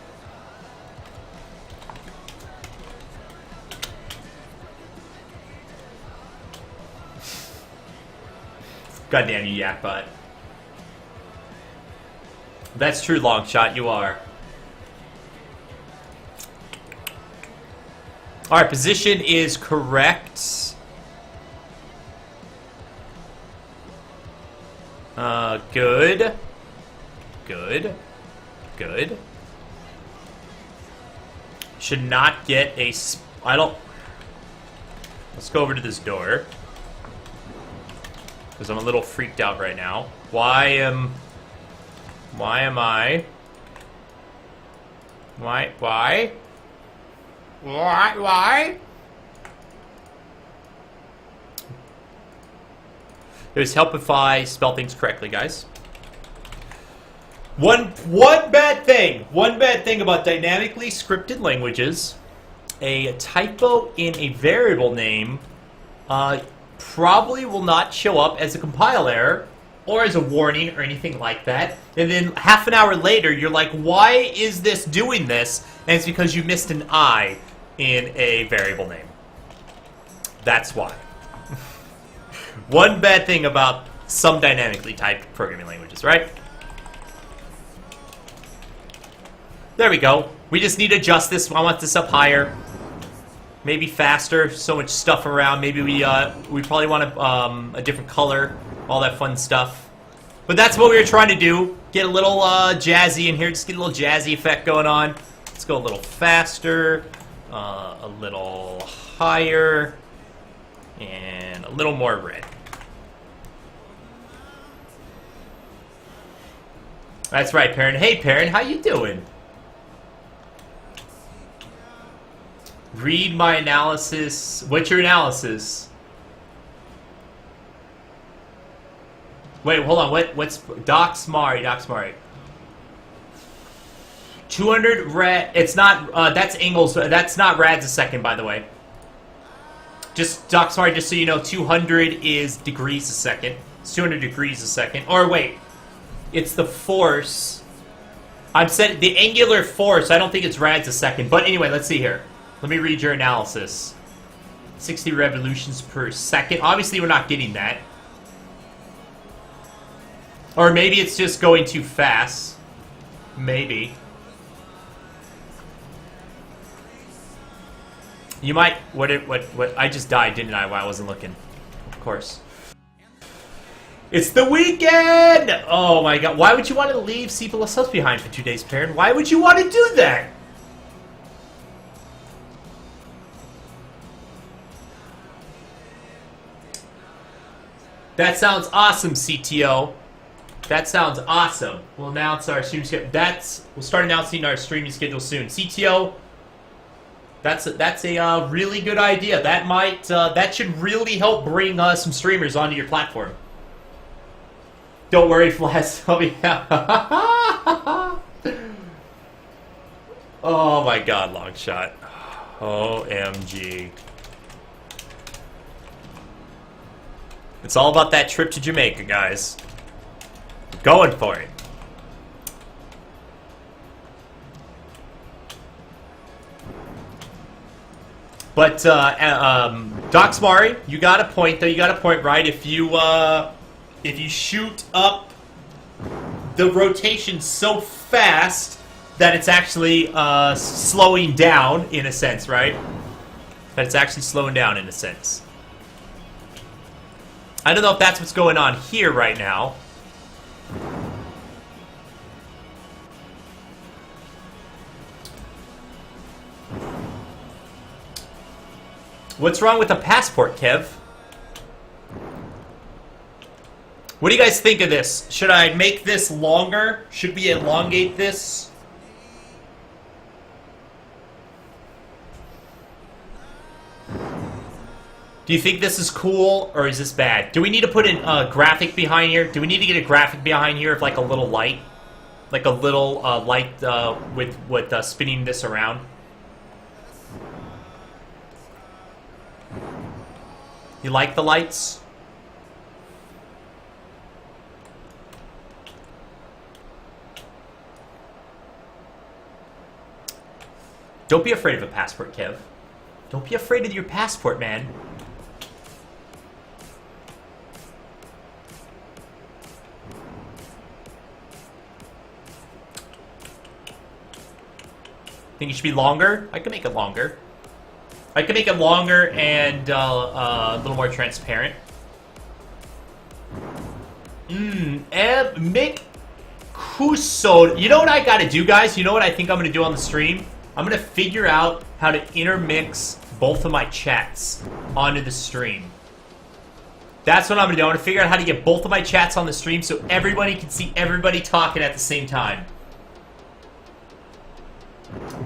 Goddamn you, Yakbot. That's true, long shot. You are. Alright, position is correct. Good. Good. Good. Should not get a... I don't... Let's go over to this door. Because I'm a little freaked out right now. Why am I? Why? It was help if I spell things correctly, guys. One bad thing about dynamically scripted languages, a typo in a variable name probably will not show up as a compile error or as a warning or anything like that. And then half an hour later, you're like, why is this doing this? And it's because you missed an I in a variable name. That's why. One bad thing about some dynamically typed programming languages, right? There we go. We just need to adjust this. I want this up higher. Maybe faster. So much stuff around. Maybe we probably want a different color. All that fun stuff. But that's what we were trying to do. Get a little jazzy in here. Just get a little jazzy effect going on. Let's go a little faster. A little higher. And a little more red. That's right, Perrin. Hey, Perrin, how you doing? Read my analysis. What's your analysis? Wait, hold on. What's Docsmari? 200 rad. It's not. That's angles. That's not rads a second, by the way. Just Docsmari, just so you know, 200 is degrees a second. It's 200 degrees a second. Or wait, it's the force. I'm saying the angular force. I don't think it's rads a second. But anyway, let's see here. Let me read your analysis. 60 revolutions per second. Obviously, we're not getting that. Or maybe it's just going too fast. Maybe. You might... What? I just died, didn't I, while I wasn't looking? Of course. It's the weekend! Oh my god. Why would you want to leave C++ behind for 2 days, Perrin? Why would you want to do that? That sounds awesome, CTO. That sounds awesome. We'll announce our stream schedule. We'll start announcing our streaming schedule soon. CTO, that's a really good idea. That might that should really help bring some streamers onto your platform. Don't worry, Flash. Oh my god, long shot. OMG. It's all about that trip to Jamaica, guys. Going for it. But Doxmari, you got a point though. You got a point, right? If you shoot up the rotation so fast that it's actually slowing down in a sense, right? That it's actually slowing down in a sense. I don't know if that's what's going on here right now. What's wrong with the passport, Kev? What do you guys think of this? Should I make this longer? Should we elongate this? Do you think this is cool, or is this bad? Do we need to put a graphic behind here? Do we need to get a graphic behind here of like a little light? Like a little light with spinning this around? You like the lights? Don't be afraid of a passport, Kev. Don't be afraid of your passport, man. Think it should be longer? I can make it longer. I can make it longer and a little more transparent. Mick Kusod. You know what I gotta do, guys? You know what I think I'm gonna do on the stream? I'm gonna figure out how to intermix both of my chats onto the stream. That's what I'm gonna do. I'm gonna figure out how to get both of my chats on the stream so everybody can see everybody talking at the same time.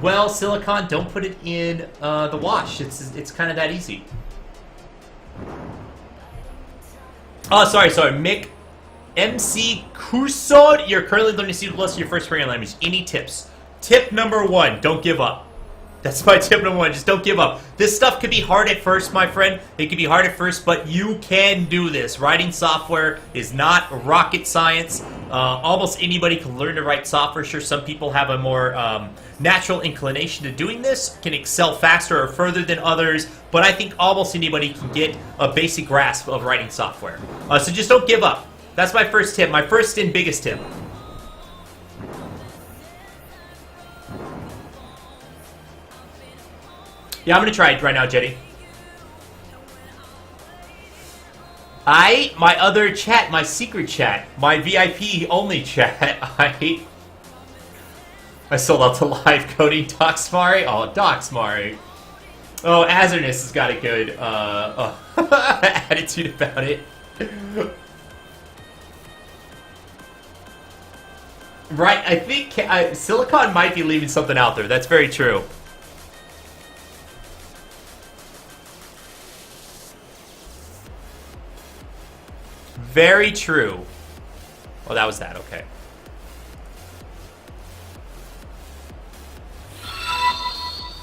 Well, Silicon, don't put it in the wash. It's kind of that easy. Oh, sorry. Mick MC Kusod, you're currently learning C++ your first programming language. Any tips? Tip number 1, don't give up. That's my tip number 1, just don't give up. This stuff could be hard at first, my friend. It could be hard at first, but you can do this. Writing software is not rocket science. Almost anybody can learn to write software. Sure, some people have a more natural inclination to doing this, can excel faster or further than others, but I think almost anybody can get a basic grasp of writing software. So just don't give up. That's my first tip, my first and biggest tip. Yeah, I'm gonna try it right now, Jetty. My other chat, my secret chat, my VIP only chat. I sold out to live coding. Doxmari? Oh, Doxmari. Oh, Azernus has got a good attitude about it. Right, I think Silicon might be leaving something out there. That's very true. Very true. Oh, that was that. Okay.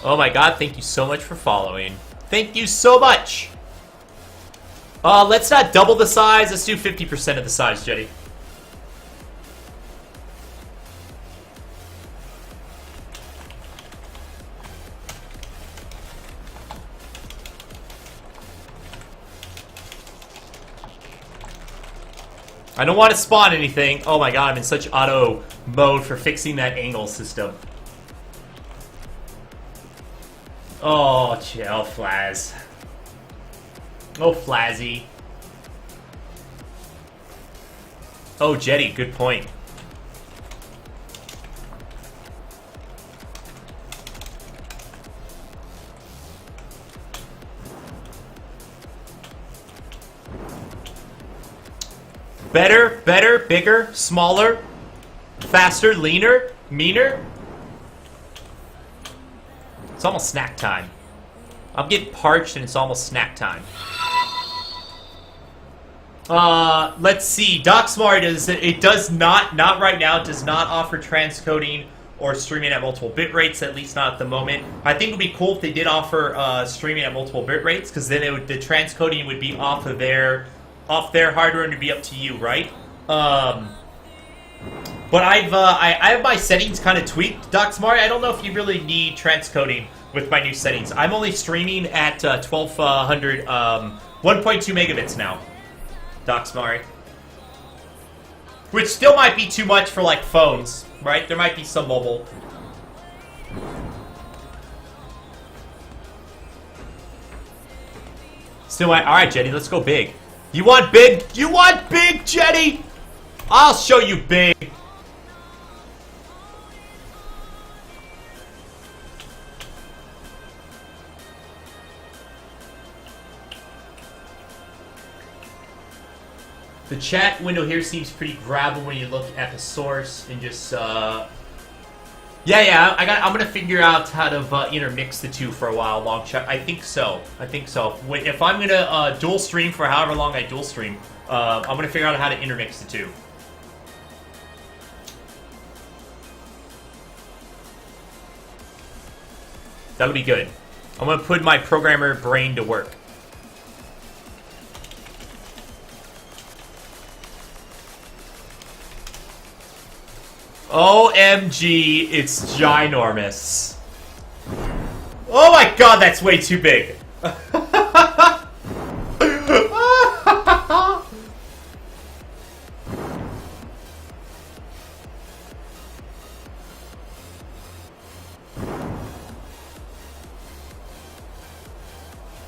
Oh my god, thank you so much for following. Thank you so much. Let's not double the size. Let's do 50% of the size, Jetty. I don't want to spawn anything. Oh my god, I'm in such auto mode for fixing that angle system. Oh, chill, Flaz. Oh, Flazzy. Oh, Jetty, good point. Better, better, bigger, smaller, faster, leaner, meaner. It's almost snack time. I'm getting parched and it's almost snack time. Let's see. DocSmart does not right now, does not offer transcoding or streaming at multiple bit rates, at least not at the moment. I think it would be cool if they did offer streaming at multiple bit rates, because then the transcoding would be off their hardware and it'd be up to you, right? But I have my settings kind of tweaked, DocSmart. I don't know if you really need transcoding with my new settings. I'm only streaming at 1200, 1.2 megabits now, DocSmart. Which still might be too much for, like, phones, right? There might be some mobile. Still, alright, Jetty, let's go big. You want big? You want big, Jetty? I'll show you big. The chat window here seems pretty grabbable when you look at the source and just, I'm gonna figure out how to intermix the two for a while. Long chat. I think so. If I'm gonna dual stream for however long I dual stream, I'm gonna figure out how to intermix the two. That'll be good. I'm gonna put my programmer brain to work. OMG, it's ginormous. Oh my god, that's way too big.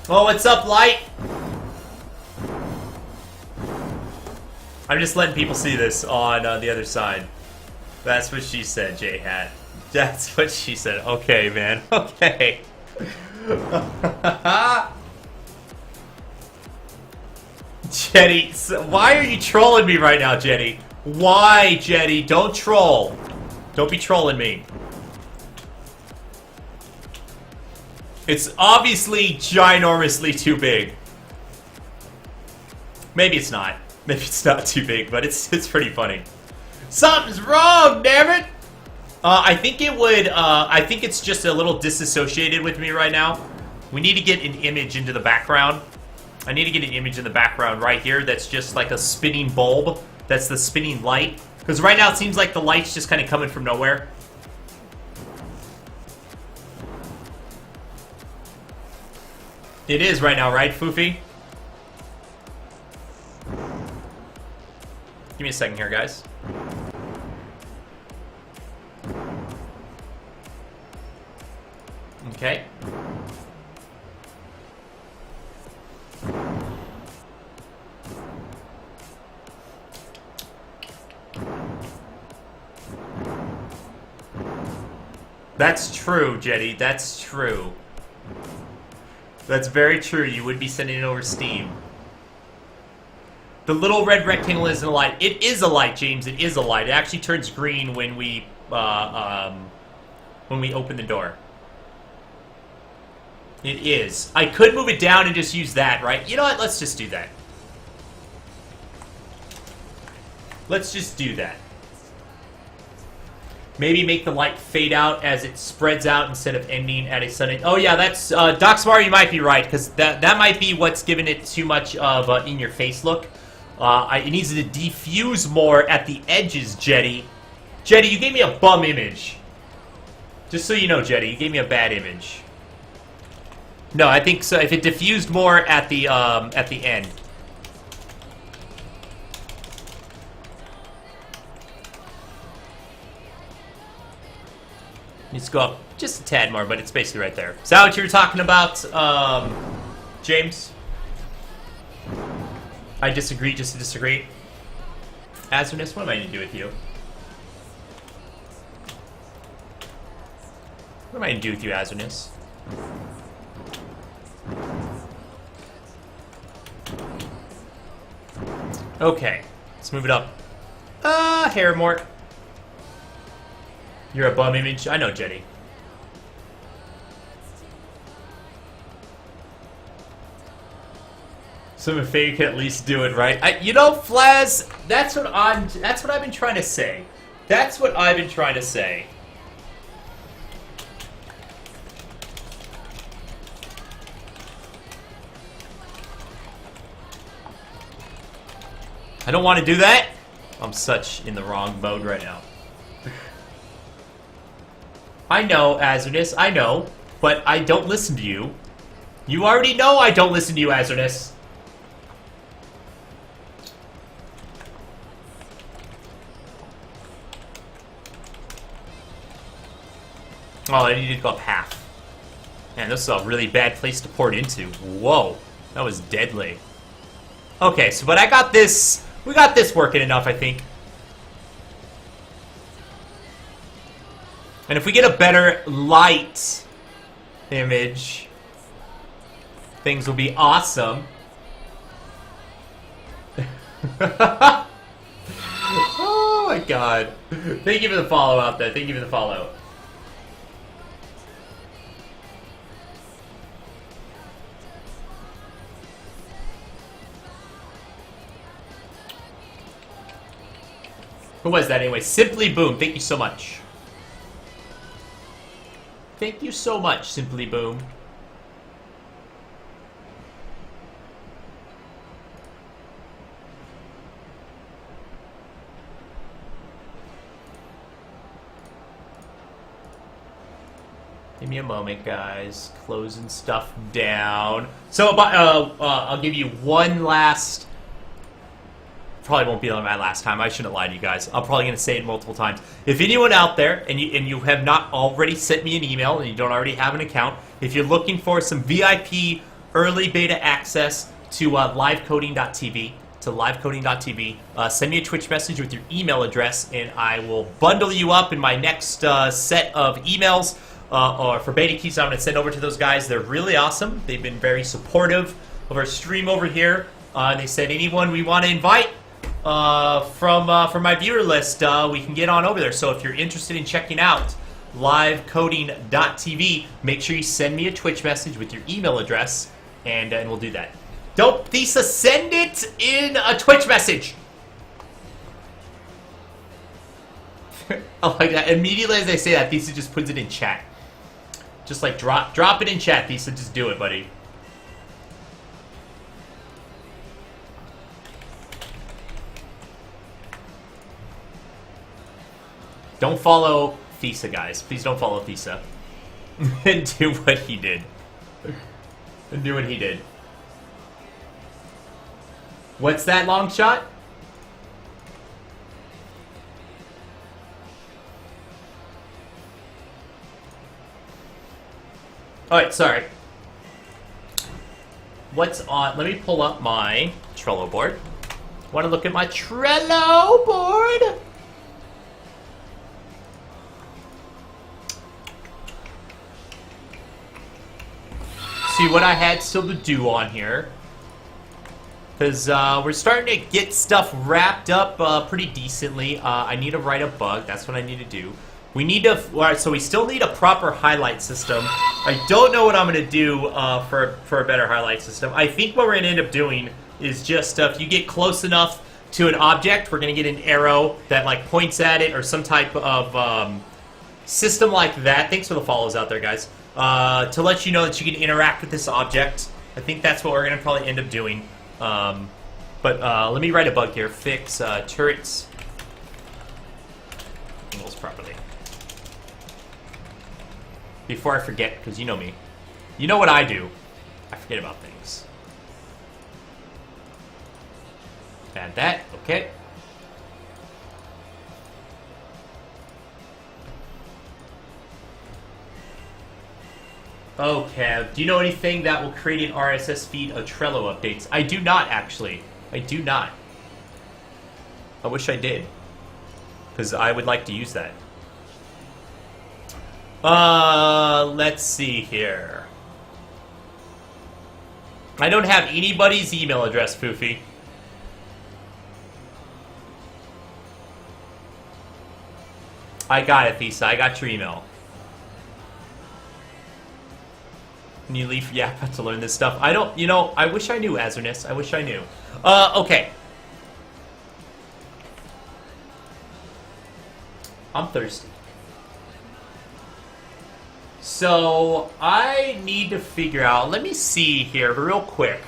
Oh, what's up, Light? I'm just letting people see this on the other side. That's what she said, J-Hat. That's what she said. Okay, man. Okay. Jetty, why are you trolling me right now, Jetty? Why, Jetty? Don't troll. Don't be trolling me. It's obviously ginormously too big. Maybe it's not. Maybe it's not too big, but it's pretty funny. Something's wrong, damn it! I think it would, I think it's just a little disassociated with me right now. We need to get an image into the background. I need to get an image in the background right here that's just like a spinning bulb. That's the spinning light. Because right now it seems like the light's just kind of coming from nowhere. It is right now, right, Foofy? Give me a second here, guys. Okay. That's true, Jetty. That's true. That's very true. You would be sending it over Steam. The little red rectangle isn't a light. It is a light, James. It is a light. It actually turns green when we open the door. It is. I could move it down and just use that, right? You know what? Let's just do that. Let's just do that. Maybe make the light fade out as it spreads out instead of ending at a sudden... Oh, yeah, that's... DocSmart, you might be right, because that might be what's giving it too much of in-your-face look. It needs to diffuse more at the edges, Jetty. Jetty, you gave me a bum image. Just so you know, Jetty, you gave me a bad image. No, I think so. If it diffused more at the end. Needs to go up Just a tad more, but it's basically right there. Is that what you were talking about, James? I disagree just to disagree. Azurnus, what am I going to do with you? What am I going to do with you, Azurnus? Okay, let's move it up. Hairmort. You're a bum image. I know, Jetty. So if you can at least do it right. You know, Flaz, that's what I've been trying to say. That's what I've been trying to say. I don't want to do that. I'm such in the wrong mode right now. I know, Azurnus, I know, but I don't listen to you. You already know I don't listen to you, Azurnus. Oh, I needed to go up half. Man, this is a really bad place to pour it into. Whoa, that was deadly. Okay, so but I got this. We got this working enough, I think. And if we get a better light image, things will be awesome. Oh my god. Thank you for the follow out there. Thank you for the follow. Who was that anyway? Simply Boom. Thank you so much. Thank you so much, Simply Boom. Give me a moment, guys. Closing stuff down. So, I'll give you one last... Probably won't be my last time. I shouldn't lie to you guys. I'm probably going to say it multiple times. If anyone out there, and you have not already sent me an email, and you don't already have an account, if you're looking for some VIP early beta access to livecoding.tv, send me a Twitch message with your email address, and I will bundle you up in my next set of emails or for beta keys I'm going to send over to those guys. They're really awesome. They've been very supportive of our stream over here. They said anyone we want to invite from my viewer list, we can get on over there. So if you're interested in checking out livecoding.tv, make sure you send me a Twitch message with your email address, and we'll do that. Don't, Thesa, send it in a Twitch message. I like that. Immediately as I say that, Thesa just puts it in chat. Just like drop it in chat, Thesa. Just do it, buddy. Don't follow Thesa, guys. Please don't follow Thesa. And do what he did. And do what he did. What's that long shot? Alright, sorry. What's on? Let me pull up my Trello board. Want to look at my Trello board? See what I had still to do on here. Because we're starting to get stuff wrapped up pretty decently. I need to write a bug. That's what I need to do. We need to... Alright, so we still need a proper highlight system. I don't know what I'm going to do for a better highlight system. I think what we're going to end up doing is just if you get close enough to an object, we're going to get an arrow that like points at it or some type of system like that. Thanks for the follows out there, guys. To let you know that you can interact with this object. I think that's what we're going to probably end up doing. But let me write a bug here. Fix turrets angles properly. Before I forget, because you know me. You know what I do. I forget about things. Add that. Okay. Oh, Kev, do you know anything that will create an RSS feed of Trello updates? I do not, actually. I do not. I wish I did. Because I would like to use that. Let's see here. I don't have anybody's email address, Foofy. I got it, Thesa. I got your email. Can you leave Yappa to learn this stuff? I don't, you know, I wish I knew, Azernus. I wish I knew. Okay. I'm thirsty. So, I need to figure out, let me see here real quick.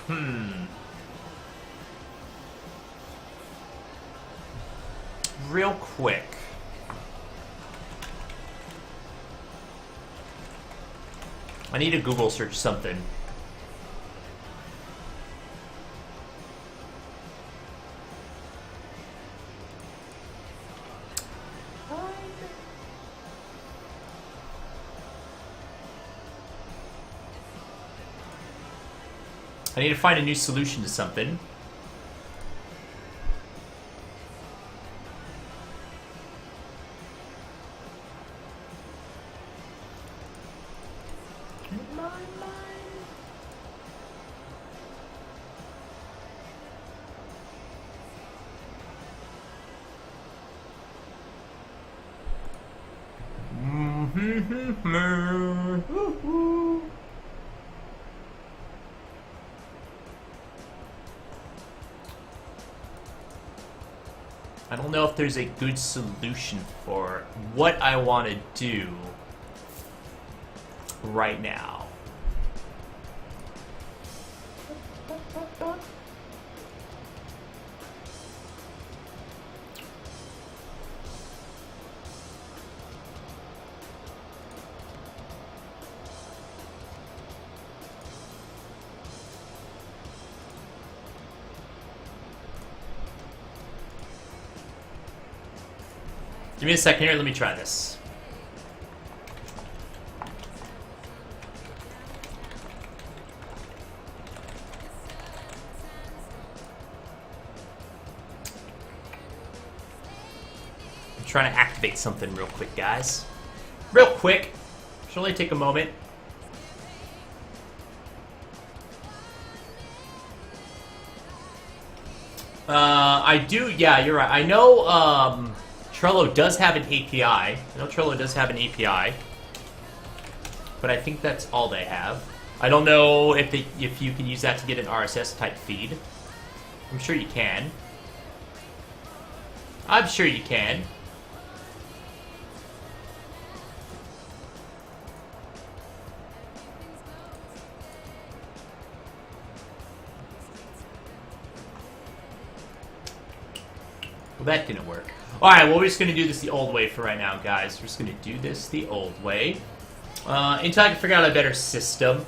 Real quick. I need to Google search something. I need to find a new solution to something. I don't know if there's a good solution for what I want to do right now. Give me a second here, let me try this. I'm trying to activate something real quick, guys. Real quick. Should only take a moment. I do, yeah, you're right. I know, Trello does have an API. I know Trello does have an API, but I think that's all they have. I don't know if you can use that to get an RSS type feed. I'm sure you can. I'm sure you can. Well, that didn't work. Alright, well, we're just going to do this the old way for right now, guys. We're just going to do this the old way. Until I can figure out a better system.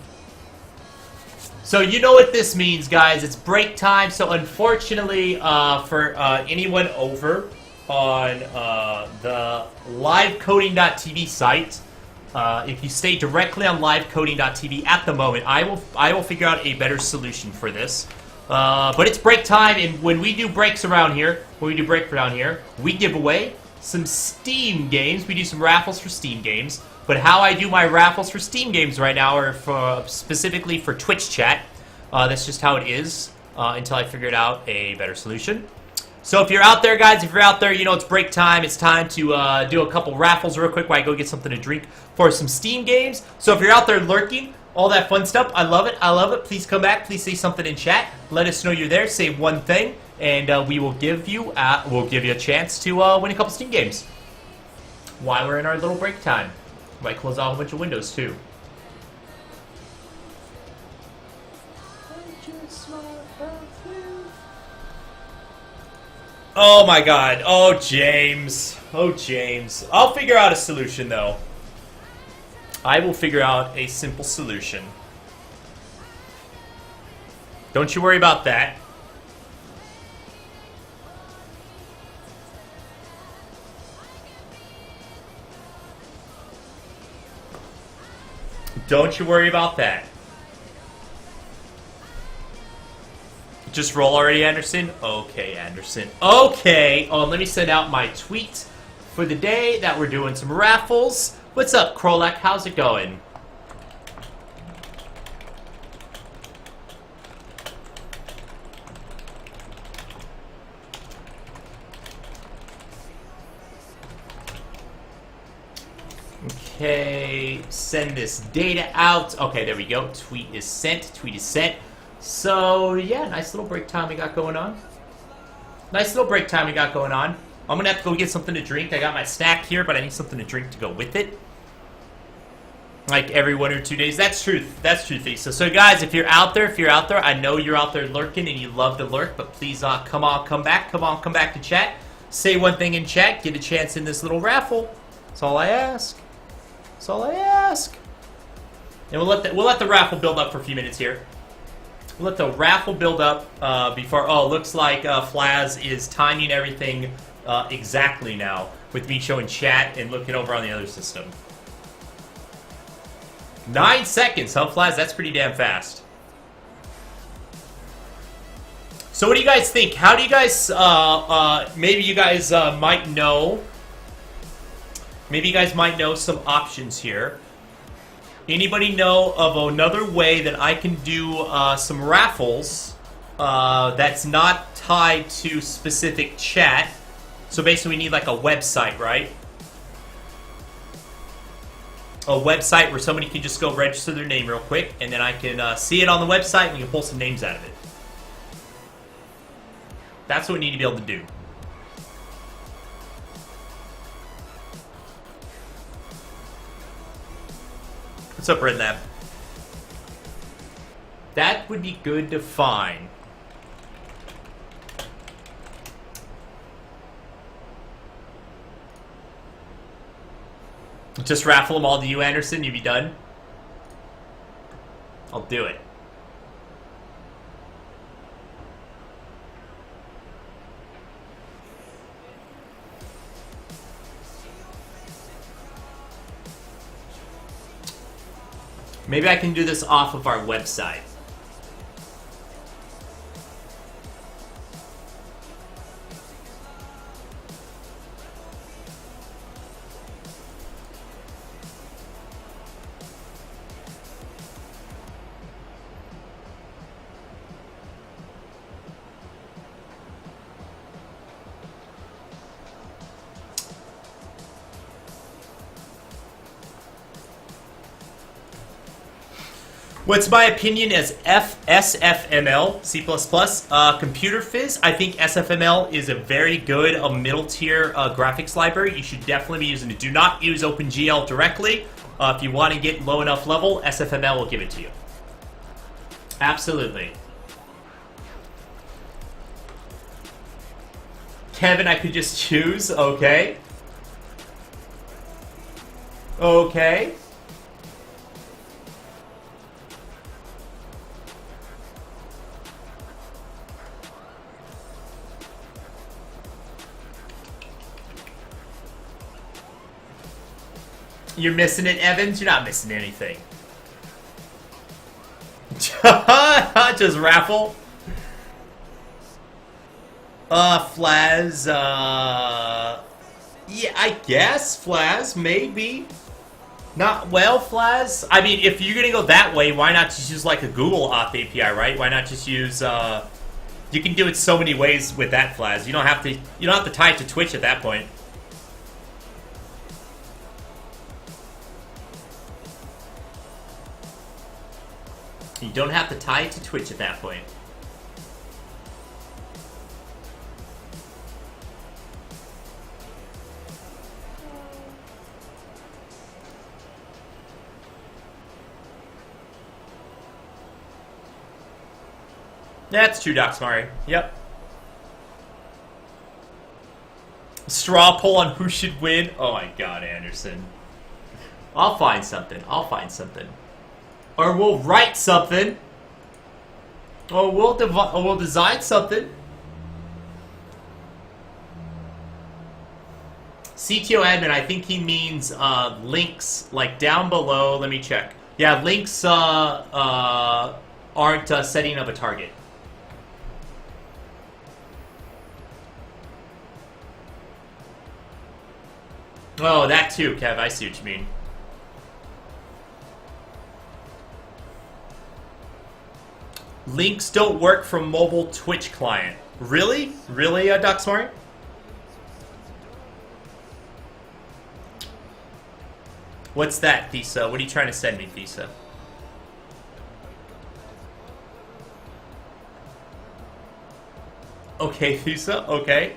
So, you know what this means, guys. It's break time. So, unfortunately, for anyone over on the livecoding.tv site, if you stay directly on livecoding.tv at the moment, I will figure out a better solution for this. But it's break time, and when we do breaks around here, we give away some Steam games. We do some raffles for Steam games. But how I do my raffles for Steam games right now are specifically for Twitch chat. That's just how it is until I figured out a better solution. So if you're out there, guys, if you're out there, you know it's break time. It's time to do a couple raffles real quick while I go get something to drink for some Steam games. So if you're out there lurking, all that fun stuff, I love it. I love it. Please come back. Please say something in chat. Let us know you're there. Say one thing, and we will give you a chance to win a couple Steam games while we're in our little break time. Might close out a bunch of windows too. Oh my God! Oh James! Oh James! I'll figure out a solution though. I will figure out a simple solution. Don't you worry about that. Don't you worry about that. Just roll already, Anderson? Okay, Anderson. Okay. Oh, let me send out my tweet for the day that we're doing some raffles. What's up, Krolek? How's it going? Okay, send this data out. Okay, there we go. Tweet is sent. Tweet is sent. So, yeah, nice little break time we got going on. Nice little break time we got going on. I'm gonna have to go get something to drink. I got my snack here, but I need something to drink to go with it. Like every 1 or 2 days. That's truth. That's truth. So guys, if you're out there, I know you're out there lurking and you love to lurk, but please come back to chat. Say one thing in chat, get a chance in this little raffle. That's all I ask. That's all I ask. And we'll let the raffle build up for a few minutes here. We'll let the raffle build up before. Oh, looks like Flaz is timing everything exactly now with me showing chat and looking over on the other system. 9 seconds, huh, Flaz? That's pretty damn fast. So what do you guys think? How do you guys, maybe you guys might know, maybe you guys might know some options here. Anybody know of another way that I can do some raffles that's not tied to specific chat? So basically we need like a website, right? A website where somebody can just go register their name real quick, and then I can see it on the website and we can pull some names out of it. That's what we need to be able to do. What's up, Red Lab? That would be good to find. Just raffle them all to you, Anderson. You be done? I'll do it. Maybe I can do this off of our website. What's my opinion as SFML, C++, computer fizz? I think SFML is a very good middle tier graphics library. You should definitely be using it. Do not use OpenGL directly. If you want to get low enough level, SFML will give it to you. Absolutely. Kevin, I could just choose. Okay. Okay. You're missing it, Evans? You're not missing anything. Just raffle. Flaz, yeah, I guess, Flaz, maybe. Not, well, Flaz, I mean, if you're gonna go that way, why not just use, like, a Google Auth API, right? Why not just use, you can do it so many ways with that, Flaz. You don't have to tie it to Twitch at that point. You don't have to tie it to Twitch at that point. That's true, Doxmari. Yep. Straw poll on who should win. Oh my god, Anderson. I'll find something. I'll find something. Or we'll write something. Or we'll design something. CTO admin, I think he means links like down below. Let me check. Yeah, links aren't setting up a target. Oh, that too, Kev. I see what you mean. Links don't work from mobile Twitch client. Really? Really, Ducksmart? What's that, Thesa? What are you trying to send me, Thesa? Okay, Thesa, okay.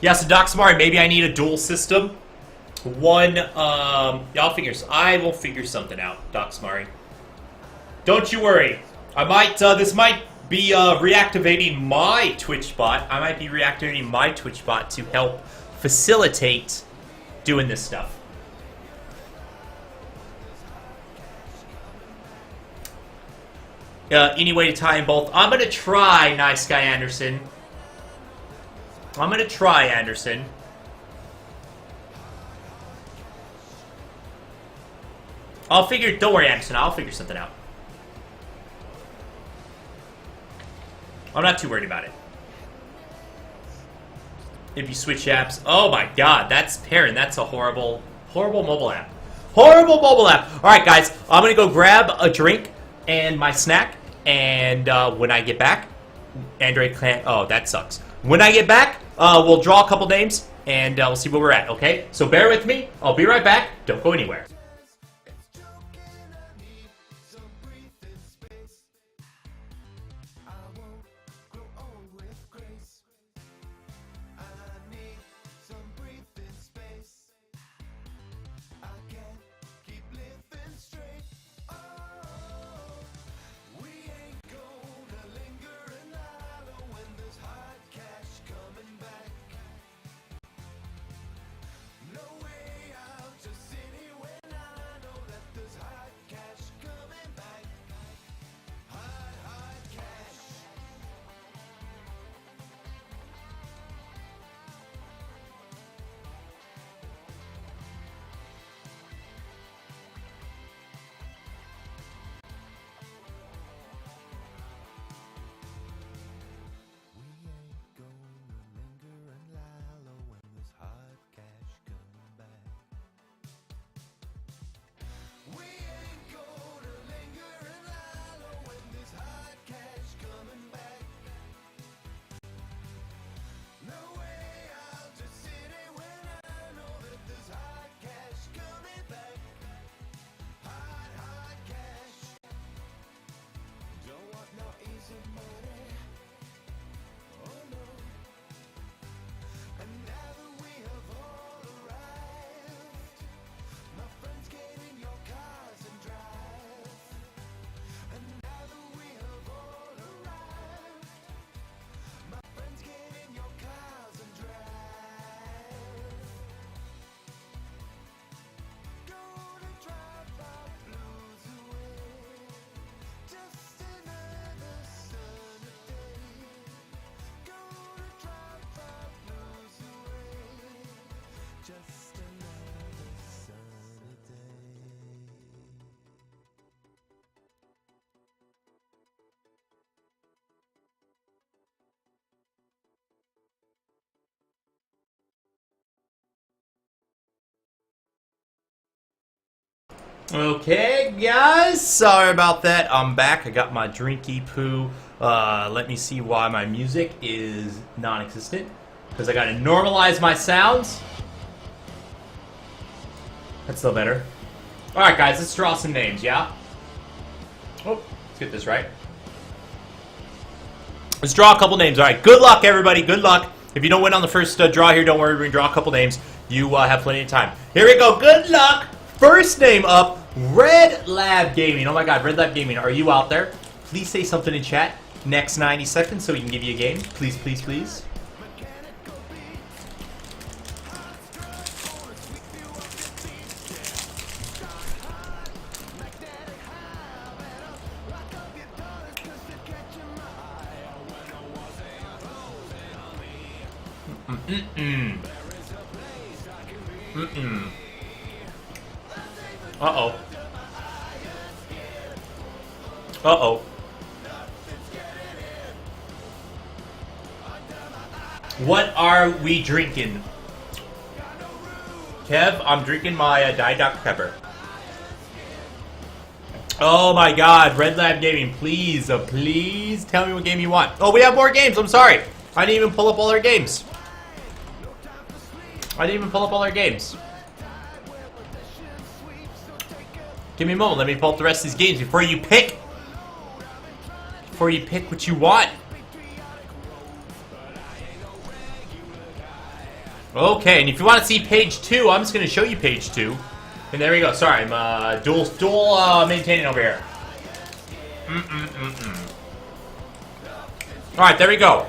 Yeah, so Docsmart, maybe I need a dual system. One, I will figure something out, Docsmart. Don't you worry. I might, this might be reactivating my Twitch bot. I might be reactivating my Twitch bot to help facilitate doing this stuff. Any way to tie in both? I'm gonna try, Nice Guy Anderson. I'm gonna try, Anderson. Don't worry, Anderson, I'll figure something out. I'm not too worried about it. If you switch apps, oh my god, that's Perrin, that's a horrible mobile app. Horrible mobile app. Alright guys, I'm gonna go grab a drink and my snack, and when I get back, Android can't, oh, that sucks. When I get back, we'll draw a couple names, and we'll see where we're at, okay? So bear with me, I'll be right back, don't go anywhere. Okay, guys, sorry about that. I'm back. I got my drinky poo. Let me see why my music is non-existent. Because I gotta normalize my sounds. That's still better. Alright, guys, let's draw some names, yeah? Oh, let's get this right. Let's draw a couple names. Alright, good luck, everybody. Good luck. If you don't win on the first draw here, don't worry. We're gonna draw a couple names. You have plenty of time. Here we go. Good luck. First name up, Red Lab Gaming. Oh my god, Red Lab Gaming, are you out there? Please say something in chat. Next 90 seconds so we can give you a game. Please, please, please. Mm-mm. Mm-mm. Uh-oh. Uh-oh. What are we drinking? Kev, I'm drinking my Diet Dr. Pepper. Oh my god, Red Lab Gaming, please, please tell me what game you want. Oh, we have more games, I'm sorry. I didn't even pull up all our games. Give me a moment, let me pull up the rest of these games before you pick. Before you pick what you want. Okay, and if you want to see page 2, I'm just going to show you page 2. And there we go. Sorry, I'm dual maintaining over here. Alright, there we go.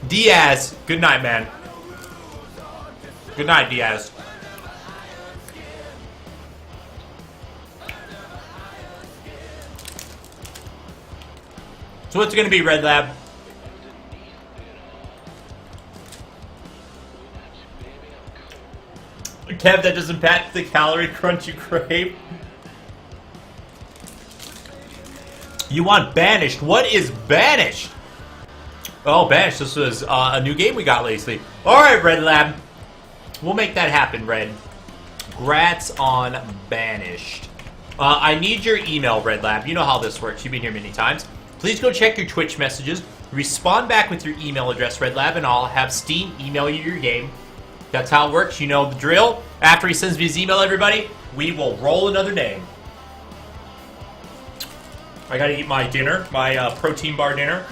Diaz, good night, man. Good night, Diaz. So what's it going to be, Red Lab? Kev, that doesn't patch the calorie crunch you crave. You want Banished. What is Banished? Oh, Banished. This was a new game we got lately. Alright, Red Lab. We'll make that happen, Red. Grats on Banished. I need your email, Red Lab. You know how this works. You've been here many times. Please go check your Twitch messages. Respond back with your email address, Red Lab, and I'll have Steam email you your game. That's how it works. You know the drill. After he sends me his email, everybody, we will roll another name. I gotta eat my dinner, my protein bar dinner.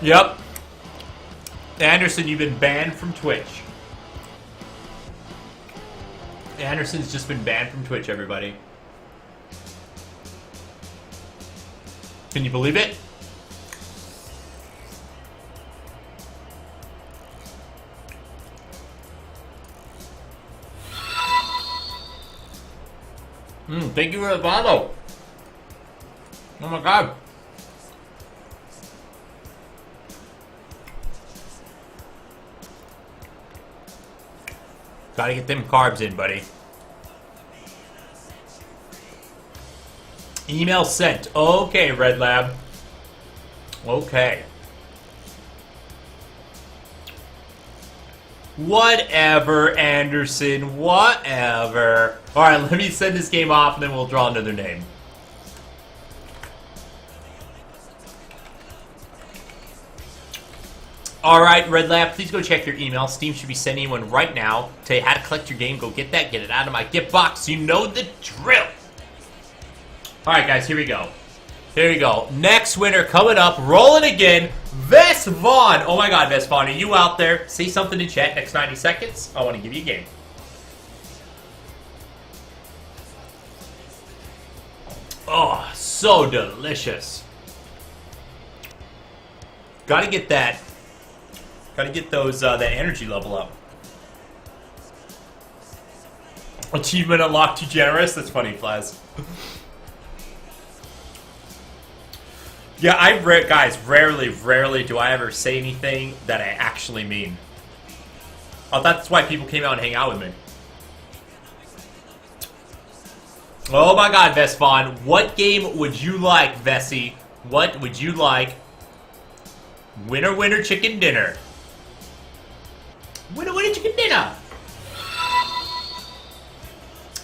Yep. Anderson, you've been banned from Twitch. Anderson's just been banned from Twitch, everybody. Can you believe it? Thank you for the follow. Oh my god. Gotta get them carbs in, buddy. Email sent. Okay, Red Lab. Okay. Whatever, Anderson. Whatever. Alright, let me send this game off and then we'll draw another name. Alright, Red Lab, please go check your email. Steam should be sending you one right now. Tell you how to collect your game. Go get that. Get it out of my gift box. You know the drill. Alright, guys, here we go. Here we go. Next winner coming up. Rolling again. Ves Vaughn. Oh my god, Ves Vaughn, are you out there? Say something in chat next 90 seconds. I want to give you a game. Oh, so delicious. Gotta get that. Gotta get those that energy level up. Achievement unlocked, too generous. That's funny, Flaz. Yeah, guys, rarely do I ever say anything that I actually mean. Oh, that's why people came out and hang out with me. Oh my god, Vesvon, what game would you like, Vessi? What would you like? Winner, winner, chicken dinner. Winner, winner, chicken dinner.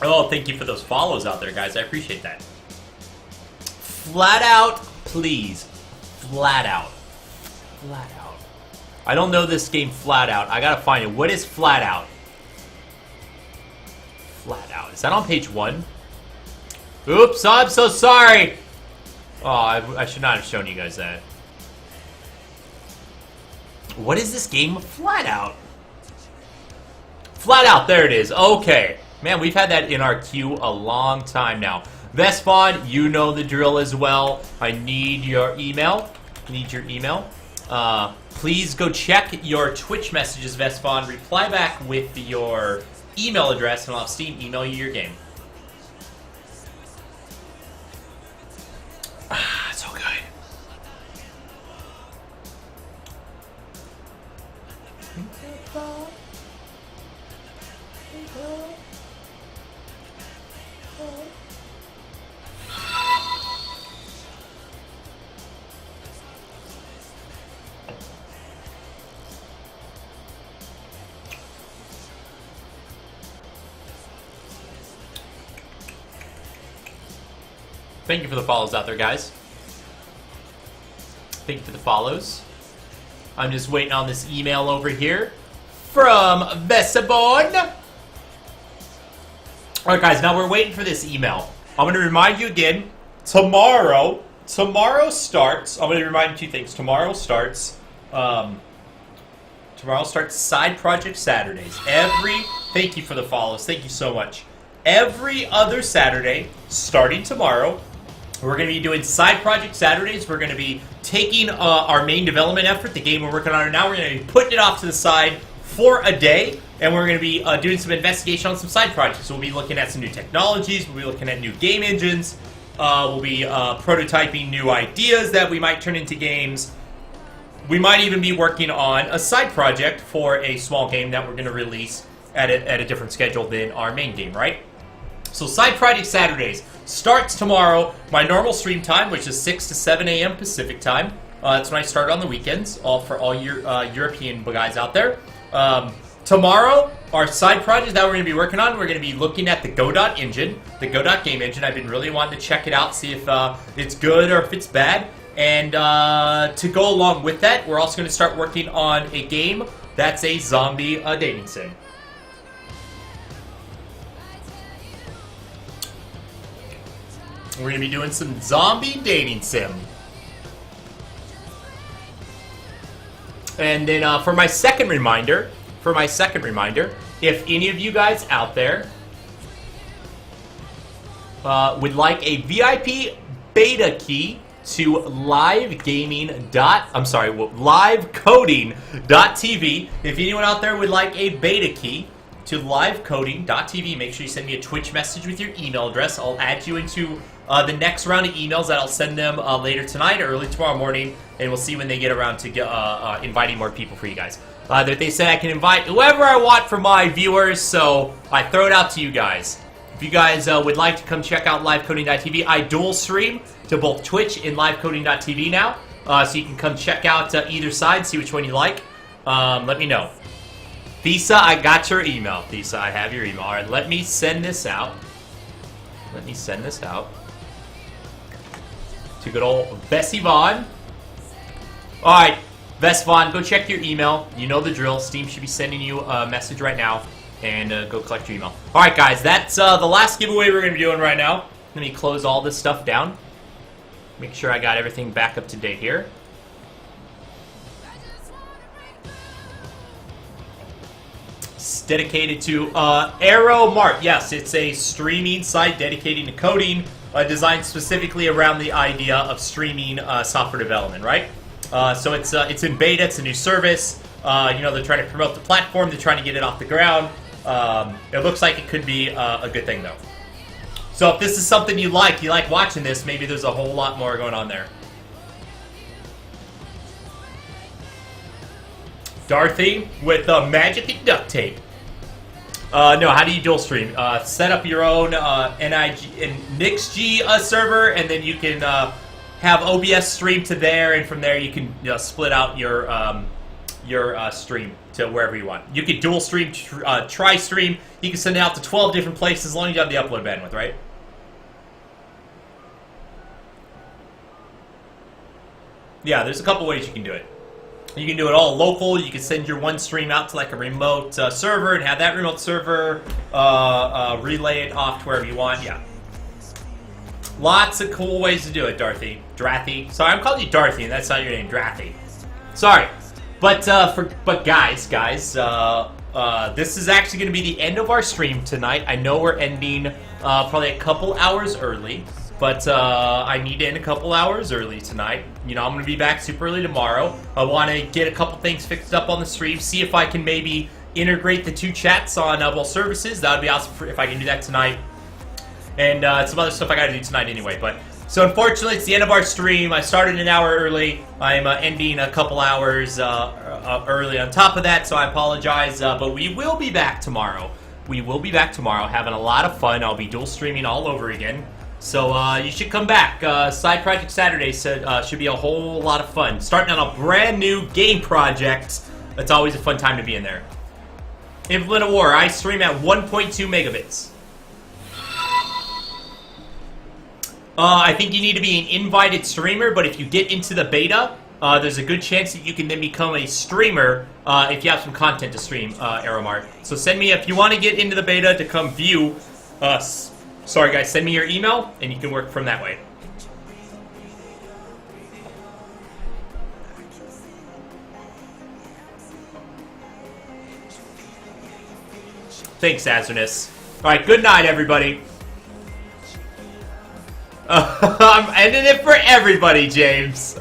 Oh, thank you for those follows out there, guys. I appreciate that. Flat out, please. Flat out. Flat out. I don't know this game flat out. I gotta find it. What is flat out? Flat out. Is that on page 1? Oops, I'm so sorry. Oh, I should not have shown you guys that. What is this game? Flat out. Flat out, there it is. Okay. Man, we've had that in our queue a long time now. Vespon, you know the drill as well. I need your email. Please go check your Twitch messages, Vespon. Reply back with your email address, and I'll have Steam email you your game. So good. Thank you for the follows out there, guys. Thank you for the follows. I'm just waiting on this email over here from Vesabon. Alright, guys, now we're waiting for this email. I'm going to remind you again, tomorrow starts, I'm going to remind you two things. Tomorrow starts Side Project Saturdays. Thank you for the follows. Thank you so much. Every other Saturday, starting tomorrow, we're going to be doing Side Project Saturdays. We're going to be taking our main development effort, the game we're working on right now, we're going to be putting it off to the side for a day, and we're going to be doing some investigation on some side projects. We'll be looking at some new technologies, we'll be looking at new game engines, we'll be prototyping new ideas that we might turn into games. We might even be working on a side project for a small game that we're going to release at a different schedule than our main game, right? So Side Project Saturdays starts tomorrow. My normal stream time, which is 6 to 7 a.m. Pacific time. That's when I start on the weekends, for all your European guys out there. Tomorrow, our side project that we're going to be working on, we're going to be looking at the Godot engine, the Godot game engine. I've been really wanting to check it out, see if it's good or if it's bad. And to go along with that, we're also going to start working on a game that's a zombie dating sim. We're going to be doing some zombie dating sim. And then for my second reminder, if any of you guys out there would like a VIP beta key to livecoding.tv, if anyone out there would like a beta key to livecoding.tv, make sure you send me a Twitch message with your email address. I'll add you into the next round of emails that I'll send them later tonight or early tomorrow morning, and we'll see when they get around to inviting more people for you guys. They say I can invite whoever I want for my viewers, so I throw it out to you guys. If you guys would like to come check out livecoding.tv, I dual stream to both Twitch and livecoding.tv now, so you can come check out either side, see which one you like. Let me know. Thesa, I got your email. Thesa, I have your email. All right, let me send this out. To good old Vessi Vaughn. Alright, Vess Vaughn, go check your email. You know the drill. Steam should be sending you a message right now. And go collect your email. Alright, guys, that's the last giveaway we're going to be doing right now. Let me close all this stuff down. Make sure I got everything back up to date here. It's dedicated to Arrow Mart. Yes, it's a streaming site dedicated to coding. Designed specifically around the idea of streaming software development, right? So it's in beta. It's a new service. They're trying to promote the platform. They're trying to get it off the ground. It looks like it could be a good thing, though. So if this is something you like watching this, maybe there's a whole lot more going on there. Dorothy with magic and duct tape. No, how do you dual stream? Set up your own NixG server, and then you can have OBS stream to there, and from there you can split out your stream to wherever you want. You can dual stream, tri-stream. You can send it out to 12 different places as long as you have the upload bandwidth, right? Yeah, there's a couple ways you can do it. You can do it all local. You can send your one stream out to like a remote server and have that remote server relay it off to wherever you want. Yeah. Lots of cool ways to do it, Dorothy. Drathy. Sorry, I'm calling you Dorothy, and that's not your name, Drathy. Sorry. But guys, this is actually going to be the end of our stream tonight. I know we're ending probably a couple hours early. But I need to end a couple hours early tonight. You know, I'm going to be back super early tomorrow. I want to get a couple things fixed up on the stream, see if I can maybe integrate the 2 chats on both services. That would be awesome if I can do that tonight. And some other stuff I got to do tonight anyway. But so unfortunately, it's the end of our stream. I started an hour early. I'm ending a couple hours early on top of that, so I apologize. But we will be back tomorrow. We will be back tomorrow, having a lot of fun. I'll be dual streaming all over again. So you should come back. Side Project Saturday should be a whole lot of fun. Starting on a brand new game project. That's always a fun time to be in there. Implement of War. I stream at 1.2 megabits. I think you need to be an invited streamer, but if you get into the beta, there's a good chance that you can then become a streamer if you have some content to stream, Aeromart. So send me, if you want to get into the beta to come view us. Sorry guys, send me your email and you can work from that way. Thanks, Azernus. Alright, good night everybody. I'm ending it for everybody, James.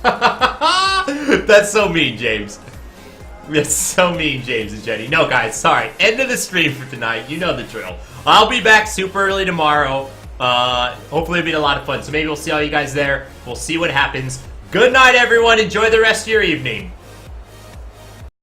That's so mean, James. That's so mean, James and Jenny. No, guys, sorry. End of the stream for tonight. You know the drill. I'll be back super early tomorrow. Hopefully it'll be a lot of fun. So maybe we'll see all you guys there. We'll see what happens. Good night, everyone. Enjoy the rest of your evening.